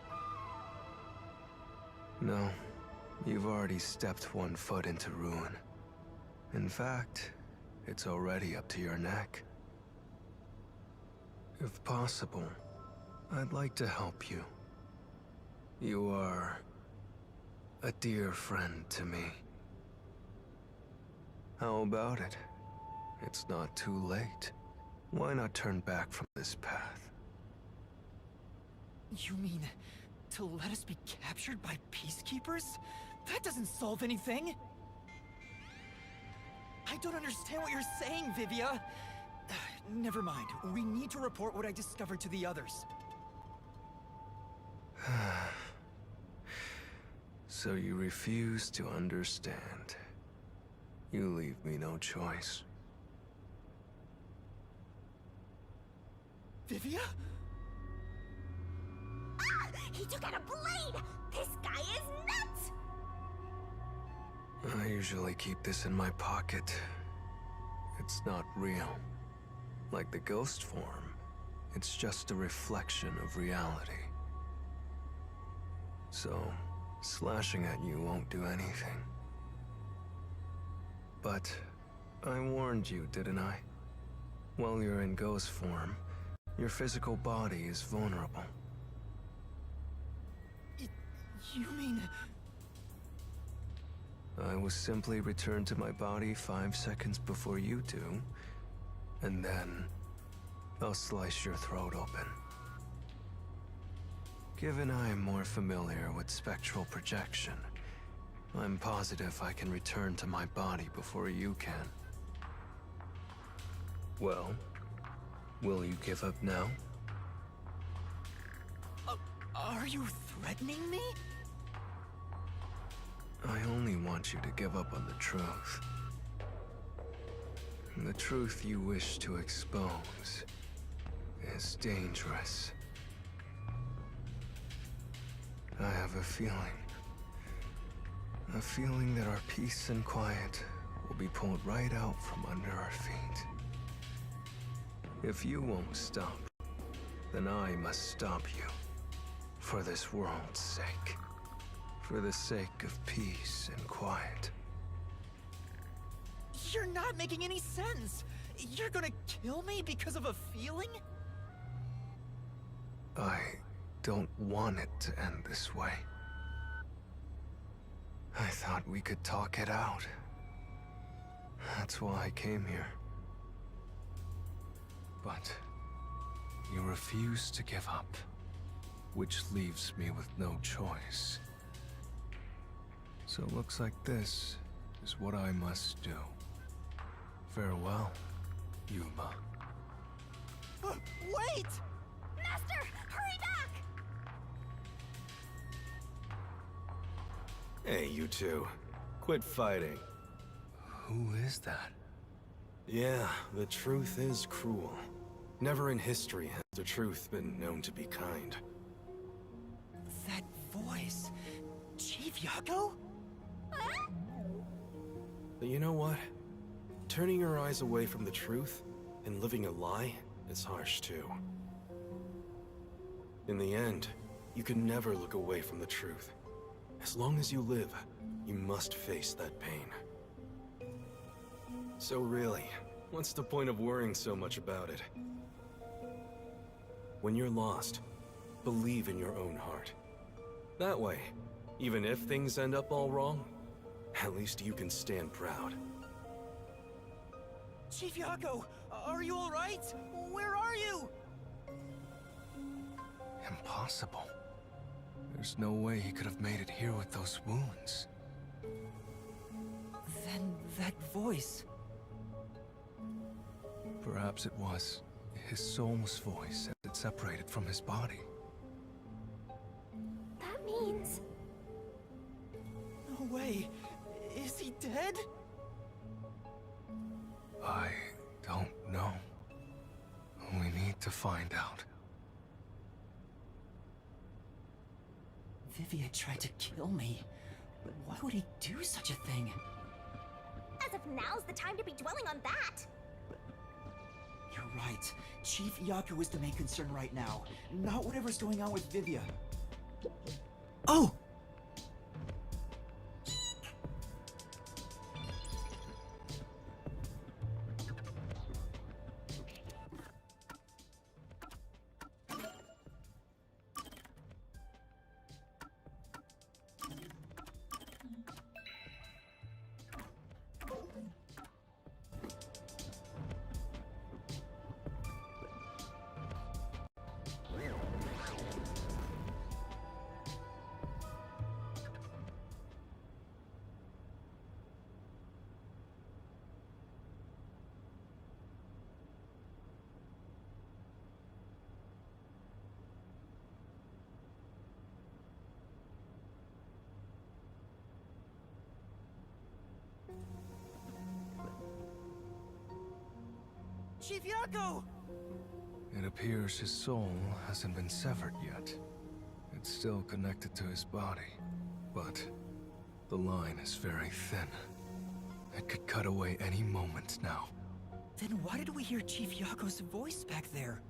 R: No, you've already stepped one foot into ruin. In fact, it's already up to your neck. If possible, I'd like to help you. You are a dear friend to me. How about it? It's not too late. Why not turn back from this path?
B: You mean to let us be captured by peacekeepers? That doesn't solve anything. I don't understand what you're saying, Vivia. Never mind. We need to report what I discovered to the others.
R: So you refuse to understand. You leave me no choice.
S: Vivia?
E: Ah! He took out a blade! This guy is nuts!
R: I usually keep this in my pocket. It's not real. Like the ghost form, it's just a reflection of reality. So, slashing at you won't do anything. But I warned you, didn't I? While you're in ghost form, your physical body is vulnerable.
S: You mean...
R: I will simply return to my body 5 seconds before you do, and then I'll slice your throat open. Given I am more familiar with spectral projection, I'm positive I can return to my body before you can. Well, will you give up now?
S: Are you threatening me?
R: I only want you to give up on the truth. The truth you wish to expose is dangerous. I have a feeling that our peace and quiet will be pulled right out from under our feet. If you won't stop, then I must stop you. For this world's sake. For the sake of peace and quiet.
S: You're not making any sense! You're gonna kill me because of a feeling?
R: I don't want it to end this way. I thought we could talk it out. That's why I came here. But you refuse to give up, which leaves me with no choice. So it looks like this is what I must do. Farewell, Yuma.
S: Wait!
E: Master, hurry back!
F: Hey, you two. Quit fighting.
R: Who is that?
F: Yeah, the truth is cruel. Never in history has the truth been known to be kind.
S: That voice... Chief Yako?
F: But you know what? Turning your eyes away from the truth and living a lie is harsh too. In the end, you can never look away from the truth. As long as you live, you must face that pain. So really, what's the point of worrying so much about it? When you're lost, believe in your own heart. That way, even if things end up all wrong, at least you can stand proud.
S: Chief Yako, are you alright? Where are you?
R: Impossible. There's no way he could have made it here with those wounds.
S: Then that voice...
R: Perhaps it was his soul's voice as it separated from his body.
E: That means...
S: No way. Is he dead?
R: I don't know. We need to find out.
B: Vivia tried to kill me, but why would he do such a thing?
E: As if now's the time to be dwelling on that!
B: You're right. Chief Yako is the main concern right now, not whatever's going on with Vivia. Oh!
S: Chief Yako!
R: It appears his soul hasn't been severed yet. It's still connected to his body, but the line is very thin. It could cut away any moment now.
S: Then why did we hear Chief Yako's voice back there?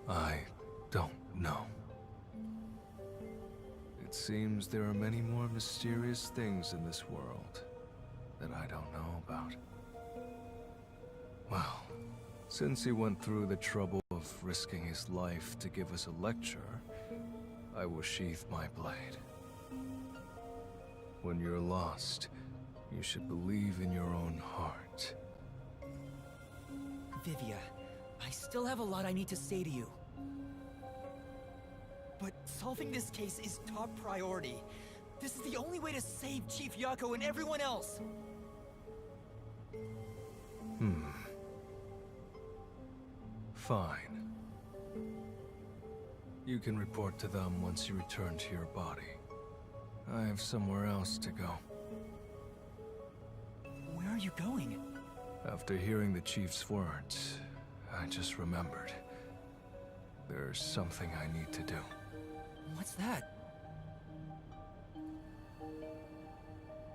R: I don't know. It seems there are many more mysterious things in this world that I don't know about. Well, since he went through the trouble of risking his life to give us a lecture, I will sheath my blade. When you're lost, you should believe in your own heart.
S: Vivia, I still have a lot I need to say to you. But solving this case is top priority. This is the only way to save Chief Yako and everyone else.
R: Fine. You can report to them once you return to your body. I have somewhere else to go.
S: Where are you going?
R: After hearing the Chief's words, I just remembered. There's something I need to do.
S: What's that?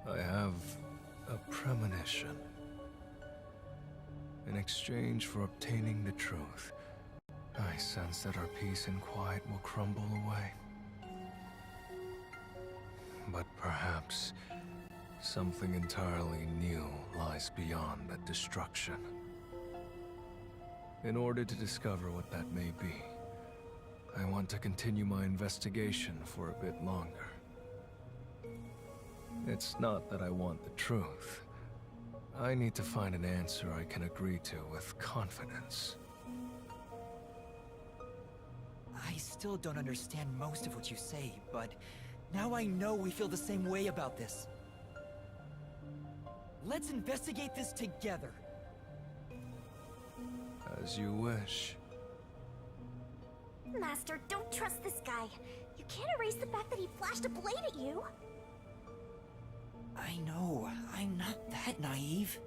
R: I have a premonition. In exchange for obtaining the truth, I sense that our peace and quiet will crumble away. But perhaps something entirely new lies beyond that destruction. In order to discover what that may be, I want to continue my investigation for a bit longer. It's not that I want the truth. I need to find an answer I can agree to with confidence.
S: I still don't understand most of what you say, but now I know we feel the same way about this. Let's investigate this together.
R: As you wish.
E: Master, don't trust this guy. You can't erase the fact that he flashed a blade at you.
S: I know. I'm not that naive.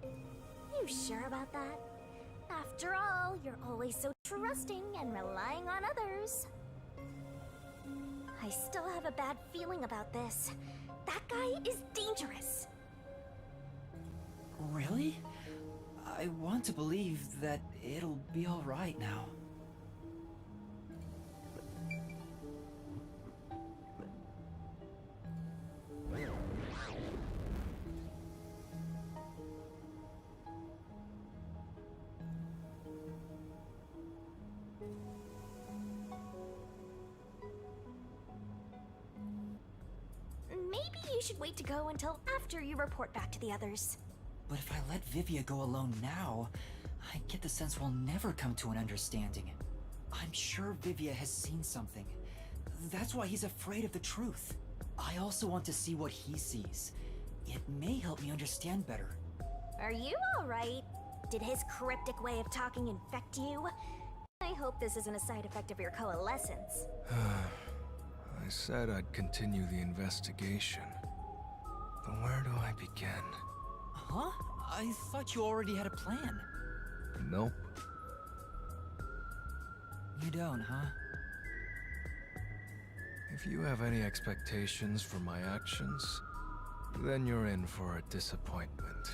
E: You sure about that? After all, you're always so trusting and relying on others. I still have a bad feeling about this. That guy is dangerous.
S: Really? I want to believe that it'll be all right now.
E: Maybe you should wait to go until after you report back to the others.
S: But if I let Vivia go alone now, I get the sense we'll never come to an understanding. I'm sure Vivia has seen something. That's why he's afraid of the truth. I also want to see what he sees. It may help me understand better.
E: Are you alright? Did his cryptic way of talking infect you? I hope this isn't a side effect of your coalescence.
R: I said I'd continue the investigation. But where do I begin?
S: Huh? I thought you already had a plan.
R: Nope.
S: You don't, huh?
R: If you have any expectations for my actions, then you're in for a disappointment.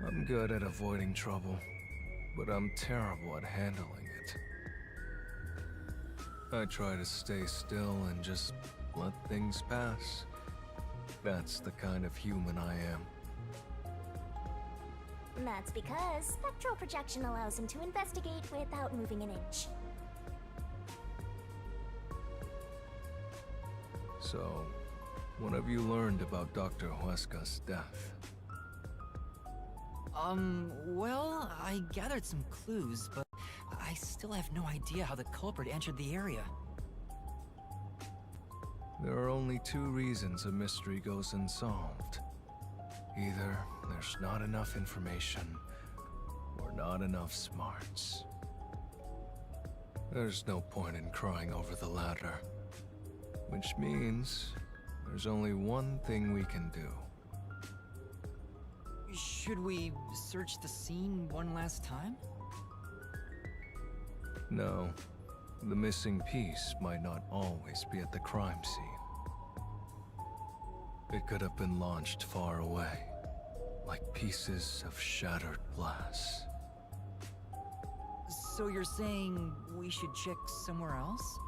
R: I'm good at avoiding trouble, but I'm terrible at handling it. I try to stay still and just let things pass. That's the kind of human I am.
E: That's because spectral projection allows him to investigate without moving an inch.
R: So, what have you learned about Dr. Huesca's death?
S: Well, I gathered some clues, but I still have no idea how the culprit entered the area.
R: There are only two reasons a mystery goes unsolved. Either there's not enough information, or not enough smarts. There's no point in crying over the latter. Which means there's only one thing we can do.
S: Should we search the scene one last time?
R: No. The missing piece might not always be at the crime scene. It could have been launched far away, like pieces of shattered glass.
S: So you're saying we should check somewhere else?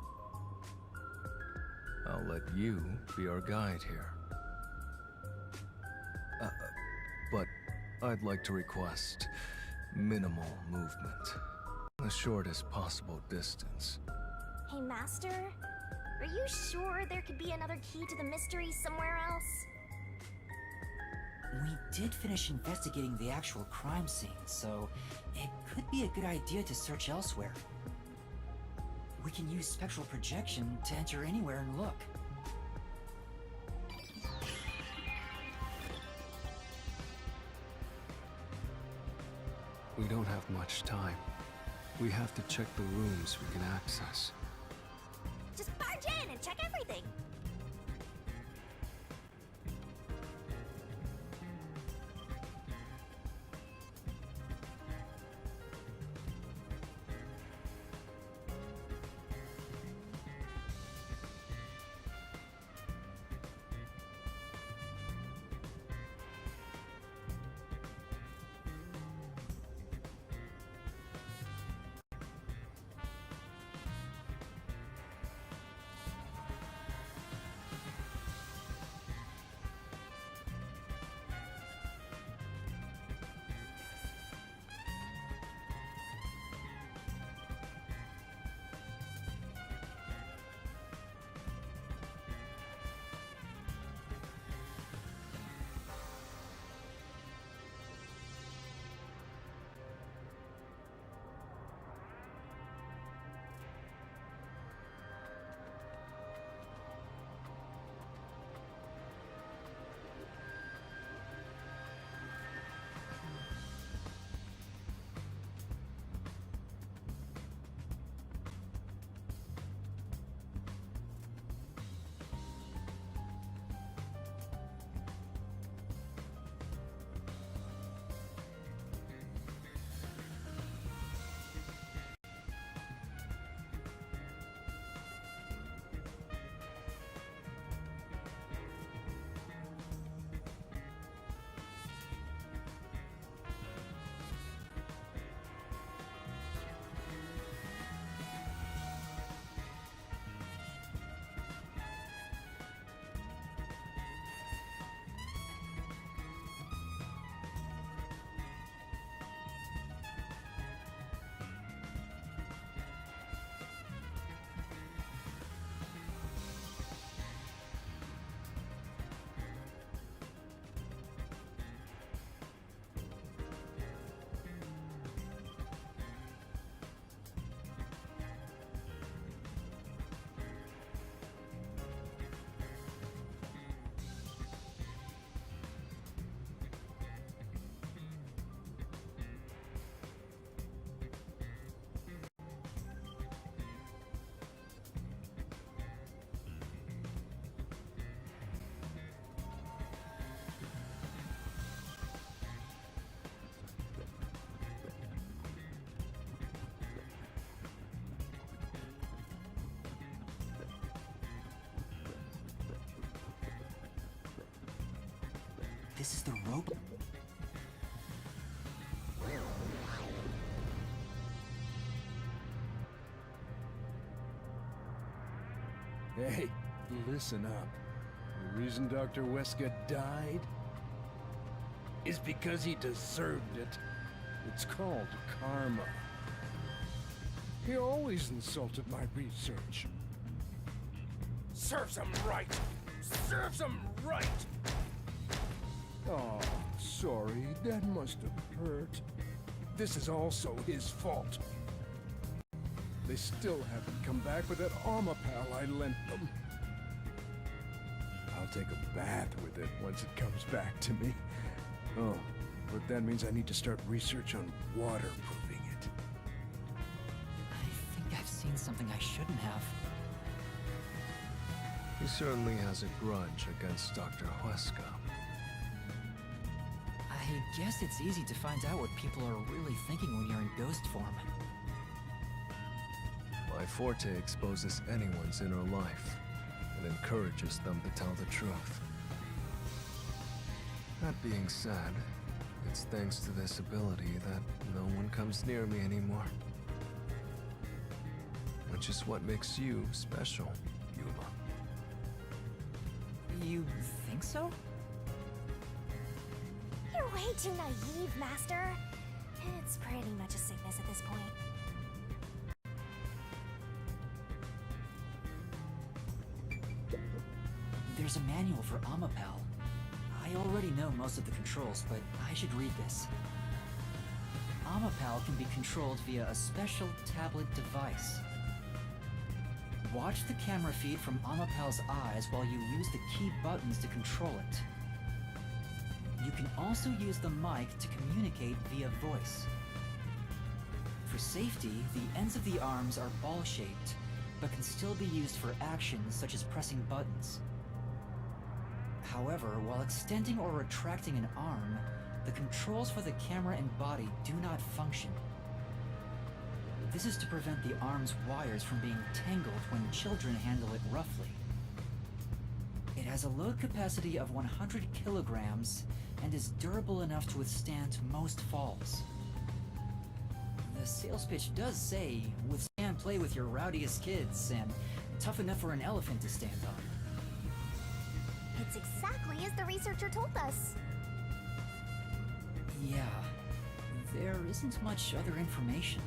R: I'll let you be our guide here. But I'd like to request minimal movement. The shortest possible distance.
E: Hey, Master? Are you sure there could be another key to the mystery somewhere else?
S: We did finish investigating the actual crime scene, so it could be a good idea to search elsewhere. We can use spectral projection to enter anywhere and look.
R: We don't have much time. We have to check the rooms we can access.
E: Just barge in and check everything!
S: This is the robot.
P: Hey, listen up. The reason Dr. Wesker died is because he deserved it. It's called karma. He always insulted my research.
Q: Serves him right! Serves him right!
P: Oh, sorry, that must have hurt. This is also his fault. They still haven't come back with that armor pal I lent them. I'll take a bath with it once it comes back to me. Oh, but that means I need to start research on waterproofing it.
S: I think I've seen something I shouldn't have.
R: He certainly has a grudge against Dr. Wesker.
S: I guess it's easy to find out what people are really thinking when you're in ghost form.
R: My forte exposes anyone's inner life and encourages them to tell the truth. That being said, it's thanks to this ability that no one comes near me anymore. Which is what makes you special, Yuma.
S: You think so?
E: You're way too naive, Master. It's pretty much a sickness at this point.
S: There's a manual for Amapal. I already know most of the controls, but I should read this. Amapal can be controlled via a special tablet device. Watch the camera feed from Amapal's eyes while you use the key buttons to control it. You can also use the mic to communicate via voice. For safety, the ends of the arms are ball-shaped, but can still be used for actions such as pressing buttons. However, while extending or retracting an arm, the controls for the camera and body do not function. This is to prevent the arm's wires from being tangled when children handle it roughly. It has a load capacity of 100 kilograms and is durable enough to withstand most falls. The sales pitch does say, withstand play with your rowdiest kids and tough enough for an elephant to stand on.
E: It's exactly as the researcher told us.
S: Yeah, there isn't much other information.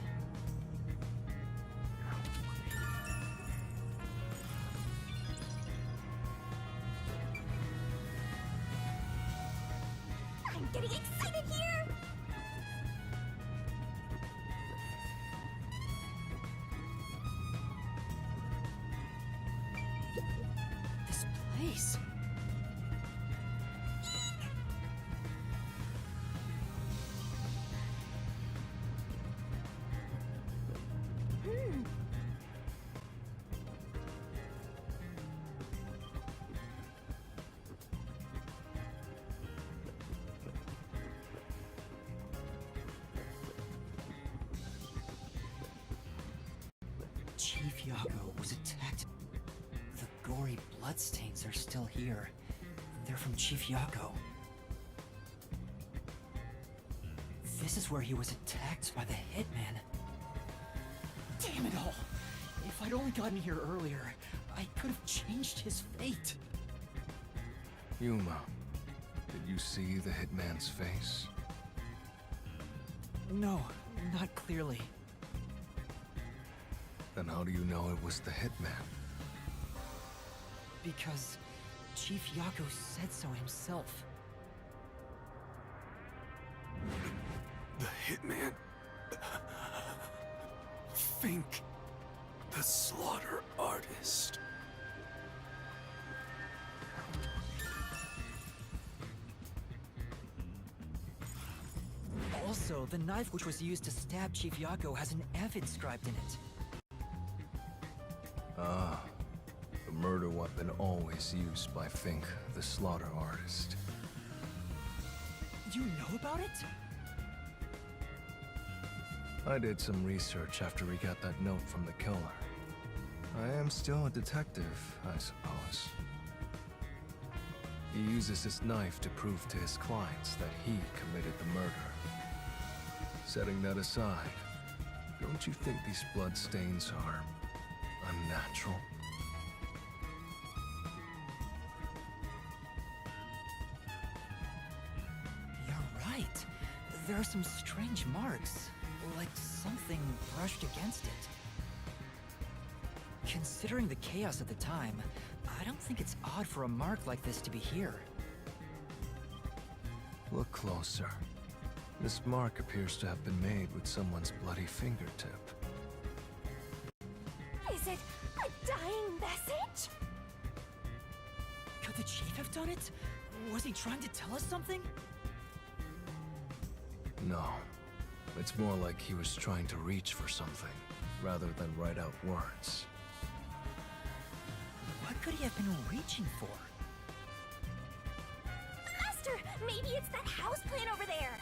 E: I'm getting excited here!
S: This place... Chief Yako was attacked. The gory bloodstains are still here. They're from Chief Yako. This is where he was attacked by the hitman. Damn it all! If I'd only gotten here earlier, I could have changed his fate.
R: Yuma, did you see the hitman's face?
S: No, not clearly.
R: Then how do you know it was the hitman?
S: Because Chief Yako said so himself.
F: The hitman... Fink. The slaughter artist.
S: Also, the knife which was used to stab Chief Yako has an F inscribed in it.
R: Ah, the murder weapon always used by Fink, the slaughter artist.
S: You know about it?
R: I did some research after we got that note from the killer. I am still a detective, I suppose. He uses his knife to prove to his clients that he committed the murder. Setting that aside, don't you think these bloodstains are unnatural?
S: You're right. There are some strange marks, like something brushed against it. Considering the chaos at the time, I don't think it's odd for a mark like this to be here.
R: Look closer. This mark appears to have been made with someone's bloody fingertip.
E: Is it a dying message?
S: Could the chief have done it? Was he trying to tell us something?
R: No. It's more like he was trying to reach for something, rather than write out words.
S: What could he have been reaching for?
E: Master! Maybe it's that house plant over there!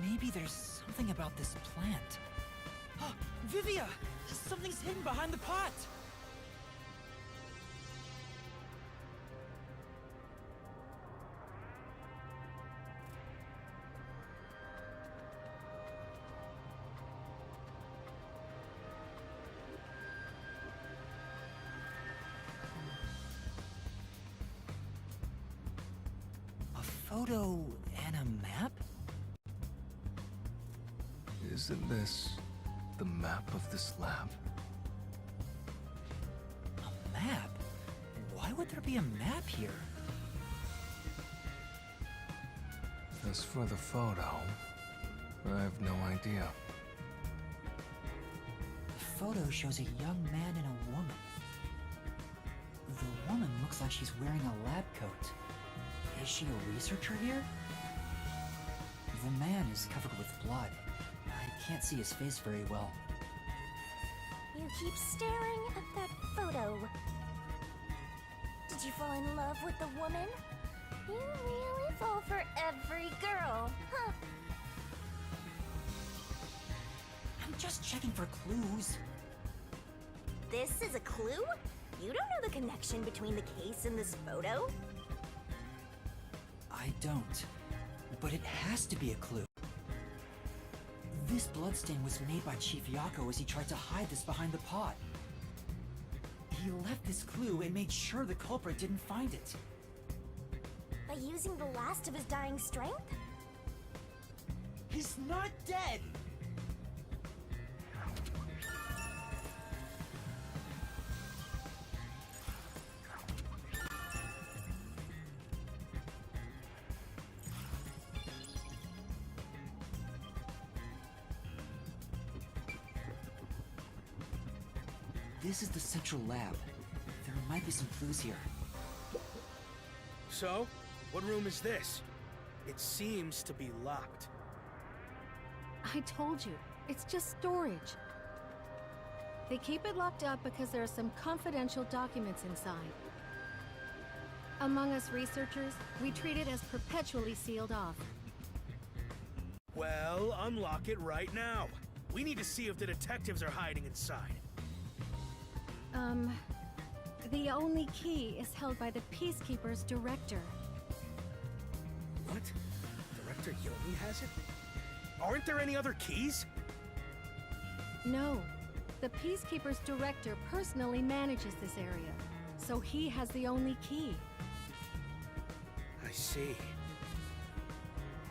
S: Maybe there's something about this plant. Oh, Vivia! Something's hidden behind the pot! A photo and a map?
R: Isn't this the map of this lab?
S: A map? Why would there be a map here?
R: As for the photo, I have no idea.
S: The photo shows a young man and a woman. The woman looks like she's wearing a lab coat. Is she a researcher here? The man is covered with blood. I can't see his face very well.
E: You keep staring at that photo. Did you fall in love with the woman? You really fall for every girl, huh?
S: I'm just checking for clues.
E: This is a clue? You don't know the connection between the case and this photo?
S: I don't. But it has to be a clue. This bloodstain was made by Chief Yako as he tried to hide this behind the pot. He left this clue and made sure the culprit didn't find it.
E: By using the last of his dying strength?
S: He's not dead! This is the central lab. There might be some clues here.
M: So, what room is this? It seems to be locked.
H: I told you, it's just storage. They keep it locked up because there are some confidential documents inside. Among us researchers, we treat it as perpetually sealed off.
M: Well, unlock it right now. We need to see if the detectives are hiding inside.
H: The only key is held by the Peacekeeper's director.
M: What? Director Yomi has it? Aren't there any other keys?
H: No. The Peacekeeper's director personally manages this area, so he has the only key.
M: I see.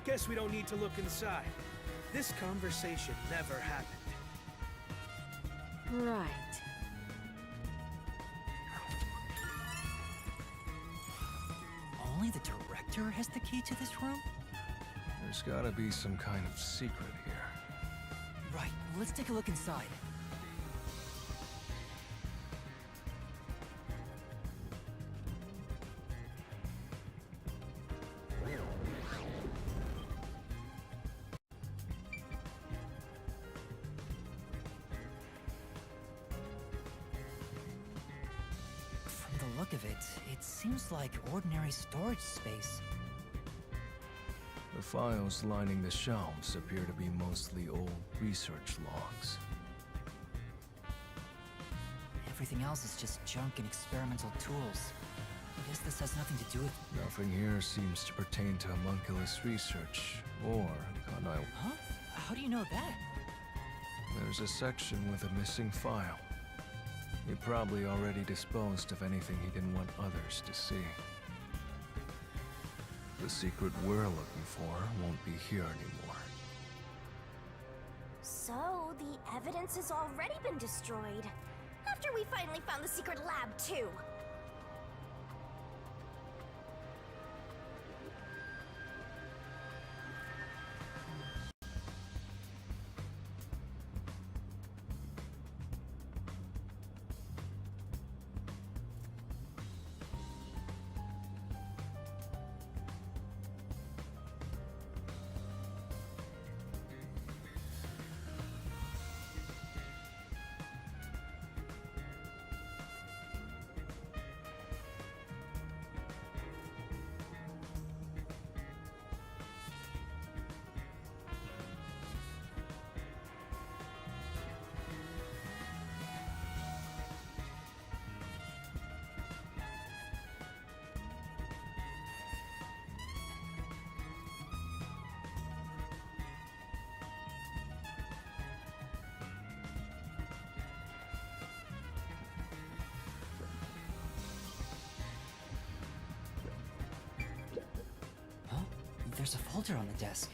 M: Guess we don't need to look inside. This conversation never happened.
H: Right.
S: Only the director has the key to this room?
R: There's gotta be some kind of secret here.
S: Right, let's take a look inside. From the look of it, it seems like ordinary storage space.
R: The files lining the shelves appear to be mostly old research logs.
S: Everything else is just junk and experimental tools. I guess this has nothing to do with...
R: Nothing here seems to pertain to homunculus research, or Kanai.
S: Huh? How do you know that?
R: There's a section with a missing file. He probably already disposed of anything he didn't want others to see. The secret we're looking for won't be here anymore.
E: So, the evidence has already been destroyed. After we finally found the secret lab, too.
S: there's a folder on the desk.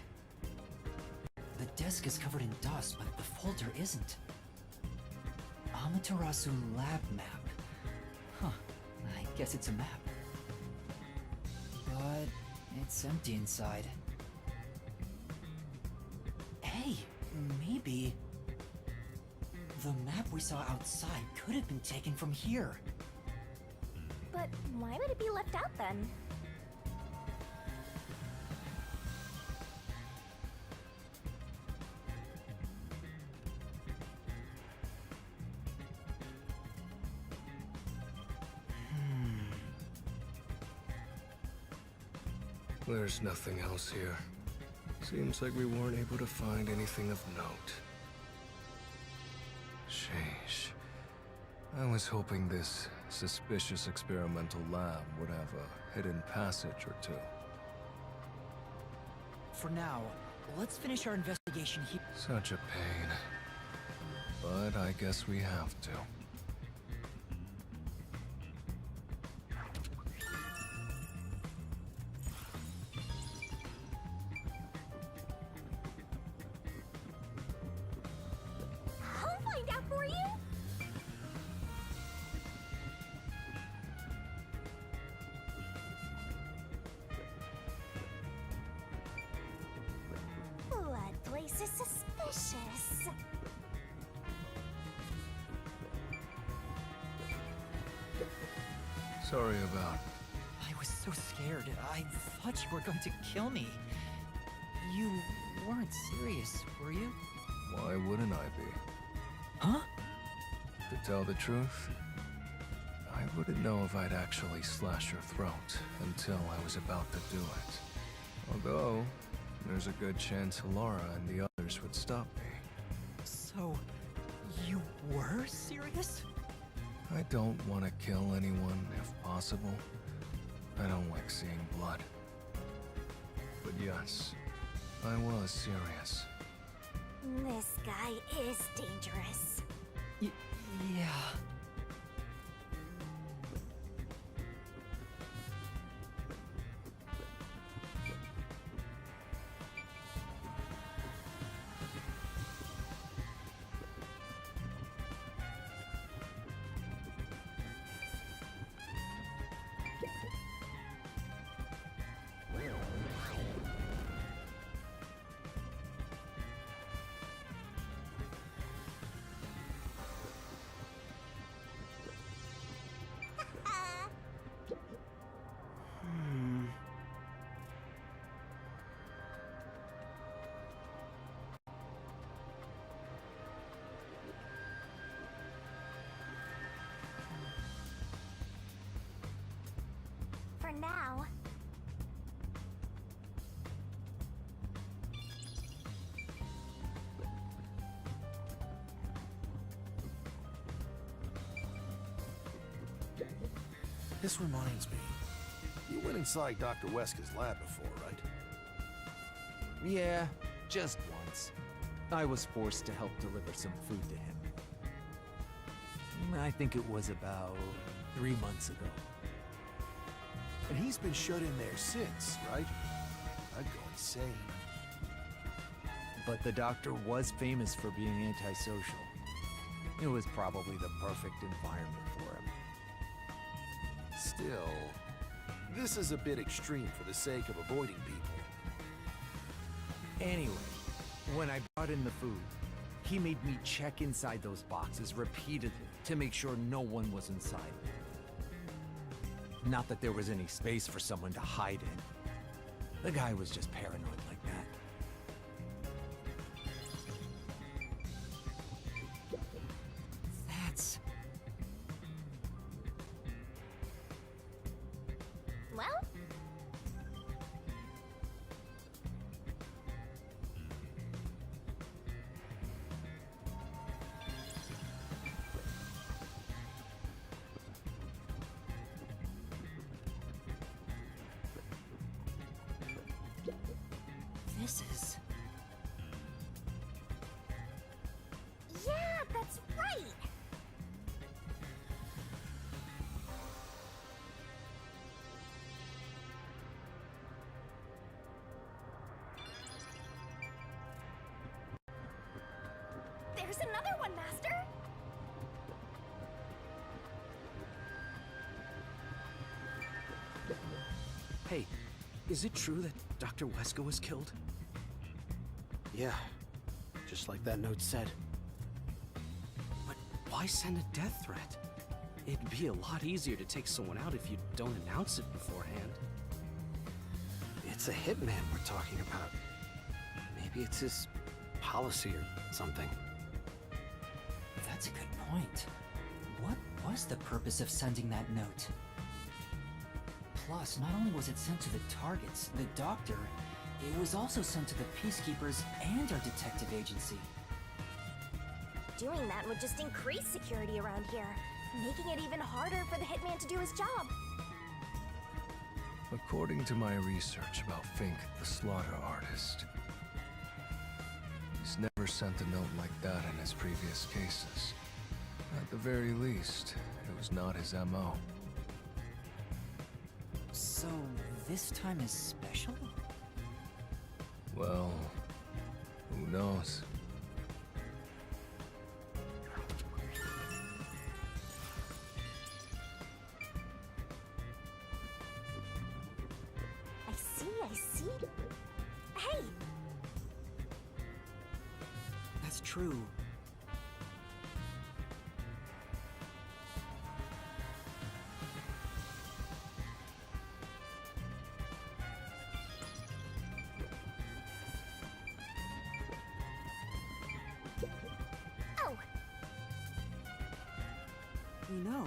S: The desk is covered in dust, but the folder isn't. Amaterasu lab map. Huh, I guess it's a map. But it's empty inside. Hey, maybe the map we saw outside could have been taken from here.
E: But why would it be left out then?
R: There's nothing else here. Seems like we weren't able to find anything of note. Sheesh. I was hoping this suspicious experimental lab would have a hidden passage or two.
S: For now, let's finish our investigation here.
R: Such a pain. But I guess we have to.
E: I'll find out for you! That place is suspicious.
R: Sorry about...
S: I was so scared. I thought you were going to kill me. You weren't serious, were you?
R: Why wouldn't I be?
S: Huh?
R: To tell the truth, I wouldn't know if I'd actually slash your throat until I was about to do it. Although, there's a good chance Laura and the others would stop me.
S: So, you were serious?
R: I don't want to kill anyone if possible. I don't like seeing blood. But yes, I was serious.
E: This guy is dangerous.
S: Yeah.
E: For now.
T: This reminds me. You went inside Dr. Weska's lab before, right?
N: Yeah, just once. I was forced to help deliver some food to him. I think it was about 3 months ago.
T: And he's been shut in there since, right? I'd go insane.
N: But the doctor was famous for being antisocial. It was probably the perfect environment for him.
T: Still, this is a bit extreme for the sake of avoiding people.
N: Anyway, when I brought in the food, he made me check inside those boxes repeatedly to make sure no one was inside. Not that there was any space for someone to hide in. The guy was just paranoid like that.
S: That's...
E: Well? There's another one, Master!
I: Hey, is it true that Dr. Wesker was killed?
V: Yeah, just like that note said.
I: But why send a death threat? It'd be a lot easier to take someone out if you don't announce it beforehand.
V: It's a hitman we're talking about. Maybe it's his policy or something.
S: That's a good point. What was the purpose of sending that note? Plus, not only was it sent to the targets, the doctor, it was also sent to the peacekeepers and our detective agency.
E: Doing that would just increase security around here, making it even harder for the hitman to do his job.
R: According to my research about Fink, the slaughter artist, he's never sent a note like that in his previous cases. At the very least, it was not his MO.
S: So, this time is special?
R: Well, who knows?
E: I see. Hey!
S: That's true.
E: Oh!
S: You know,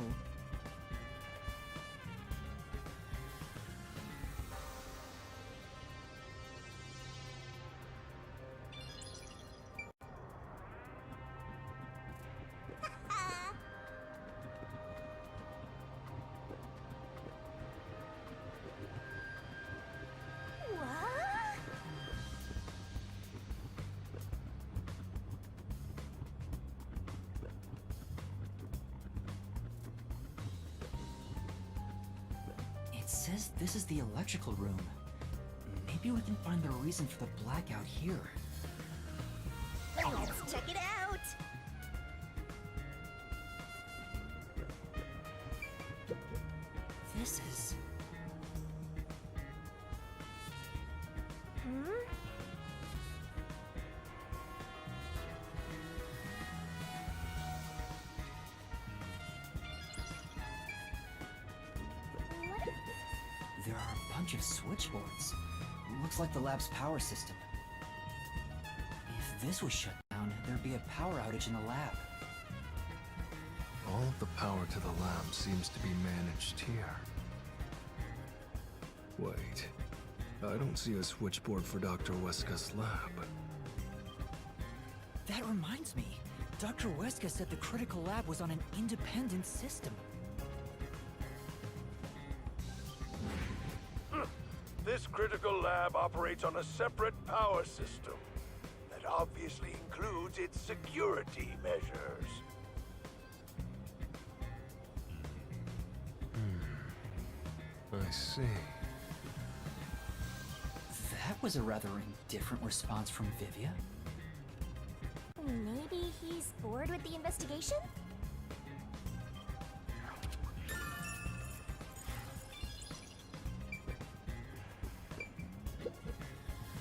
S: it says this is the electrical room. Maybe we can find the reason for the blackout here.
E: Let's check it out!
S: This is...
E: Hmm?
S: There are a bunch of switchboards. Looks like the lab's power system. If this was shut down, there'd be a power outage in the lab.
R: All of the power to the lab seems to be managed here. Wait, I don't see a switchboard for Dr. Wesker's lab.
S: That reminds me. Dr. Wesker said the critical lab was on an independent system.
L: This critical lab operates on a separate power system that obviously includes its security measures.
R: I see.
S: That was a rather indifferent response from Vivia.
E: Maybe he's bored with the investigation?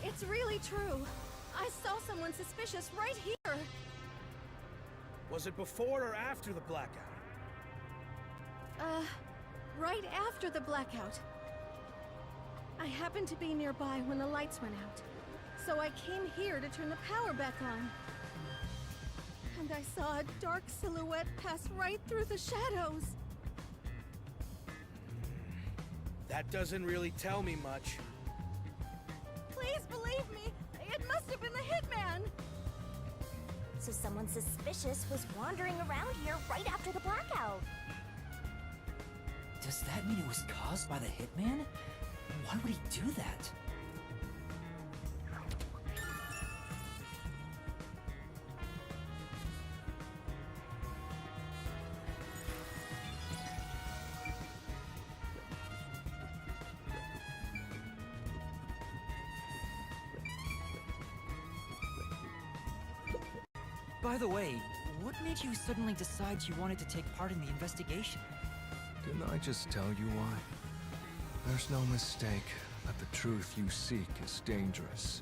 H: It's really true. I saw someone suspicious right here.
M: Was it before or after the blackout?
H: Right after the blackout. I happened to be nearby when the lights went out, so I came here to turn the power back on. And I saw a dark silhouette pass right through the shadows.
M: That doesn't really tell me much.
H: Please believe me, it must have been the hitman.
E: So someone suspicious was wandering around here right after the blackout.
S: Does that mean it was caused by the hitman? Why would he do that? By the way, what made you suddenly decide you wanted to take part in the investigation?
R: Didn't I just tell you why? There's no mistake that the truth you seek is dangerous,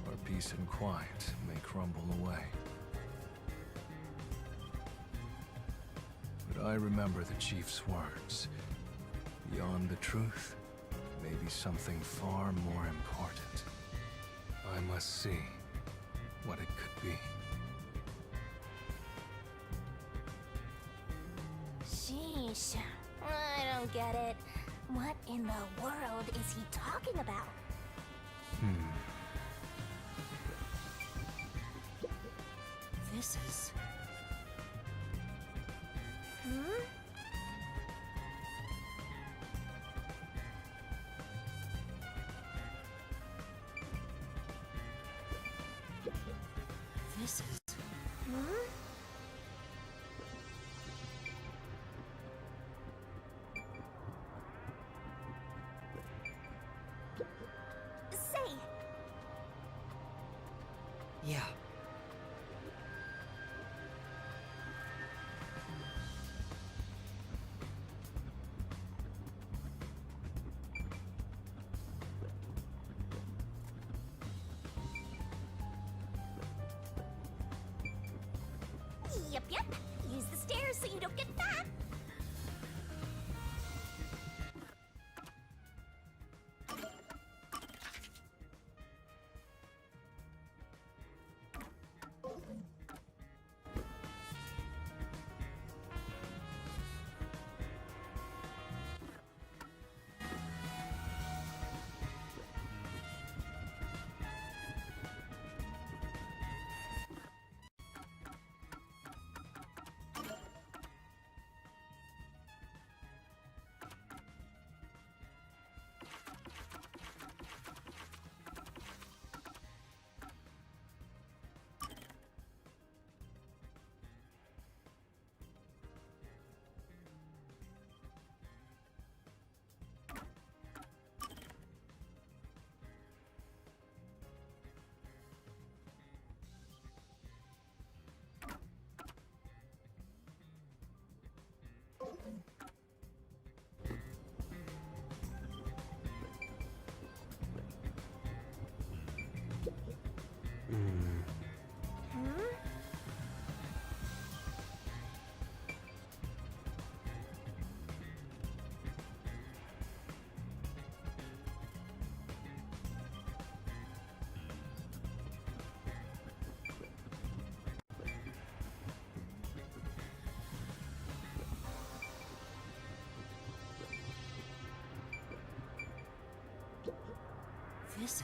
R: or peace and quiet may crumble away. But I remember the chief's words. Beyond the truth, may be something far more important. I must see what it could be.
E: Sheesh. I don't get it. What in the world is he talking about?
S: This is... This is...
E: Say!
S: Yeah.
E: Yep. Use the stairs so you don't get fat.
S: This is...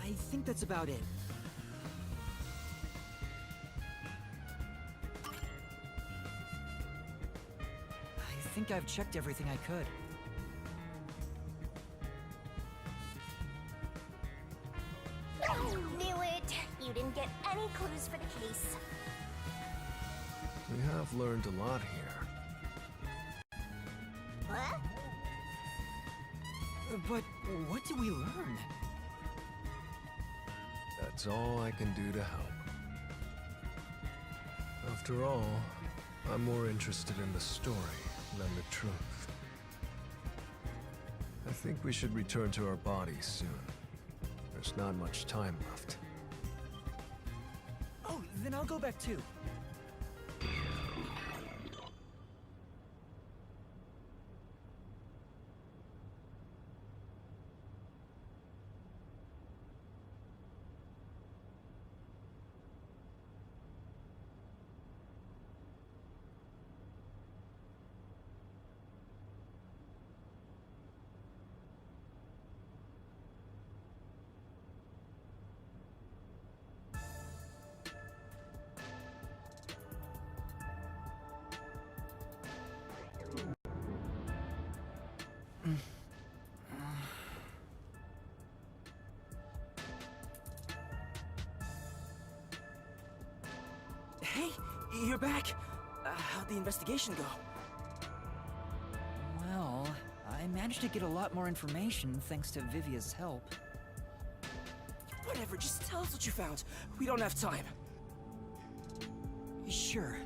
S: I think that's about it. I think I've checked everything I could.
E: Knew it! You didn't get any clues for the case.
R: We have learned a lot here.
E: What?
S: But what did we learn?
R: That's all I can do to help. After all, I'm more interested in the story than the truth. I think we should return to our bodies soon. There's not much time left.
S: Oh, then I'll go back too.
O: Hey, you're back. How'd the investigation go?
S: Well, I managed to get a lot more information thanks to Vivia's help.
O: Whatever, just tell us what you found. We don't have time.
S: Sure.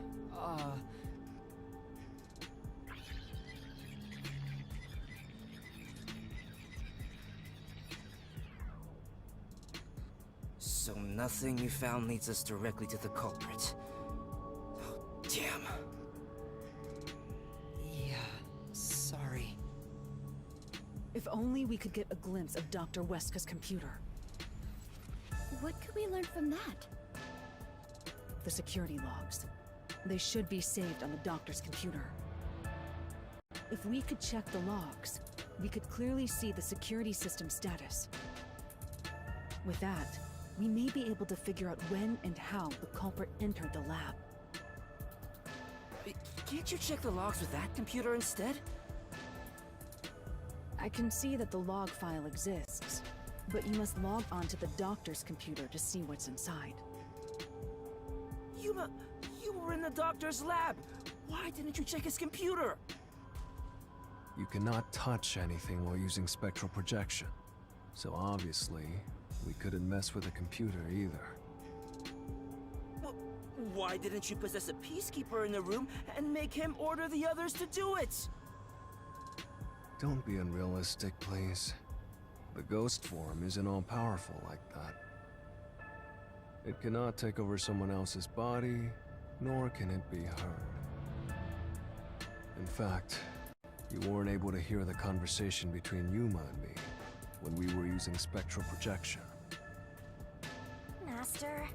O: So nothing you found leads us directly to the culprit. Oh, damn.
S: Yeah, sorry.
D: If only we could get a glimpse of Dr. Weska's computer.
C: What could we learn from that?
D: The security logs. They should be saved on the doctor's computer. If we could check the logs, we could clearly see the security system status. With that, we may be able to figure out when and how the culprit entered the lab.
O: Can't you check the logs with that computer instead?
D: I can see that the log file exists, but you must log onto the doctor's computer to see what's inside.
O: Yuma, you were in the doctor's lab. Why didn't you check his computer?
R: You cannot touch anything while using spectral projection. So obviously, we couldn't mess with the computer either.
O: Well, why didn't you possess a peacekeeper in the room and make him order the others to do it?
R: Don't be unrealistic, please. The ghost form isn't all-powerful like that. It cannot take over someone else's body, nor can it be heard. In fact, you weren't able to hear the conversation between Yuma and me when we were using spectral projection.
E: Master,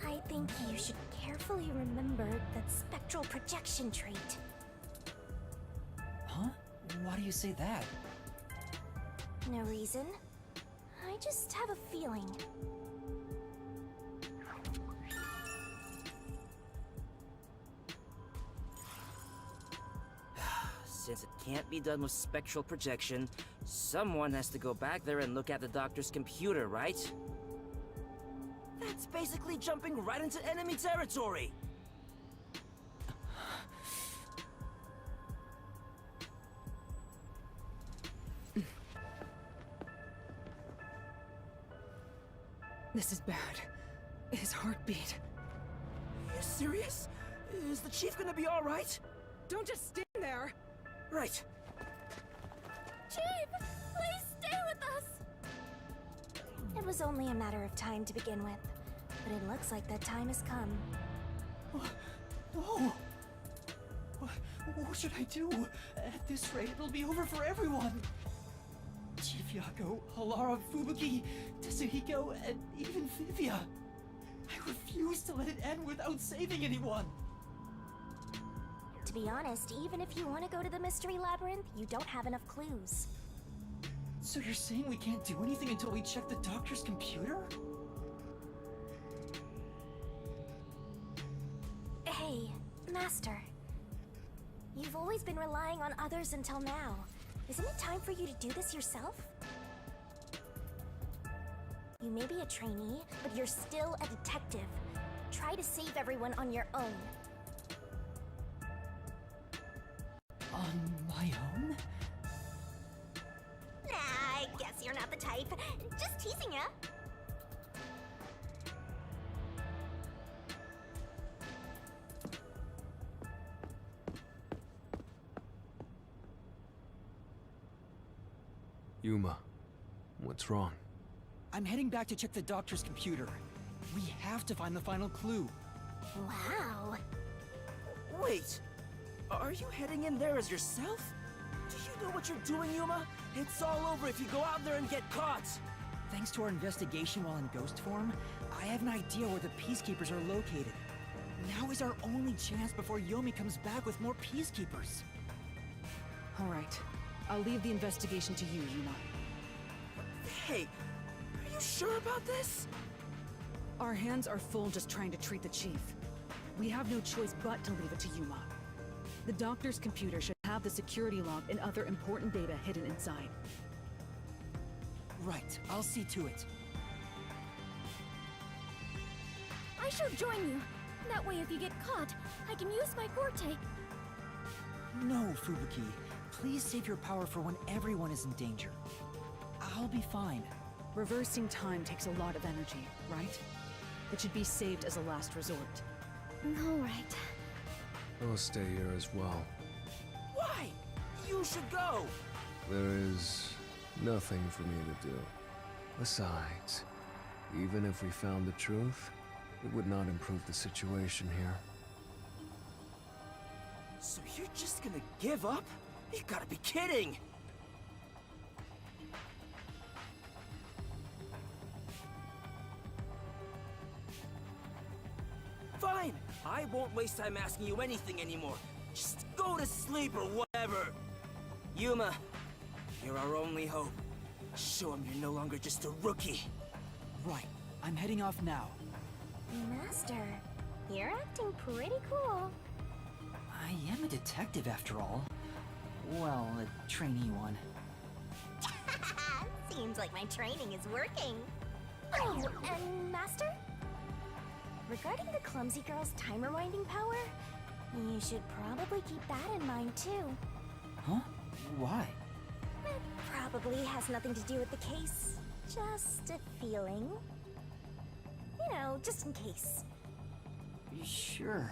E: I think you should carefully remember that spectral projection trait.
S: Huh? Why do you say that?
E: No reason. I just have a feeling.
O: Since it can't be done with spectral projection, someone has to go back there and look at the doctor's computer, right? That's basically jumping right into enemy territory!
D: This is bad. His heartbeat.
O: Are you serious? Is the chief gonna be alright?
D: Don't just stand there!
O: Right.
E: Chief, please stay with us! It was only a matter of time to begin with, but it looks like that time has come.
B: No! What should I do? At this rate, it'll be over for everyone! Chief Yako, Halara, Fubuki, Tetsuhiko, and even Vivia. I refuse to let it end without saving anyone!
E: To be honest, even if you want to go to the mystery labyrinth, you don't have enough clues.
B: So you're saying we can't do anything until we check the doctor's computer?
E: Hey, Master. You've always been relying on others until now. Isn't it time for you to do this yourself? You may be a trainee, but you're still a detective. Try to save everyone on your own.
B: On my own?
E: Nah, I guess you're not the type. Just teasing ya.
R: Yuma, what's wrong?
B: I'm heading back to check the doctor's computer. We have to find the final clue.
E: Wow.
O: Wait! Are you heading in there as yourself? Do you know what you're doing, Yuma? It's all over if you go out there and get caught!
S: Thanks to our investigation while in ghost form, I have an idea where the peacekeepers are located. Now is our only chance before Yomi comes back with more peacekeepers.
D: Alright. I'll leave the investigation to you, Yuma.
O: Hey, are you sure about this?
D: Our hands are full just trying to treat the chief. We have no choice but to leave it to Yuma. The doctor's computer should have the security log and other important data hidden inside.
S: Right, I'll see to it.
E: I shall join you. That way, if you get caught, I can use my forte.
S: No, Fubuki. Please save your power for when everyone is in danger. I'll be fine.
D: Reversing time takes a lot of energy, right? It should be saved as a last resort.
E: Alright.
R: I'll stay here as well.
O: Why? You should go!
R: There is nothing for me to do. Besides, even if we found the truth, it would not improve the situation here.
O: So you're just gonna give up? You gotta be kidding! Fine! I won't waste time asking you anything anymore. Just go to sleep or whatever. Yuma, you're our only hope. Show him you're no longer just a rookie.
S: Right. I'm heading off now.
E: Master, you're acting pretty cool.
S: I am a detective after all. Well, a trainee one.
E: Seems like my training is working. Oh, and Master? Regarding the clumsy girl's time rewinding power, you should probably keep that in mind too.
S: Huh? Why?
E: It probably has nothing to do with the case. Just a feeling. You know, just in case.
S: Sure.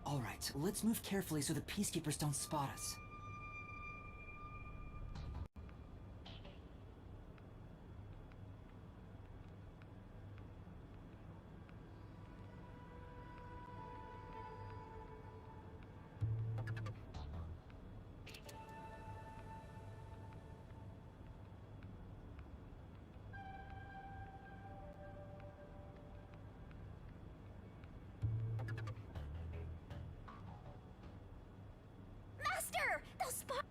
S: All right, let's move carefully so the peacekeepers don't spot us.
E: Master! They'll spot.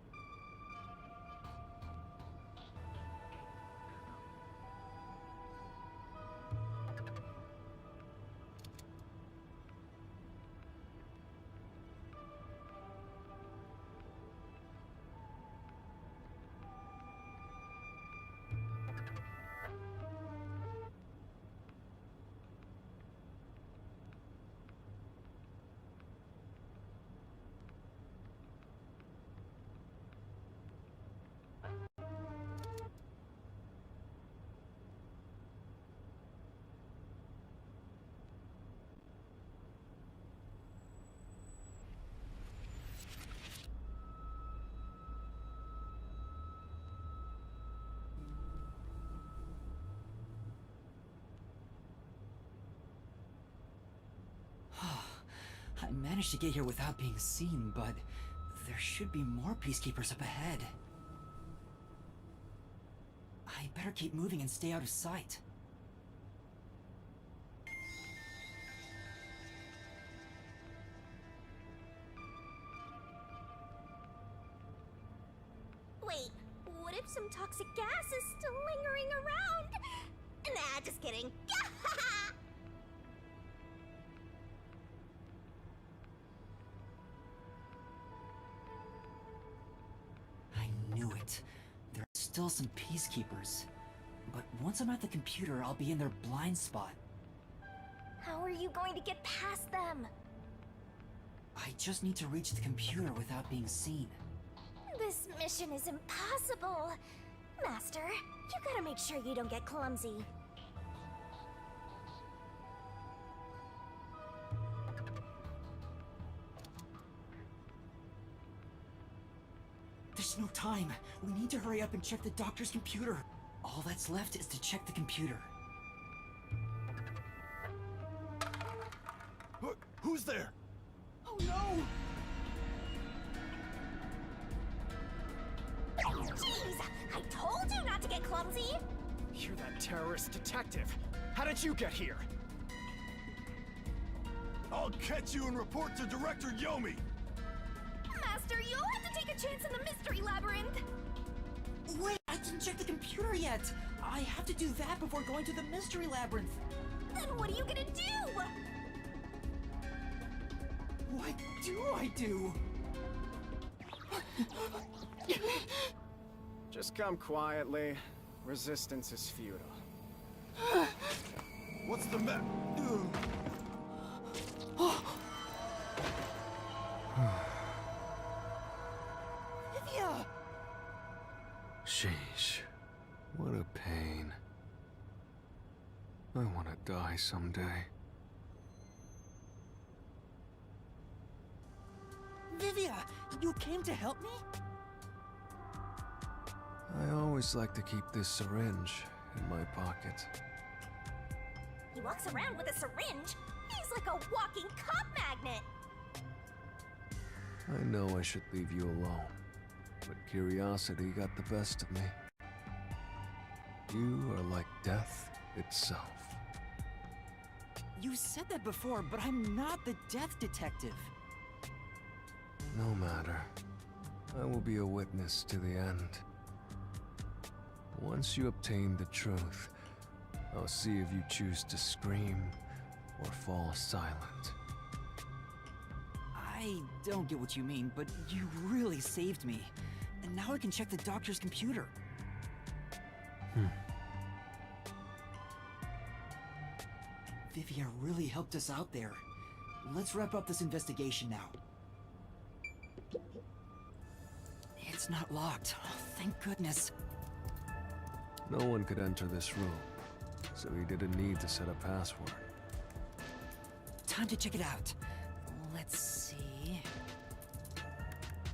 E: I managed to get here without being seen, but there should be more peacekeepers up ahead. I better keep moving and stay out of sight. Wait, what if some toxic gas is still lingering around? Nah, just kidding.
S: I knew it. There are still some peacekeepers. But once I'm at the computer, I'll be in their blind spot.
E: How are you going to get past them?
S: I just need to reach the computer without being seen.
E: This mission is impossible. Master, you gotta make sure you don't get clumsy.
S: There's no time. We need to hurry up and check the doctor's computer. All that's left is to check the computer.
T: Who's there?
S: Oh no!
E: Jeez! I told you not to get clumsy!
M: You're that terrorist detective. How did you get here?
T: I'll catch you and report to Director Yomi!
E: Master, you'll have to take a chance in the mystery labyrinth!
S: Wait, I didn't check the computer yet! I have to do that before going to the mystery labyrinth!
E: Then what are you gonna do?
S: What do I do?
U: Just come quietly. Resistance is futile.
T: What's the matter?
S: Vivia!
R: Sheesh. What a pain. I want to die someday.
S: Vivia! You came to help me?
R: I always like to keep this syringe in my pocket.
E: He walks around with a syringe. He's like a walking cop magnet.
R: I know I should leave you alone, but curiosity got the best of me. You are like death itself.
S: You said that before, but I'm not the death detective.
R: No matter. I will be a witness to the end. Once you obtain the truth, I'll see if you choose to scream or fall silent.
S: I don't get what you mean, but you really saved me. And now I can check the doctor's computer. Vivia really helped us out there. Let's wrap up this investigation now. It's not locked. Oh, thank goodness.
R: No one could enter this room, so he didn't need to set a password.
S: Time to check it out. Let's see.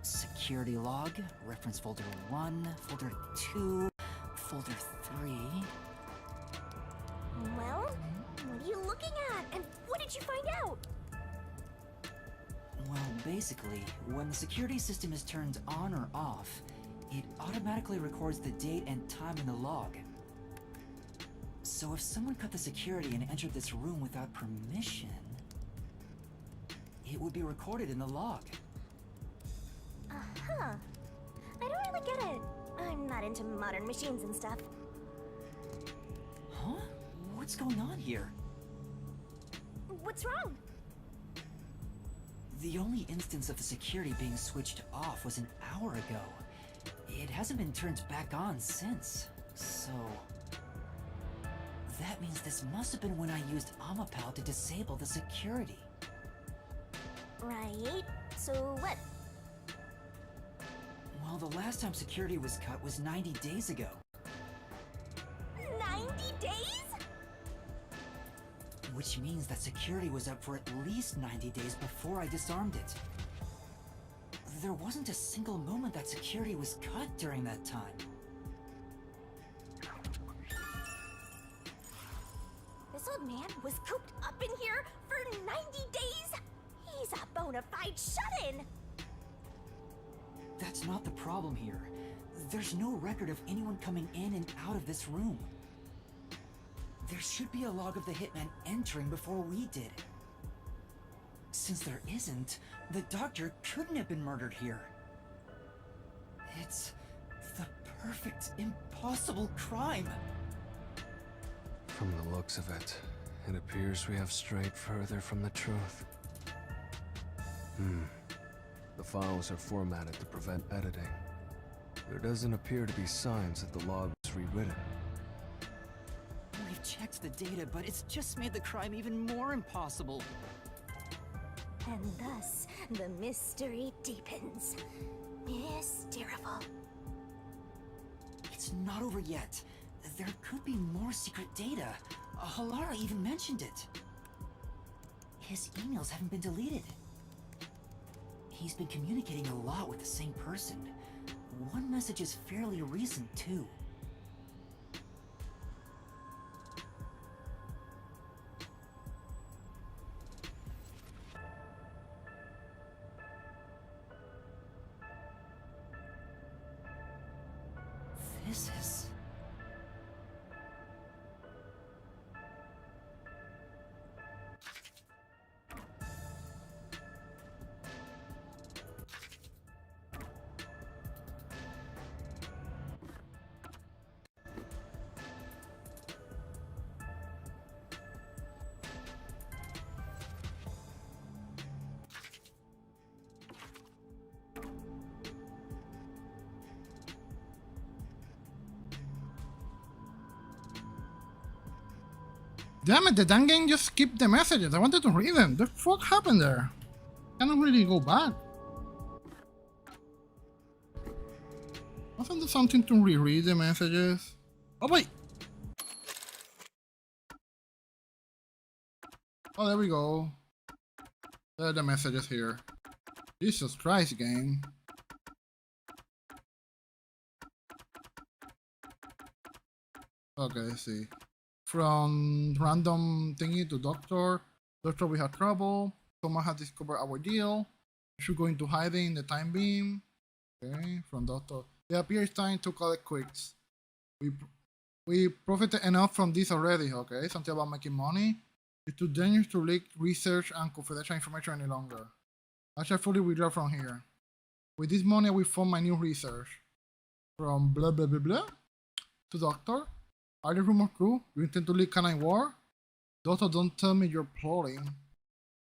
S: Security log, reference folder 1, folder 2, folder 3.
E: Well, what are you looking at? And what did you find out?
S: Well, basically, when the security system is turned on or off, it automatically records the date and time in the log. So if someone cut the security and entered this room without permission, it would be recorded in the log.
E: Uh-huh. I don't really get it. I'm not into modern machines and stuff.
S: Huh? What's going on here?
E: What's wrong?
S: The only instance of the security being switched off was an hour ago. It hasn't been turned back on since, so... That means this must have been when I used Amapal to disable the security.
E: Right. So what?
S: Well, the last time security was cut was 90 days ago.
E: 90 days?
S: Which means that security was up for at least 90 days before I disarmed it. There wasn't a single moment that security was cut during that time.
E: This old man was cooped up in here for 90 days? He's a bona fide shut-in!
S: That's not the problem here. There's no record of anyone coming in and out of this room. There should be a log of the hitman entering before we did. Since there isn't, the doctor couldn't have been murdered here. It's the perfect, impossible crime.
R: From the looks of it, it appears we have strayed further from the truth. The files are formatted to prevent editing. There doesn't appear to be signs that the log was rewritten.
S: We've checked the data, but it's just made the crime even more impossible.
E: And thus, the mystery deepens. Mysterious.
S: It's not over yet. There could be more secret data. Halara even mentioned it. His emails haven't been deleted. He's been communicating a lot with the same person. One message is fairly recent, too. This is...
A: Damn it, the damn game just skipped the messages. I wanted to read them. The fuck happened there? Cannot really go back. Wasn't there something to reread the messages? Oh wait! Oh, there we go. There are the messages here. Jesus Christ, game. Okay, let's see. From random thingy to doctor. Doctor, we have trouble. Someone has discovered our deal. We should go into hiding in the time beam. Okay, from doctor. It appears time to collect quicks. We profited enough from this already, okay? Something about making money. It's too dangerous to leak research and confidential information any longer. I shall fully withdraw from here. With this money, I will fund my new research. From blah blah blah blah to doctor. Are the rumors true? You intend to leak canine war? Doctor, don't tell me you're plotting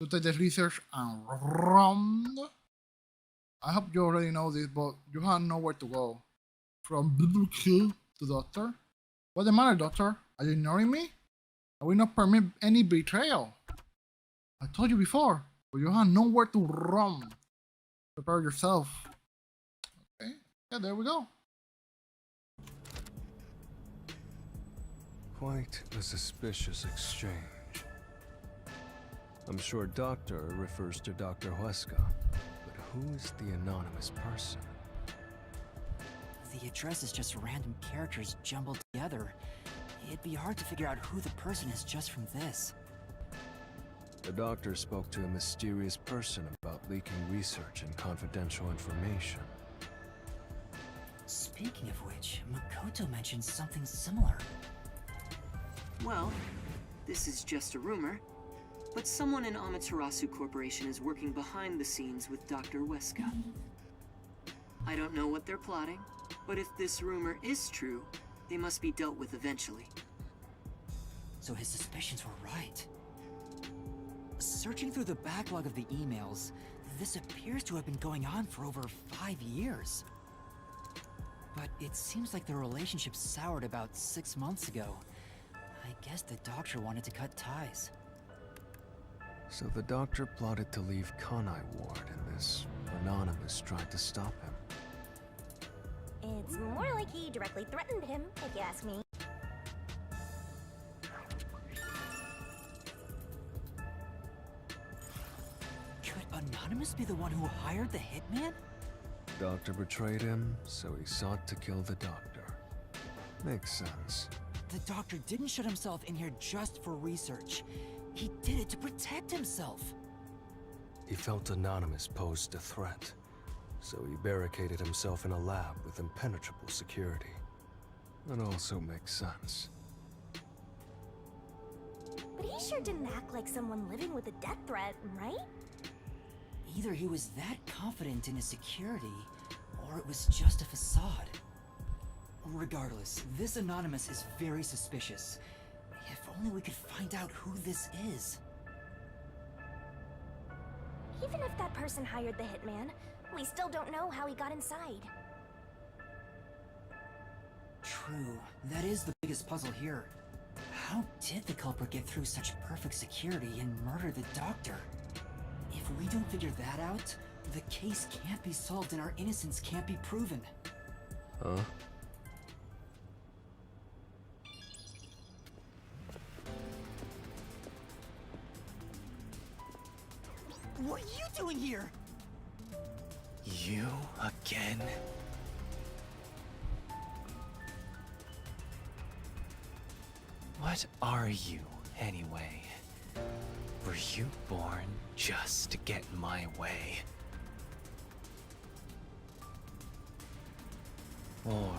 A: to take the research and run. I hope you already know this, but you have nowhere to go. From blah to doctor. What's the matter, doctor? Are you ignoring me? I will not permit any betrayal. I told you before, but you have nowhere to run. Prepare yourself. Okay, yeah, there we go.
R: Quite a suspicious exchange. I'm sure Doctor refers to Dr. Huesca, but who is the anonymous person?
S: The address is just random characters jumbled together. It'd be hard to figure out who the person is just from this.
R: The doctor spoke to a mysterious person about leaking research and confidential information.
S: Speaking of which, Makoto mentioned something similar.
J: Well, this is just a rumor, but someone in Amaterasu Corporation is working behind the scenes with Dr. Huesca. I don't know what they're plotting, but if this rumor is true, they must be dealt with eventually.
S: So his suspicions were right. Searching through the backlog of the emails, this appears to have been going on for over 5 years. But it seems like the relationship soured about 6 months ago. I guess the doctor wanted to cut ties.
R: So the doctor plotted to leave Kanai Ward, and this anonymous tried to stop him.
E: It's more like he directly threatened him, if you ask me.
S: Could Anonymous be the one who hired the hitman?
R: Doctor betrayed him, so he sought to kill the doctor. Makes sense.
S: The doctor didn't shut himself in here just for research. He did it to protect himself.
F: He felt Anonymous posed a threat, so he barricaded himself in a lab with impenetrable security.
R: That also makes sense.
E: But he sure didn't act like someone living with a death threat, right?
S: Either he was that confident in his security, or it was just a facade. Regardless, this Anonymous is very suspicious. If only we could find out who this is.
E: Even if that person hired the hitman, we still don't know how he got inside.
S: True, that is the biggest puzzle here. How did the culprit get through such perfect security and murder the doctor? If we don't figure that out, the case can't be solved and our innocence can't be proven.
R: Huh?
S: What are you doing here?
G: You again? What are you, anyway? Were you born just to get in my way? Or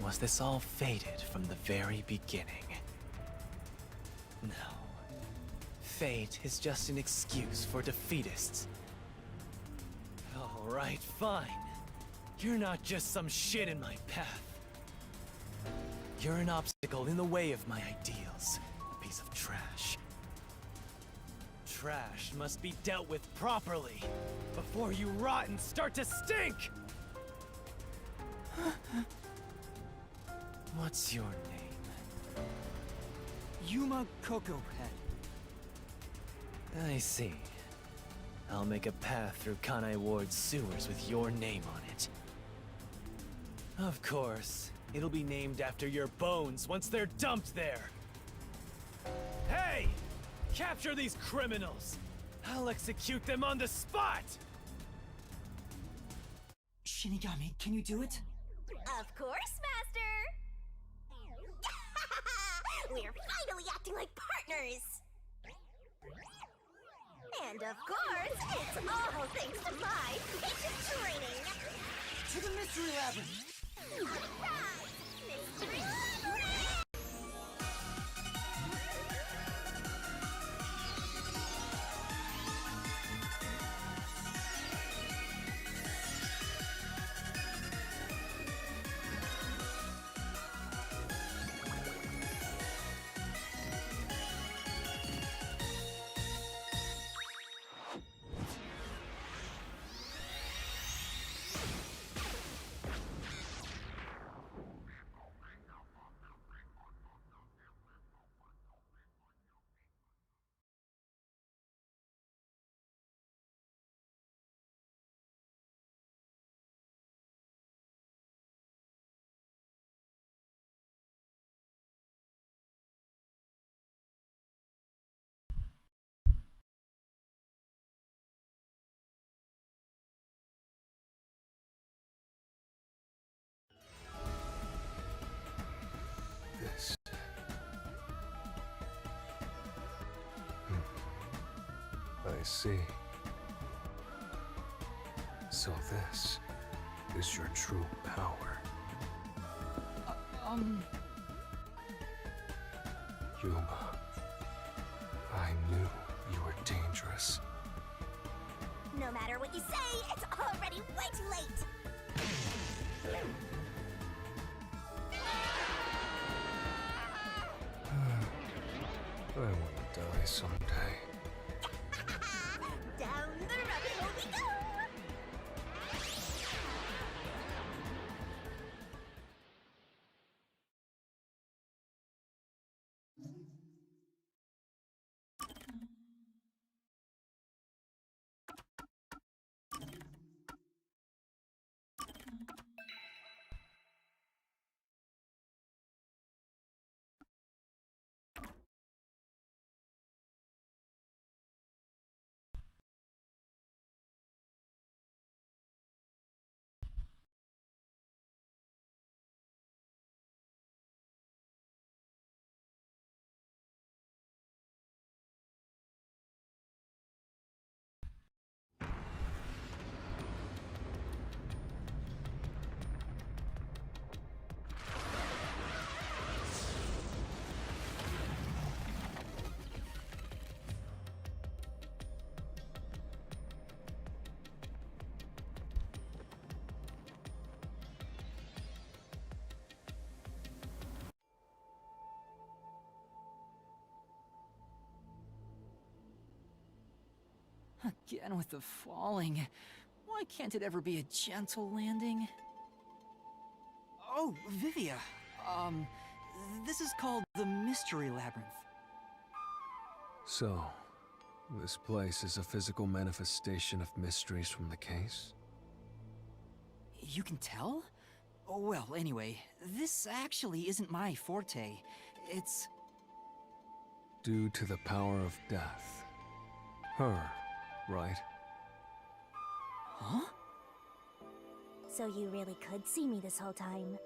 G: was this all fated from the very beginning? No. Fate is just an excuse for defeatists. Alright, fine. You're not just some shit in my path. You're an obstacle in the way of my ideals, a piece of trash. Trash must be dealt with properly, before you rot and start to stink! What's your name?
B: Yuma Cocoa Head.
G: I see. I'll make a path through Kanai Ward's sewers with your name on it. Of course, it'll be named after your bones once they're dumped there. Hey! Capture these criminals! I'll execute them on the spot!
B: Shinigami, can you do it?
E: Of course, Master! We're finally acting like partners! And of course, it's all thanks to my patient training!
B: To the Mystery Labyrinth!
E: Surprise! Mystery Labyrinth!
R: This. I see. So this is your true power. Yuma, I knew you were dangerous.
E: No matter what you say, it's already way too late!
R: I want to die someday.
E: Down the rabbit hole we go!
B: Again with the falling. Why can't it ever be a gentle landing? Oh, Vivia. This is called the Mystery Labyrinth.
R: So, this place is a physical manifestation of mysteries from the case?
B: You can tell? Oh, well, anyway, this actually isn't my forte. It's...
R: Due to the power of death. Her, right?
B: Huh?
E: So you really could see me this whole time?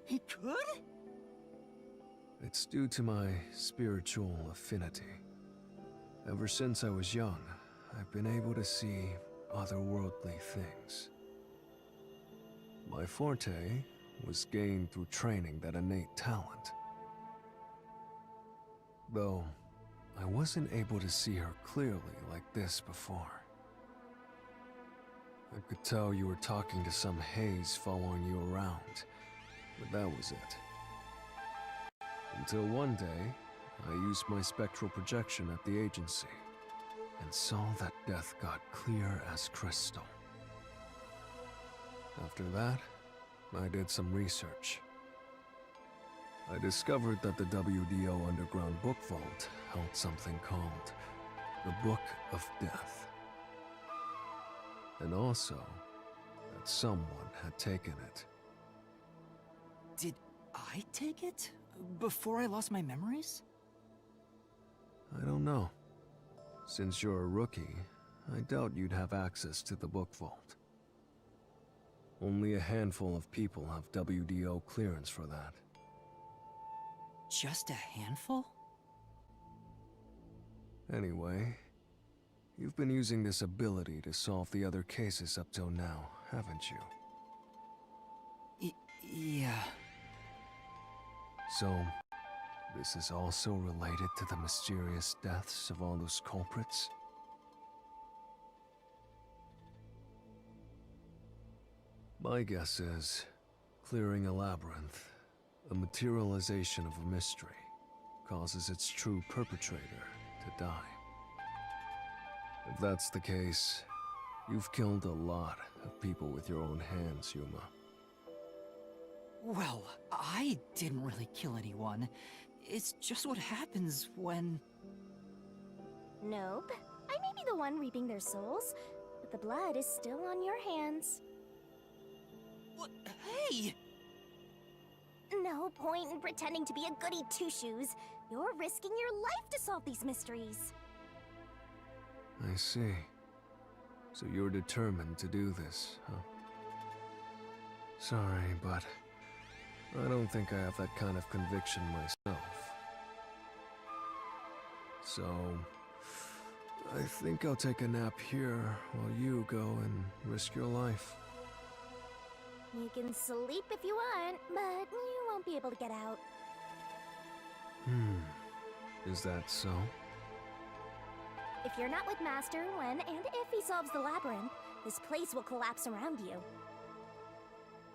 B: He could?
R: It's due to my spiritual affinity. Ever since I was young, I've been able to see otherworldly things. My forte was gained through training that innate talent. Though, I wasn't able to see her clearly like this before. I could tell you were talking to some haze following you around, but that was it. Until one day, I used my spectral projection at the agency, and saw that death got clear as crystal. After that, I did some research. I discovered that the WDO underground book vault held something called the Book of Death. And also, that someone had taken it.
S: Did I take it? Before I lost my memories?
R: I don't know. Since you're a rookie, I doubt you'd have access to the book vault. Only a handful of people have WDO clearance for that.
S: Just a handful?
R: Anyway, you've been using this ability to solve the other cases up till now, haven't you?
S: Yeah.
R: So, this is also related to the mysterious deaths of all those culprits? My guess is, clearing a labyrinth, a materialization of a mystery, causes its true perpetrator to die. If that's the case, you've killed a lot of people with your own hands, Yuma.
S: Well, I didn't really kill anyone. It's just what happens when...
E: Nope. I may be the one reaping their souls, but the blood is still on your hands.
S: What? Hey!
E: No point in pretending to be a goody two-shoes. You're risking your life to solve these mysteries.
R: I see. So you're determined to do this, huh? Sorry, but I don't think I have that kind of conviction myself. So, I think I'll take a nap here while you go and risk your life.
E: You can sleep if you want, but you won't be able to get out.
R: Is that so?
E: If you're not with Master when and if he solves the labyrinth, this place will collapse around you.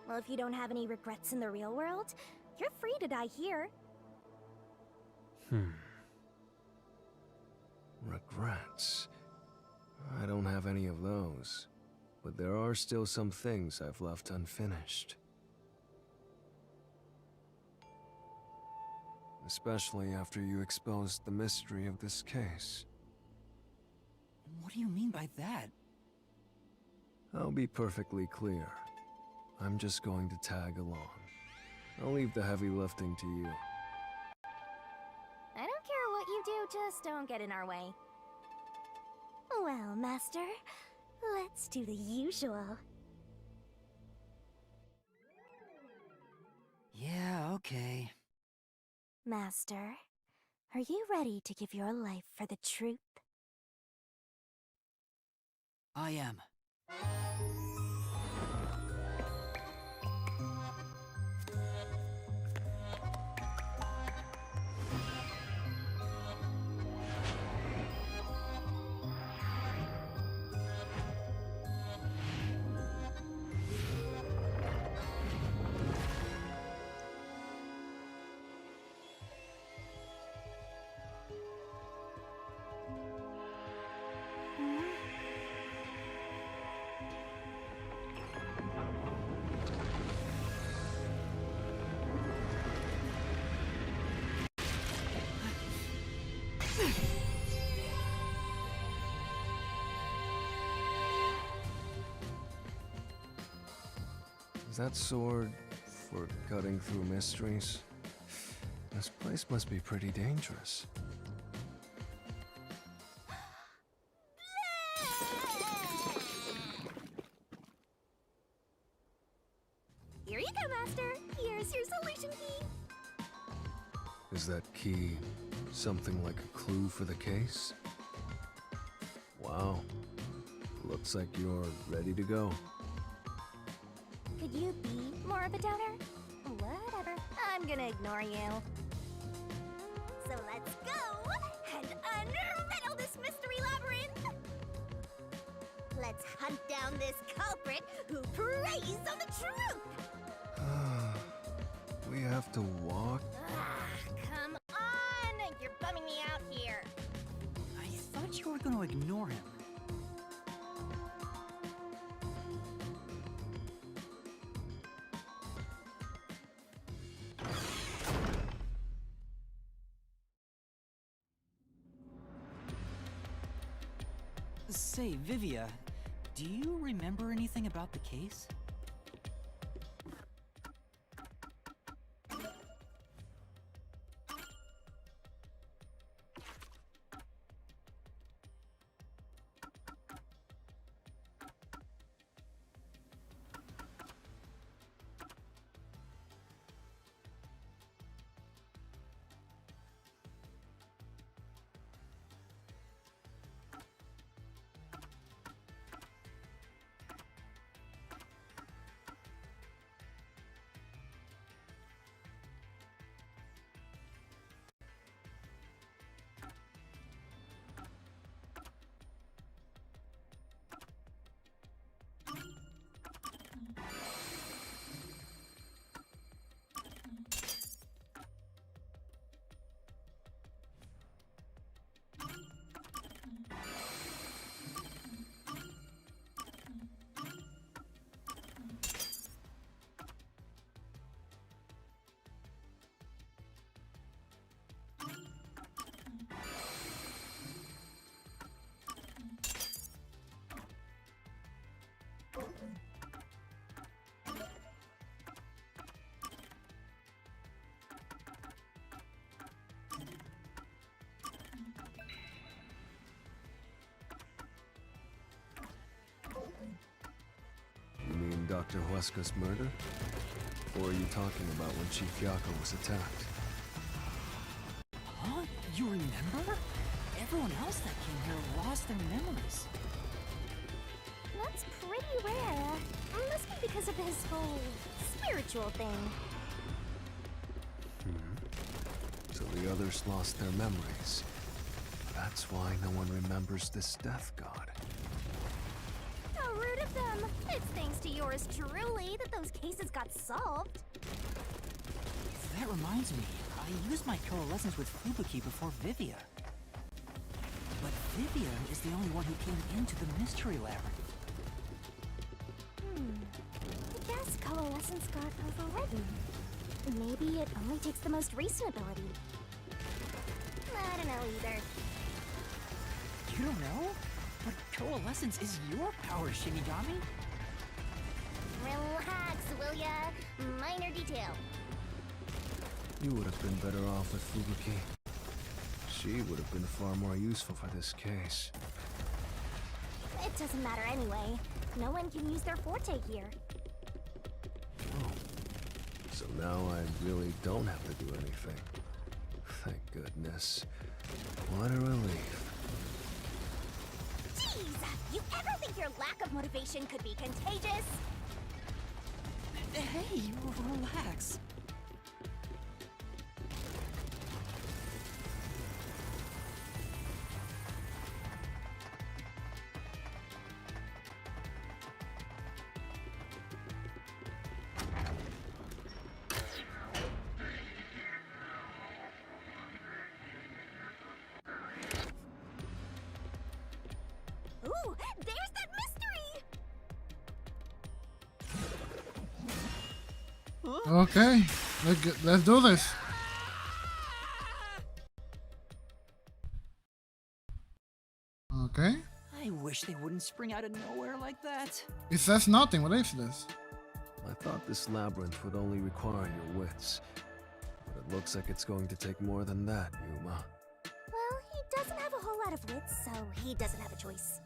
E: Well, if you don't have any regrets in the real world, you're free to die here.
R: Regrets? I don't have any of those. But there are still some things I've left unfinished. Especially after you exposed the mystery of this case.
S: What do you mean by that?
R: I'll be perfectly clear. I'm just going to tag along. I'll leave the heavy lifting to you.
E: I don't care what you do, just don't get in our way. Well, Master, let's do the usual.
S: Yeah, okay.
E: Master, are you ready to give your life for the truth?
S: I am.
R: Is that sword for cutting through mysteries? This place must be pretty dangerous.
E: Here you go, Master. Here's your solution key.
R: Is that key something like a clue for the case? Wow. Looks like you're ready to go.
E: Could you be more of a doubter? Whatever. I'm gonna ignore you. So let's go and unriddle this mystery labyrinth. Let's hunt down this culprit who preys on the truth.
R: We have to walk?
E: Come on! You're bumming me out here.
S: I thought you were gonna ignore him. Say, Vivia, do you remember anything about the case?
R: You mean Dr. Huesca's murder? Or are you talking about when Chief Yako was attacked?
S: Huh? You remember? Everyone else that came here lost their memories.
E: That's pretty rare. Must be because of his whole spiritual thing.
R: So the others lost their memories. That's why no one remembers this death god.
E: How rude of them! It's thanks to yours truly that those cases got solved.
S: That reminds me, I used my coalescence with Fubuki before Vivia. But Vivia is the only one who came into the mystery labyrinth.
E: I guess coalescence got overridden. Maybe it only takes the most recent ability. I don't know either.
S: You don't know? But coalescence is your power, Shinigami.
E: Relax, will ya? Minor detail.
R: You would have been better off with Fubuki. She would have been far more useful for this case.
E: It doesn't matter anyway. No one can use their forte here.
R: Oh. So now I really don't have to do anything. Thank goodness. What a relief.
E: Jeez! You ever think your lack of motivation could be contagious?
S: Hey, relax.
E: Ooh, there's that mystery!
A: Okay, let's do this. Okay.
S: I wish they wouldn't spring out of nowhere like that.
A: It says nothing. What is this?
R: I thought this labyrinth would only require your wits. But it looks like it's going to take more than that, Yuma.
E: Well, he doesn't have a whole lot of wits, so he doesn't have a choice.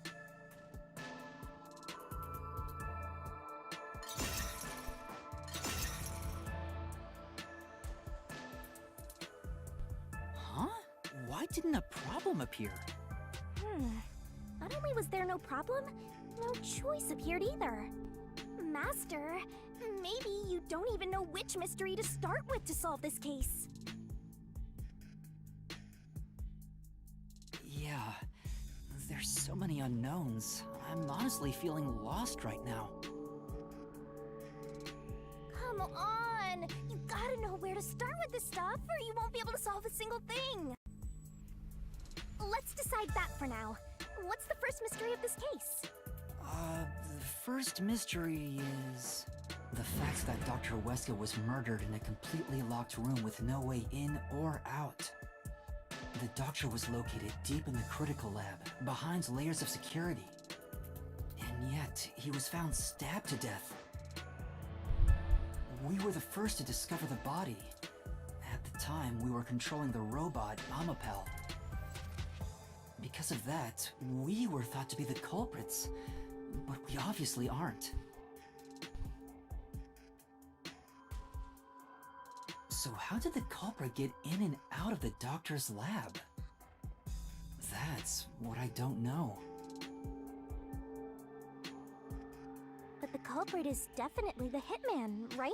S: Huh? Why didn't a problem appear?
E: Not only was there no problem, no choice appeared either. Master, maybe you don't even know which mystery to start with to solve this case.
S: Yeah, there's so many unknowns. I'm honestly feeling lost right now.
E: Come on! You gotta know where to start with this stuff, or you won't be able to solve a single thing! Let's decide that for now. What's the first mystery of this case?
S: The first mystery is... the fact that Dr. Huesca was murdered in a completely locked room with no way in or out. The doctor was located deep in the critical lab, behind layers of security. And yet, he was found stabbed to death. We were the first to discover the body. At the time, we were controlling the robot, Amapel. Because of that, we were thought to be the culprits, but we obviously aren't. So how did the culprit get in and out of the doctor's lab? That's what I don't know.
E: But the culprit is definitely the hitman, right?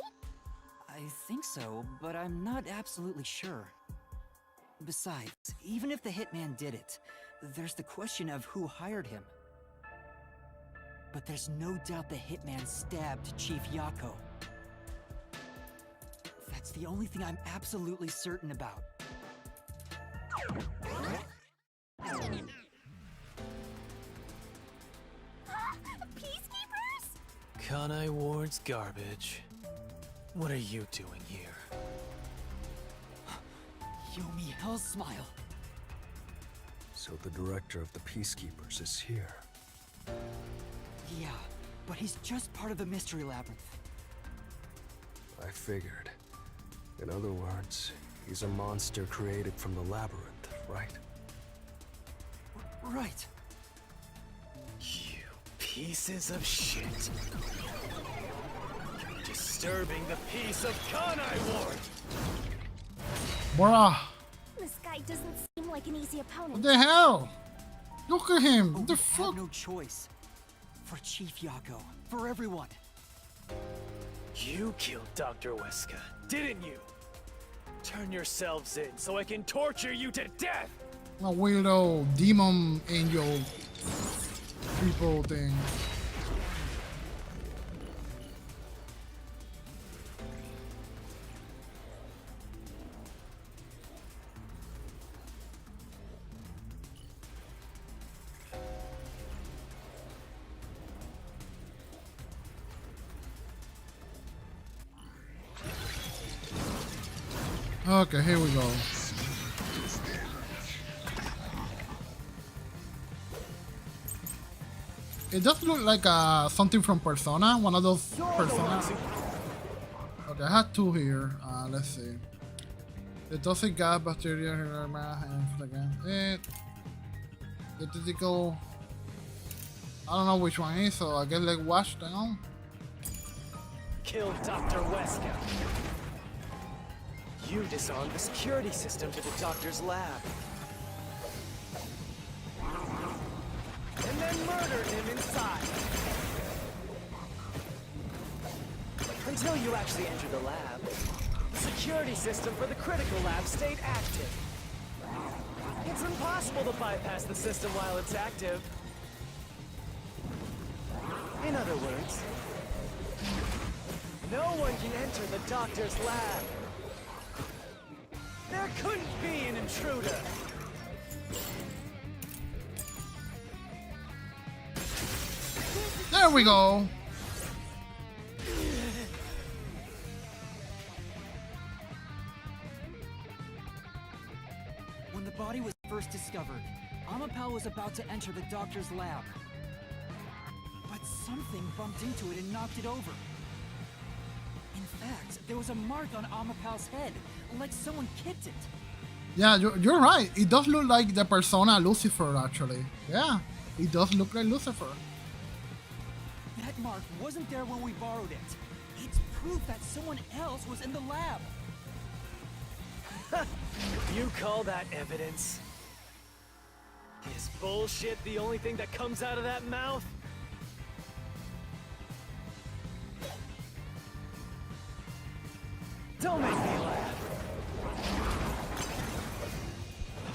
S: I think so, but I'm not absolutely sure. Besides, even if the hitman did it, there's the question of who hired him. But there's no doubt the hitman stabbed Chief Yako. That's the only thing I'm absolutely certain about.
E: Peacekeepers?
G: Kanai Ward's garbage. What are you doing here?
S: Yomi Hell's smile.
R: So the director of the Peacekeepers is here.
S: Yeah, but he's just part of the mystery labyrinth.
R: I figured. In other words, he's a monster created from the labyrinth, right?
S: Right.
G: You pieces of shit. You're disturbing the peace of Kanai Ward!
A: Bruh.
E: This guy doesn't seem like an easy opponent.
A: What the hell? Look at him. What the
S: We
A: fuck?
S: have no choice. For Chief Yako. For everyone.
G: You killed Dr. Weska, didn't you? Turn yourselves in so I can torture you to death!
A: A weirdo demon angel people thing. Okay, here we go. It does look like something from Persona, one of those Persona. Okay, I had two here. Let's see. The toxic gas, bacteria, the critical. I don't know which one is, so I guess like wash down.
G: Kill Dr. Weska. You disarmed the security system to the doctor's lab. And then murdered him inside. Until you actually entered the lab, the security system for the critical lab stayed active. It's impossible to bypass the system while it's active. In other words, no one can enter the doctor's lab. There couldn't be an intruder.
A: There we go.
S: When the body was first discovered, Amapel was about to enter the doctor's lab. But something bumped into it and knocked it over. In fact, there was a mark on Amapel's head, like someone kicked it.
A: Yeah, you're right. It does look like the persona Lucifer, actually. Yeah, it does look like Lucifer.
S: That mark wasn't there when we borrowed it. It's proof that someone else was in the lab.
G: You call that evidence? Is bullshit the only thing that comes out of that mouth? Don't make me laugh.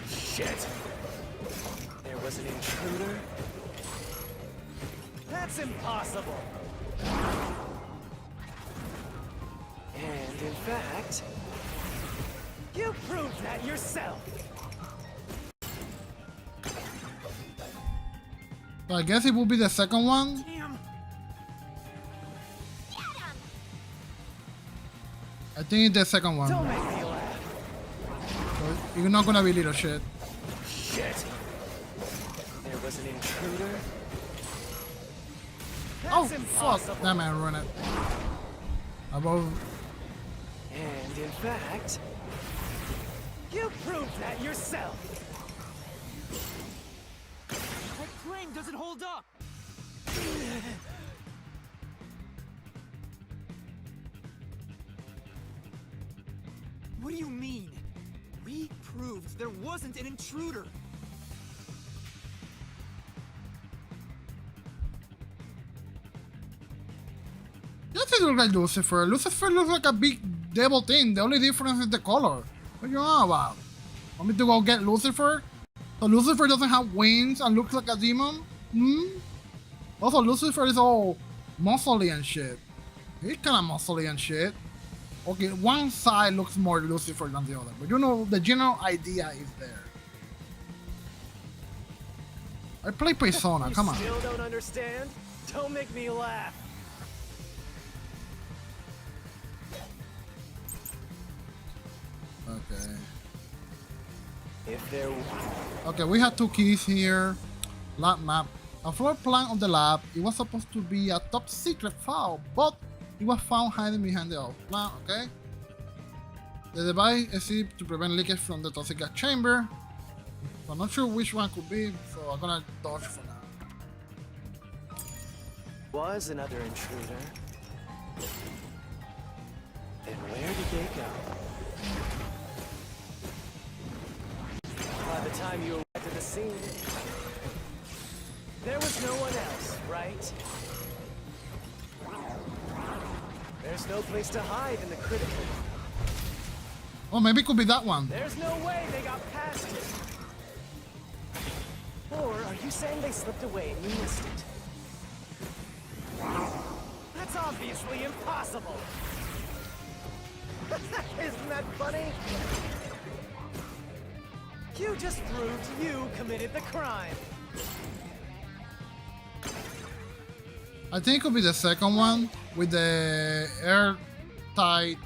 G: Shit! There was an intruder? That's impossible! And in fact, you proved that yourself!
A: So I guess it will be the second one.
S: Damn.
A: I think it's the second one.
G: Don't make me laugh.
A: So You're not gonna be little shit.
G: Shit! There was an intruder?
A: Oh,
G: That's
A: fuck.
G: impossible.
A: That man ruined it. Above.
G: And in fact, you proved that yourself!
S: That claim doesn't hold up! What do you mean? We proved there wasn't an intruder!
A: Doesn't look like Lucifer. Lucifer looks like a big devil thing. The only difference is the color. What are you on about? Want me to go get Lucifer? So Lucifer doesn't have wings and looks like a demon? Hmm? Also, Lucifer is all muscly and shit. He's kind of muscly and shit. Okay, one side looks more Lucifer than the other, but you know, the general idea is there. I play Persona, come on.
G: You still don't understand? Don't make me laugh.
A: Okay.
G: If there
A: Okay, we have two keys here. Lab map. A floor plan of the lab. It was supposed to be a top secret file, but it was found hiding behind the old plan, okay? The device is sealed to prevent leakage from the toxic gas chamber. So I'm not sure which one could be, so I'm gonna dodge for now.
G: was another intruder, then where did they go? By the time you arrived at the scene, there was no one else, right? There's no place to hide in the critical.
A: Oh, maybe it could be that one.
G: There's no way they got past it. Or are you saying they slipped away and you missed it? That's obviously impossible. Isn't that funny? You just proved you committed the crime.
A: I think it could be the second one with the airtight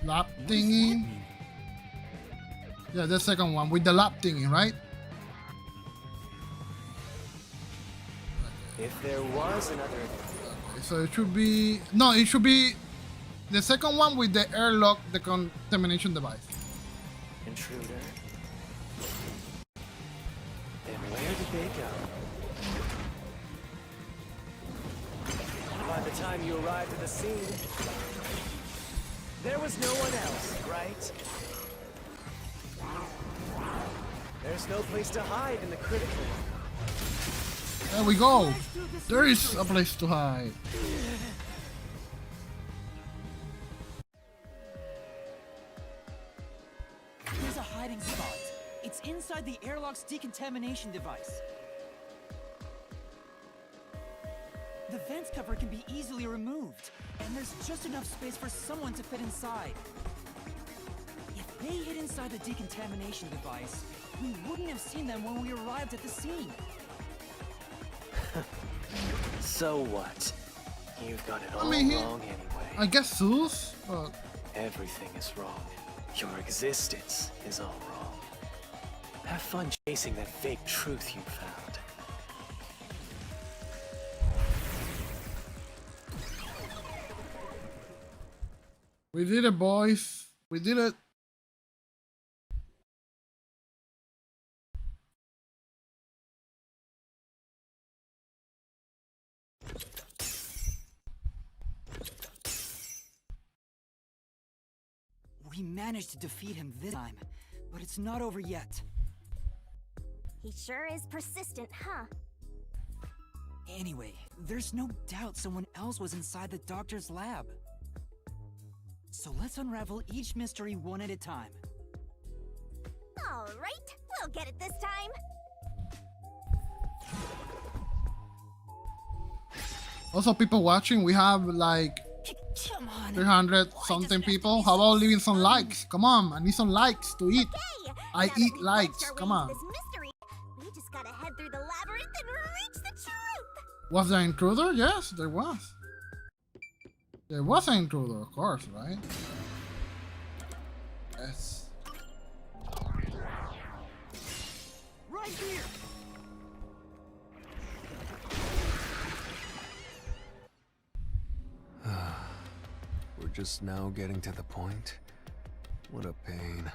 A: lap thingy. Yeah, the second one with the lap thingy, right?
G: If there was another...
A: Okay, so it should be... No, it should be the second one with the airlock, the contamination device.
G: Intruder. Then where did they go? By the time you arrived at the scene, there was no one else, right? There's no place to hide in the critical.
A: There we go. There is a place to hide.
S: There's a hiding spot. It's inside the airlock's decontamination device. The vent cover can be easily removed, and there's just enough space for someone to fit inside. If they hid inside the decontamination device, we wouldn't have seen them when we arrived at the scene.
G: So what? You've got it all
A: I mean,
G: wrong anyway.
A: I guess Zeus, but...
G: Everything is wrong. Your existence is all wrong. Have fun chasing that fake truth you found.
A: We did it, boys. We did it.
S: We managed to defeat him this time, but it's not over yet.
E: He sure is persistent, huh?
S: Anyway, there's no doubt someone else was inside the doctor's lab. So let's unravel each mystery one at a time.
E: All right, we'll get it this time.
A: Also, people watching, we have like 300 something people. How about leaving some likes? Come on, I need some likes to eat. I eat likes. Come on.
E: This mystery, we just gotta head through the labyrinth and reach the truth.
A: Was there an intruder? Yes, there was. There was an intruder, of course, right? Yes.
R: we're just now getting to the point? What a pain.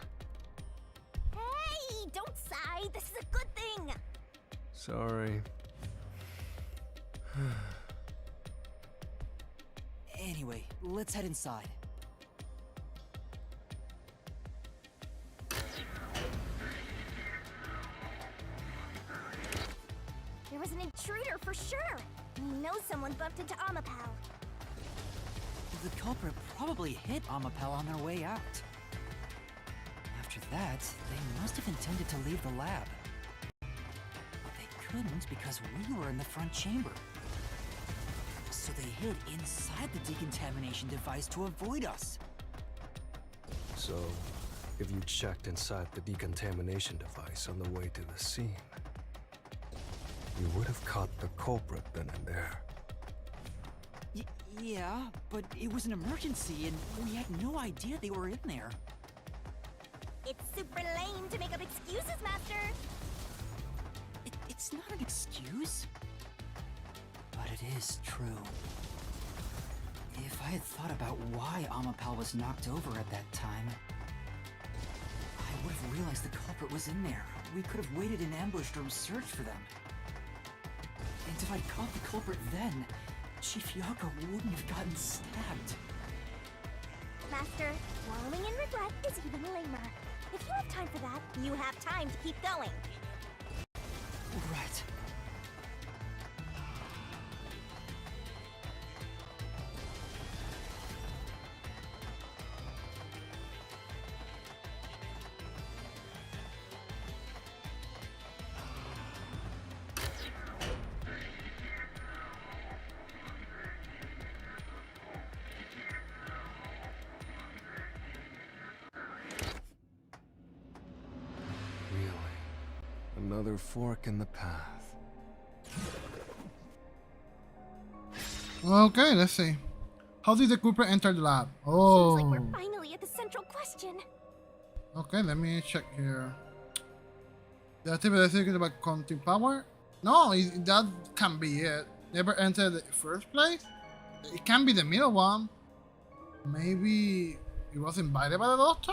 E: Hey, don't sigh. This is a good thing.
R: Sorry.
S: Anyway, let's head inside.
E: There was an intruder for sure. We know someone bumped into Amapal.
S: The culprit probably hit Amapal on their way out. After that, they must have intended to leave the lab. But they couldn't because we were in the front chamber. So they hid inside the decontamination device to avoid us.
R: So, if you checked inside the decontamination device on the way to the scene, you would have caught the culprit then and there.
S: Yeah, but it was an emergency and we had no idea they were in there.
E: It's super lame to make up excuses, Master.
S: It's not an excuse. But it is true. If I had thought about why Amapal was knocked over at that time, I would have realized the culprit was in there. We could have waited in ambush or searched for them. And if I'd caught the culprit then, Chief Yako wouldn't have gotten stabbed.
E: Master, wallowing in regret is even lamer. If you have time for that, you have time to keep going.
S: Right.
R: Another fork in the path.
A: Okay, let's see. How did the culprit enter the lab? Oh.
E: Seems like we're finally at the central question.
A: Okay, let me check here. The activity is thinking about counting power? No, that can't be it. Never entered the first place? It can be the middle one. Maybe he was invited by the doctor?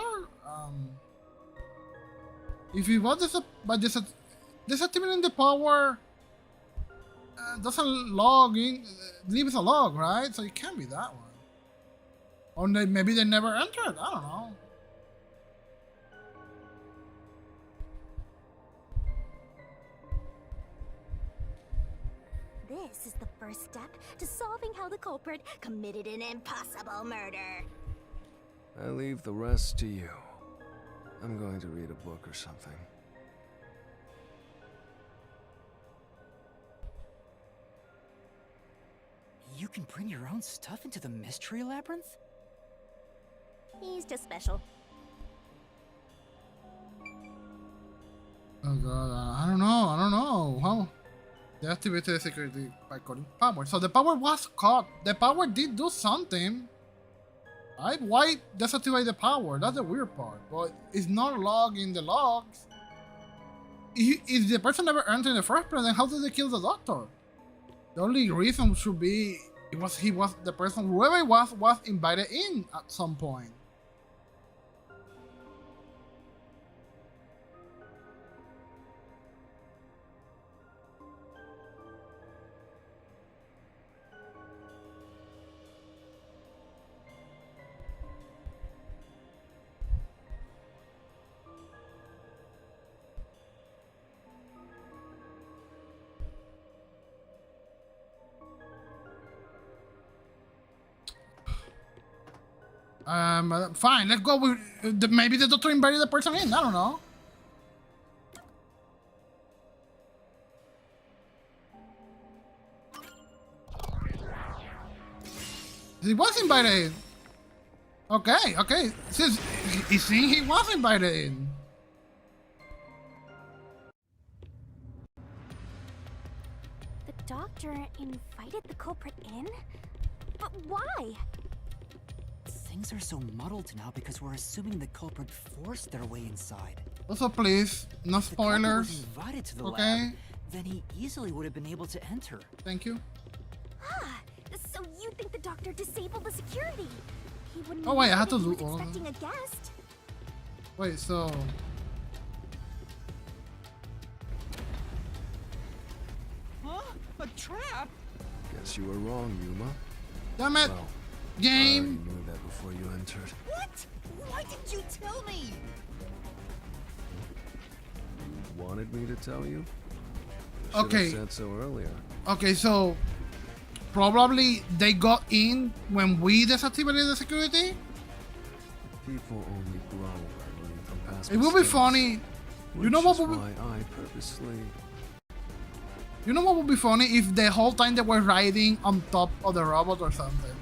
A: If he was disactivating the power, doesn't log in, leaves a log, right? So it can't be that one. Or maybe they never entered, I don't know.
E: This is the first step to solving how the culprit committed an impossible murder.
R: I leave the rest to you. I'm going to read a book or something.
S: You can bring your own stuff into the mystery labyrinth?
E: He's just special.
A: Oh god, I don't know. How? They activated the security by coding power. So the power was caught. The power did do something. Right? Why deactivate the power? That's the weird part. But it's not logged in the logs. If the person never entered in the first place, then how did they kill the doctor? The only reason should be the person, whoever it was invited in at some point. Fine, let's go with maybe the doctor invited the person in, I don't know. He was invited in. Okay. Since he's saying he was invited in.
E: The doctor invited the culprit in? But why?
S: Things are so muddled now because we're assuming the culprit forced their way inside.
A: Also, please, no spoilers.
S: If the culprit was invited to the
A: okay.
S: lab, then he easily would have been able to enter.
A: Thank you.
E: Ah, so you think the doctor disabled the security? He wouldn't
A: Oh wait, I
E: know
A: have to
E: that he
A: do
E: was
A: all.
E: expecting a guest.
A: Wait, so
B: Huh? A trap?
R: Guess you were wrong, Yuma.
A: damn it,
R: Well, I
A: game.
R: already knew that before you entered.
B: What? Why didn't you tell me?
R: Wanted me to tell you? I should
A: Okay.
R: have said so earlier.
A: Okay, so probably they got in when we deactivated the security.
R: People only grow by learning from past
A: It would be
R: mistakes,
A: funny. You know what
R: which
A: would
R: is
A: be,
R: why I purposely...
A: you know what would be funny if the whole time they were riding on top of the robot or something.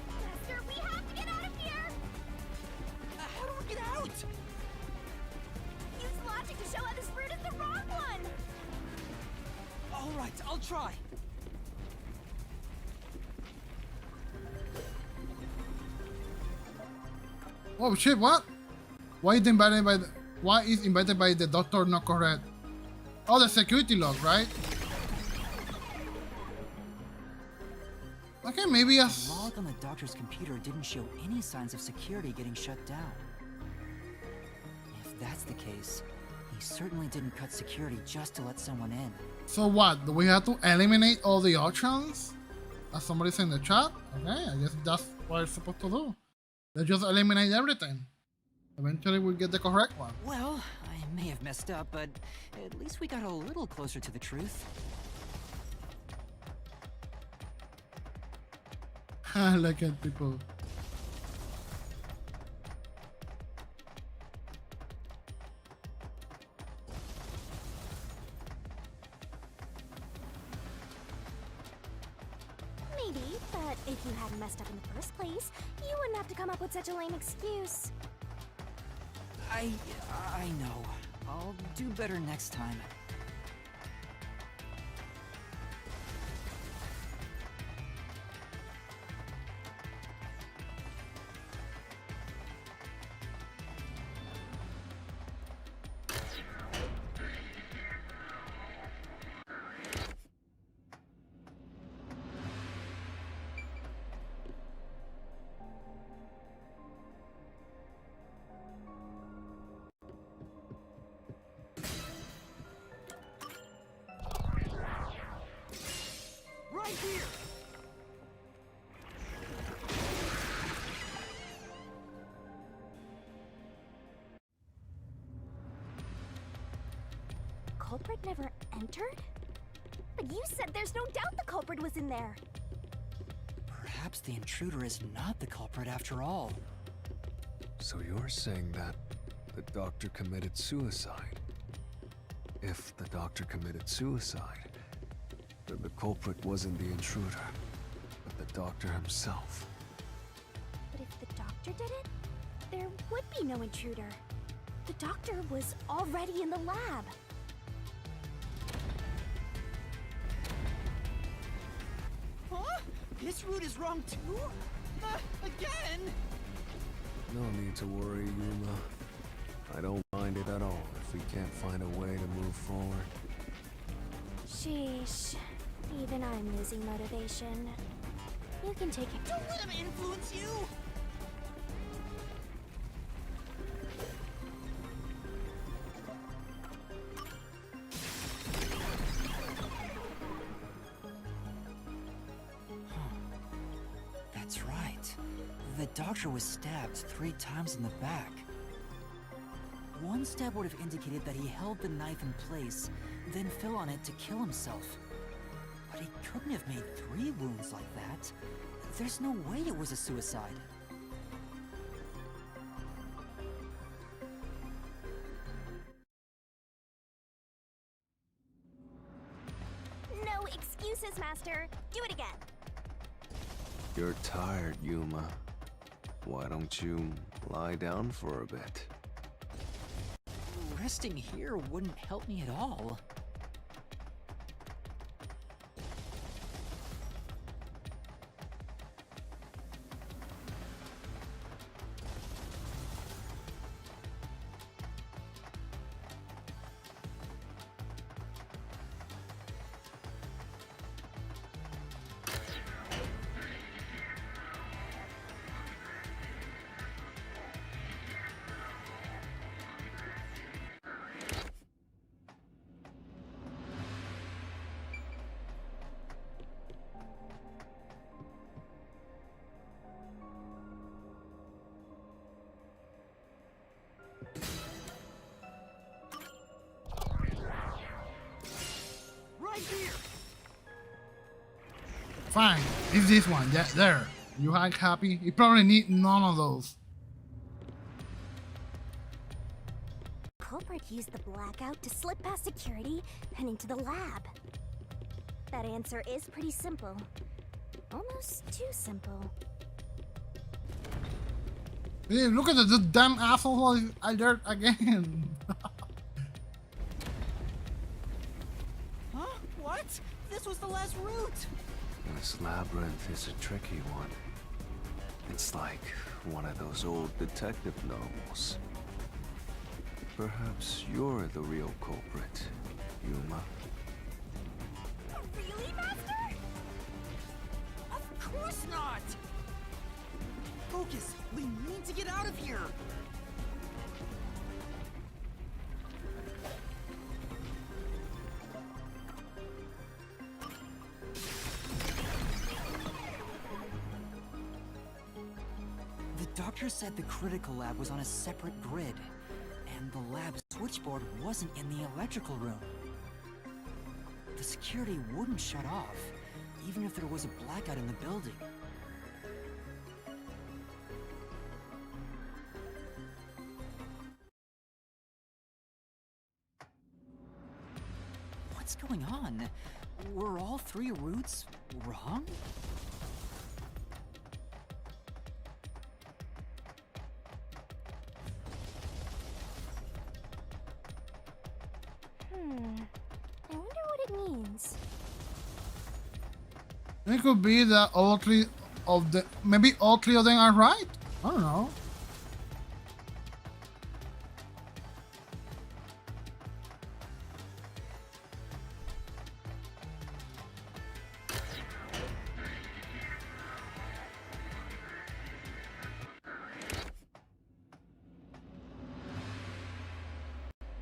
E: Master, we have to get out of here!
B: How do we get out?
E: Use logic to show how this route is the wrong one!
B: All right, I'll try.
A: Oh shit! What? Why is invited by the, why is invited by the doctor not correct? Oh, the security log, right? Okay, maybe
S: The
A: as
S: log on the doctor's computer didn't show any signs of security getting shut down. If that's the case, he certainly didn't cut security just to let someone in.
A: so what? Do we have to eliminate all the options? As somebody said in the chat. Okay, I guess that's what it's supposed to do. They just eliminate everything. Eventually, we'll get the correct one.
S: Well, I may have messed up, but at least we got a little closer to the truth.
A: Look at people.
E: Maybe, but if you hadn't messed up in the first place, you wouldn't have to come up with such a lame excuse.
S: I know. I'll do better next time.
B: Right here.
E: Culprit never entered? But you said there's no doubt the culprit was in there.
S: Perhaps the intruder is not the culprit after all.
R: So you're saying that the doctor committed suicide? If the doctor committed suicide, then the culprit wasn't the intruder, but the doctor himself.
E: But if the doctor did it, there would be no intruder. The doctor was already in the lab.
B: Huh? This route is wrong too? Again?
R: No need to worry, Yuma. I don't mind it at all if we can't find a way to move forward.
E: Sheesh. Even I'm losing motivation. You can take it.
B: Don't let him influence you!
S: That's right. The doctor was stabbed 3 times in the back. One stab would have indicated that he held the knife in place, then fell on it to kill himself. But he couldn't have made 3 wounds like that. There's no way it was a suicide.
E: No excuses, Master. Do it again.
R: You're tired, Yuma. Why don't you lie down for a bit?
S: Resting here wouldn't help me at all.
A: Fine. It's this one. Yeah, there. You are happy? You probably need none of those.
E: Culprit used the blackout to slip past security and into the lab. That answer is pretty simple. Almost too simple.
A: Hey, look at this damn asshole alert again.
S: Huh? What? This was the last route!
R: This labyrinth is a tricky one. It's like one of those old detective novels. Perhaps you're the real culprit, Yuma.
E: Really, Master?
S: Of course not! Focus! We need to get out of here! The doctor said the critical lab was on a separate grid, and the lab switchboard wasn't in the electrical room. The security wouldn't shut off, even if there was a blackout in the building. What's going on? Were all three routes wrong?
E: I wonder what it means.
A: It could be that all three of the maybe all three of them are right. I don't know.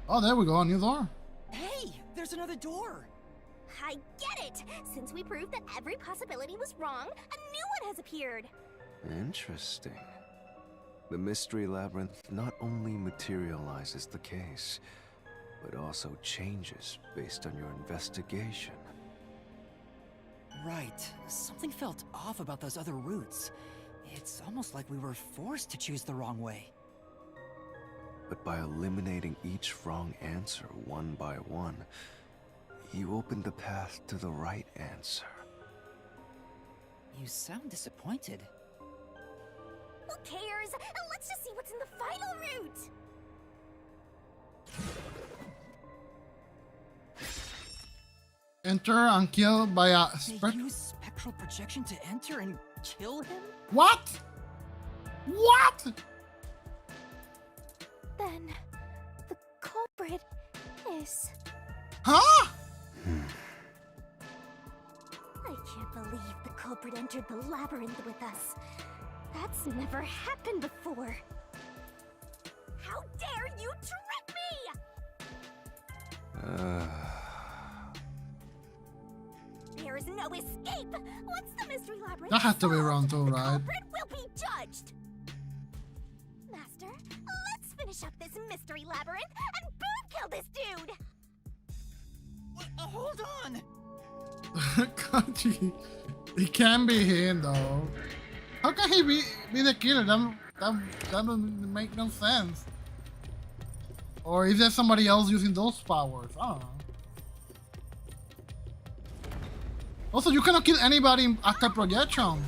A: Oh, there we go, a new door.
S: Hey, there's another door!
E: I get it! Since we proved that every possibility was wrong, a new one has appeared!
R: Interesting. The mystery labyrinth not only materializes the case, but also changes based on your investigation.
S: Right. Something felt off about those other routes. It's almost like we were forced to choose the wrong way.
R: But by eliminating each wrong answer one by one, you opened the path to the right answer.
S: You sound disappointed.
E: Who cares? Let's just see what's in the final route!
A: Enter and kill by a
S: They use spectral projection to enter and kill him?
A: What? What?
E: Then, the culprit is...
A: Huh?
E: I can't believe the culprit entered the labyrinth with us. That's never happened before. How dare you trick me! There is no escape! Once the mystery labyrinth
A: That has to be wrong too,
E: the
A: right?
E: culprit will be judged! Master, let's finish up this mystery labyrinth and boom kill this dude!
S: Hold on!
A: Kanji, he can be him though. How can he be the killer? That doesn't make no sense. Or is there somebody else using those powers? I don't know. Also, you cannot kill anybody after projection.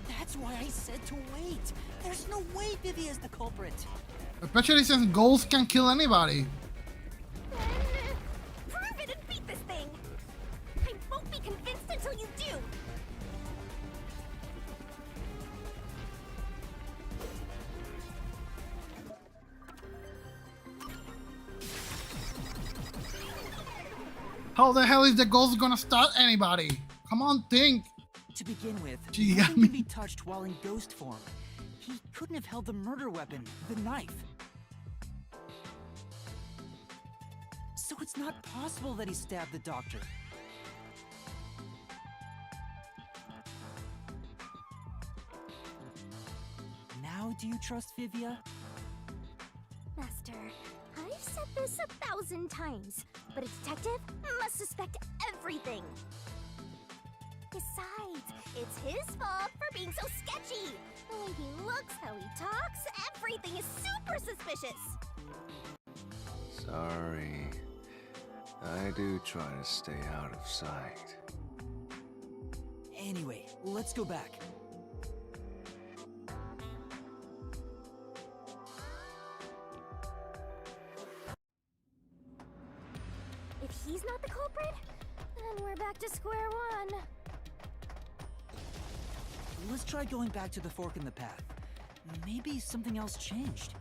S: That's why I said to wait. There's no way Vivia is the culprit.
A: Especially since ghosts can kill anybody.
E: Prove it and beat this thing! I won't be convinced until you do!
A: How the hell is the ghost gonna start anybody? Come on, think.
S: To begin with,
A: Gee,
S: nothing can be touched while in ghost form. He couldn't have held the murder weapon, the knife. So it's not possible that he stabbed the doctor. Now do you trust Vivia?
E: Master, I've said this 1,000 times, but a detective must suspect everything. Besides, it's his fault for being so sketchy. The way he looks, how he talks, everything is super suspicious.
R: Sorry. I do try to stay out of sight.
S: Anyway, let's go back.
E: If he's not the culprit, then we're back to square one.
S: Let's try going back to the fork in the path. Maybe something else changed.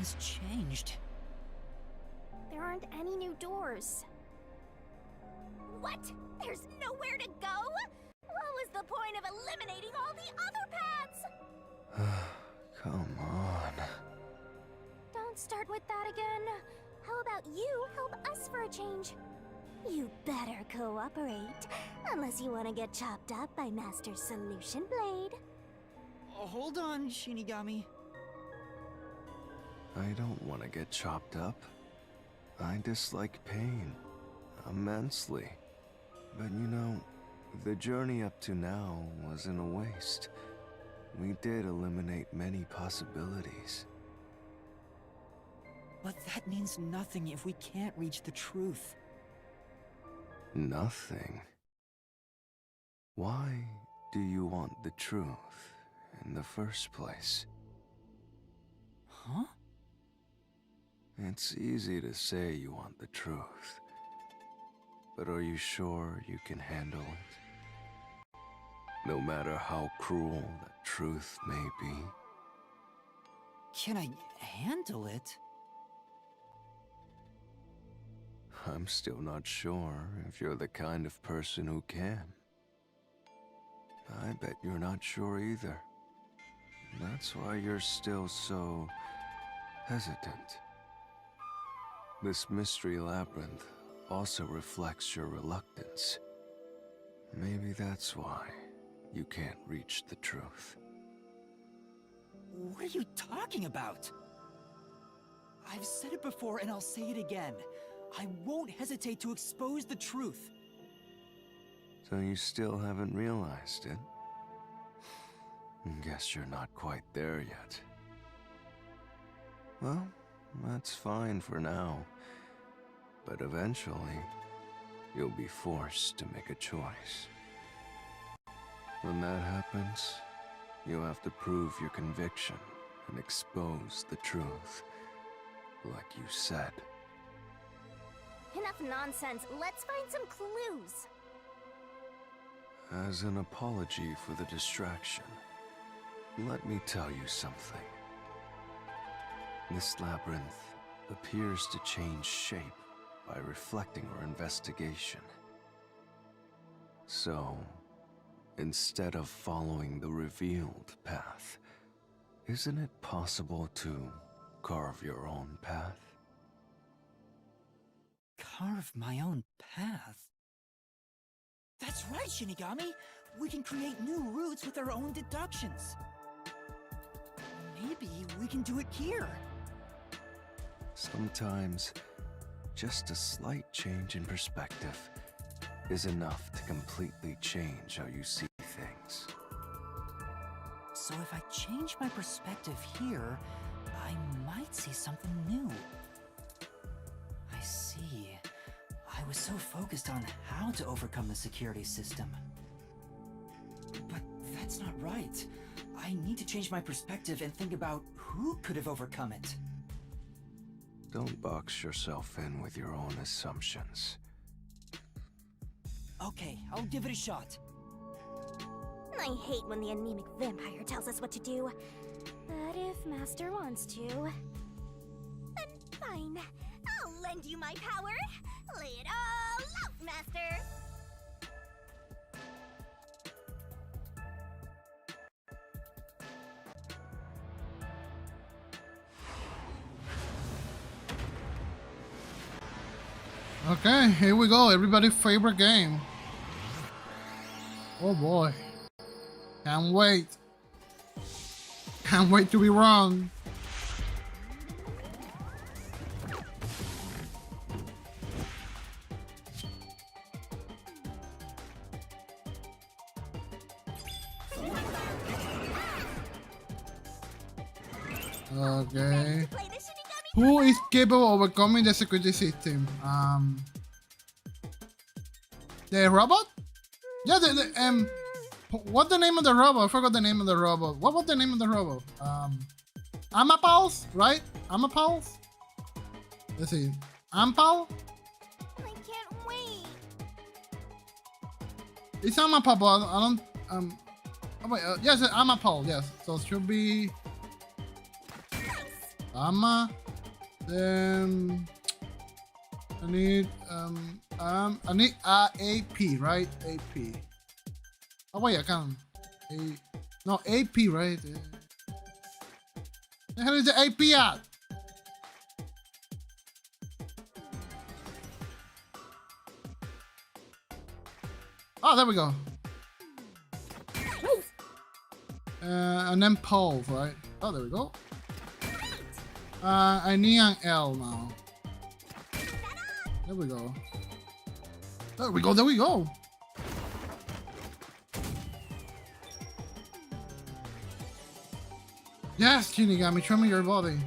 S: Nothing's changed.
E: There aren't any new doors. What? There's nowhere to go? What was the point of eliminating all the other paths?
R: Come on.
E: Don't start with that again. How about you help us for a change? You better cooperate, unless you want to get chopped up by Master Solution Blade.
S: Hold on, Shinigami.
R: I don't want to get chopped up. I dislike pain immensely. But you know, the journey up to now wasn't a waste. We did eliminate many possibilities.
S: But that means nothing if we can't reach the truth.
R: Nothing? Why do you want the truth in the first place?
S: Huh?
R: It's easy to say you want the truth. But are you sure you can handle it? No matter how cruel the truth may be.
S: Can I handle it?
R: I'm still not sure if you're the kind of person who can. I bet you're not sure either. That's why you're still so hesitant. This mystery labyrinth also reflects your reluctance. Maybe that's why you can't reach the truth.
S: What are you talking about? I've said it before and I'll say it again. I won't hesitate to expose the truth.
R: So you still haven't realized it? Guess you're not quite there yet. Well, that's fine for now. But eventually, you'll be forced to make a choice. When that happens, you'll have to prove your conviction and expose the truth, like you said.
E: Enough nonsense. Let's find some clues.
R: As an apology for the distraction, let me tell you something. This labyrinth appears to change shape by reflecting our investigation. So, instead of following the revealed path, isn't it possible to carve your own path?
S: Carve my own path? That's right, Shinigami! We can create new routes with our own deductions. Maybe we can do it here.
R: Sometimes, just a slight change in perspective is enough to completely change how you see things.
S: So if I change my perspective here, I might see something new. I see. I was so focused on how to overcome the security system. But that's not right. I need to change my perspective and think about who could have overcome it.
R: Don't box yourself in with your own assumptions.
S: Okay, I'll give it a shot.
E: I hate when the anemic vampire tells us what to do. But if Master wants to... then fine. I'll lend you my power. Lay it all out, Master!
A: Okay, here we go. Everybody's favorite game. Oh boy. Can't wait. Can't wait to be wrong. Okay. Who is capable of overcoming the security system? The robot? Yeah, what's the name of the robot? I forgot the name of the robot. What was the name of the robot? Amapals, right? Amapals? Let's see. Ampal?
E: I can't wait.
A: It's Amapal, but I don't, oh wait, yes, Amapal, yes. So it should be Ama. Then I need AP, right? AP. Oh wait, I can't. No, AP, right? The hell is the AP at? Oh, there we go. And then pulse, right? Oh, there we go. I need an L now. There we go. There we go, there we go. Yes, Shinigami, show me your body.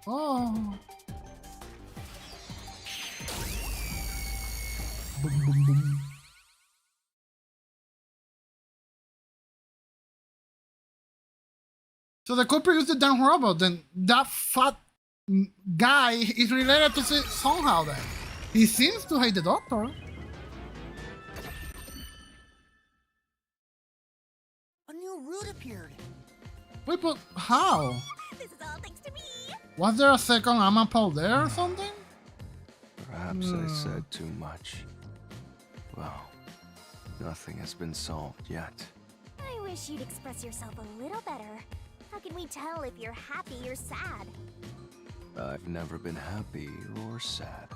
A: Oh. Boom, boom, boom. So the culprit used the damn robot, then that fat guy is related to somehow then. He seems to hate the doctor.
S: A new route appeared.
A: Wait, but how?
E: This is all thanks to me.
A: Was there a second Amapal there or something?
R: Perhaps I said too much. Well, nothing has been solved yet.
E: I wish you'd express yourself a little better. How can we tell if you're happy or sad?
R: I've never been happy or sad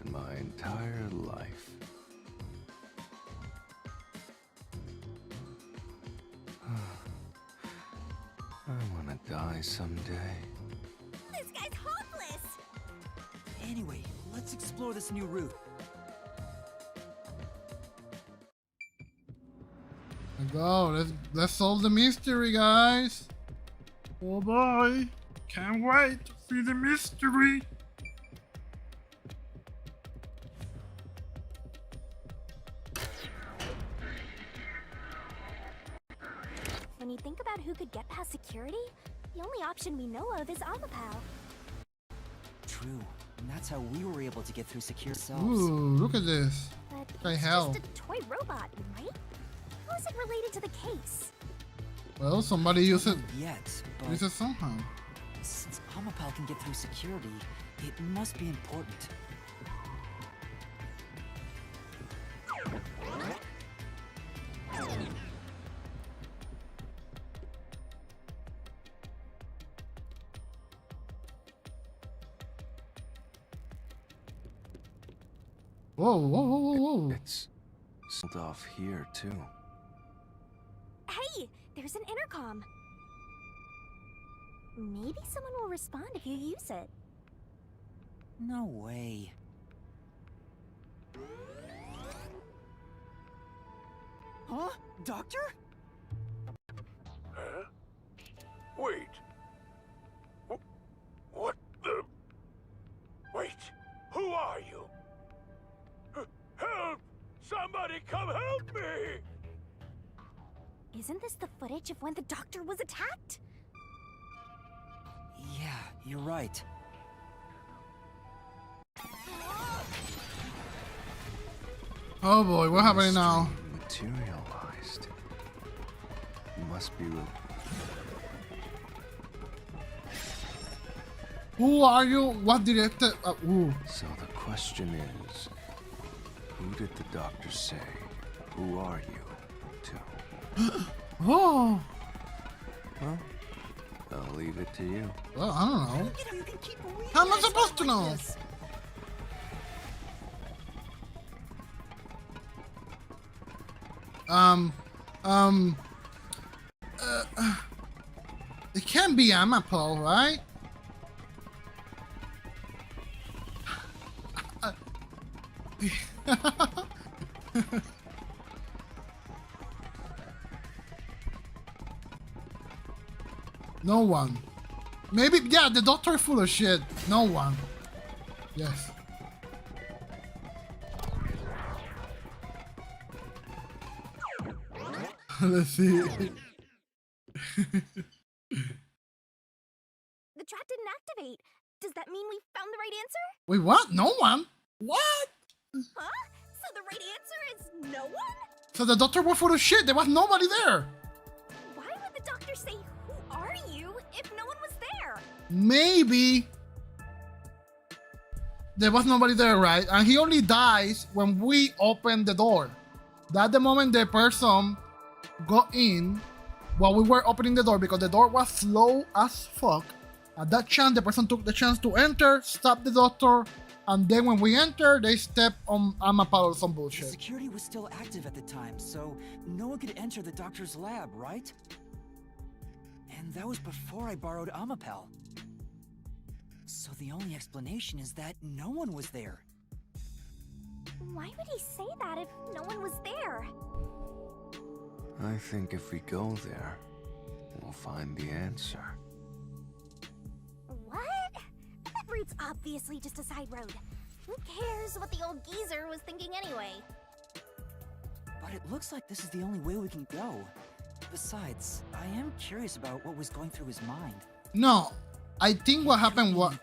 R: in my entire life. I want to die someday.
E: This guy's hopeless!
S: Anyway, let's explore this new route.
A: Go, let's solve the mystery, guys. Oh boy, can't wait to see the mystery.
E: When you think about who could get past security, the only option we know of is Amapal.
S: True, and that's how we were able to get through secure cells.
A: Ooh, look at this.
E: But
A: What
E: it's
A: the hell?
E: just a toy robot, right? How is it related to the case?
A: Well, somebody use it.
S: Yet, but
A: Use it somehow.
S: since Amapal can get through security, it must be important.
A: Whoa, whoa, whoa, whoa, whoa.
R: It's sealed off here, too.
E: Hey, there's an intercom. Maybe someone will respond if you use it.
S: No way. Huh? Doctor?
L: Huh? Wait. What the? Wait. Who are you? Help! Somebody come help me!
E: Isn't this the footage of when the doctor was attacked?
S: Yeah, you're right.
A: Oh boy, what happening now?
R: Materialized. Must be real.
A: Who are you? What director? Ooh.
R: So the question is, who did the doctor say? Who are you to?
A: Oh.
R: Well, I'll leave it to you.
A: Well, I don't know. How am I supposed to know? It can't be Amapol, right? No one. Maybe, yeah, the doctor is full of shit. No one. Yes. Let's see.
E: The trap didn't activate. Does that mean we found the right answer?
A: Wait, what? No one? What?
E: Huh? So the right answer is no one?
A: So the doctor was full of shit. There was nobody there.
E: Why would the doctor say, "Who are you?" if no one was there?
A: Maybe there was nobody there, right? And he only dies when we open the door. That's the moment the person got in while we were opening the door, because the door was slow as fuck. At that chance, the person took the chance to enter, stop the doctor, and then when we enter, they step on Amapal or some bullshit.
S: The security was still active at the time, so no one could enter the doctor's lab, right? And that was before I borrowed Amapel. So the only explanation is that no one was there.
E: Why would he say that if no one was there?
R: I think if we go there, we'll find the answer.
E: What? That route's obviously just a side road. Who cares what the old geezer was thinking anyway?
S: But it looks like this is the only way we can go. Besides, I am curious about what was going through his mind.
A: No, I think what happened was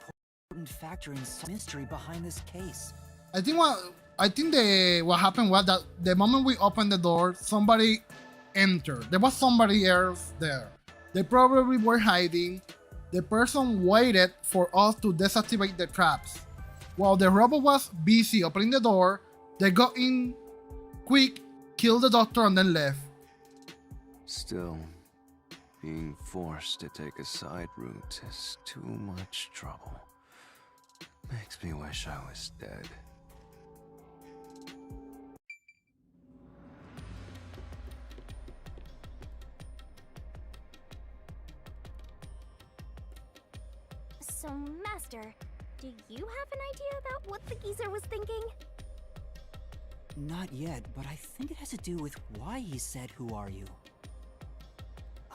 S: important factor in some mystery behind this case.
A: what happened was that the moment we opened the door, somebody entered. There was somebody else there. They probably were hiding. The person waited for us to deactivate the traps. While the robot was busy opening the door, they got in quick, killed the doctor, and then left.
R: Still, being forced to take a side route is too much trouble. Makes me wish I was dead.
E: So, Master, do you have an idea about what the geezer was thinking?
S: Not yet, but I think it has to do with why he said, "Who are you?"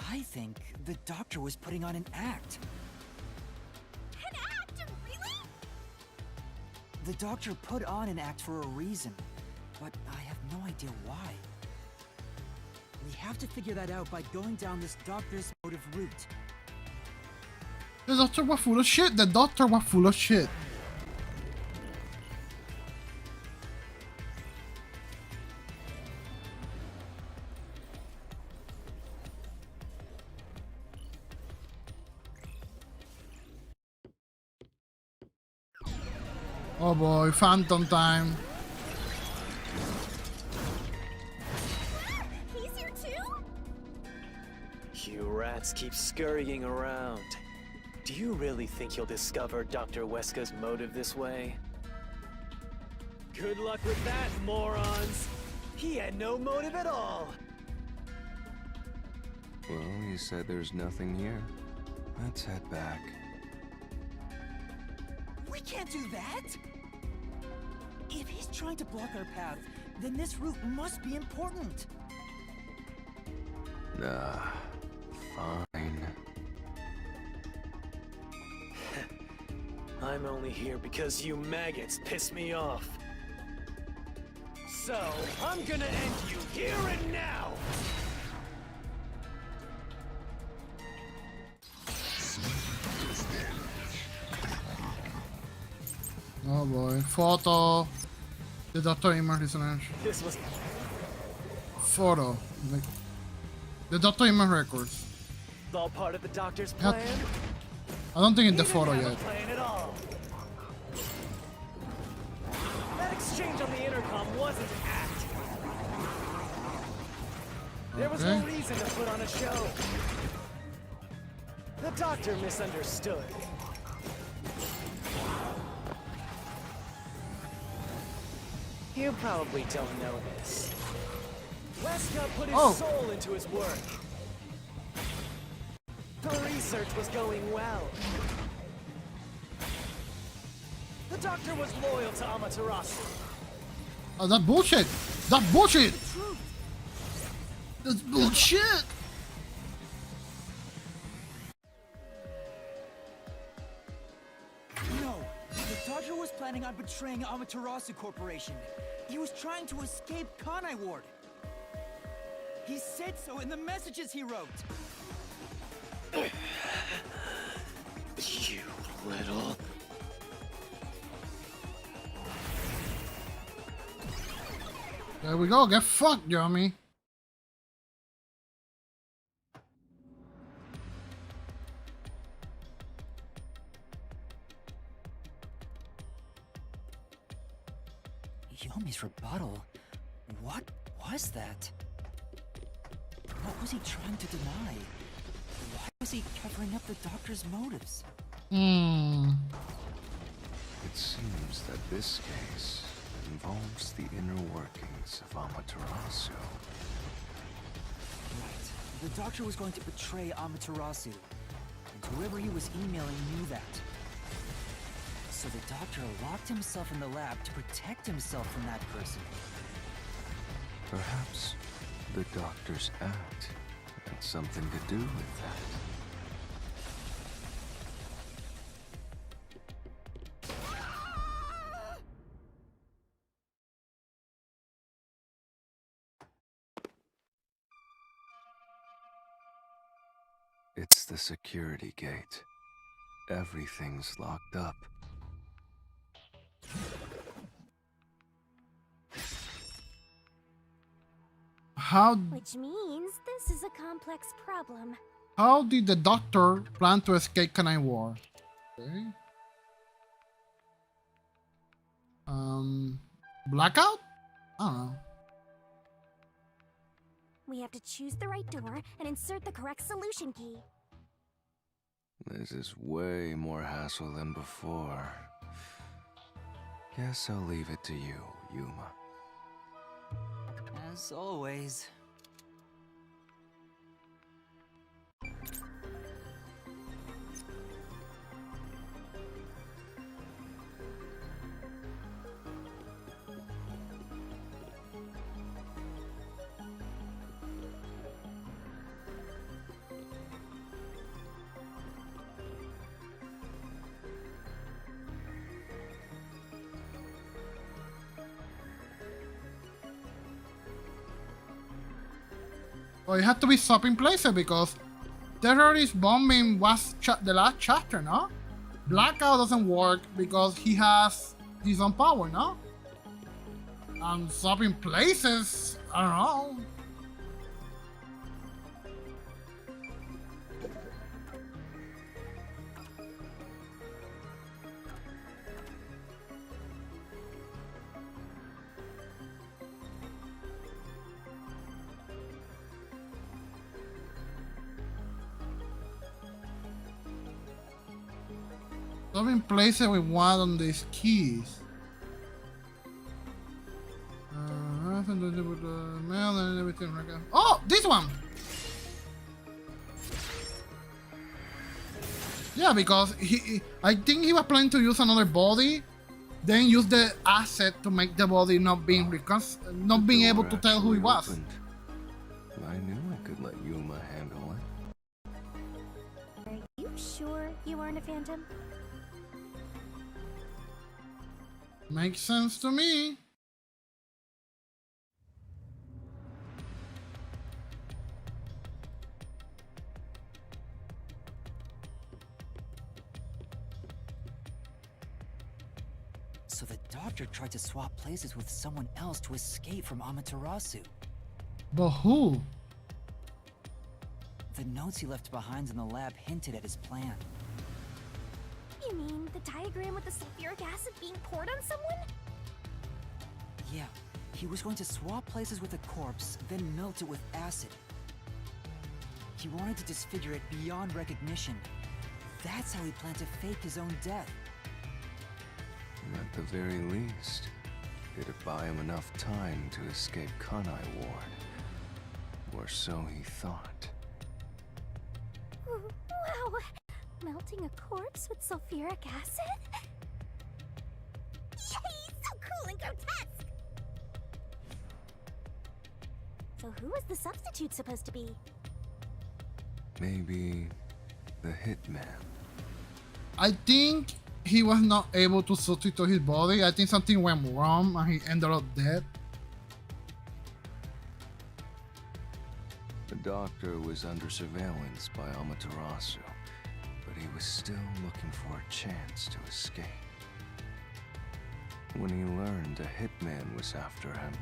S: I think the doctor was putting on an act.
E: An act? Really?
S: The doctor put on an act for a reason, but I have no idea why. We have to figure that out by going down this doctor's motive route.
A: The doctor was full of shit. The doctor was full of shit. Oh boy, phantom time.
E: He's here too?
G: You rats keep scurrying around. Do you really think you'll discover Dr. Weska's motive this way? Good luck with that, morons! He had no motive at all!
R: Well, you said there's nothing here. Let's head back.
S: We can't do that! If he's trying to block our path, then this route must be important.
R: Fine.
G: I'm only here because you maggots piss me off. So, I'm gonna end you here and now!
A: Oh boy, photo. The doctor image listeners.
G: This was
A: Photo. Like, the doctor image records.
G: all part of the doctor's
A: Yep.
G: plan.
A: I don't think it's the
G: He
A: photo
G: didn't have
A: yet.
G: a plan at all. That exchange on the intercom wasn't an act. There was no
A: Okay.
G: reason to put on a show. The doctor misunderstood. You probably don't know this, Weska put his
A: Oh.
G: soul into his work. The research was going well. The doctor was loyal to Amaterasu.
A: Oh, that's bullshit! That's bullshit! That's bullshit!
S: No, the doctor was planning on betraying Amaterasu Corporation. He was trying to escape Kanai Ward. He said so in the messages he wrote.
G: You little...
A: There we go, get fucked, Jeremy.
S: Yomi's rebuttal? What was that? What was he trying to deny? Why was he covering up the doctor's motives?
R: It seems that this case involves the inner workings of Amaterasu.
S: Right. The doctor was going to betray Amaterasu, and whoever he was emailing knew that. So the doctor locked himself in the lab to protect himself from that person.
R: Perhaps the doctor's act had something to do with that. It's the security gate. Everything's locked up.
E: Which means this is a complex problem.
A: How did the doctor plan to escape Kanai War? Okay. Blackout? I don't know.
E: We have to choose the right door and insert the correct solution key.
R: This is way more hassle than before. Guess I'll leave it to you, Yuma.
S: As always.
A: Well, it had to be swapping places because terrorist bombing was the last chapter, no? Blackout doesn't work because he has his own power, no? And swapping places, I don't know. Swapping places with one of these keys. Oh, this one! Yeah, because I think he was planning to use another body, then use the asset to make the body not being able to tell who he was.
R: Opened. I knew I could let Yuma handle it.
E: Are you sure you aren't a phantom?
A: Makes sense to me.
S: So the doctor tried to swap places with someone else to escape from Amaterasu.
A: But who?
S: The notes he left behind in the lab hinted at his plan.
E: You mean the diagram with the sulfuric acid being poured on someone?
S: Yeah, he was going to swap places with a corpse, then melt it with acid. He wanted to disfigure it beyond recognition. That's how he planned to fake his own death.
R: At the very least, it'd buy him enough time to escape Kanai Ward. Or so he thought.
E: Wow! Melting a corpse with sulfuric acid? Yay! So cool and grotesque! So who was the substitute supposed to be?
R: Maybe the hitman.
A: I think he was not able to substitute his body. I think something went wrong and he ended up dead.
R: The doctor was under surveillance by Amaterasu, but he was still looking for a chance to escape. When he learned a hitman was after him,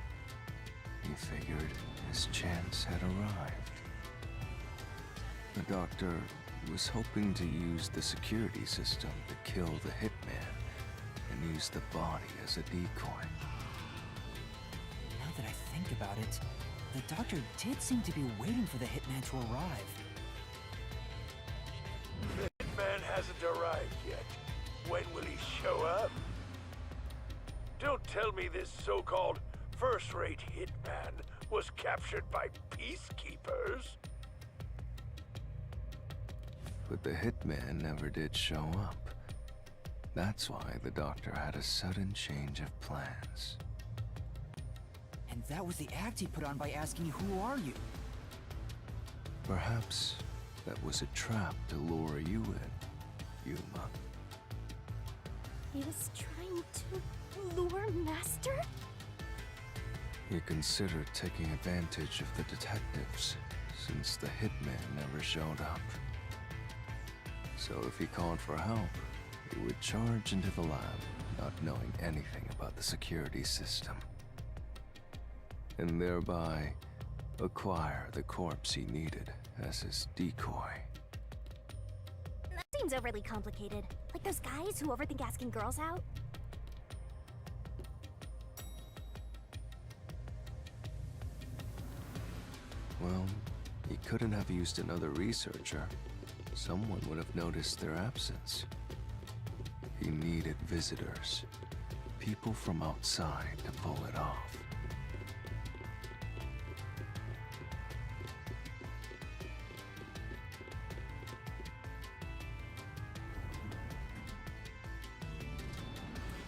R: he figured his chance had arrived. The doctor was hoping to use the security system to kill the hitman and use the body as a decoy.
S: Now that I think about it, the doctor did seem to be waiting for the hitman to arrive.
L: The hitman hasn't arrived yet. When will he show up? Don't tell me this so-called first-rate hitman was captured by peacekeepers.
R: But the hitman never did show up. That's why the doctor had a sudden change of plans.
S: And that was the act he put on by asking, "Who are you?"
R: Perhaps that was a trap to lure you in, Yuma.
E: He was trying to lure Master?
R: He considered taking advantage of the detectives, since the hitman never showed up. So if he called for help, he would charge into the lab, not knowing anything about the security system. And thereby, acquire the corpse he needed as his decoy.
E: That seems overly complicated. Like those guys who overthink asking girls out.
R: Well, he couldn't have used another researcher. Someone would have noticed their absence. He needed visitors, people from outside to pull it off.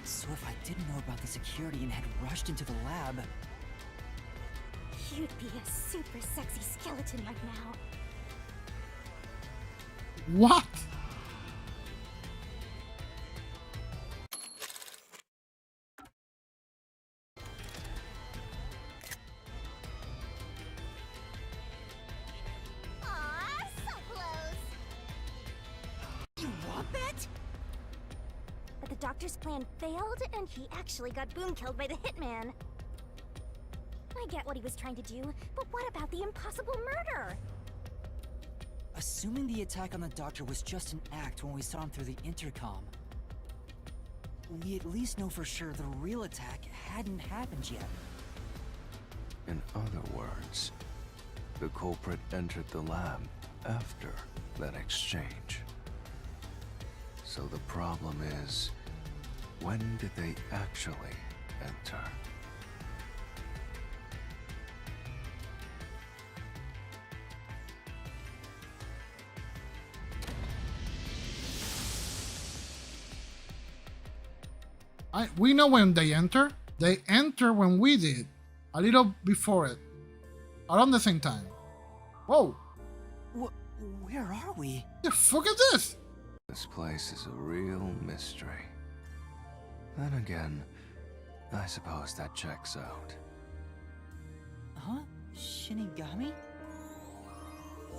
S: So if I didn't know about the security and had rushed into the lab...
E: You'd be a super sexy skeleton right now.
A: What?
E: Aw, so close! You want that? But the doctor's plan failed, and he actually got boom killed by the hitman. I get what he was trying to do, but what about the impossible murder?
S: Assuming the attack on the doctor was just an act when we saw him through the intercom, we at least know for sure the real attack hadn't happened yet.
R: In other words, the culprit entered the lab after that exchange. So the problem is, when did they actually enter?
A: We know when they enter. They enter when we did. A little before it. Around the same time. Whoa.
S: Where are we?
A: The fuck is this?
R: This place is a real mystery. Then again, I suppose that checks out.
S: Huh? Shinigami?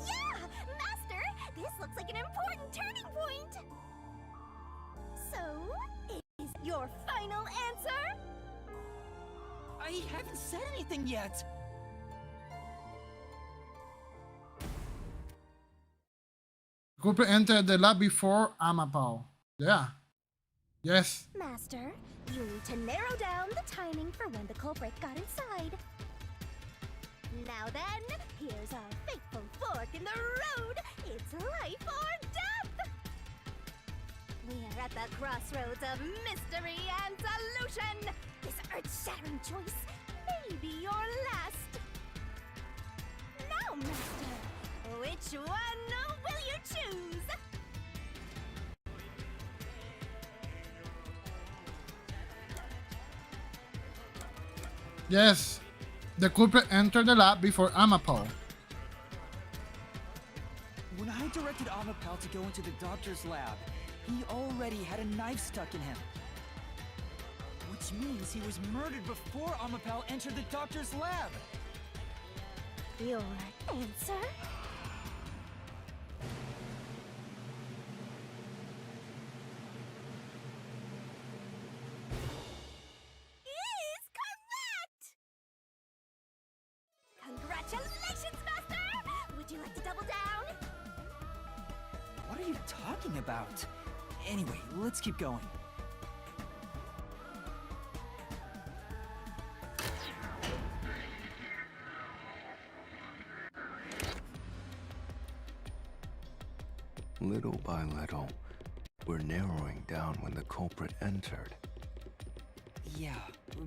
E: Yeah! Master! This looks like an important turning point! So, is your final answer?
S: I haven't said anything yet!
A: Culprit entered the lab before Amapao. Yeah. Yes.
E: Master, you need to narrow down the timing for when the culprit got inside. Now then, here's our fateful fork in the road. It's life or death! We're at the crossroads of mystery and solution. This earth-shattering choice may be your last. Now, Master, which one will you choose?
A: Yes, the culprit entered the lab before Amapal.
S: When I directed Amapal to go into the doctor's lab, he already had a knife stuck in him. Which means he was murdered before Amapal entered the doctor's lab.
E: Your answer? Is correct! Congratulations, Master! Would you like to double down?
S: What are you talking about? Anyway, let's keep going.
R: Little by little, we're narrowing down when the culprit entered.
S: Yeah,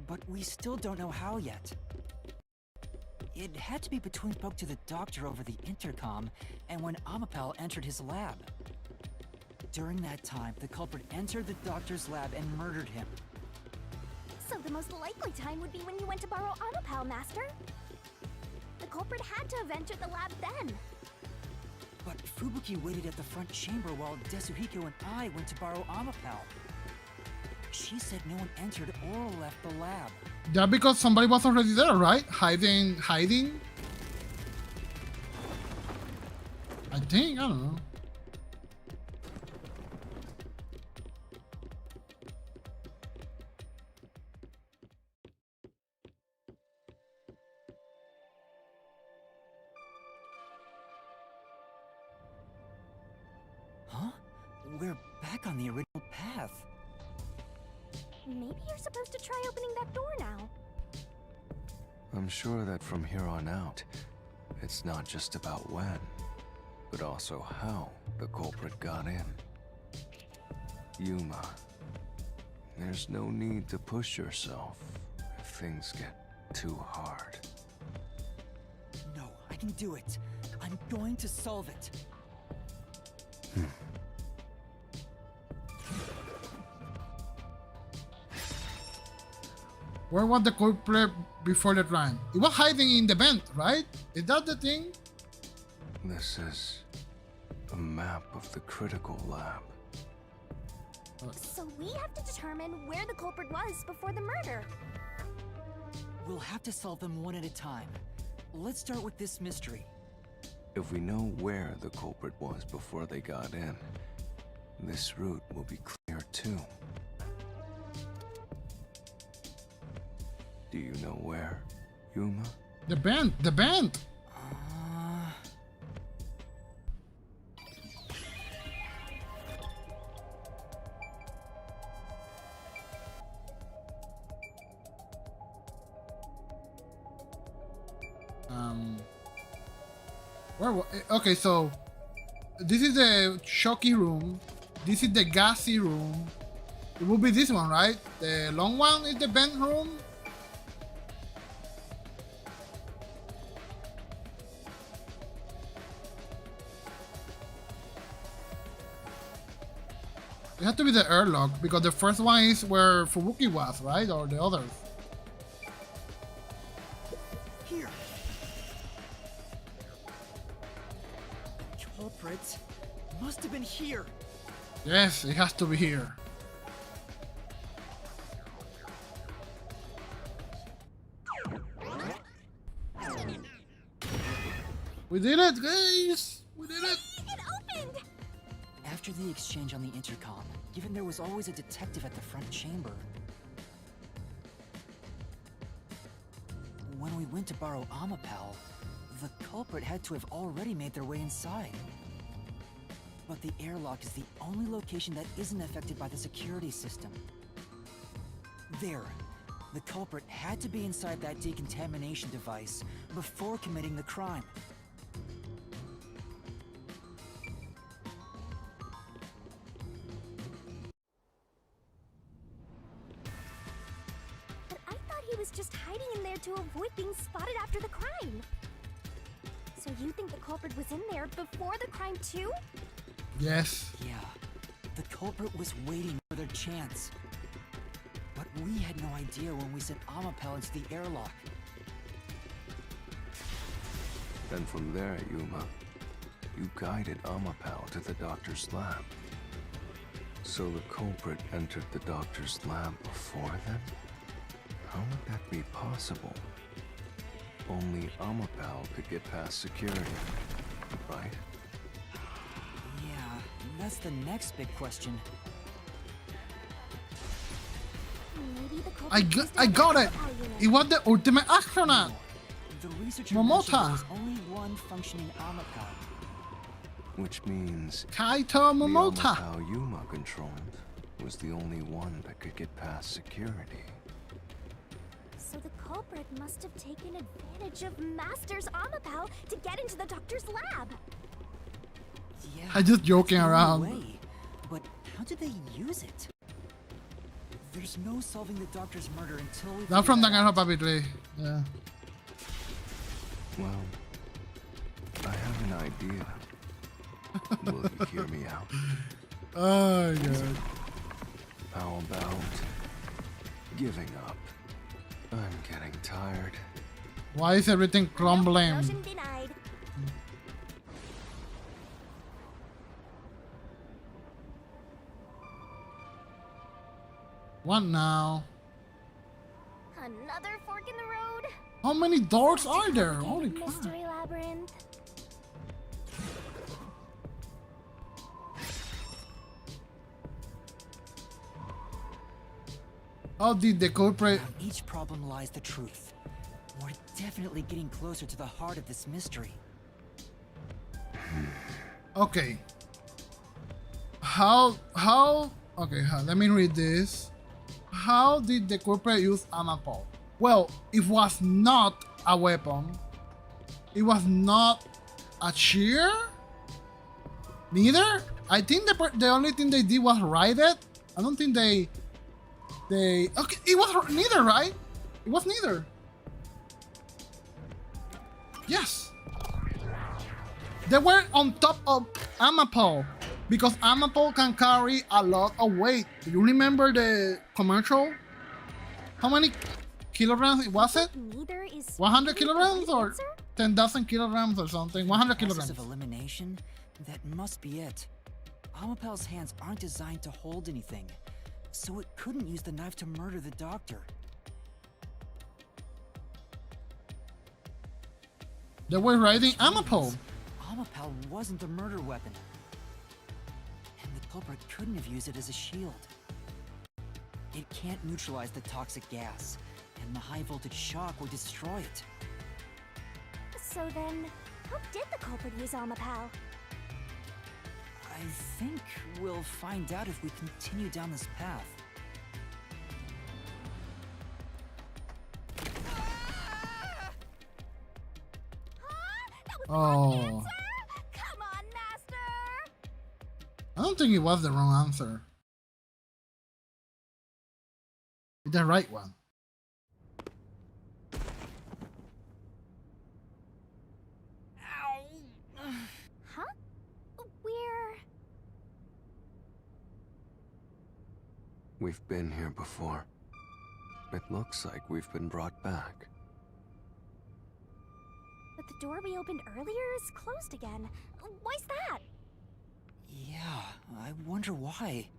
S: but we still don't know how yet. It had to be between spoke to the doctor over the intercom and when Amapal entered his lab. During that time, the culprit entered the doctor's lab and murdered him.
E: So the most likely time would be when you went to borrow Amapal, Master. The culprit had to have entered the lab then.
S: But Fubuki waited at the front chamber while Desuhiko and I went to borrow Amapal. She said no one entered or left the lab.
A: Yeah, because somebody was already there, right? Hiding? I think, I don't know.
S: Huh? We're back on the original path.
E: Maybe you're supposed to try opening that door now.
R: I'm sure that from here on out, it's not just about when, but also how the culprit got in. Yuma, there's no need to push yourself if things get too hard.
S: No, I can do it. I'm going to solve it.
A: Where was the culprit before the crime? It was hiding in the vent, right? Is that the thing?
R: This is a map of the critical lab.
E: So we have to determine where the culprit was before the murder.
S: We'll have to solve them one at a time. Let's start with this mystery.
R: If we know where the culprit was before they got in, this route will be clear too. Do you know where, Yuma?
A: The vent! Okay, so this is the shocky room. This is the gassy room. It will be this one, right? The long one is the vent room. It had to be the airlock because the first one is where Fubuki was, right? Or the others.
S: Here. Culprit must have been here.
A: Yes, it has to be here. We did it, guys! We did it!
E: It opened!
S: After the exchange on the intercom, given there was always a detective at the front chamber, when we went to borrow Amapal, the culprit had to have already made their way inside. But the airlock is the only location that isn't affected by the security system. There, the culprit had to be inside that decontamination device before committing the crime.
E: But I thought he was just hiding in there to avoid being spotted after the crime. So So you think the culprit was in there before the crime too?
A: Yes.
S: Yeah, the culprit was waiting for their chance. But we had no idea when we sent Amapel into the airlock.
R: And from there, Yuma, you guided Amapel to the doctor's lab. So the culprit entered the doctor's lab before then? How would that be possible? Only Amapel could get past security, right?
S: Yeah, that's the next big question.
E: Maybe the culprit
A: I got it! It was the ultimate astronaut!
S: The researcher
A: Momota.
S: mentioned there was only one functioning Amapel.
R: Which means
A: Kaito Momota.
R: the Amapel Yuma controlled was the only one that could get past security.
E: So the culprit must have taken advantage of Master's Amapel to get into the doctor's lab.
S: Yeah,
A: I'm just joking
S: that's the
A: around.
S: only way. But how did they use it? There's no solving the doctor's murder until we
A: Not from
S: figure that out.
A: DanganRonpa P3. Yeah.
R: Well, I have an idea. Will you hear me out?
A: Oh, God.
R: How about giving up? I'm getting tired.
A: Why is everything crumbling?
E: Motion denied.
A: What now?
E: Another fork in the road.
A: How many doors are there? Holy crap.
E: Mystery labyrinth.
A: How did the culprit...
S: On each problem lies the truth. We're definitely getting closer to the heart of this mystery.
A: Okay. Okay, let me read this. How did the culprit use Amapel? Well, it was not a weapon. It was not a cheer. Neither. I think the only thing they did was ride it. I don't think they. Okay, it was neither, right? It was neither. Yes. They were on top of Amapel because Amapel can carry a lot of weight. Do you remember the commercial? How many kilograms was it?
E: Neither is
A: 100 kilograms
E: the
A: or
E: answer?
A: 10,000 kilograms or something? 100
S: Process
A: kilograms.
S: of elimination? That must be it. Amapel's hands aren't designed to hold anything, so it couldn't use the knife to murder the doctor.
A: They were riding Amapel.
S: Amapel wasn't the murder weapon. And the culprit couldn't have used it as a shield. It can't neutralize the toxic gas, and the high voltage shock will destroy it.
E: So then, how did the culprit use Amapel?
S: I think we'll find out if we continue down this path.
A: Oh.
E: Come on, Master!
A: I don't think it was the wrong answer. It's the right one.
E: Huh? We're...
R: We've been here before. It looks like we've been brought back.
E: But the door we opened earlier is closed again. Why's that?
S: Yeah, I wonder why.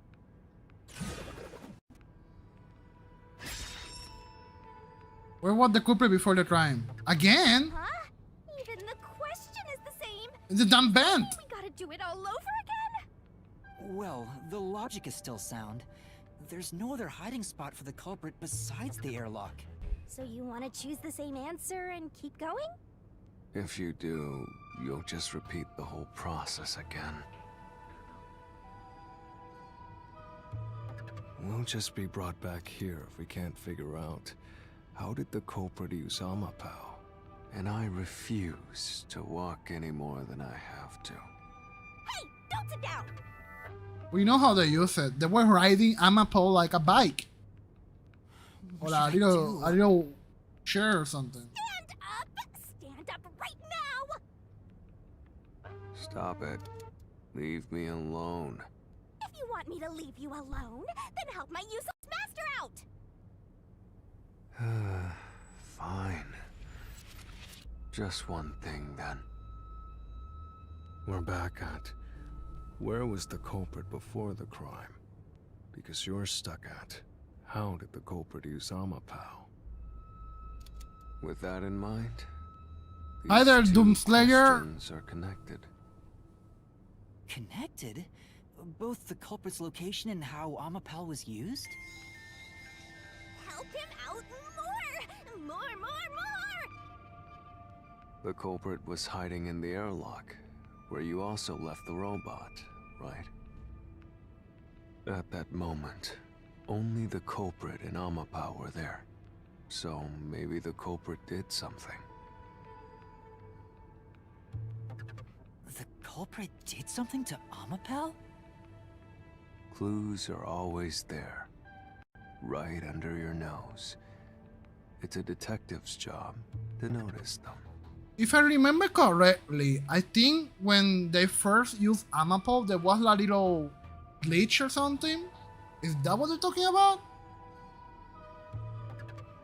A: Where was the culprit before the crime? Again?
E: Huh? Even the question is the same.
A: The damn band.
E: We gotta do it all over again?
S: Well, the logic is still sound. There's no other hiding spot for the culprit besides the airlock.
E: So you want to choose the same answer and keep going?
R: If you do, you'll just repeat the whole process again. We'll just be brought back here if we can't figure out how did the culprit use Amapel. And I refuse to walk any more than I have to.
E: Hey, don't sit down!
A: We know how they use it. They were riding Amapel like a bike. Or a little chair or something.
E: Stand up! Stand up right now!
R: Stop it. Leave me alone.
E: If you want me to leave you alone, then help my useless master out!
R: Fine. Just one thing, then. We're back at... Where was the culprit before the crime? Because you're stuck at... How did the culprit use Amapao? With that in mind...
A: Hi there,
R: these two
A: Doomslayer.
R: questions are connected.
S: Connected? Both the culprit's location and how Amapao was used?
E: Help him out more! More!
R: The culprit was hiding in the airlock, where you also left the robot, right? At that moment, only the culprit and Amapao were there. So maybe the culprit did something.
S: The culprit did something to Amapao?
R: Clues are always there, right under your nose. It's a detective's job to notice them.
A: If I remember correctly, I think when they first used Amapao, there was a little glitch or something. Is that what they're talking about?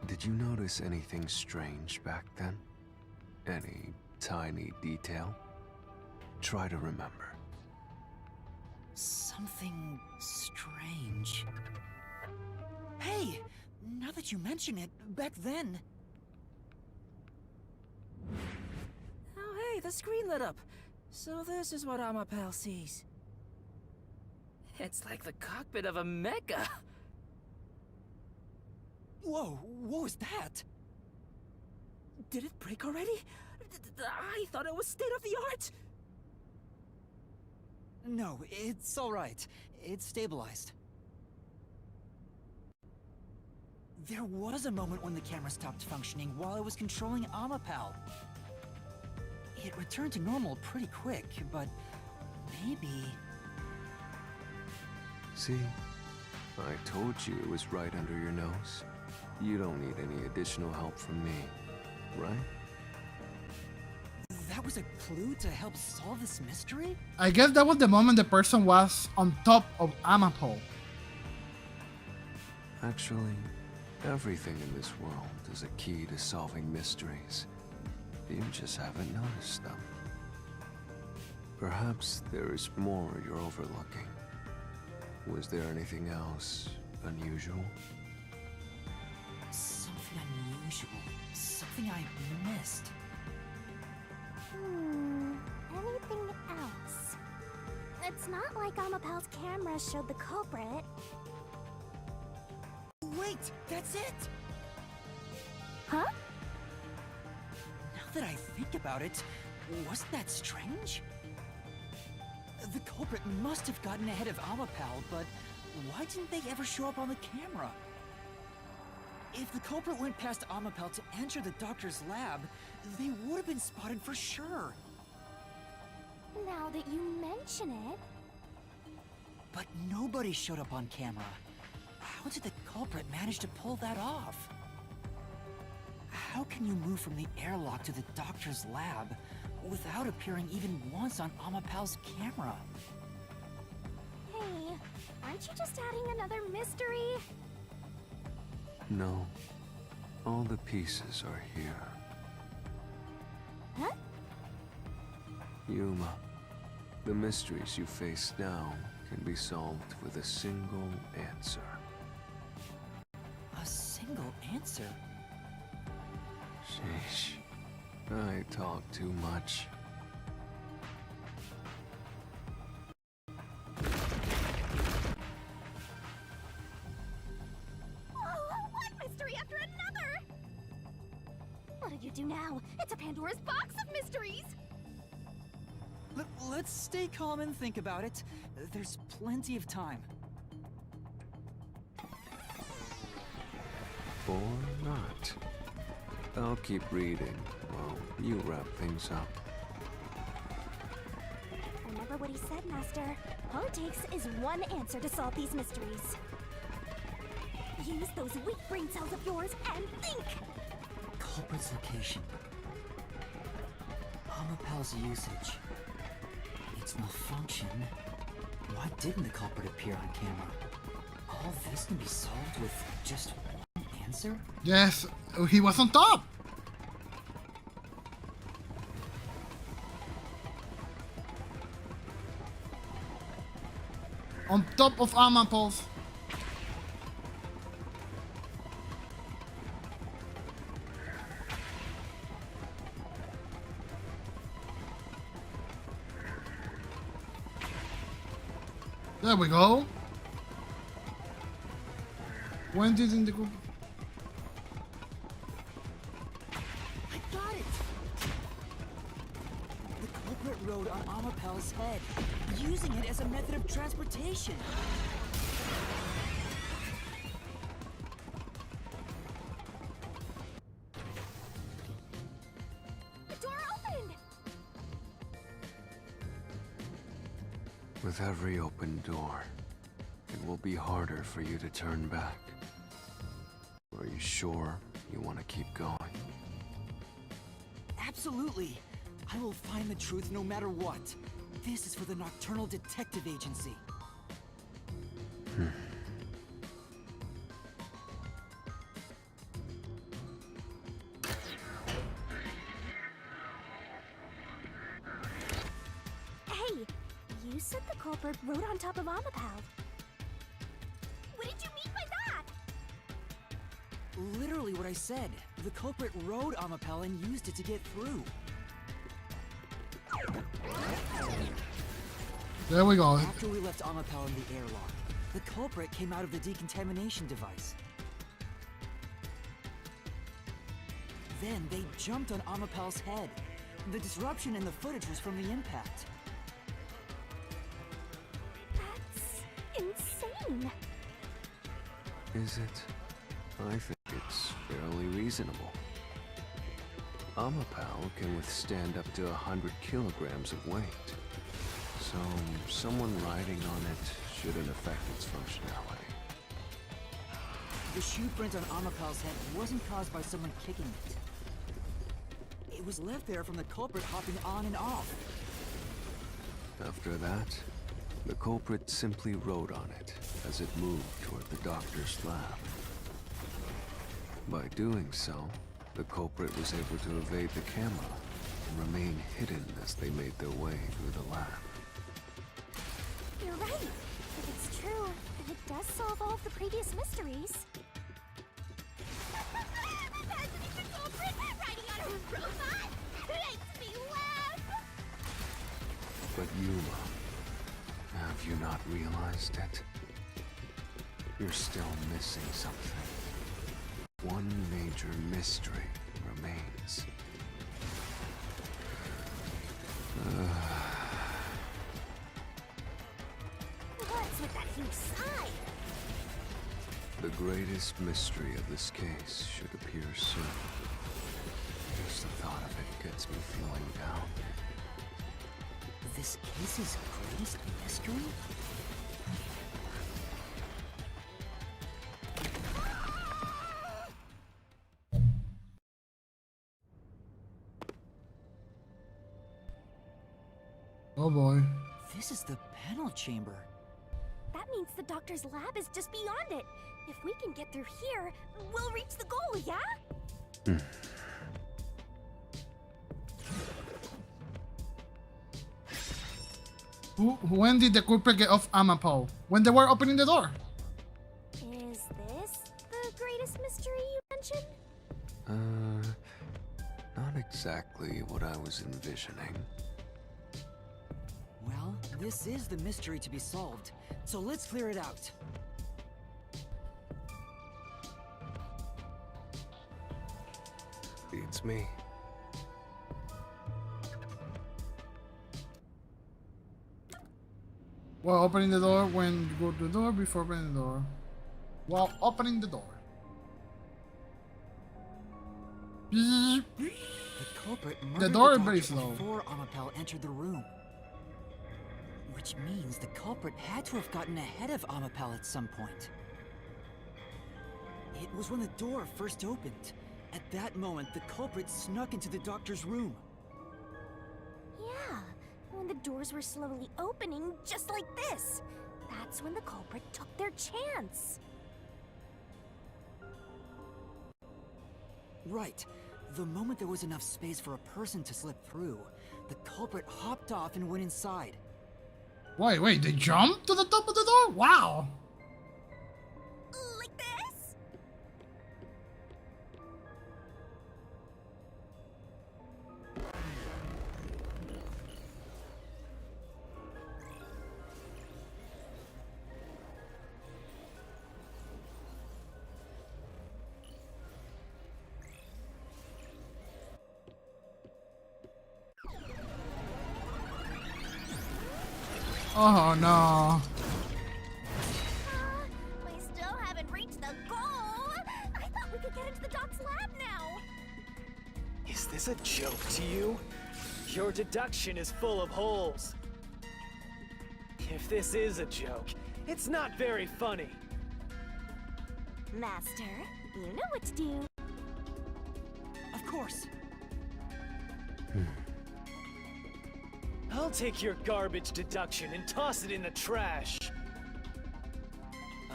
R: Did you notice anything strange back then? Any tiny detail? Try to remember.
S: Something strange. Hey! Now that you mention it, back then...
O: Oh hey, the screen lit up. So this is what Amapao sees. It's like the cockpit of a mecha.
S: Whoa, what was that?
O: Did it break already? I thought it was state of the art.
S: No, it's alright. It's stabilized. There was a moment when the camera stopped functioning while I was controlling Amapao. It returned to normal pretty quick, but maybe...
R: See? I told you it was right under your nose. You don't need any additional help from me, right?
S: That was a clue to help solve this mystery?
A: I guess that was the moment the person was on top of Amapao.
R: Actually, everything in this world is a key to solving mysteries. You just haven't noticed them. Perhaps there is more you're overlooking. Was there anything else unusual?
S: Something unusual. Something I missed.
E: Anything else? It's not like Amapao's camera showed the culprit.
S: Wait, that's it!
E: Huh?
S: Now that I think about it, wasn't that strange? The culprit must have gotten ahead of Amapao, but why didn't they ever show up on the camera? If the culprit went past Amapao to enter the doctor's lab, they would have been spotted for sure.
E: Now that you mention it...
S: But nobody showed up on camera. How did the culprit manage to pull that off? How can you move from the airlock to the doctor's lab without appearing even once on Amapao's camera?
E: Hey, aren't you just adding another mystery?
R: No. All the pieces are here.
E: Huh?
R: Yuma, the mysteries you face now can be solved with a single answer.
S: A single answer?
R: Sheesh. I talk too much.
E: One mystery after another! What did you do now? It's a Pandora's box of mysteries!
S: Let's stay calm and think about it. There's plenty of time.
R: Or not. I'll keep reading while you wrap things up.
E: Remember what he said, Master. All it takes is one answer to solve these mysteries. Use those weak brain cells of yours and think!
S: Culprit's location. Amapao's usage. It's malfunction. Why didn't the culprit appear on camera? All this can be solved with just one answer?
A: Yes, he was on top. On top of Amapos. There we go. When did in the group?
S: I got it! The culprit rode on Amapel's head, using it as a method of transportation.
E: The door opened!
R: With every open door, it will be harder for you to turn back. Are you sure you want to keep going?
S: Absolutely! I will find the truth no matter what. This is for the Nocturnal Detective Agency.
E: Hey, you said the culprit rode on top of Amapel. What did you mean by that?
S: Literally what I said. The culprit rode Amapel and used it to get through.
A: There we go.
S: After we left Amapel in the airlock, the culprit came out of the decontamination device. Then they jumped on Amapel's head. The disruption in the footage was from the impact.
E: That's insane.
R: Is it? I think it's fairly reasonable. Amapel can withstand up to 100 kilograms of weight. So, someone riding on it shouldn't affect its functionality.
S: The shoe print on Amapel's head wasn't caused by someone kicking it. It was left there from the culprit hopping on and off.
R: After that, the culprit simply rode on it as it moved toward the doctor's lab. By doing so, the culprit was able to evade the camera and remain hidden as they made their way through the lab.
E: You're right. If it's true, then it does solve all of the previous mysteries. Imagining the culprit riding on a robot makes me laugh.
R: But Yuma, have you not realized it? You're still missing something. One major mystery remains.
E: What's with that huge sigh?
R: The greatest mystery of this case should appear soon. Just the thought of it gets me feeling down.
S: This case's greatest mystery?
A: Oh boy.
S: This is the panel chamber.
E: That means the doctor's lab is just beyond it. If we can get through here, we'll reach the goal, yeah?
A: When did the culprit get off Amapel? When they were opening the door.
E: Is this the greatest mystery you mentioned?
R: Not exactly what I was envisioning.
S: Well, this is the mystery to be solved, so let's clear it out.
R: Beats me.
A: While opening the door, when you go to the door, before opening the door. While opening the door.
S: The culprit
A: The
S: murdered
A: door
S: the
A: is very
S: doctor
A: slow.
S: before Amapel entered the room. Which means the culprit had to have gotten ahead of Amapel at some point. It was when the door first opened. At that moment, the culprit snuck into the doctor's room.
E: Yeah, when the doors were slowly opening, just like this. That's when the culprit took their chance.
S: Right. The moment there was enough space for a person to slip through, the culprit hopped off and went inside.
A: Wait, they jumped to the top of the door? Wow.
E: Like this?
A: Oh no.
E: We still haven't reached the goal. I thought we could get into the doc's lab now.
G: Is this a joke to you? Your deduction is full of holes. If this is a joke, it's not very funny.
E: Master, you know what to do.
S: Of course.
G: I'll take your garbage deduction and toss it in the trash.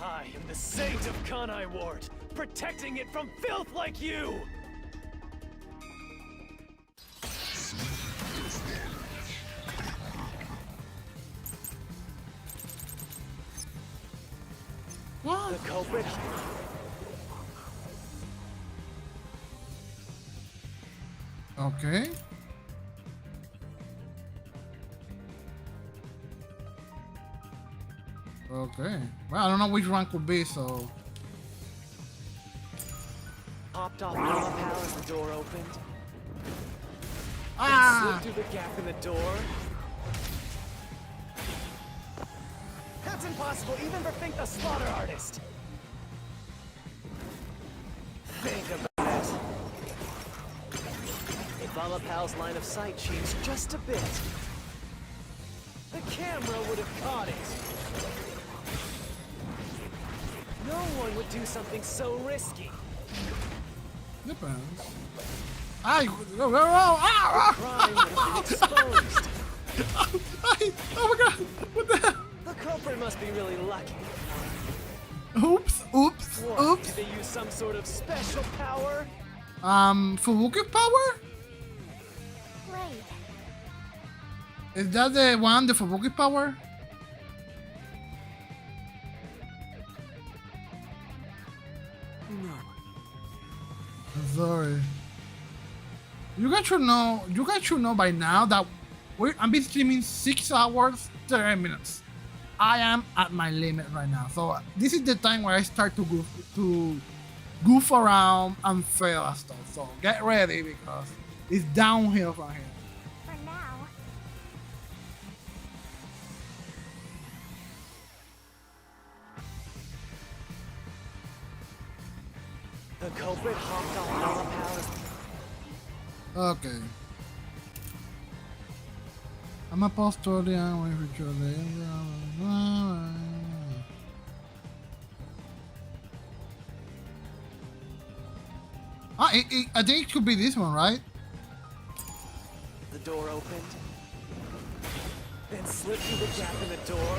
G: I am the saint of Kanai Ward, protecting it from filth like you!
A: What?
G: The culprit...
A: Okay. Okay. Well, I don't know which one could be, so...
G: Hopped off Lava Pal as the door opened.
A: Ah!
G: Then slipped through the gap in the door. That's impossible even for Fink the Slaughter Artist! Think about it. If Lava Pal's line of sight changed just a bit, the camera would have caught it. No one would do something so risky.
A: Depends. Ah! Ah!
G: Crime would have been exposed.
A: Oh my god! What the hell?
G: The culprit must be really lucky.
A: Oops!
G: What, did they use some sort of special power?
A: Fubuki power?
E: Right.
A: Is that the one, the Fubuki power?
S: No.
A: I'm sorry. You guys should know by now that I've been streaming 6 hours, 30 minutes. I am at my limit right now. So this is the time where I start to goof around and fail at stuff. So get ready because it's downhill from here.
E: For now.
G: The culprit hopped off Lava Palace.
A: Okay. I'm a postolian with I think it could be this one, right?
G: The door opened, then slipped through the gap in the door.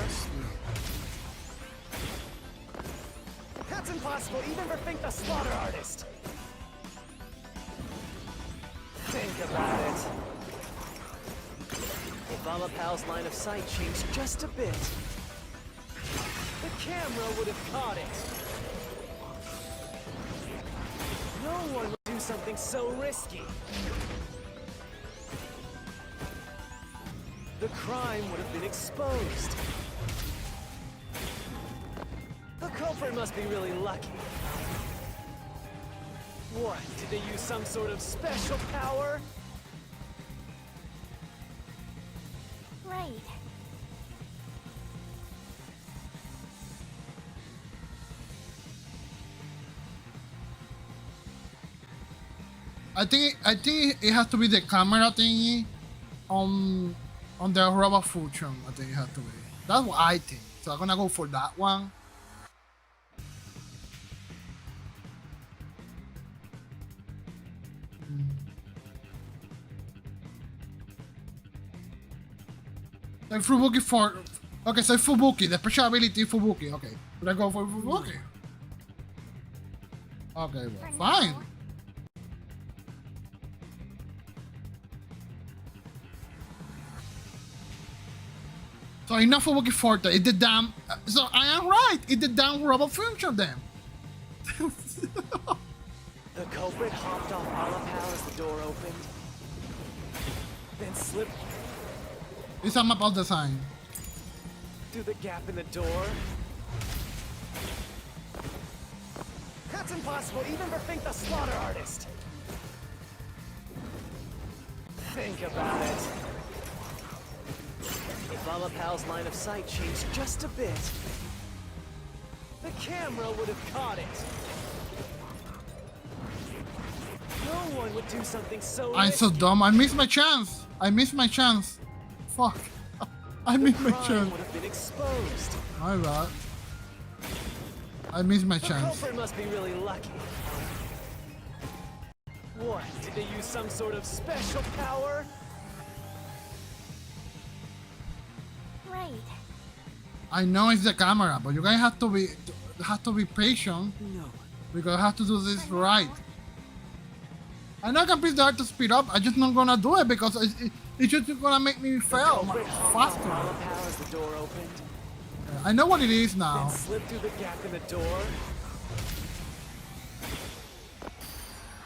G: That's impossible even for Fink the Slaughter Artist. Think about it. If Lava Pal's line of sight changed just a bit, the camera would have caught it. No one would do something so risky. The crime would have been exposed. The culprit must be really lucky. What, did they use some sort of special power?
E: Right.
A: I think it has to be the camera thingy on the robot function. I think it has to be. That's what I think. So I'm gonna go for that one. Soy Fubuki for... Okay, soy Fubuki. The special ability Fubuki. Okay. Should I go for Fubuki? Okay, well, fine. So it's not Fubuki Forte, it's the damn... So I am right, it's the damn robot function then.
G: The culprit hopped off Alapal as the door opened, then slipped
A: It's a map of design.
G: through the gap in the door. That's impossible, even for Fink the Slaughter Artist. Think about it. If Alapal's line of sight changed just a bit, the camera would have caught it. No one would do something so
A: I'm so dumb, I missed my chance. I missed my chance. Fuck. I missed my chance.
G: would have been exposed.
A: My bad. I missed my
G: The
A: chance.
G: culprit must be really lucky. What? Did they use some sort of special power?
E: Right.
A: I know it's the camera, but you guys have to be patient.
B: No.
A: Because I have to do this right. I know it can be hard to speed up. I'm just not gonna do it because it's just gonna make me fail faster.
G: Alapal as the door opened,
A: I know what it is
G: then
A: now.
G: slipped through the gap in the door.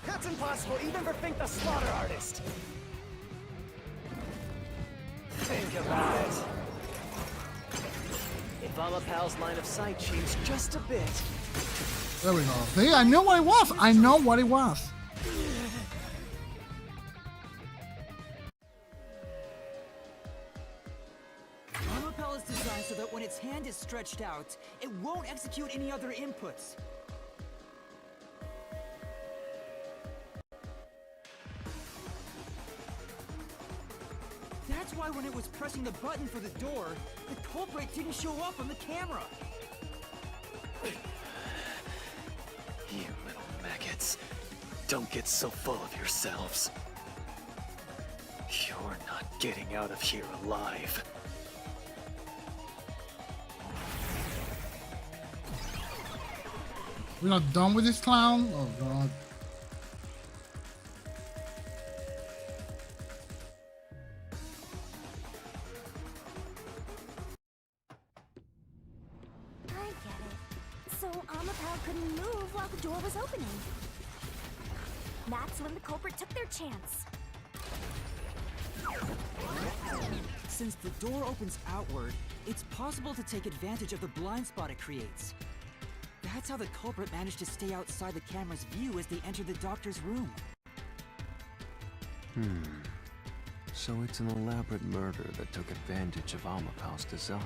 G: That's impossible, even for Fink the Slaughter Artist. Think about it. If Alapal's line of sight changed just a bit,
A: There we go. See, I know what it was. I know what it was.
S: Alapal is designed so that when its hand is stretched out, it won't execute any other inputs. That's why when it was pressing the button for the door, the culprit didn't show up on the camera.
G: you little maggots, don't get so full of yourselves. You're not getting out of here alive.
A: We're not done with this clown? Oh god.
E: I get it. So Amapal couldn't move while the door was opening. That's when the culprit took their chance.
S: Since the door opens outward, it's possible to take advantage of the blind spot it creates. That's how the culprit managed to stay outside the camera's view as they entered the doctor's room.
R: So it's an elaborate murder that took advantage of Amapal's design,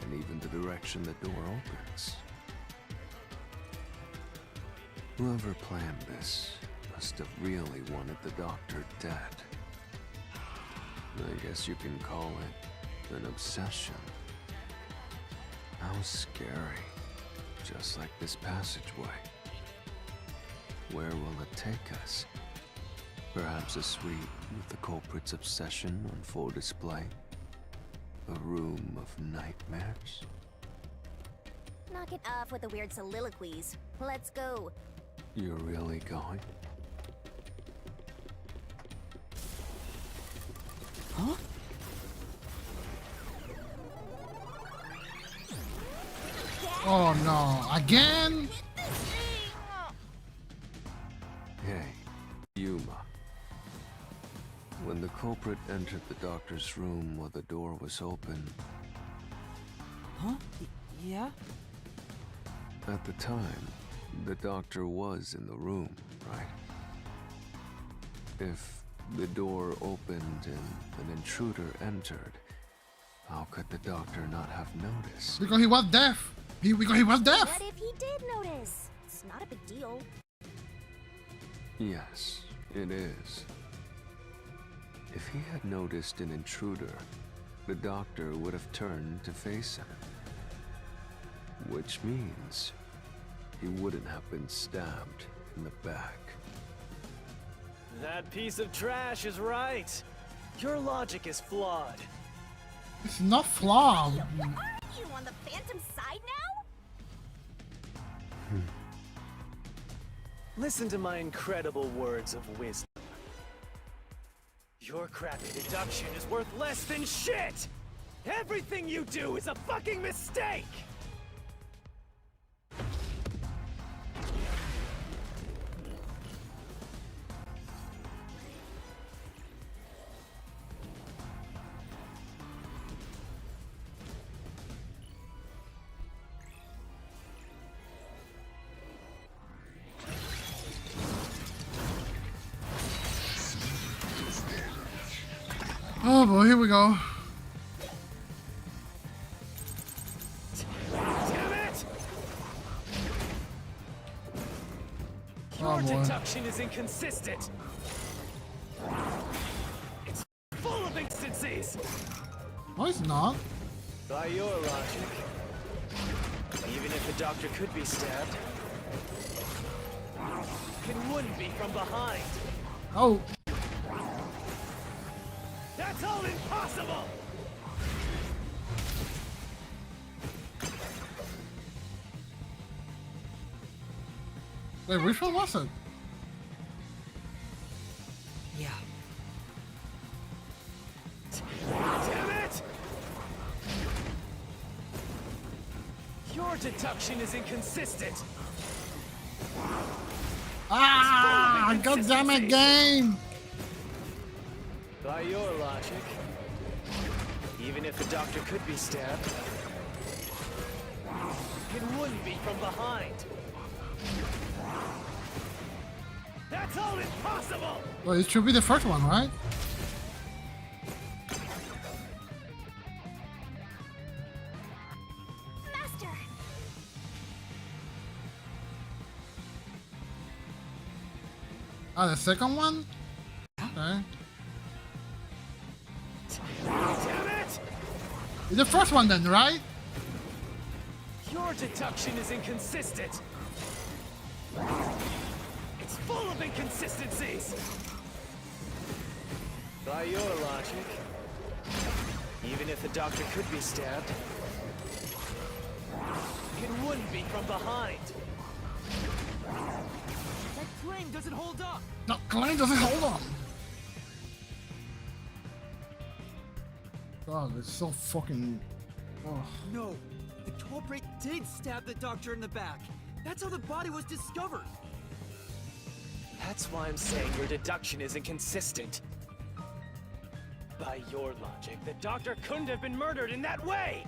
R: and even the direction the door opens. Whoever planned this must have really wanted the doctor dead. I guess you can call it an obsession. How scary. Just like this passageway. Where will it take us? Perhaps a suite with the culprit's obsession on full display? A room of nightmares?
E: Knock it off with the weird soliloquies. Let's go.
R: You're really going?
S: Huh?
A: Oh no, again?
R: Hey, Yuma. When the culprit entered the doctor's room while the door was open,
S: Huh? Yeah?
R: at the time, the doctor was in the room, right? If the door opened and an intruder entered, how could the doctor not have noticed?
A: Because he was deaf. Because he was deaf.
E: What if he did notice? It's not a big deal.
R: Yes, it is. If he had noticed an intruder, the doctor would have turned to face him. Which means he wouldn't have been stabbed in the back.
G: That piece of trash is right. Your logic is flawed.
A: It's not flawed.
E: Are you on the Phantom side now?
G: Listen to my incredible words of wisdom. Your crappy deduction is worth less than shit! Everything you do is a fucking mistake!
A: Oh boy, here we go.
G: Damn it!
A: Oh,
G: Your
A: boy.
G: deduction is inconsistent. It's full of inconsistencies.
A: No, it's not.
G: By your logic, even if the doctor could be stabbed, it wouldn't be from behind.
A: Oh.
G: That's all impossible!
A: Wait, which one was it?
S: Yeah.
G: Damn it! Your deduction is inconsistent.
A: Ah, god damn it, game!
G: By your logic, even if the doctor could be stabbed, it wouldn't be from behind. That's all impossible!
A: Well, it should be the first one, right?
E: Master!
A: Ah, the second one? Okay.
G: Damn it!
A: It's the first one then, right?
G: Your deduction is inconsistent. It's full of inconsistencies. By your logic, even if the doctor could be stabbed, it wouldn't be from behind. That claim doesn't hold up.
A: No, claim doesn't hold on. God, it's so fucking. Oh.
K: No, the culprit did stab the doctor in the back. That's how the body was discovered.
G: That's why I'm saying your deduction is inconsistent. By your logic, the doctor couldn't have been murdered in that way!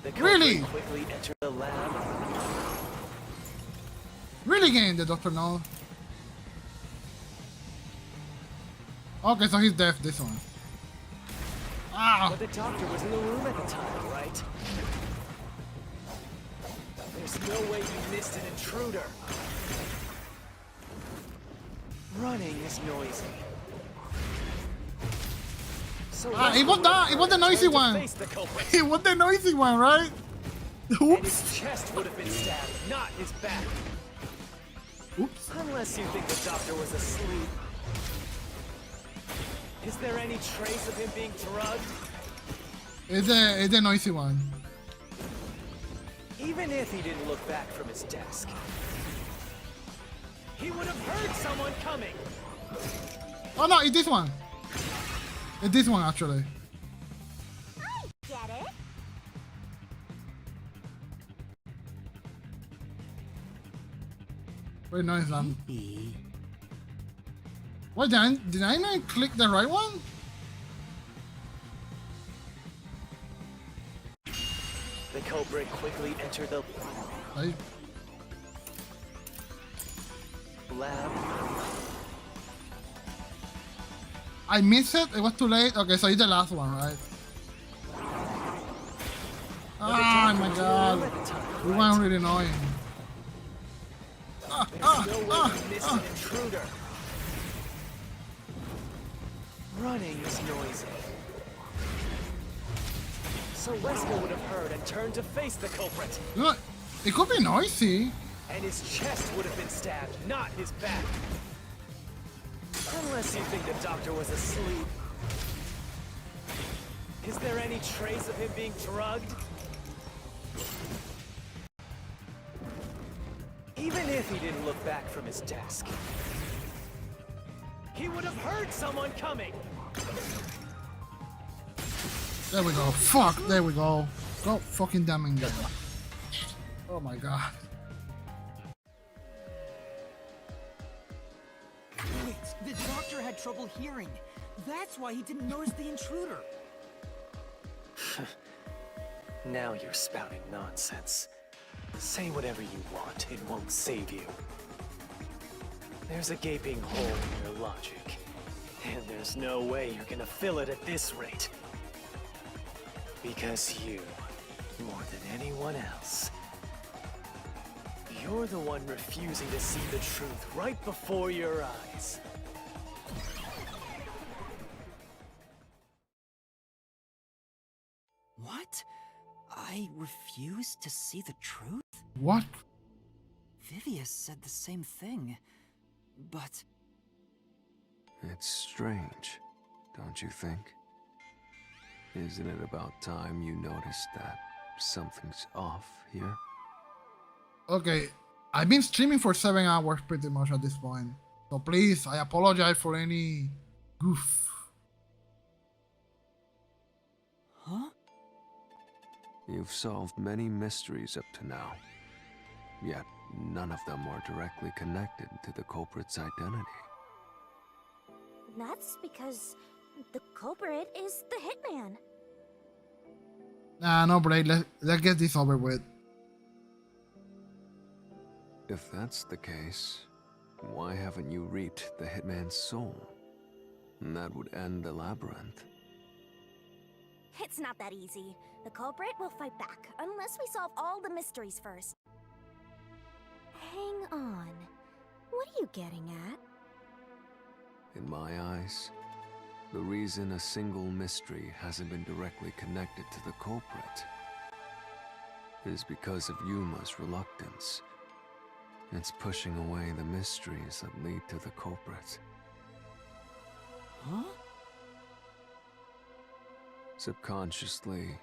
G: The culprit
A: Really?
G: quickly entered the lab.
A: Really, game, the doctor knows. Okay, so he's deaf, this one. Ah!
G: But the doctor was in the room at the time, right? There's no way you missed an intruder. Running is noisy. So
A: It was the noisy one. It was the noisy one, right?
G: And his chest would have been stabbed, not his back.
A: Oops.
G: Unless you think the doctor was asleep. Is there any trace of him being drugged?
A: It's the noisy one.
G: Even if he didn't look back from his desk, he would have heard someone coming.
A: Oh no, it's this one. It's this one actually.
E: I get it.
A: Wait, no, it's not. Wait, did I not click the right one?
G: The culprit quickly entered the lab.
A: I missed it. It was too late. Okay, so it's the last one, right? Oh my god. We went really annoying.
G: There's no way you missed an intruder. Running is noisy. So Wesker would have heard and turned to face the culprit.
A: Look, it could be noisy.
G: And his chest would have been stabbed, not his back. Unless you think the doctor was asleep. Is there any trace of him being drugged? Even if he didn't look back from his desk, he would have heard someone coming!
A: There we go. Fuck, there we go. Go fucking damn it. Oh my god.
K: Wait, the doctor had trouble hearing. That's why he didn't notice the intruder.
G: Now you're spouting nonsense. Say whatever you want, it won't save you. There's a gaping hole in your logic, and there's no way you're gonna fill it at this rate. Because you, more than anyone else, you're the one refusing to see the truth right before your eyes.
S: What? I refuse to see the truth?
A: What?
S: Vivia said the same thing, but...
R: It's strange, don't you think? Isn't it about time you noticed that something's off here?
A: Okay, I've been streaming for 7 hours pretty much at this point. So please, I apologize for any goof.
S: Huh?
R: You've solved many mysteries up to now, yet none of them are directly connected to the culprit's identity.
E: That's because the culprit is the hitman.
A: Nah, no break. Let's get this over with.
R: If that's the case, why haven't you reaped the hitman's soul? And that would end the labyrinth.
E: It's not that easy. The culprit will fight back, unless we solve all the mysteries first. Hang on. What are you getting at?
R: In my eyes, the reason a single mystery hasn't been directly connected to the culprit is because of Yuma's reluctance. It's pushing away the mysteries that lead to the culprit.
S: Huh?
R: Subconsciously,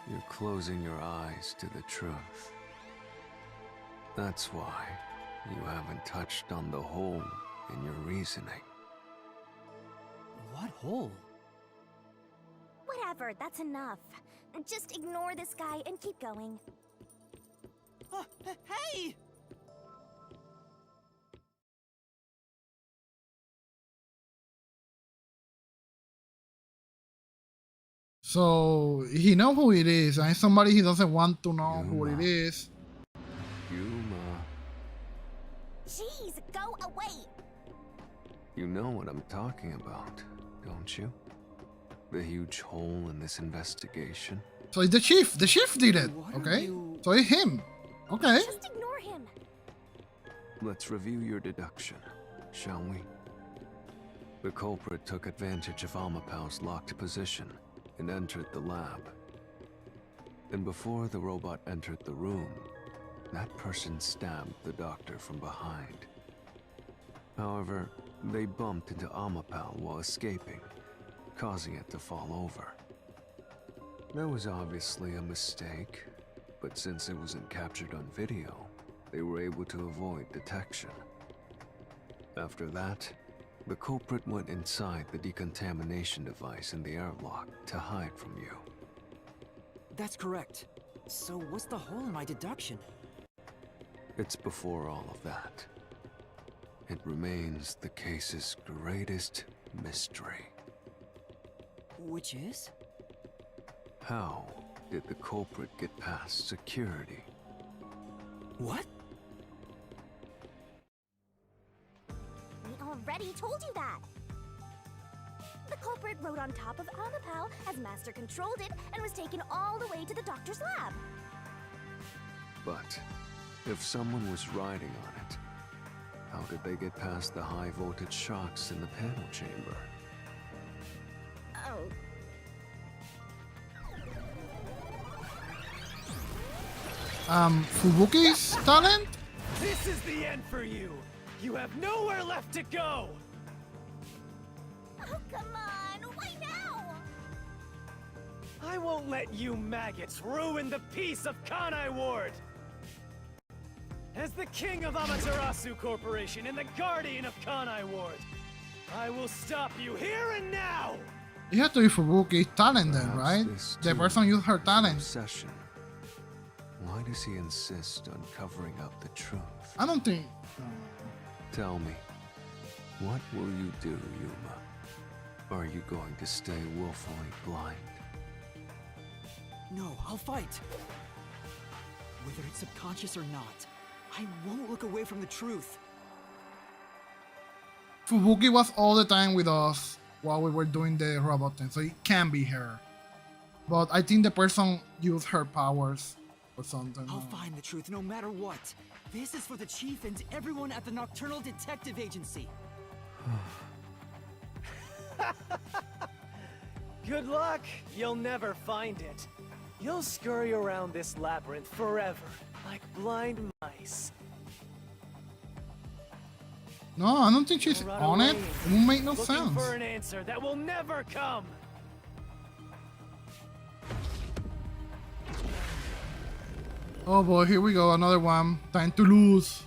R: you're closing your eyes to the truth. That's why you haven't touched on the hole in your reasoning.
S: What hole?
E: Whatever, that's enough. Just ignore this guy and keep going.
K: Hey!
A: So he knows who it is, and it's somebody he doesn't want to know who it is.
R: Yuma.
E: Jeez, go away!
R: You know what I'm talking about, don't you? The huge hole in this investigation.
A: So it's the chief. The chief did it. Okay. So it's him. Okay.
E: Just ignore him.
R: Let's review your deduction, shall we? The culprit took advantage of Amapau's locked position and entered the lab. And before the robot entered the room, that person stabbed the doctor from behind. However, they bumped into Amapau while escaping, causing it to fall over. That was obviously a mistake, but since it wasn't captured on video, they were able to avoid detection. After that, the culprit went inside the decontamination device in the airlock to hide from you.
S: That's correct. So what's the hole in my deduction?
R: It's before all of that. It remains the case's greatest mystery.
S: Which is?
R: How did the culprit get past security?
S: What?
E: We already told you that. The culprit rode on top of Amapau as Master controlled it and was taken all the way to the doctor's lab.
R: But if someone was riding on it, how did they get past the high voltage shocks in the panel chamber?
E: Oh.
A: Fubuki's talent?
G: This is the end for you! You have nowhere left to go!
E: Oh, come on! Why now?
G: I won't let you maggots ruin the peace of Kanai Ward! As the king of Amaterasu Corporation and the guardian of Kanai Ward, I will stop you here and now!
A: It has to be Fubuki's talent then, right? The person used her talent.
R: Obsession. Why does he insist on covering up the truth?
A: I don't think...
R: Tell me, what will you do, Yuma? Are you going to stay willfully blind?
S: No, I'll fight. Whether it's subconscious or not, I won't look away from the truth.
A: Fubuki was all the time with us while we were doing the robot thing, so it can be her. But I think the person used her powers or something.
S: I'll find the truth no matter what. This is for the chief and everyone at the Nocturnal Detective Agency.
G: Good luck! You'll never find it. You'll scurry around this labyrinth forever, like blind mice.
A: No, I don't think she's
G: Run
A: on it.
G: away,
A: It won't make no
G: looking
A: sense.
G: for an answer that will never come.
A: Oh boy, here we go, another one. Time to lose.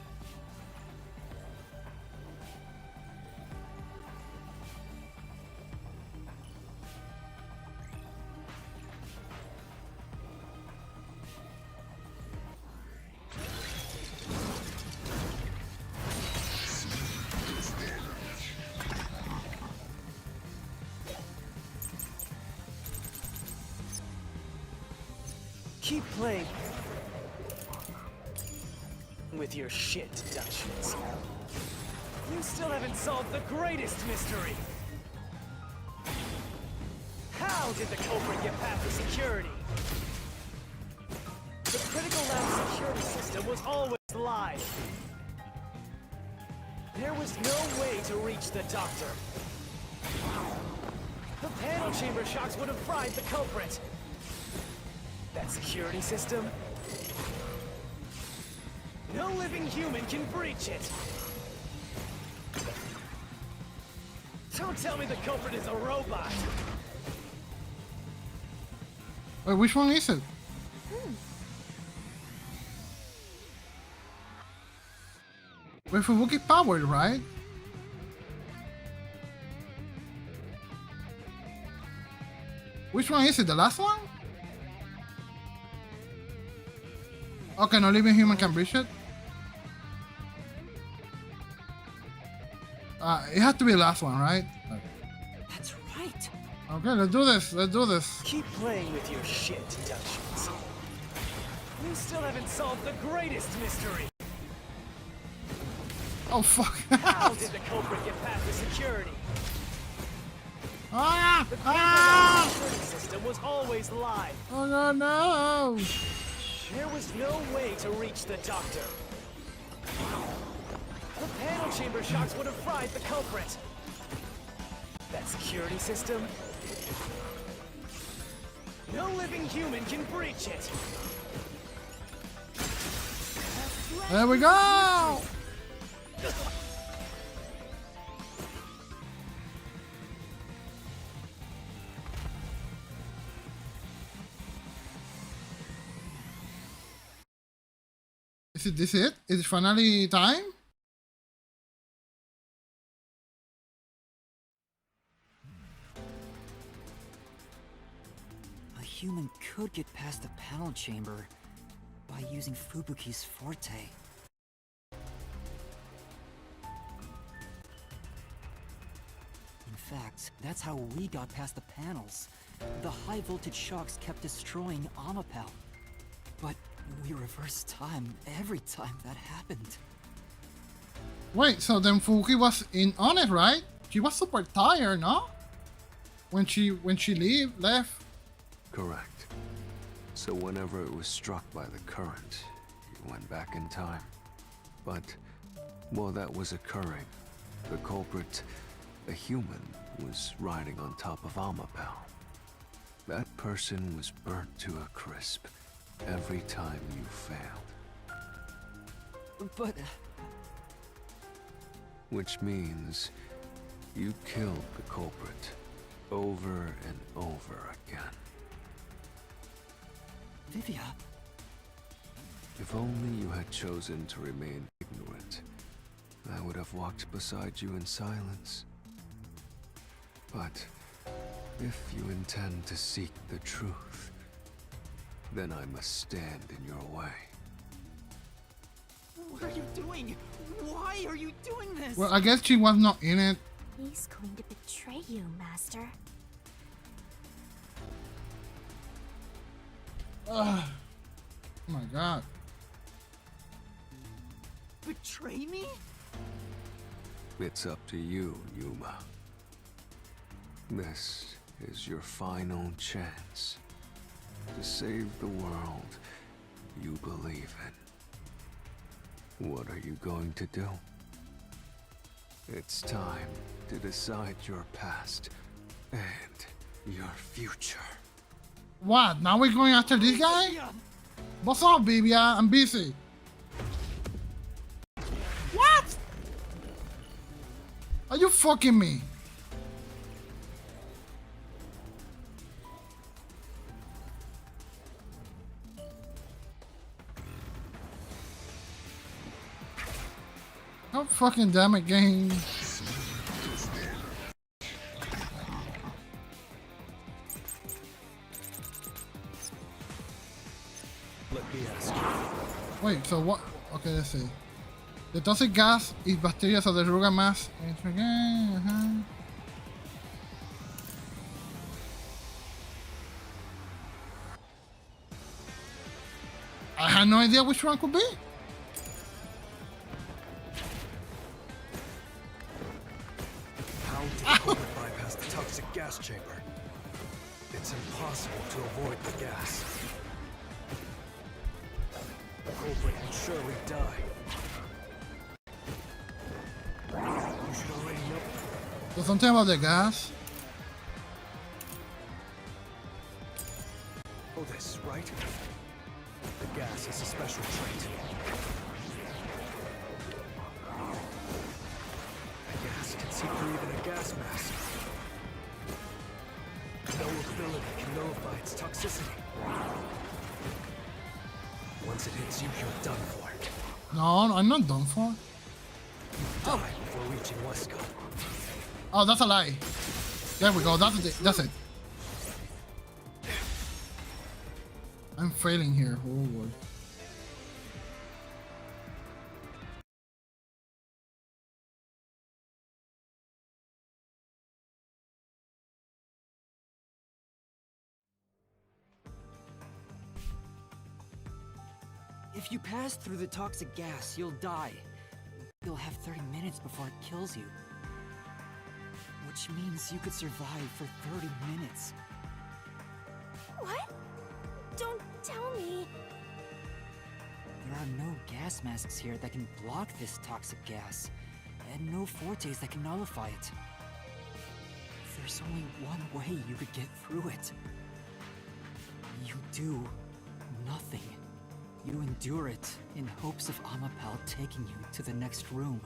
G: Keep playing with your shit deductions. You still haven't solved the greatest mystery. How did the culprit get past the security? The critical lab security system was always live. There was no way to reach the doctor. The panel chamber shocks would have fried the culprit. That security system? No living human can breach it! Don't tell me the culprit is a robot!
A: Wait, which one is it? Wait, Fubuki powered, right? Which one is it? The last one? Okay, no living human can breach it. It has to be the last one, right? Okay.
S: That's right.
A: Okay, let's do this. Let's do this.
G: Keep playing with your shit deductions. You still haven't solved the greatest mystery.
A: Oh fuck!
G: How did the culprit get past the security?
A: Ah!
G: The
A: Ah!
G: security system was always live.
A: Oh no, no!
G: There was no way to reach the doctor. The panel chamber shocks would have fried the culprit. That security system? No living human can breach it.
A: There we go! Is it this it? Is it finally time?
S: A human could get past the panel chamber by using Fubuki's forte. In fact, that's how we got past the panels. The high voltage shocks kept destroying Amapel. But we reversed time every time that happened.
A: Wait, so then Fubuki was in on it, right? She was super tired, no? When she left.
R: Correct. So whenever it was struck by the current, you went back in time. But while that was occurring, the culprit, a human, was riding on top of Amapel. That person was burnt to a crisp every time you failed.
B: But...
R: Which means you killed the culprit over and over again.
B: Vivia?
R: If only you had chosen to remain ignorant, I would have walked beside you in silence. But if you intend to seek the truth, then I must stand in your way.
K: What are you doing? Why are you doing this?
A: Well, I guess she was not in it.
E: He's going to betray you, Master.
A: Oh my god.
K: Betray me?
R: It's up to you, Yuma. This is your final chance to save the world you believe in. What are you going to do? It's time to decide your past and your future.
A: What? Now we're going after this guy? What's up, Vivia? I'm busy. What? Are you fucking me? God fucking damn it, game.
F: Let me ask you.
A: Wait, so what? Okay, let's see. The toxic gas is bacteria, so the ruga mass. I had no idea which one could be.
F: How did Kodaka bypass the toxic gas chamber? It's impossible to avoid the gas. The culprit will surely die. You should already know.
A: So something about the gas.
F: Oh, this, right? The gas is a special trait. The gas can see through even a gas mask. No ability can nullify its toxicity. Once it hits you, you're done for.
A: No, I'm not done for.
F: You die before reaching Wesker.
A: Oh, that's a lie. There we go. That's it. That's it. I'm failing here. Oh boy.
B: If you pass through the toxic gas, you'll die. You'll have 30 minutes before it kills you. Which means you could survive for 30 minutes.
E: What? Don't tell me.
B: There are no gas masks here that can block this toxic gas, and no fortes that can nullify it. There's only one way you could get through it. You do nothing. You endure it in hopes of Amapal taking you to the next room.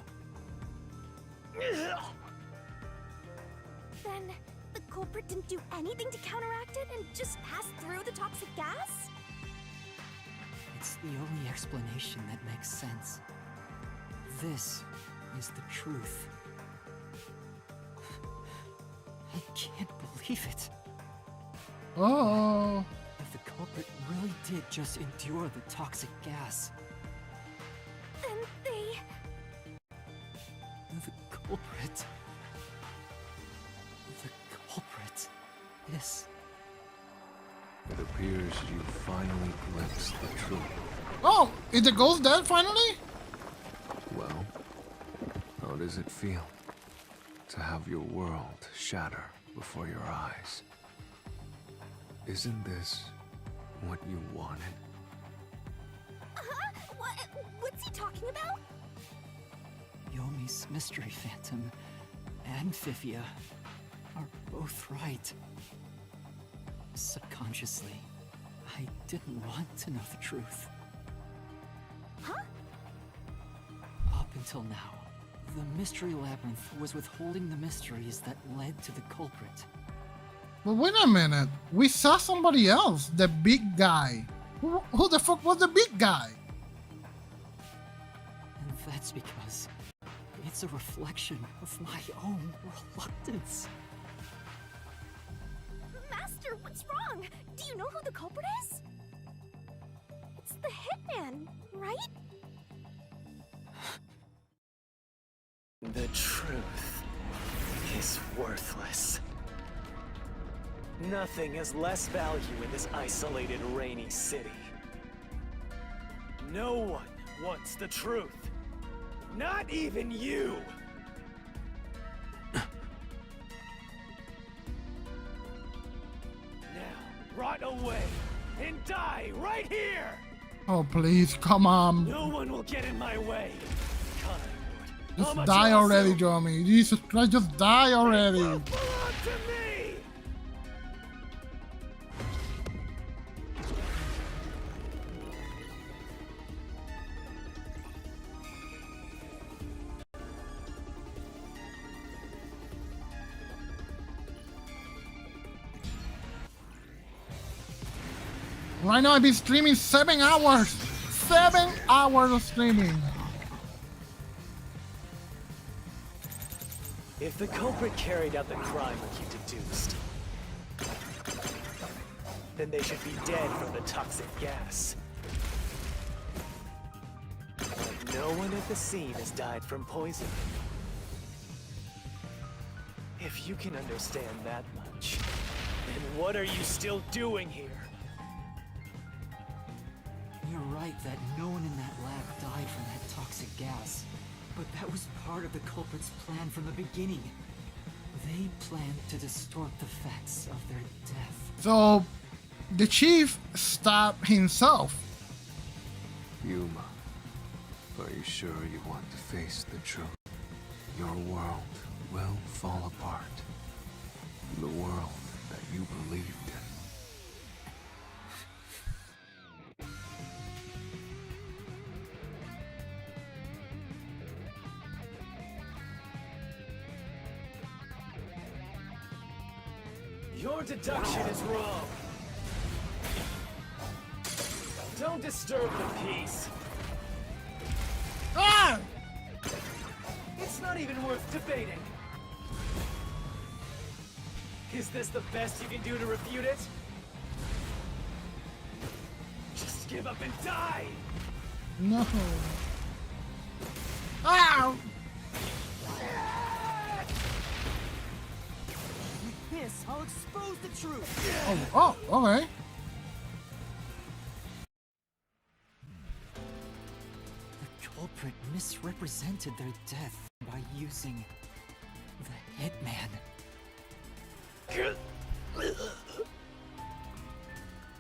E: Then the culprit didn't do anything to counteract it and just passed through the toxic gas?
B: It's the only explanation that makes sense. This is the truth. I can't believe it.
A: Oh.
B: If the culprit really did just endure the toxic gas,
E: Then they...
B: the culprit is...
R: It appears you finally glimpsed the truth.
A: Oh, is the ghost dead finally?
R: Well, how does it feel to have your world shatter before your eyes? Isn't this what you wanted?
E: What's he talking about?
B: Yomi's mystery phantom and Vivia are both right. Subconsciously, I didn't want to know the truth.
E: Huh?
S: until now, the Mystery Labyrinth was withholding the mysteries that led to the culprit.
A: But wait a minute, we saw somebody else, the big guy. Who the fuck was the big guy?
S: And that's because it's a reflection of my own reluctance.
E: Master, what's wrong? Do you know who the culprit is? It's the hitman, right?
G: The truth is worthless. Nothing has less value in this isolated, rainy city. No one wants the truth. Not even you! Now, rot away and die right here!
A: Oh please, come on.
G: No one will get in my way.
A: Just die already, Jomi. Jesus Christ, just die already.
G: Belong to me!
A: Right now I've been streaming 7 hours. 7 hours of streaming.
G: If the culprit carried out the crime like you deduced, then they should be dead from the toxic gas. But no one at the scene has died from poison. If you can understand that much, then what are you still doing here?
S: You're right that no one in that lab died from that toxic gas. But that was part of the culprit's plan from the beginning. They planned to distort the facts of their death.
A: So, the chief stabbed himself.
R: Yuma, are you sure you want to face the truth? Your world will fall apart. The world that you believed in.
G: Your deduction is wrong. Don't disturb the peace.
A: Ah!
G: It's not even worth debating. Is this the best you can do to refute it? Just give up and die!
A: No. Ow!
K: This, I'll expose the truth.
A: Oh, okay.
S: The culprit misrepresented their death by using the hitman.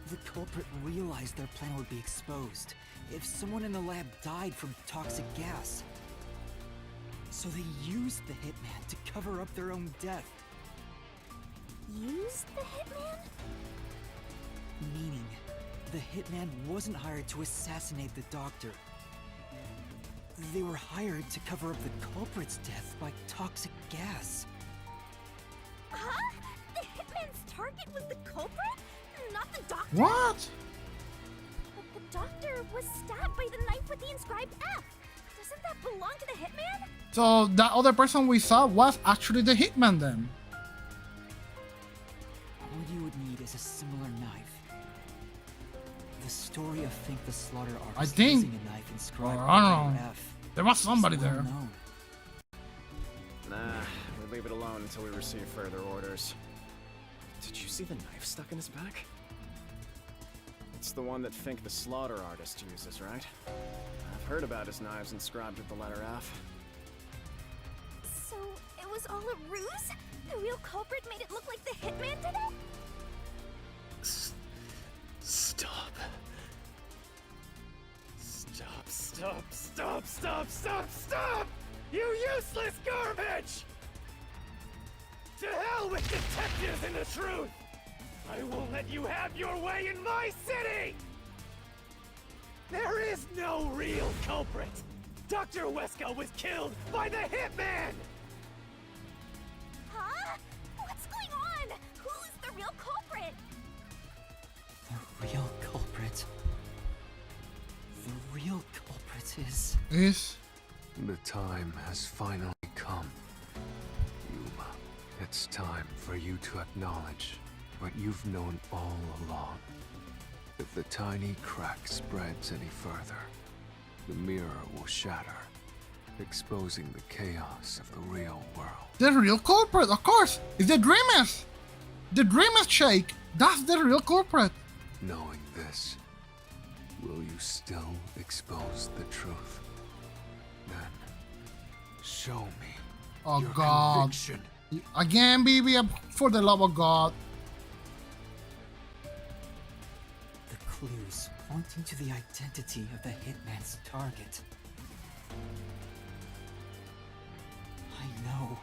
S: The culprit realized their plan would be exposed if someone in the lab died from toxic gas. So they used the hitman to cover up their own death.
E: Used the hitman?
S: Meaning, the hitman wasn't hired to assassinate the doctor. They were hired to cover up the culprit's death by toxic gas.
E: Huh? The hitman's target was the culprit? Not the doctor?
A: What?
E: But the doctor was stabbed by the knife with the inscribed F. Doesn't that belong to the hitman?
A: So that other person we saw was actually the hitman then.
S: All you would need is a similar knife. The story of Fink the Slaughter Artist
A: I think,
S: using a knife inscribed
A: I don't
S: with
A: know.
S: F.
A: There was somebody
S: is well
A: there.
S: known.
U: Nah, we leave it alone until we receive further orders. Did you see the knife stuck in his back? It's the one that Fink the Slaughter Artist uses, right? I've heard about his knives inscribed with the letter F.
E: So, it was all a ruse? The real culprit made it look like the hitman did it?
G: Stop. Stop, stop, stop, stop, stop, stop! You useless garbage! To hell with detectives and the truth! I won't let you have your way in my city! There is no real culprit! Dr. Wesker was killed by the hitman!
E: Huh? What's going on? Who's the real culprit?
S: The real culprit. The real culprit is...
R: The time has finally come. Yuma, it's time for you to acknowledge what you've known all along. If the tiny crack spreads any further, the mirror will shatter, exposing the chaos of the real world.
A: The real culprit, of course, is the Dreamers! The Dreamers shake! That's the real culprit!
R: Knowing this, will you still expose the truth? Then, show me
A: Oh
R: your
A: God.
R: conviction.
A: Again, Vivia, for the love of God.
S: The clues pointing to the identity of the hitman's target. I know.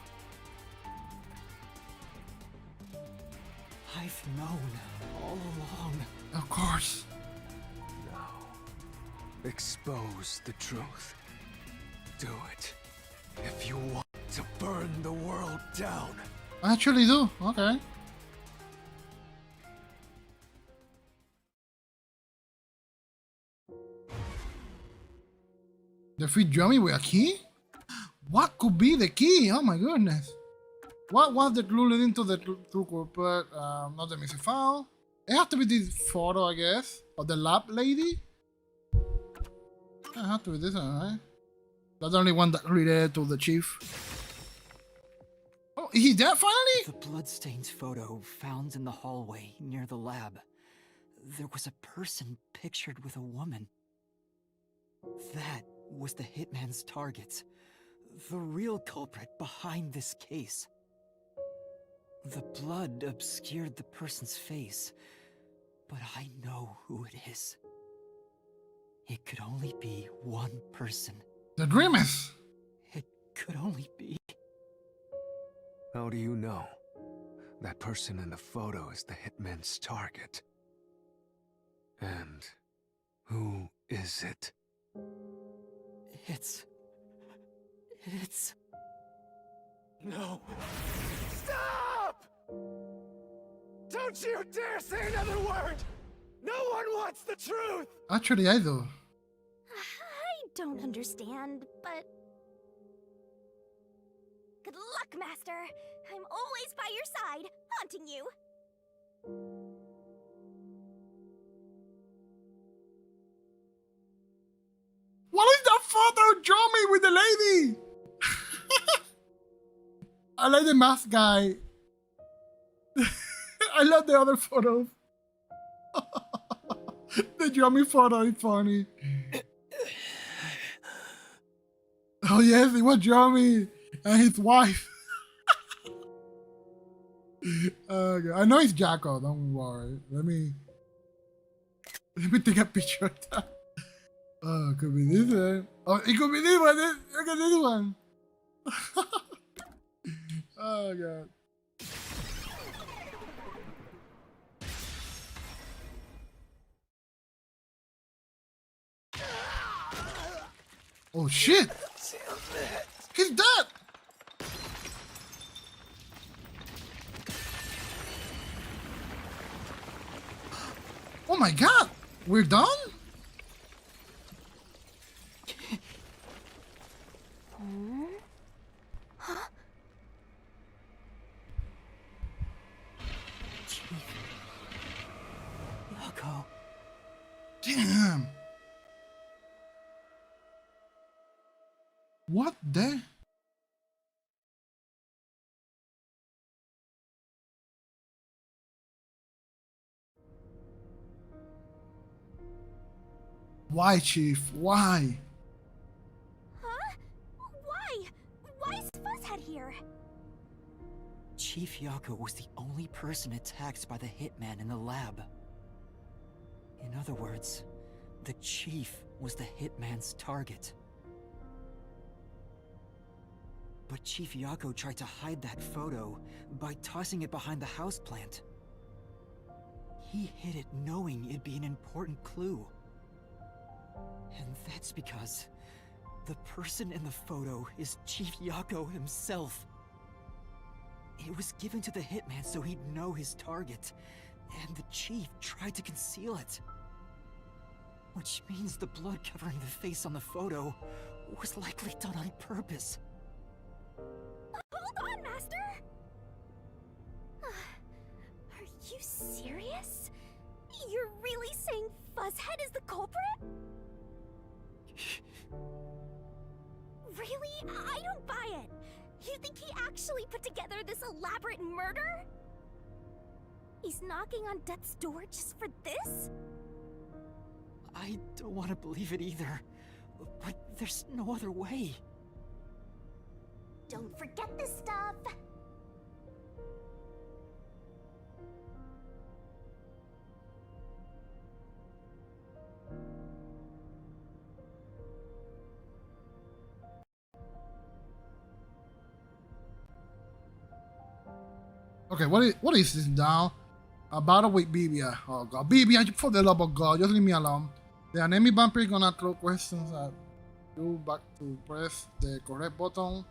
S: I've known all along.
A: Of course.
R: Now, expose the truth. Do it. If you want to burn the world down.
A: I actually do. Okay. Defeat Yomi with a key? What could be the key? Oh my goodness. What was the clue leading to the true culprit? Not the missing file. It has to be this photo, I guess. Of the lab lady? It has to be this one, right? That's the only one that related to the chief. Oh, is he dead finally?
S: The bloodstained photo found in the hallway near the lab. There was a person pictured with a woman. That was the hitman's target. The real culprit behind this case. The blood obscured the person's face, but I know who it is. It could only be one person.
A: The Dreamers!
S: It could only be...
R: How do you know? That person in the photo is the hitman's target. And who is it?
S: It's...
G: No. Stop! Don't you dare say another word! No one wants the truth!
A: Actually, I do.
E: I don't understand, but... Good luck, Master! I'm always by your side, haunting you!
A: What is that photo? Show me with the lady! I like the mask guy. I love the other photos. The Yomi photo is funny. Oh yes, it was Yomi and his wife. Okay. I know it's Yako, don't worry. Let me take a picture of that. Oh, it could be this one. Oh, it could be this one. Look at this one. Oh god. Oh shit! He's dead! Oh my god! We're done?
E: Huh?
S: Yako.
A: Damn! What the? Why, Chief? Why?
E: Huh? Why? Why is Fuzzhead here?
S: Chief Yako was the only person attacked by the hitman in the lab. In other words, the chief was the hitman's target. But Chief Yako tried to hide that photo by tossing it behind the houseplant. He hid it knowing it'd be an important clue. And that's because The person in the photo is Chief Yako himself. It was given to the hitman so he'd know his target, and the chief tried to conceal it. Which means the blood covering the face on the photo was likely done on purpose.
E: Hold on, Master! Are you serious? You're really saying Fuzzhead is the culprit? Really? I don't buy it! You think he actually put together this elaborate murder? He's knocking on death's door just for this?
S: I don't want to believe it either, but there's no other way.
E: Don't forget this stuff!
A: Okay, what is this now? A battle with Vivia. Oh god, Vivia, for the love of God, just leave me alone. The enemy vampire gonna throw questions at you back to press the correct button.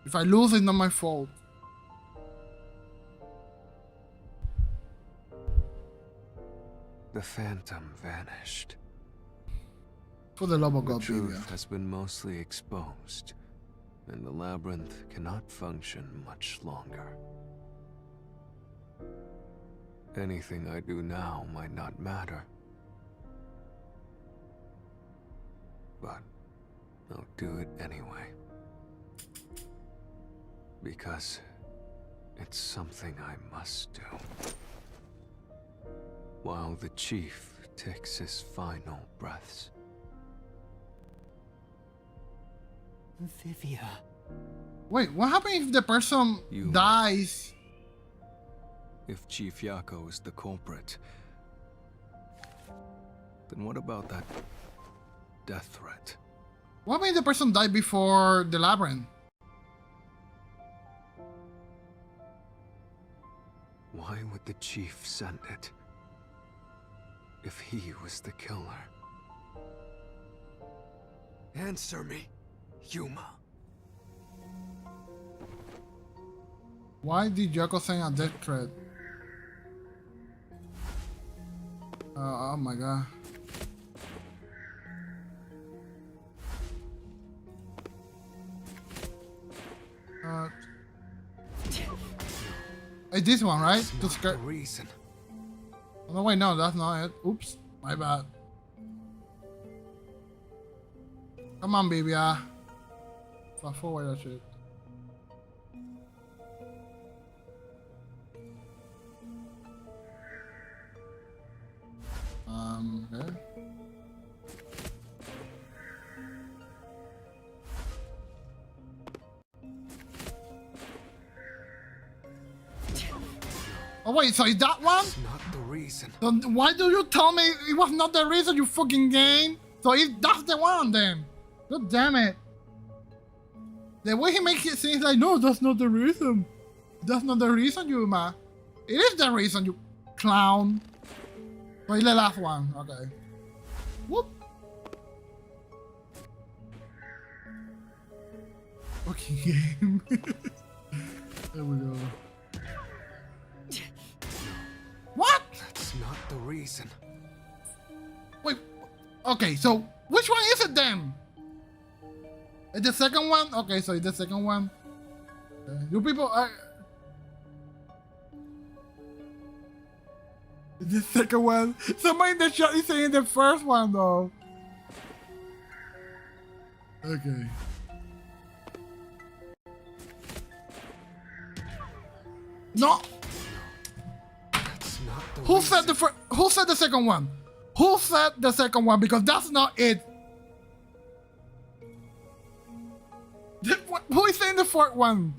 A: If I lose, it's not my fault.
R: The phantom vanished.
A: For the love of
R: The
A: God, Vivia.
R: truth has been mostly exposed, and the labyrinth cannot function much longer. Anything I do now might not matter, but I'll do it anyway. Because it's something I must do. While the chief takes his final breaths.
S: Vivia.
A: Wait, what happens if the person dies?
R: If Chief Yako is the culprit, then what about that death threat?
A: What happens if the person died before the labyrinth?
R: Why would the chief send it? If he was the killer. Answer me, Yuma.
A: Why did Yako send a death threat? Oh my god. It's this one, right? To scare.
R: Reason.
A: Oh, no, wait, no, that's not it. Oops, my bad. Come on, baby. Fast forward that shit. Okay. Oh wait, so is that one?
R: That's not the reason.
A: So why do you tell me it was not the reason, you fucking game? So that's the one then. God damn it. The way he makes it seem like, no, that's not the reason. That's not the reason, Yuma. It is the reason, you clown. So it's the last one, okay. Whoop. Fucking game. There we go. What?
R: That's not the reason.
A: Wait, okay, so which one is it then? Is the second one? Okay, so it's the second one. You people are... The second one? Somebody in the chat is saying the first one though. Okay. No! Who said the first? Who said the second one? Who said the second one? Because that's not it. Who is saying the fourth one?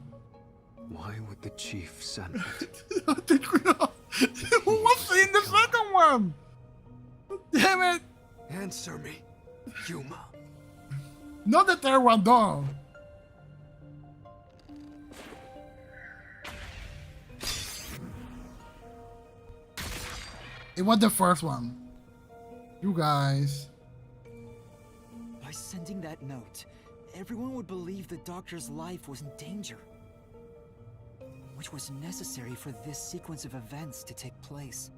R: Why would the chief send it?
A: Who was saying the second one? Damn it!
R: Answer me, Yuma.
A: Not the third one, though. It was the first one. You guys.
S: By sending that note, everyone would believe the doctor's life was in danger. Which was necessary for this sequence of events to take place.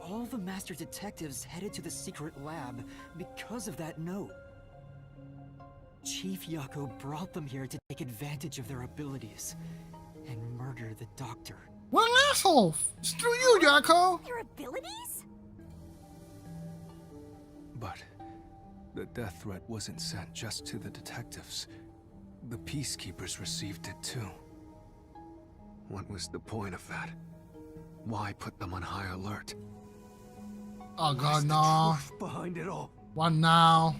S: All the master detectives headed to the secret lab because of that note. Chief Yako brought them here to take advantage of their abilities and murder the doctor.
A: What an asshole! Screw you, Yako!
E: Their abilities?
R: But the death threat wasn't sent just to the detectives. The peacekeepers received it too. What was the point of that? Why put them on high alert?
A: Oh god, no.
R: Behind it all.
A: What now?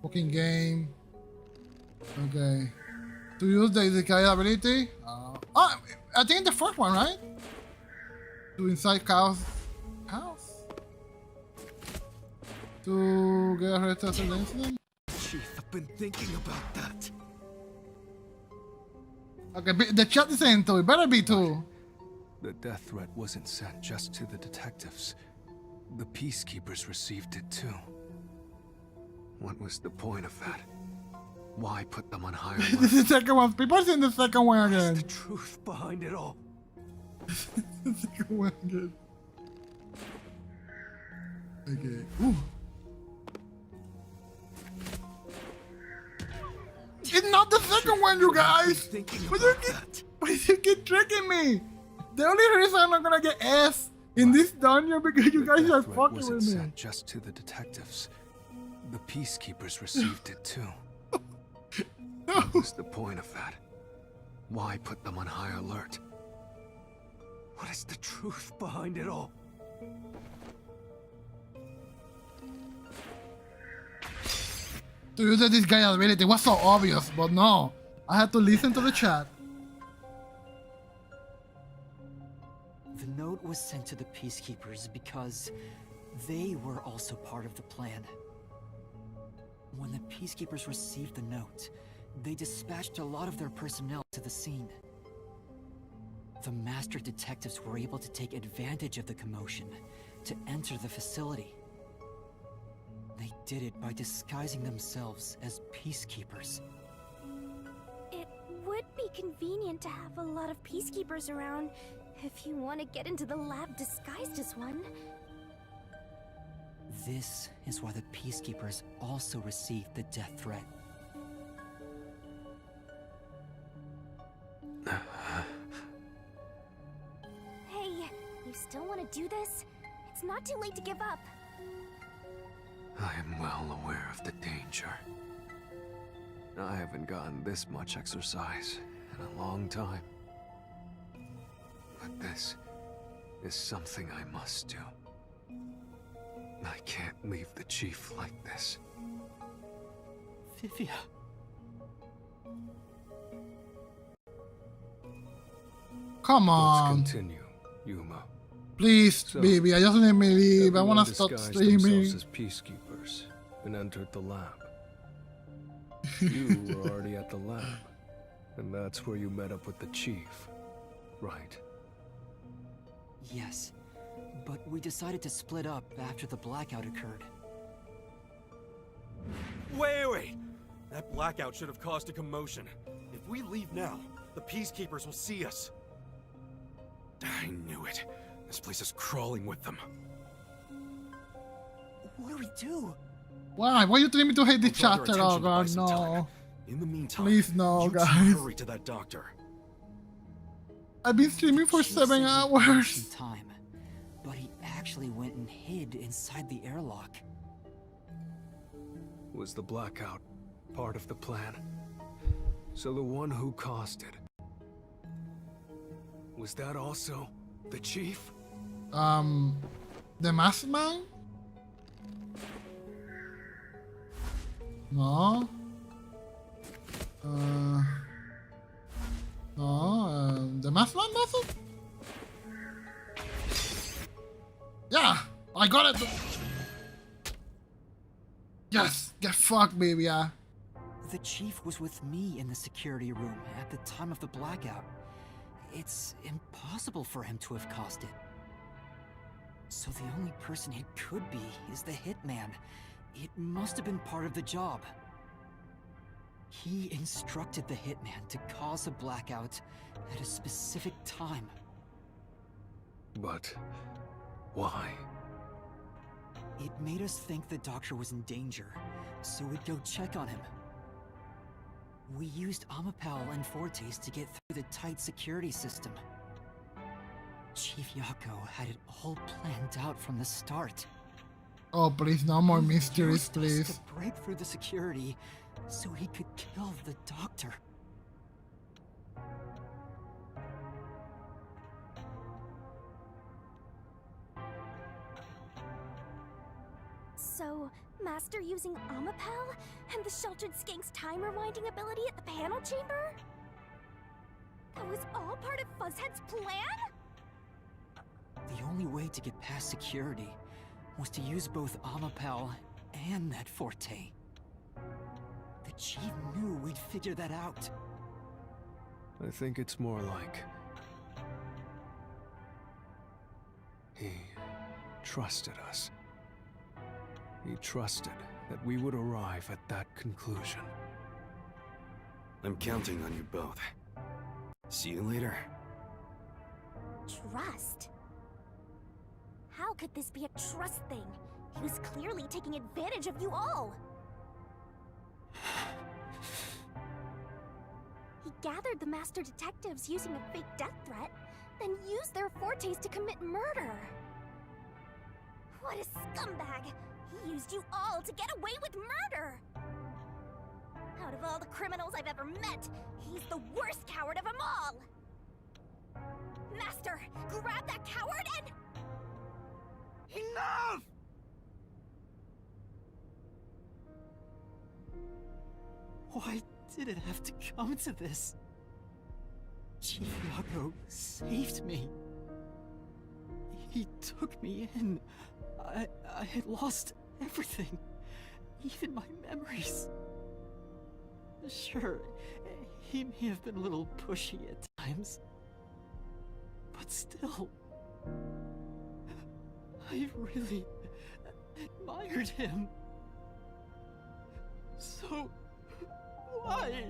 A: Fucking game. Okay. To use the disguise ability? I think the first one, right? To inside house. To get arrested as an incident?
T: Chief, I've been thinking about that.
A: Okay, the chat is saying two. It better be two.
R: The death threat wasn't sent just to the detectives. The peacekeepers received it too. What was the point of that? Why put them on higher alert?
A: This is the second one. People are saying the second one again.
R: What's the truth behind it all?
A: The second one again. Okay. Ooh. It's not the second one, you guys! Why you keep tricking me? The only reason I'm not gonna get S in this dungeon because you guys are fucking with me.
R: Sent just to the detectives. The peacekeepers received it too. What was the point of that? Why put them on high alert? What is the truth behind it all?
A: To use the disguise ability was so obvious, but no. I had to listen to the chat.
S: The note was sent to the peacekeepers because they were also part of the plan. When the peacekeepers received the note, they dispatched a lot of their personnel to the scene. The master detectives were able to take advantage of the commotion to enter the facility. They did it by disguising themselves as peacekeepers.
E: It would be convenient to have a lot of peacekeepers around if you want to get into the lab disguised as one.
S: This is why the peacekeepers also received the death threat.
E: Hey, you still want to do this? It's not too late to give up.
R: I am well aware of the danger. I haven't gotten this much exercise in a long time. But this is something I must do. I can't leave the chief like this.
S: Vivia.
A: Come on.
R: Let's continue, Yuma.
A: Please,
R: So,
A: baby, I just need to leave. I
R: everyone
A: want to stop
R: disguised
A: streaming.
R: themselves as peacekeepers and entered the lab. You were already at the lab, and that's where you met up with the chief, right?
S: Yes, but we decided to split up after the blackout occurred.
F: Wait! That blackout should have caused a commotion. If we leave now, the peacekeepers will see us. I knew it. This place is crawling with them.
S: What do we do?
A: Why? Why you telling me to hate this
F: Draw their
A: chapter? Oh
F: attention to buy
A: god,
F: some time.
A: no.
F: In the meantime,
A: Please no,
F: you two
A: guys.
F: hurry to that doctor.
A: I've been streaming for 7 hours.
S: Time, but he actually went and hid inside the airlock.
R: Was the blackout part of the plan? So the one who caused it, was that also the chief?
A: The masked man? No. No, the masked man does it? Yeah, I got it. Yes, get fucked, baby. Yeah.
S: The chief was with me in the security room at the time of the blackout. It's impossible for him to have caused it. So the only person it could be is the hitman, It must have been part of the job. He instructed the hitman to cause a blackout at a specific time.
R: But why?
S: It made us think the doctor was in danger, so we'd go check on him. We used Amapal and Fortes to get through the tight security system. Chief Yako had it all planned out from the start.
A: Oh, please, no more mysteries,
S: He used us
A: please.
S: to break through the security so he could kill the doctor.
E: So, Master using Amapal and the Sheltered Skank's time rewinding ability at the panel chamber? That was all part of Fuzzhead's plan?
S: The only way to get past security was to use both Amapal and that Forte. The Chief knew we'd figure that out.
R: I think it's more like... he trusted us. He trusted that we would arrive at that conclusion.
F: I'm counting on you both. See you later.
E: Trust? How could this be a trust thing? He was clearly taking advantage of you all. He gathered the master detectives using a fake death threat, then used their fortes to commit murder. What a scumbag! He used you all to get away with murder! Out of all the criminals I've ever met, he's the worst coward of them all! Master, grab that coward and...
K: Enough!
S: Why did it have to come to this? Chief Yako saved me. He took me in. I had lost everything, even my memories. Sure, he may have been a little pushy at times, but still, I really admired him. So, why?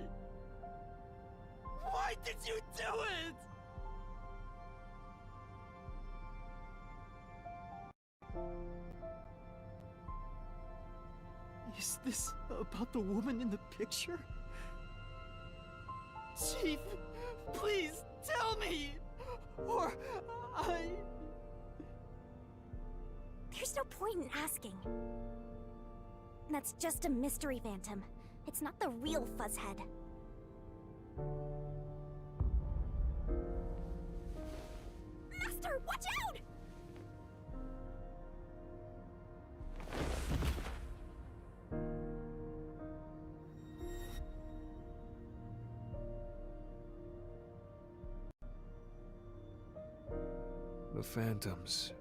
S: Why did you do it? Is this about the woman in the picture? Chief, please tell me! Or
E: There's no point in asking. That's just a mystery phantom. It's not the real Fuzzhead. Master, watch out!
R: The phantoms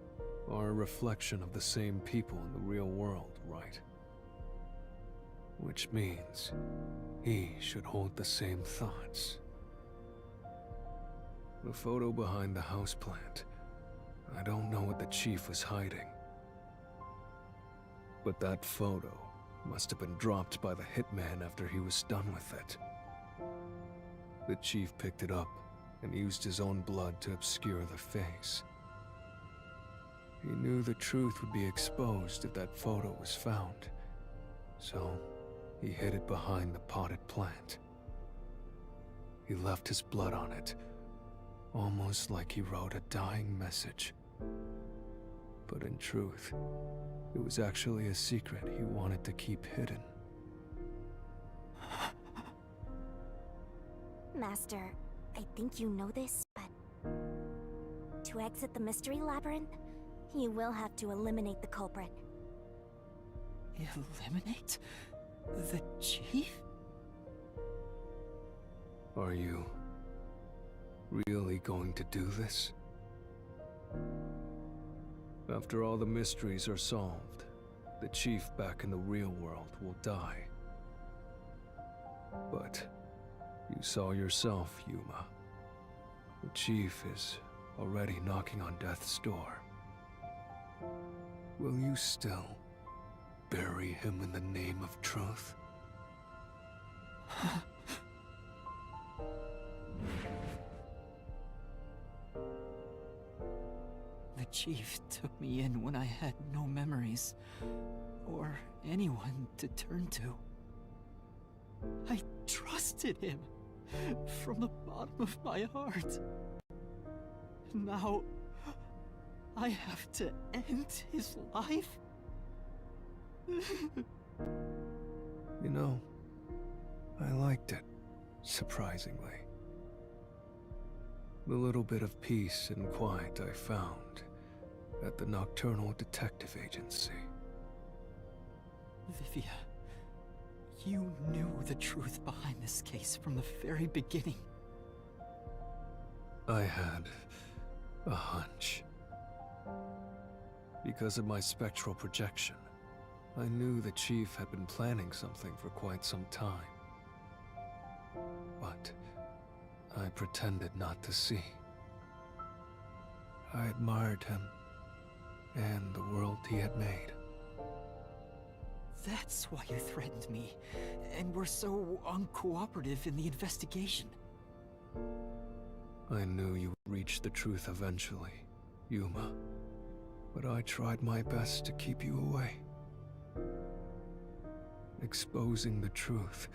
R: are a reflection of the same people in the real world, right? Which means he should hold the same thoughts. The photo behind the houseplant. I don't know what the chief was hiding. But that photo must have been dropped by the hitman after he was done with it. The chief picked it up and used his own blood to obscure the face. He knew the truth would be exposed if that photo was found, so he hid it behind the potted plant. He left his blood on it, almost like he wrote a dying message. But in truth, it was actually a secret he wanted to keep hidden.
E: Master, I think you know this, but... to exit the mystery labyrinth, you will have to eliminate the culprit.
S: eliminate the chief?
R: Are you really going to do this? After all the mysteries are solved, the chief back in the real world will die. But you saw yourself, Yuma. The chief is already knocking on death's door. Will you still bury him in the name of truth?
S: The chief took me in when I had no memories, or anyone to turn to. I trusted him from the bottom of my heart. Now, I have to end his life?
R: You know, I liked it, surprisingly. The little bit of peace and quiet I found at the Nocturnal Detective Agency.
S: Vivia, you knew the truth behind this case from the very beginning.
R: I had a hunch. Because of my spectral projection, I knew the chief had been planning something for quite some time. But I pretended not to see. I admired him and the world he had made.
S: That's why you threatened me, and were so uncooperative in the investigation.
R: I knew you would reach the truth eventually, Yuma. But I tried my best to keep you away. Exposing the truth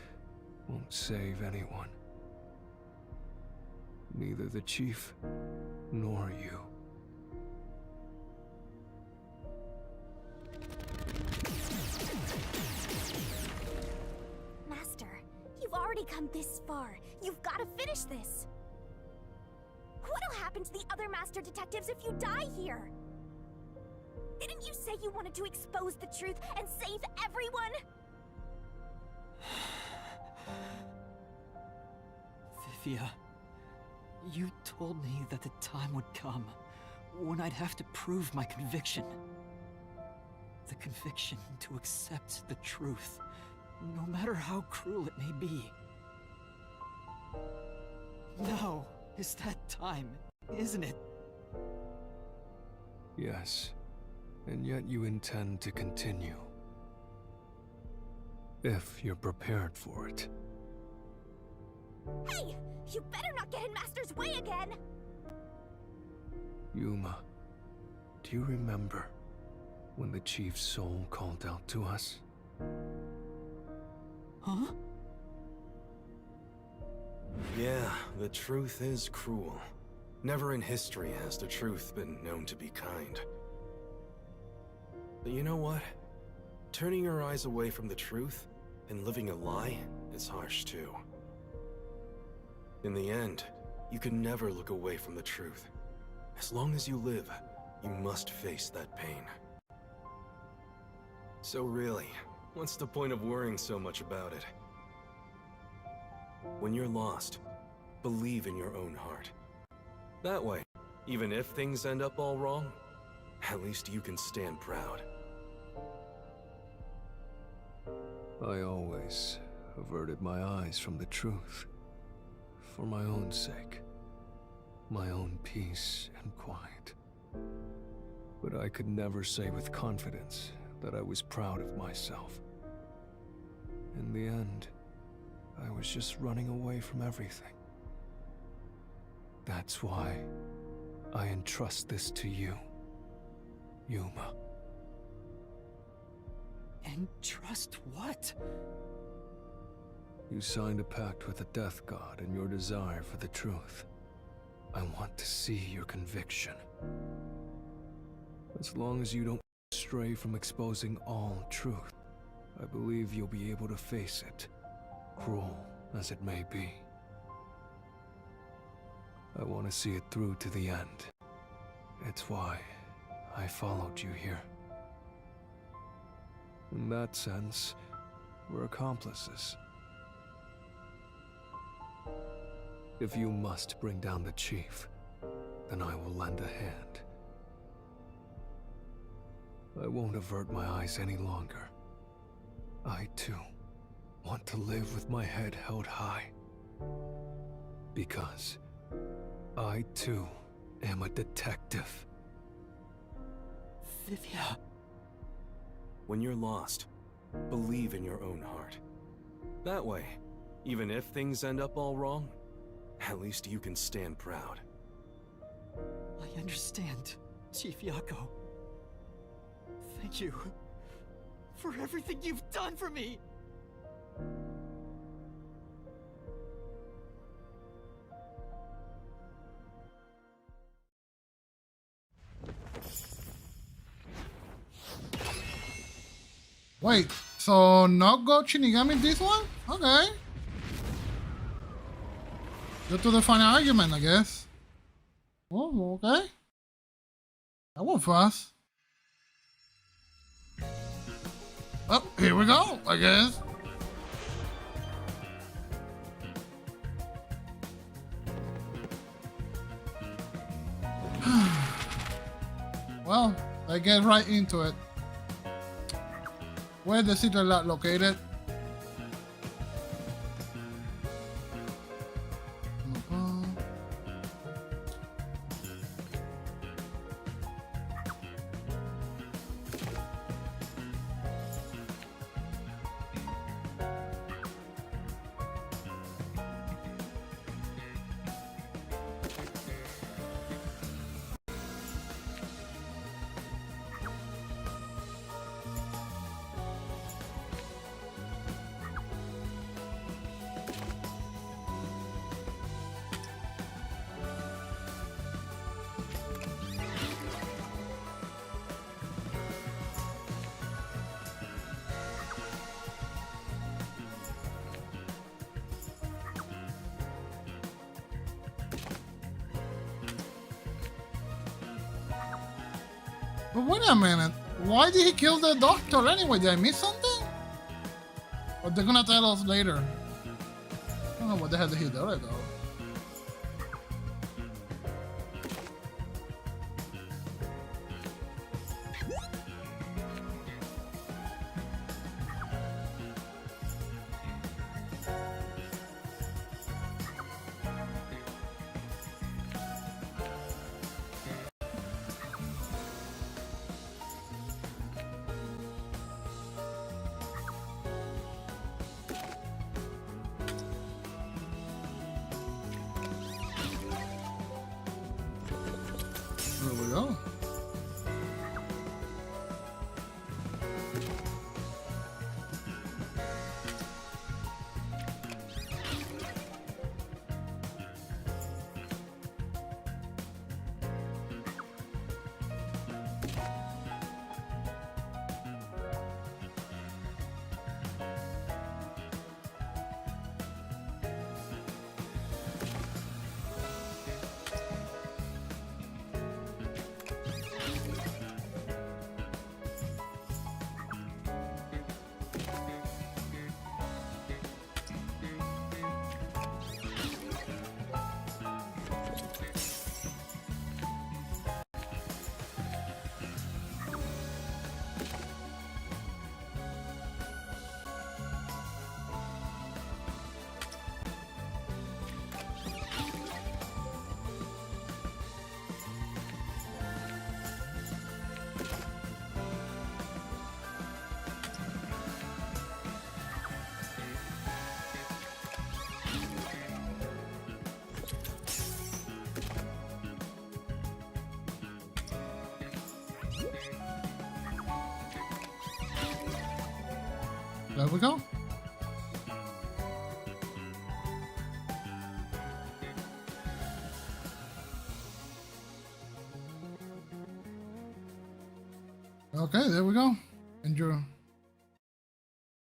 R: won't save anyone. Neither the chief nor you.
E: Master, you've already come this far. You've got to finish this. What'll happen to the other master detectives if you die here? Didn't you say you wanted to expose the truth and save everyone?
S: Vivia, you told me that the time would come when I'd have to prove my conviction. The conviction to accept the truth, no matter how cruel it may be. Now is that time, isn't it?
R: Yes, and yet you intend to continue. If you're prepared for it.
E: Hey! You better not get in Master's way again!
R: Yuma, do you remember when the chief's soul called out to us?
S: Huh?
F: Yeah, the truth is cruel. Never in history has the truth been known to be kind. But you know what? Turning your eyes away from the truth and living a lie is harsh too. In the end, you can never look away from the truth. As long as you live, you must face that pain. So really, what's the point of worrying so much about it? When you're lost, believe in your own heart. That way, even if things end up all wrong, at least you can stand proud.
R: I always averted my eyes from the truth. For my own sake. My own peace and quiet. But I could never say with confidence that I was proud of myself. In the end, I was just running away from everything. That's why I entrust this to you, Yuma.
S: Entrust what?
R: You signed a pact with the Death God in your desire for the truth. I want to see your conviction. As long as you don't stray from exposing all truth, I believe you'll be able to face it, cruel as it may be. I want to see it through to the end. It's why I followed you here. In that sense, we're accomplices. If you must bring down the chief, then I will lend a hand. I won't avert my eyes any longer. I, too, want to live with my head held high. Because I, too, am a detective.
S: Vivia.
F: when you're lost, believe in your own heart. That way, even if things end up all wrong, at least you can stand proud.
K: I understand, Chief Yako. Thank you for everything you've done for me!
A: Wait, so not go Shinigami this one? Okay. Go to the final argument, I guess. Oh, okay. That went fast. Oh, here we go, I guess. Well, I get right into it. Where's the secret lab located? But wait a minute, why did he kill the doctor anyway? Did I miss something? Or they're gonna tell us later? I don't know what the hell did he do though. There we go. There we go. Okay, there we go. Enjoy.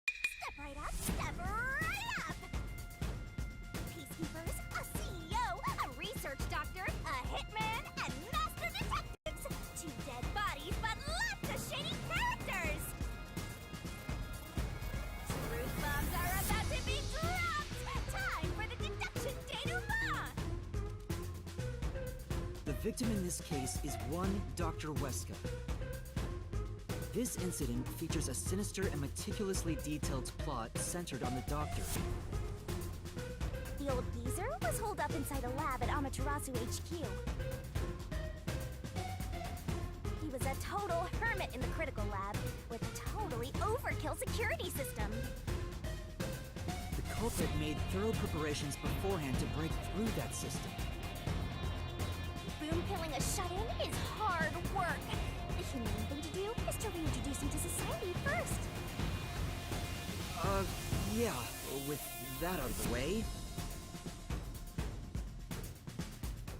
E: Step right up, step right up! Peacekeepers, a CEO, a research doctor, a hitman, and master detectives! 2 dead bodies, but lots of shady characters! Truth bombs are about to be dropped! Time for the deduction denouement!
S: The victim in this case is one Dr. Weska. This incident features a sinister and meticulously detailed plot centered on the doctor.
E: The old geezer was holed up inside a lab at Amaterasu HQ. He was a total hermit in the critical lab, with totally overkill security system.
S: The culprit made thorough preparations beforehand to break through that system.
E: Boom killing a shut-in is hard work. The humane thing to do is to reintroduce him to society first.
S: Yeah, with that out of the way.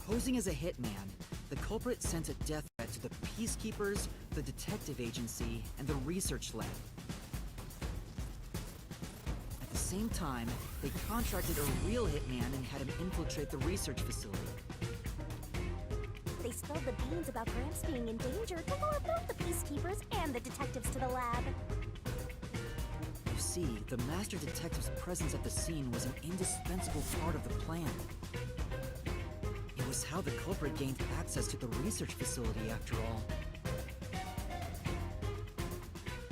S: Posing as a hitman, the culprit sent a death threat to the Peacekeepers, the detective agency, and the research lab. At the same time, they contracted a real hitman and had him infiltrate the research facility.
E: They spilled the beans about Gramps being in danger to lure both the Peacekeepers and the detectives to the lab.
S: You see, the Master Detective's presence at the scene was an indispensable part of the plan. It was how the culprit gained access to the research facility, after all.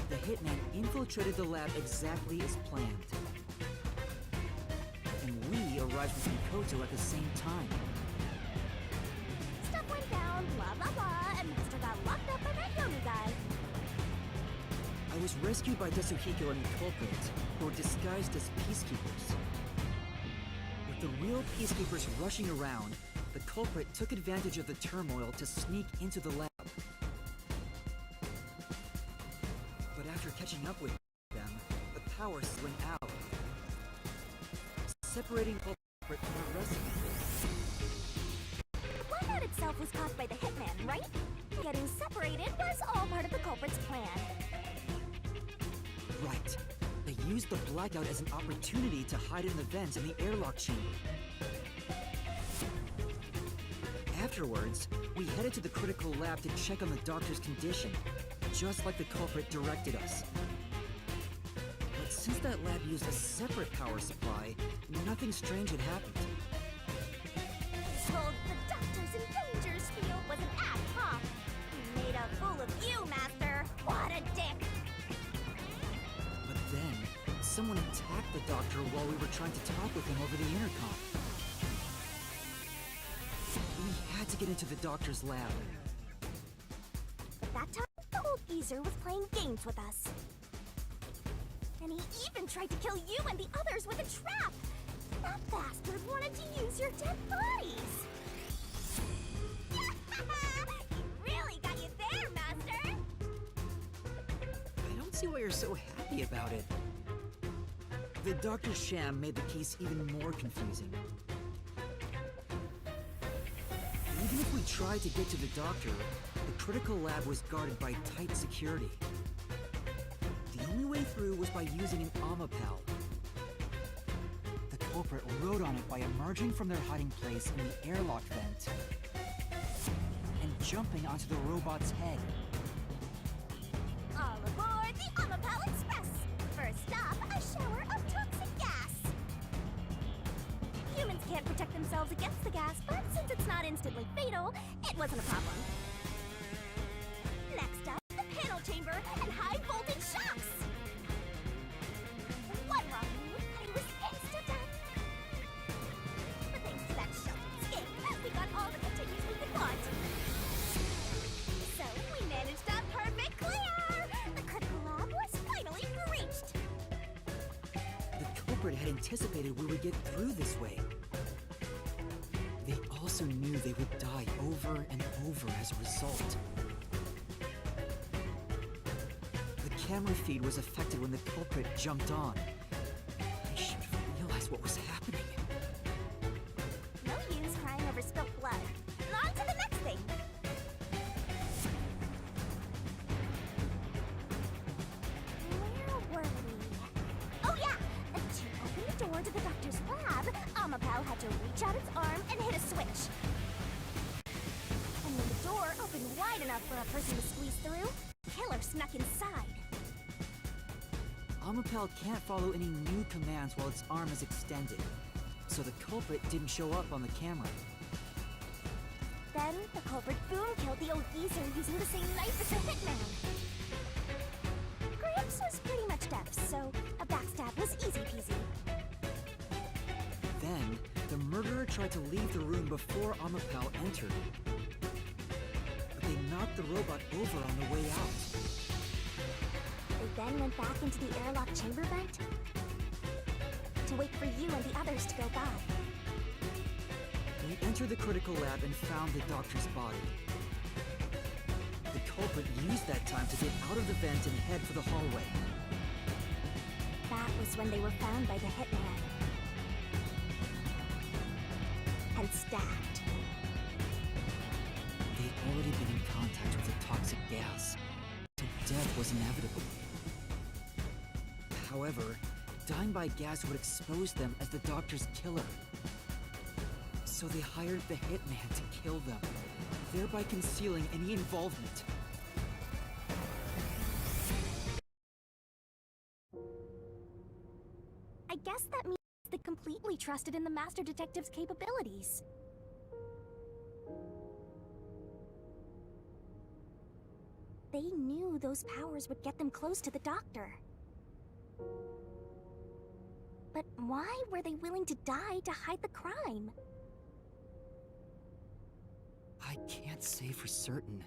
S: The hitman infiltrated the lab exactly as planned. And we arrived with Mikoto at the same time.
E: Stuff went down, blah blah blah, and Master got locked up by that Yonu guy.
S: I was rescued by Tetsuhiko and the culprit, who were disguised as peacekeepers. With the real peacekeepers rushing around, the culprit took advantage of the turmoil to sneak into the lab. But after catching up with them, the powers went out, separating the culprit from the rest of
E: The blackout itself was caused by the hitman, right? Getting separated was all part of the culprit's plan.
S: Right. They used the blackout as an opportunity to hide in the vent in the airlock chamber. Afterwards, we headed to the critical lab to check on the doctor's condition, just like the culprit directed us. But since that lab used a separate power supply, nothing strange had happened.
E: Told the doctor's in danger spiel was an act, huh? He made a fool of you, Master. What a dick!
S: But then, someone attacked the doctor while we were trying to talk with him over the intercom. We had to get into the doctor's lab.
E: But that time, the old geezer was playing games with us. And he even tried to kill you and the others with a trap! That bastard wanted to use your dead bodies! He really got you there, Master!
S: I don't see why you're so happy about it. The doctor's sham made the case even more confusing. Even if we tried to get to the doctor, the critical lab was guarded by tight security. The only way through was by using an Amapal. The culprit rode on it by emerging from their hiding place in the airlock vent and jumping onto the robot's head.
E: All aboard the Amapal Express! First stop, a shower of toxic gas! Humans can't protect themselves against the gas, but since it's not instantly fatal, it wasn't a problem. Next up, the panel chamber and high voltage shocks! One wrong move, and he was insta-dead. But thanks to that sheltered escape, we got all the continues we could want. So we managed a perfect clear! The critical lab was finally breached!
S: The culprit had anticipated we would get through this way. They also knew they would die over and over as a result. The camera feed was affected when the culprit jumped on. I should realize what was happening.
E: No use crying over spilt blood. On to the next thing! Where were we? Oh yeah! To open the door to the doctor's lab, Amapal had to reach out its arm and hit a switch. And when the door opened wide enough for a person to squeeze through, Killer snuck inside.
S: Amapal can't follow any new commands while its arm is extended, so the culprit didn't show up on the camera.
E: Then, the culprit boom killed the old geezer using the same knife as the hitman. Gramps was pretty much deaf, so a backstab was easy peasy.
S: Then, the murderer tried to leave the room before Amapal entered. But they knocked the robot over on the way out.
E: They then went back into the airlock chamber vent? To wait for you and the others to go by.
S: We entered the critical lab and found the doctor's body. The culprit used that time to get out of the vent and head for the hallway.
E: That was when they were found by the hitman. And stabbed.
S: They'd already been in contact with a toxic gas, so death was inevitable. However, dying by gas would expose them as the doctor's killer. So they hired the hitman to kill them, thereby concealing any involvement.
E: I guess that means they completely trusted in the Master Detective's capabilities. They knew those powers would get them close to the Doctor. But why were they willing to die to hide the crime?
S: I can't say for certain.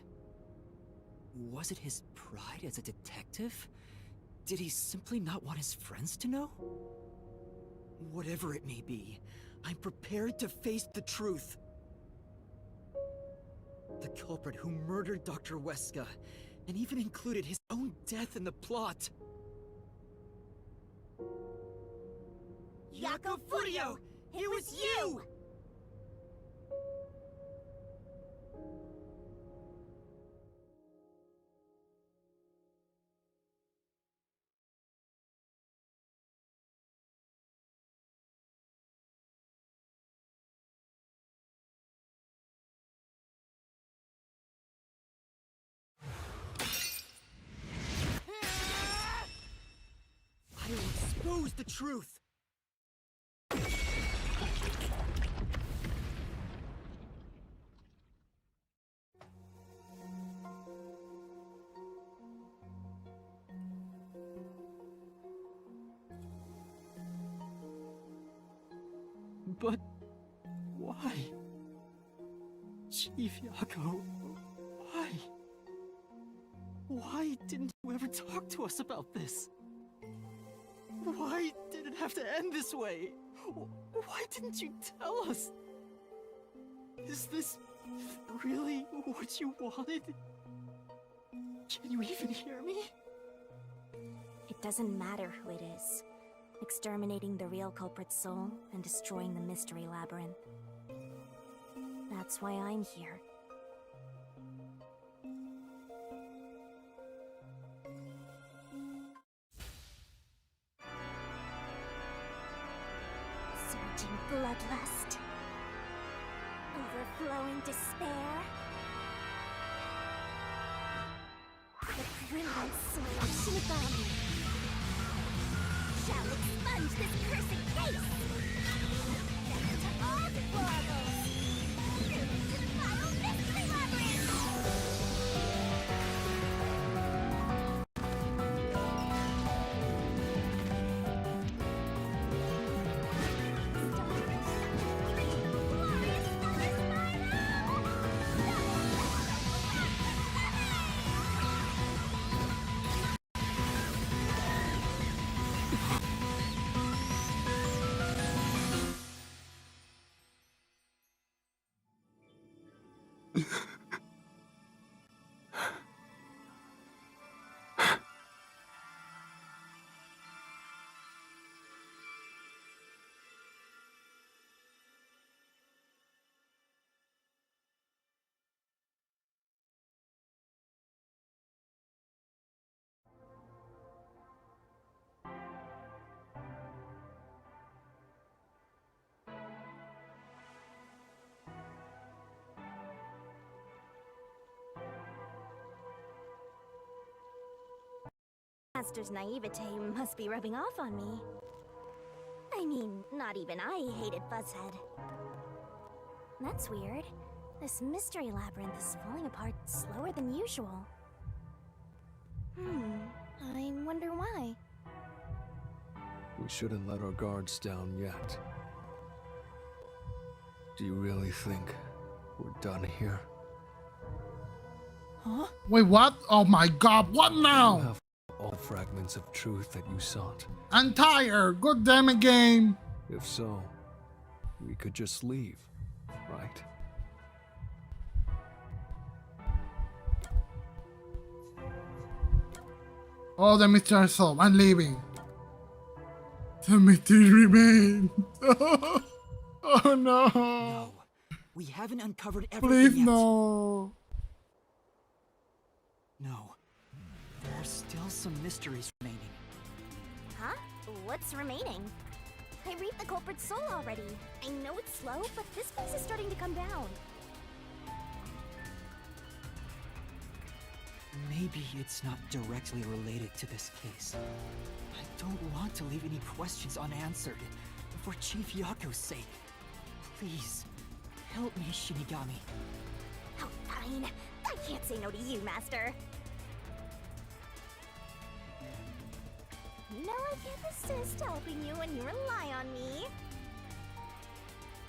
S: Was it his pride as a detective? Did he simply not want his friends to know? Whatever it may be, I'm prepared to face the truth. The culprit who murdered Dr. Weska, and even included his own death in the plot.
K: Yako Furio! It was you!
S: I will expose the truth! But why? Chief Yako, why? Why didn't you ever talk to us about this? Why did it have to end this way? Why didn't you tell us? Is this really what you wanted? Can you even hear me?
E: It doesn't matter who it is. Exterminating the real culprit's soul and destroying the mystery labyrinth. That's why I'm here. Surging bloodlust. Overflowing despair. The brilliant soul of Shinigami shall expunge this cursed case! Death to all deplorables! Doomed to the final mystery labyrinth! Master's naivete must be rubbing off on me. I mean, not even I hated Buzzhead. That's weird. This mystery labyrinth is falling apart slower than usual. I wonder why.
R: We shouldn't let our guards down yet. Do you really think we're done here?
A: Huh? Wait, what? Oh my god, what now?
R: You have all the fragments of truth that you sought?
A: I'm tired. God damn it, game.
R: If so, we could just leave, right?
A: Oh, the mystery is solved. I'm leaving. The mystery remains. Oh no.
S: No. We haven't uncovered everything
A: Please
S: yet.
A: no.
S: No. There are still some mysteries remaining.
E: Huh? What's remaining? I reaped the culprit's soul already. I know it's slow, but this place is starting to come down.
S: Maybe it's not directly related to this case. I don't want to leave any questions unanswered. For Chief Yako's sake. Please, help me, Shinigami.
E: Oh, fine. I can't say no to you, Master. No, I can't resist helping you when you rely on me.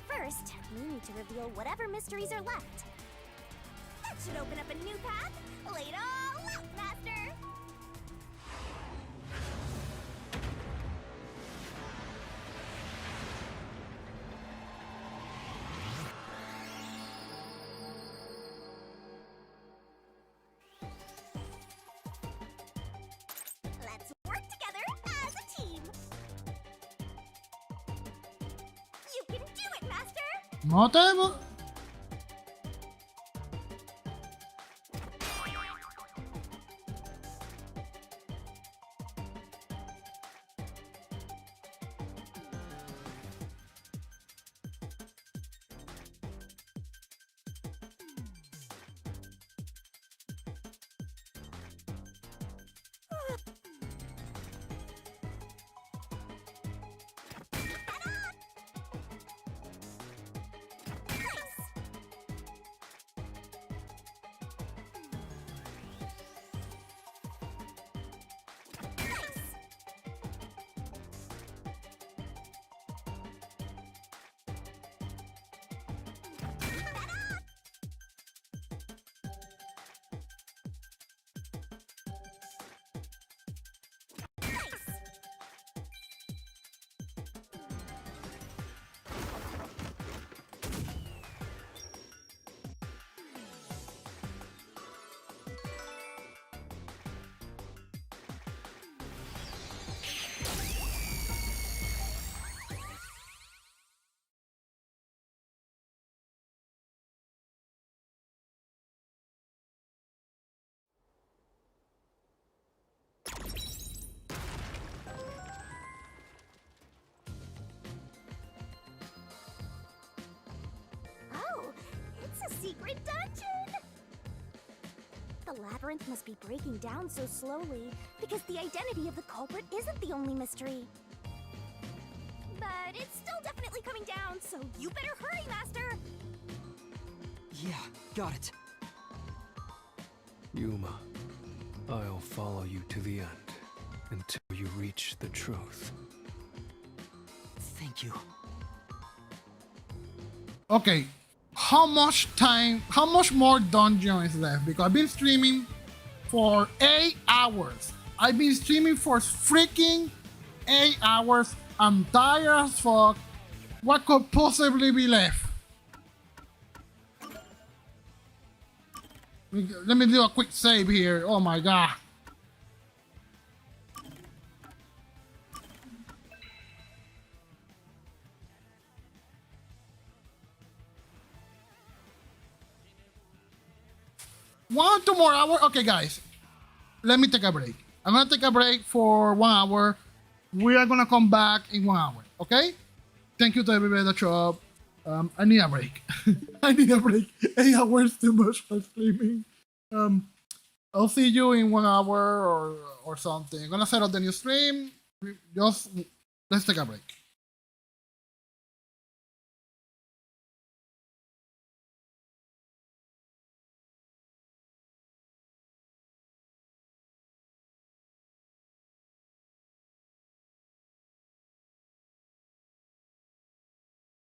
E: First, we need to reveal whatever mysteries are left. That should open up a new path. Lay it all out, Master! Let's work together as a team! You can do it, Master!
A: Whatever.
E: secret dungeon! The labyrinth must be breaking down so slowly because the identity of the culprit isn't the only mystery. But it's still definitely coming down, so you better hurry, Master!
S: Yeah, got it.
R: Yuma, I'll follow you to the end until you reach the truth.
S: Thank you.
A: Okay, how much more dungeon is left? Because I've been streaming for 8 hours. I've been streaming for freaking 8 hours. I'm tired as fuck. What could possibly be left? Let me do a quick save here. Oh my god. One, 2 more hours. Okay, guys. Let me take a break. I'm gonna take a break for 1 hour. We are gonna come back in 1 hour. Okay? Thank you to everybody that showed up. I need a break. I need a break. 8 hours too much for streaming. I'll see you in 1 hour or something. I'm gonna set up the new stream. Just let's take a break.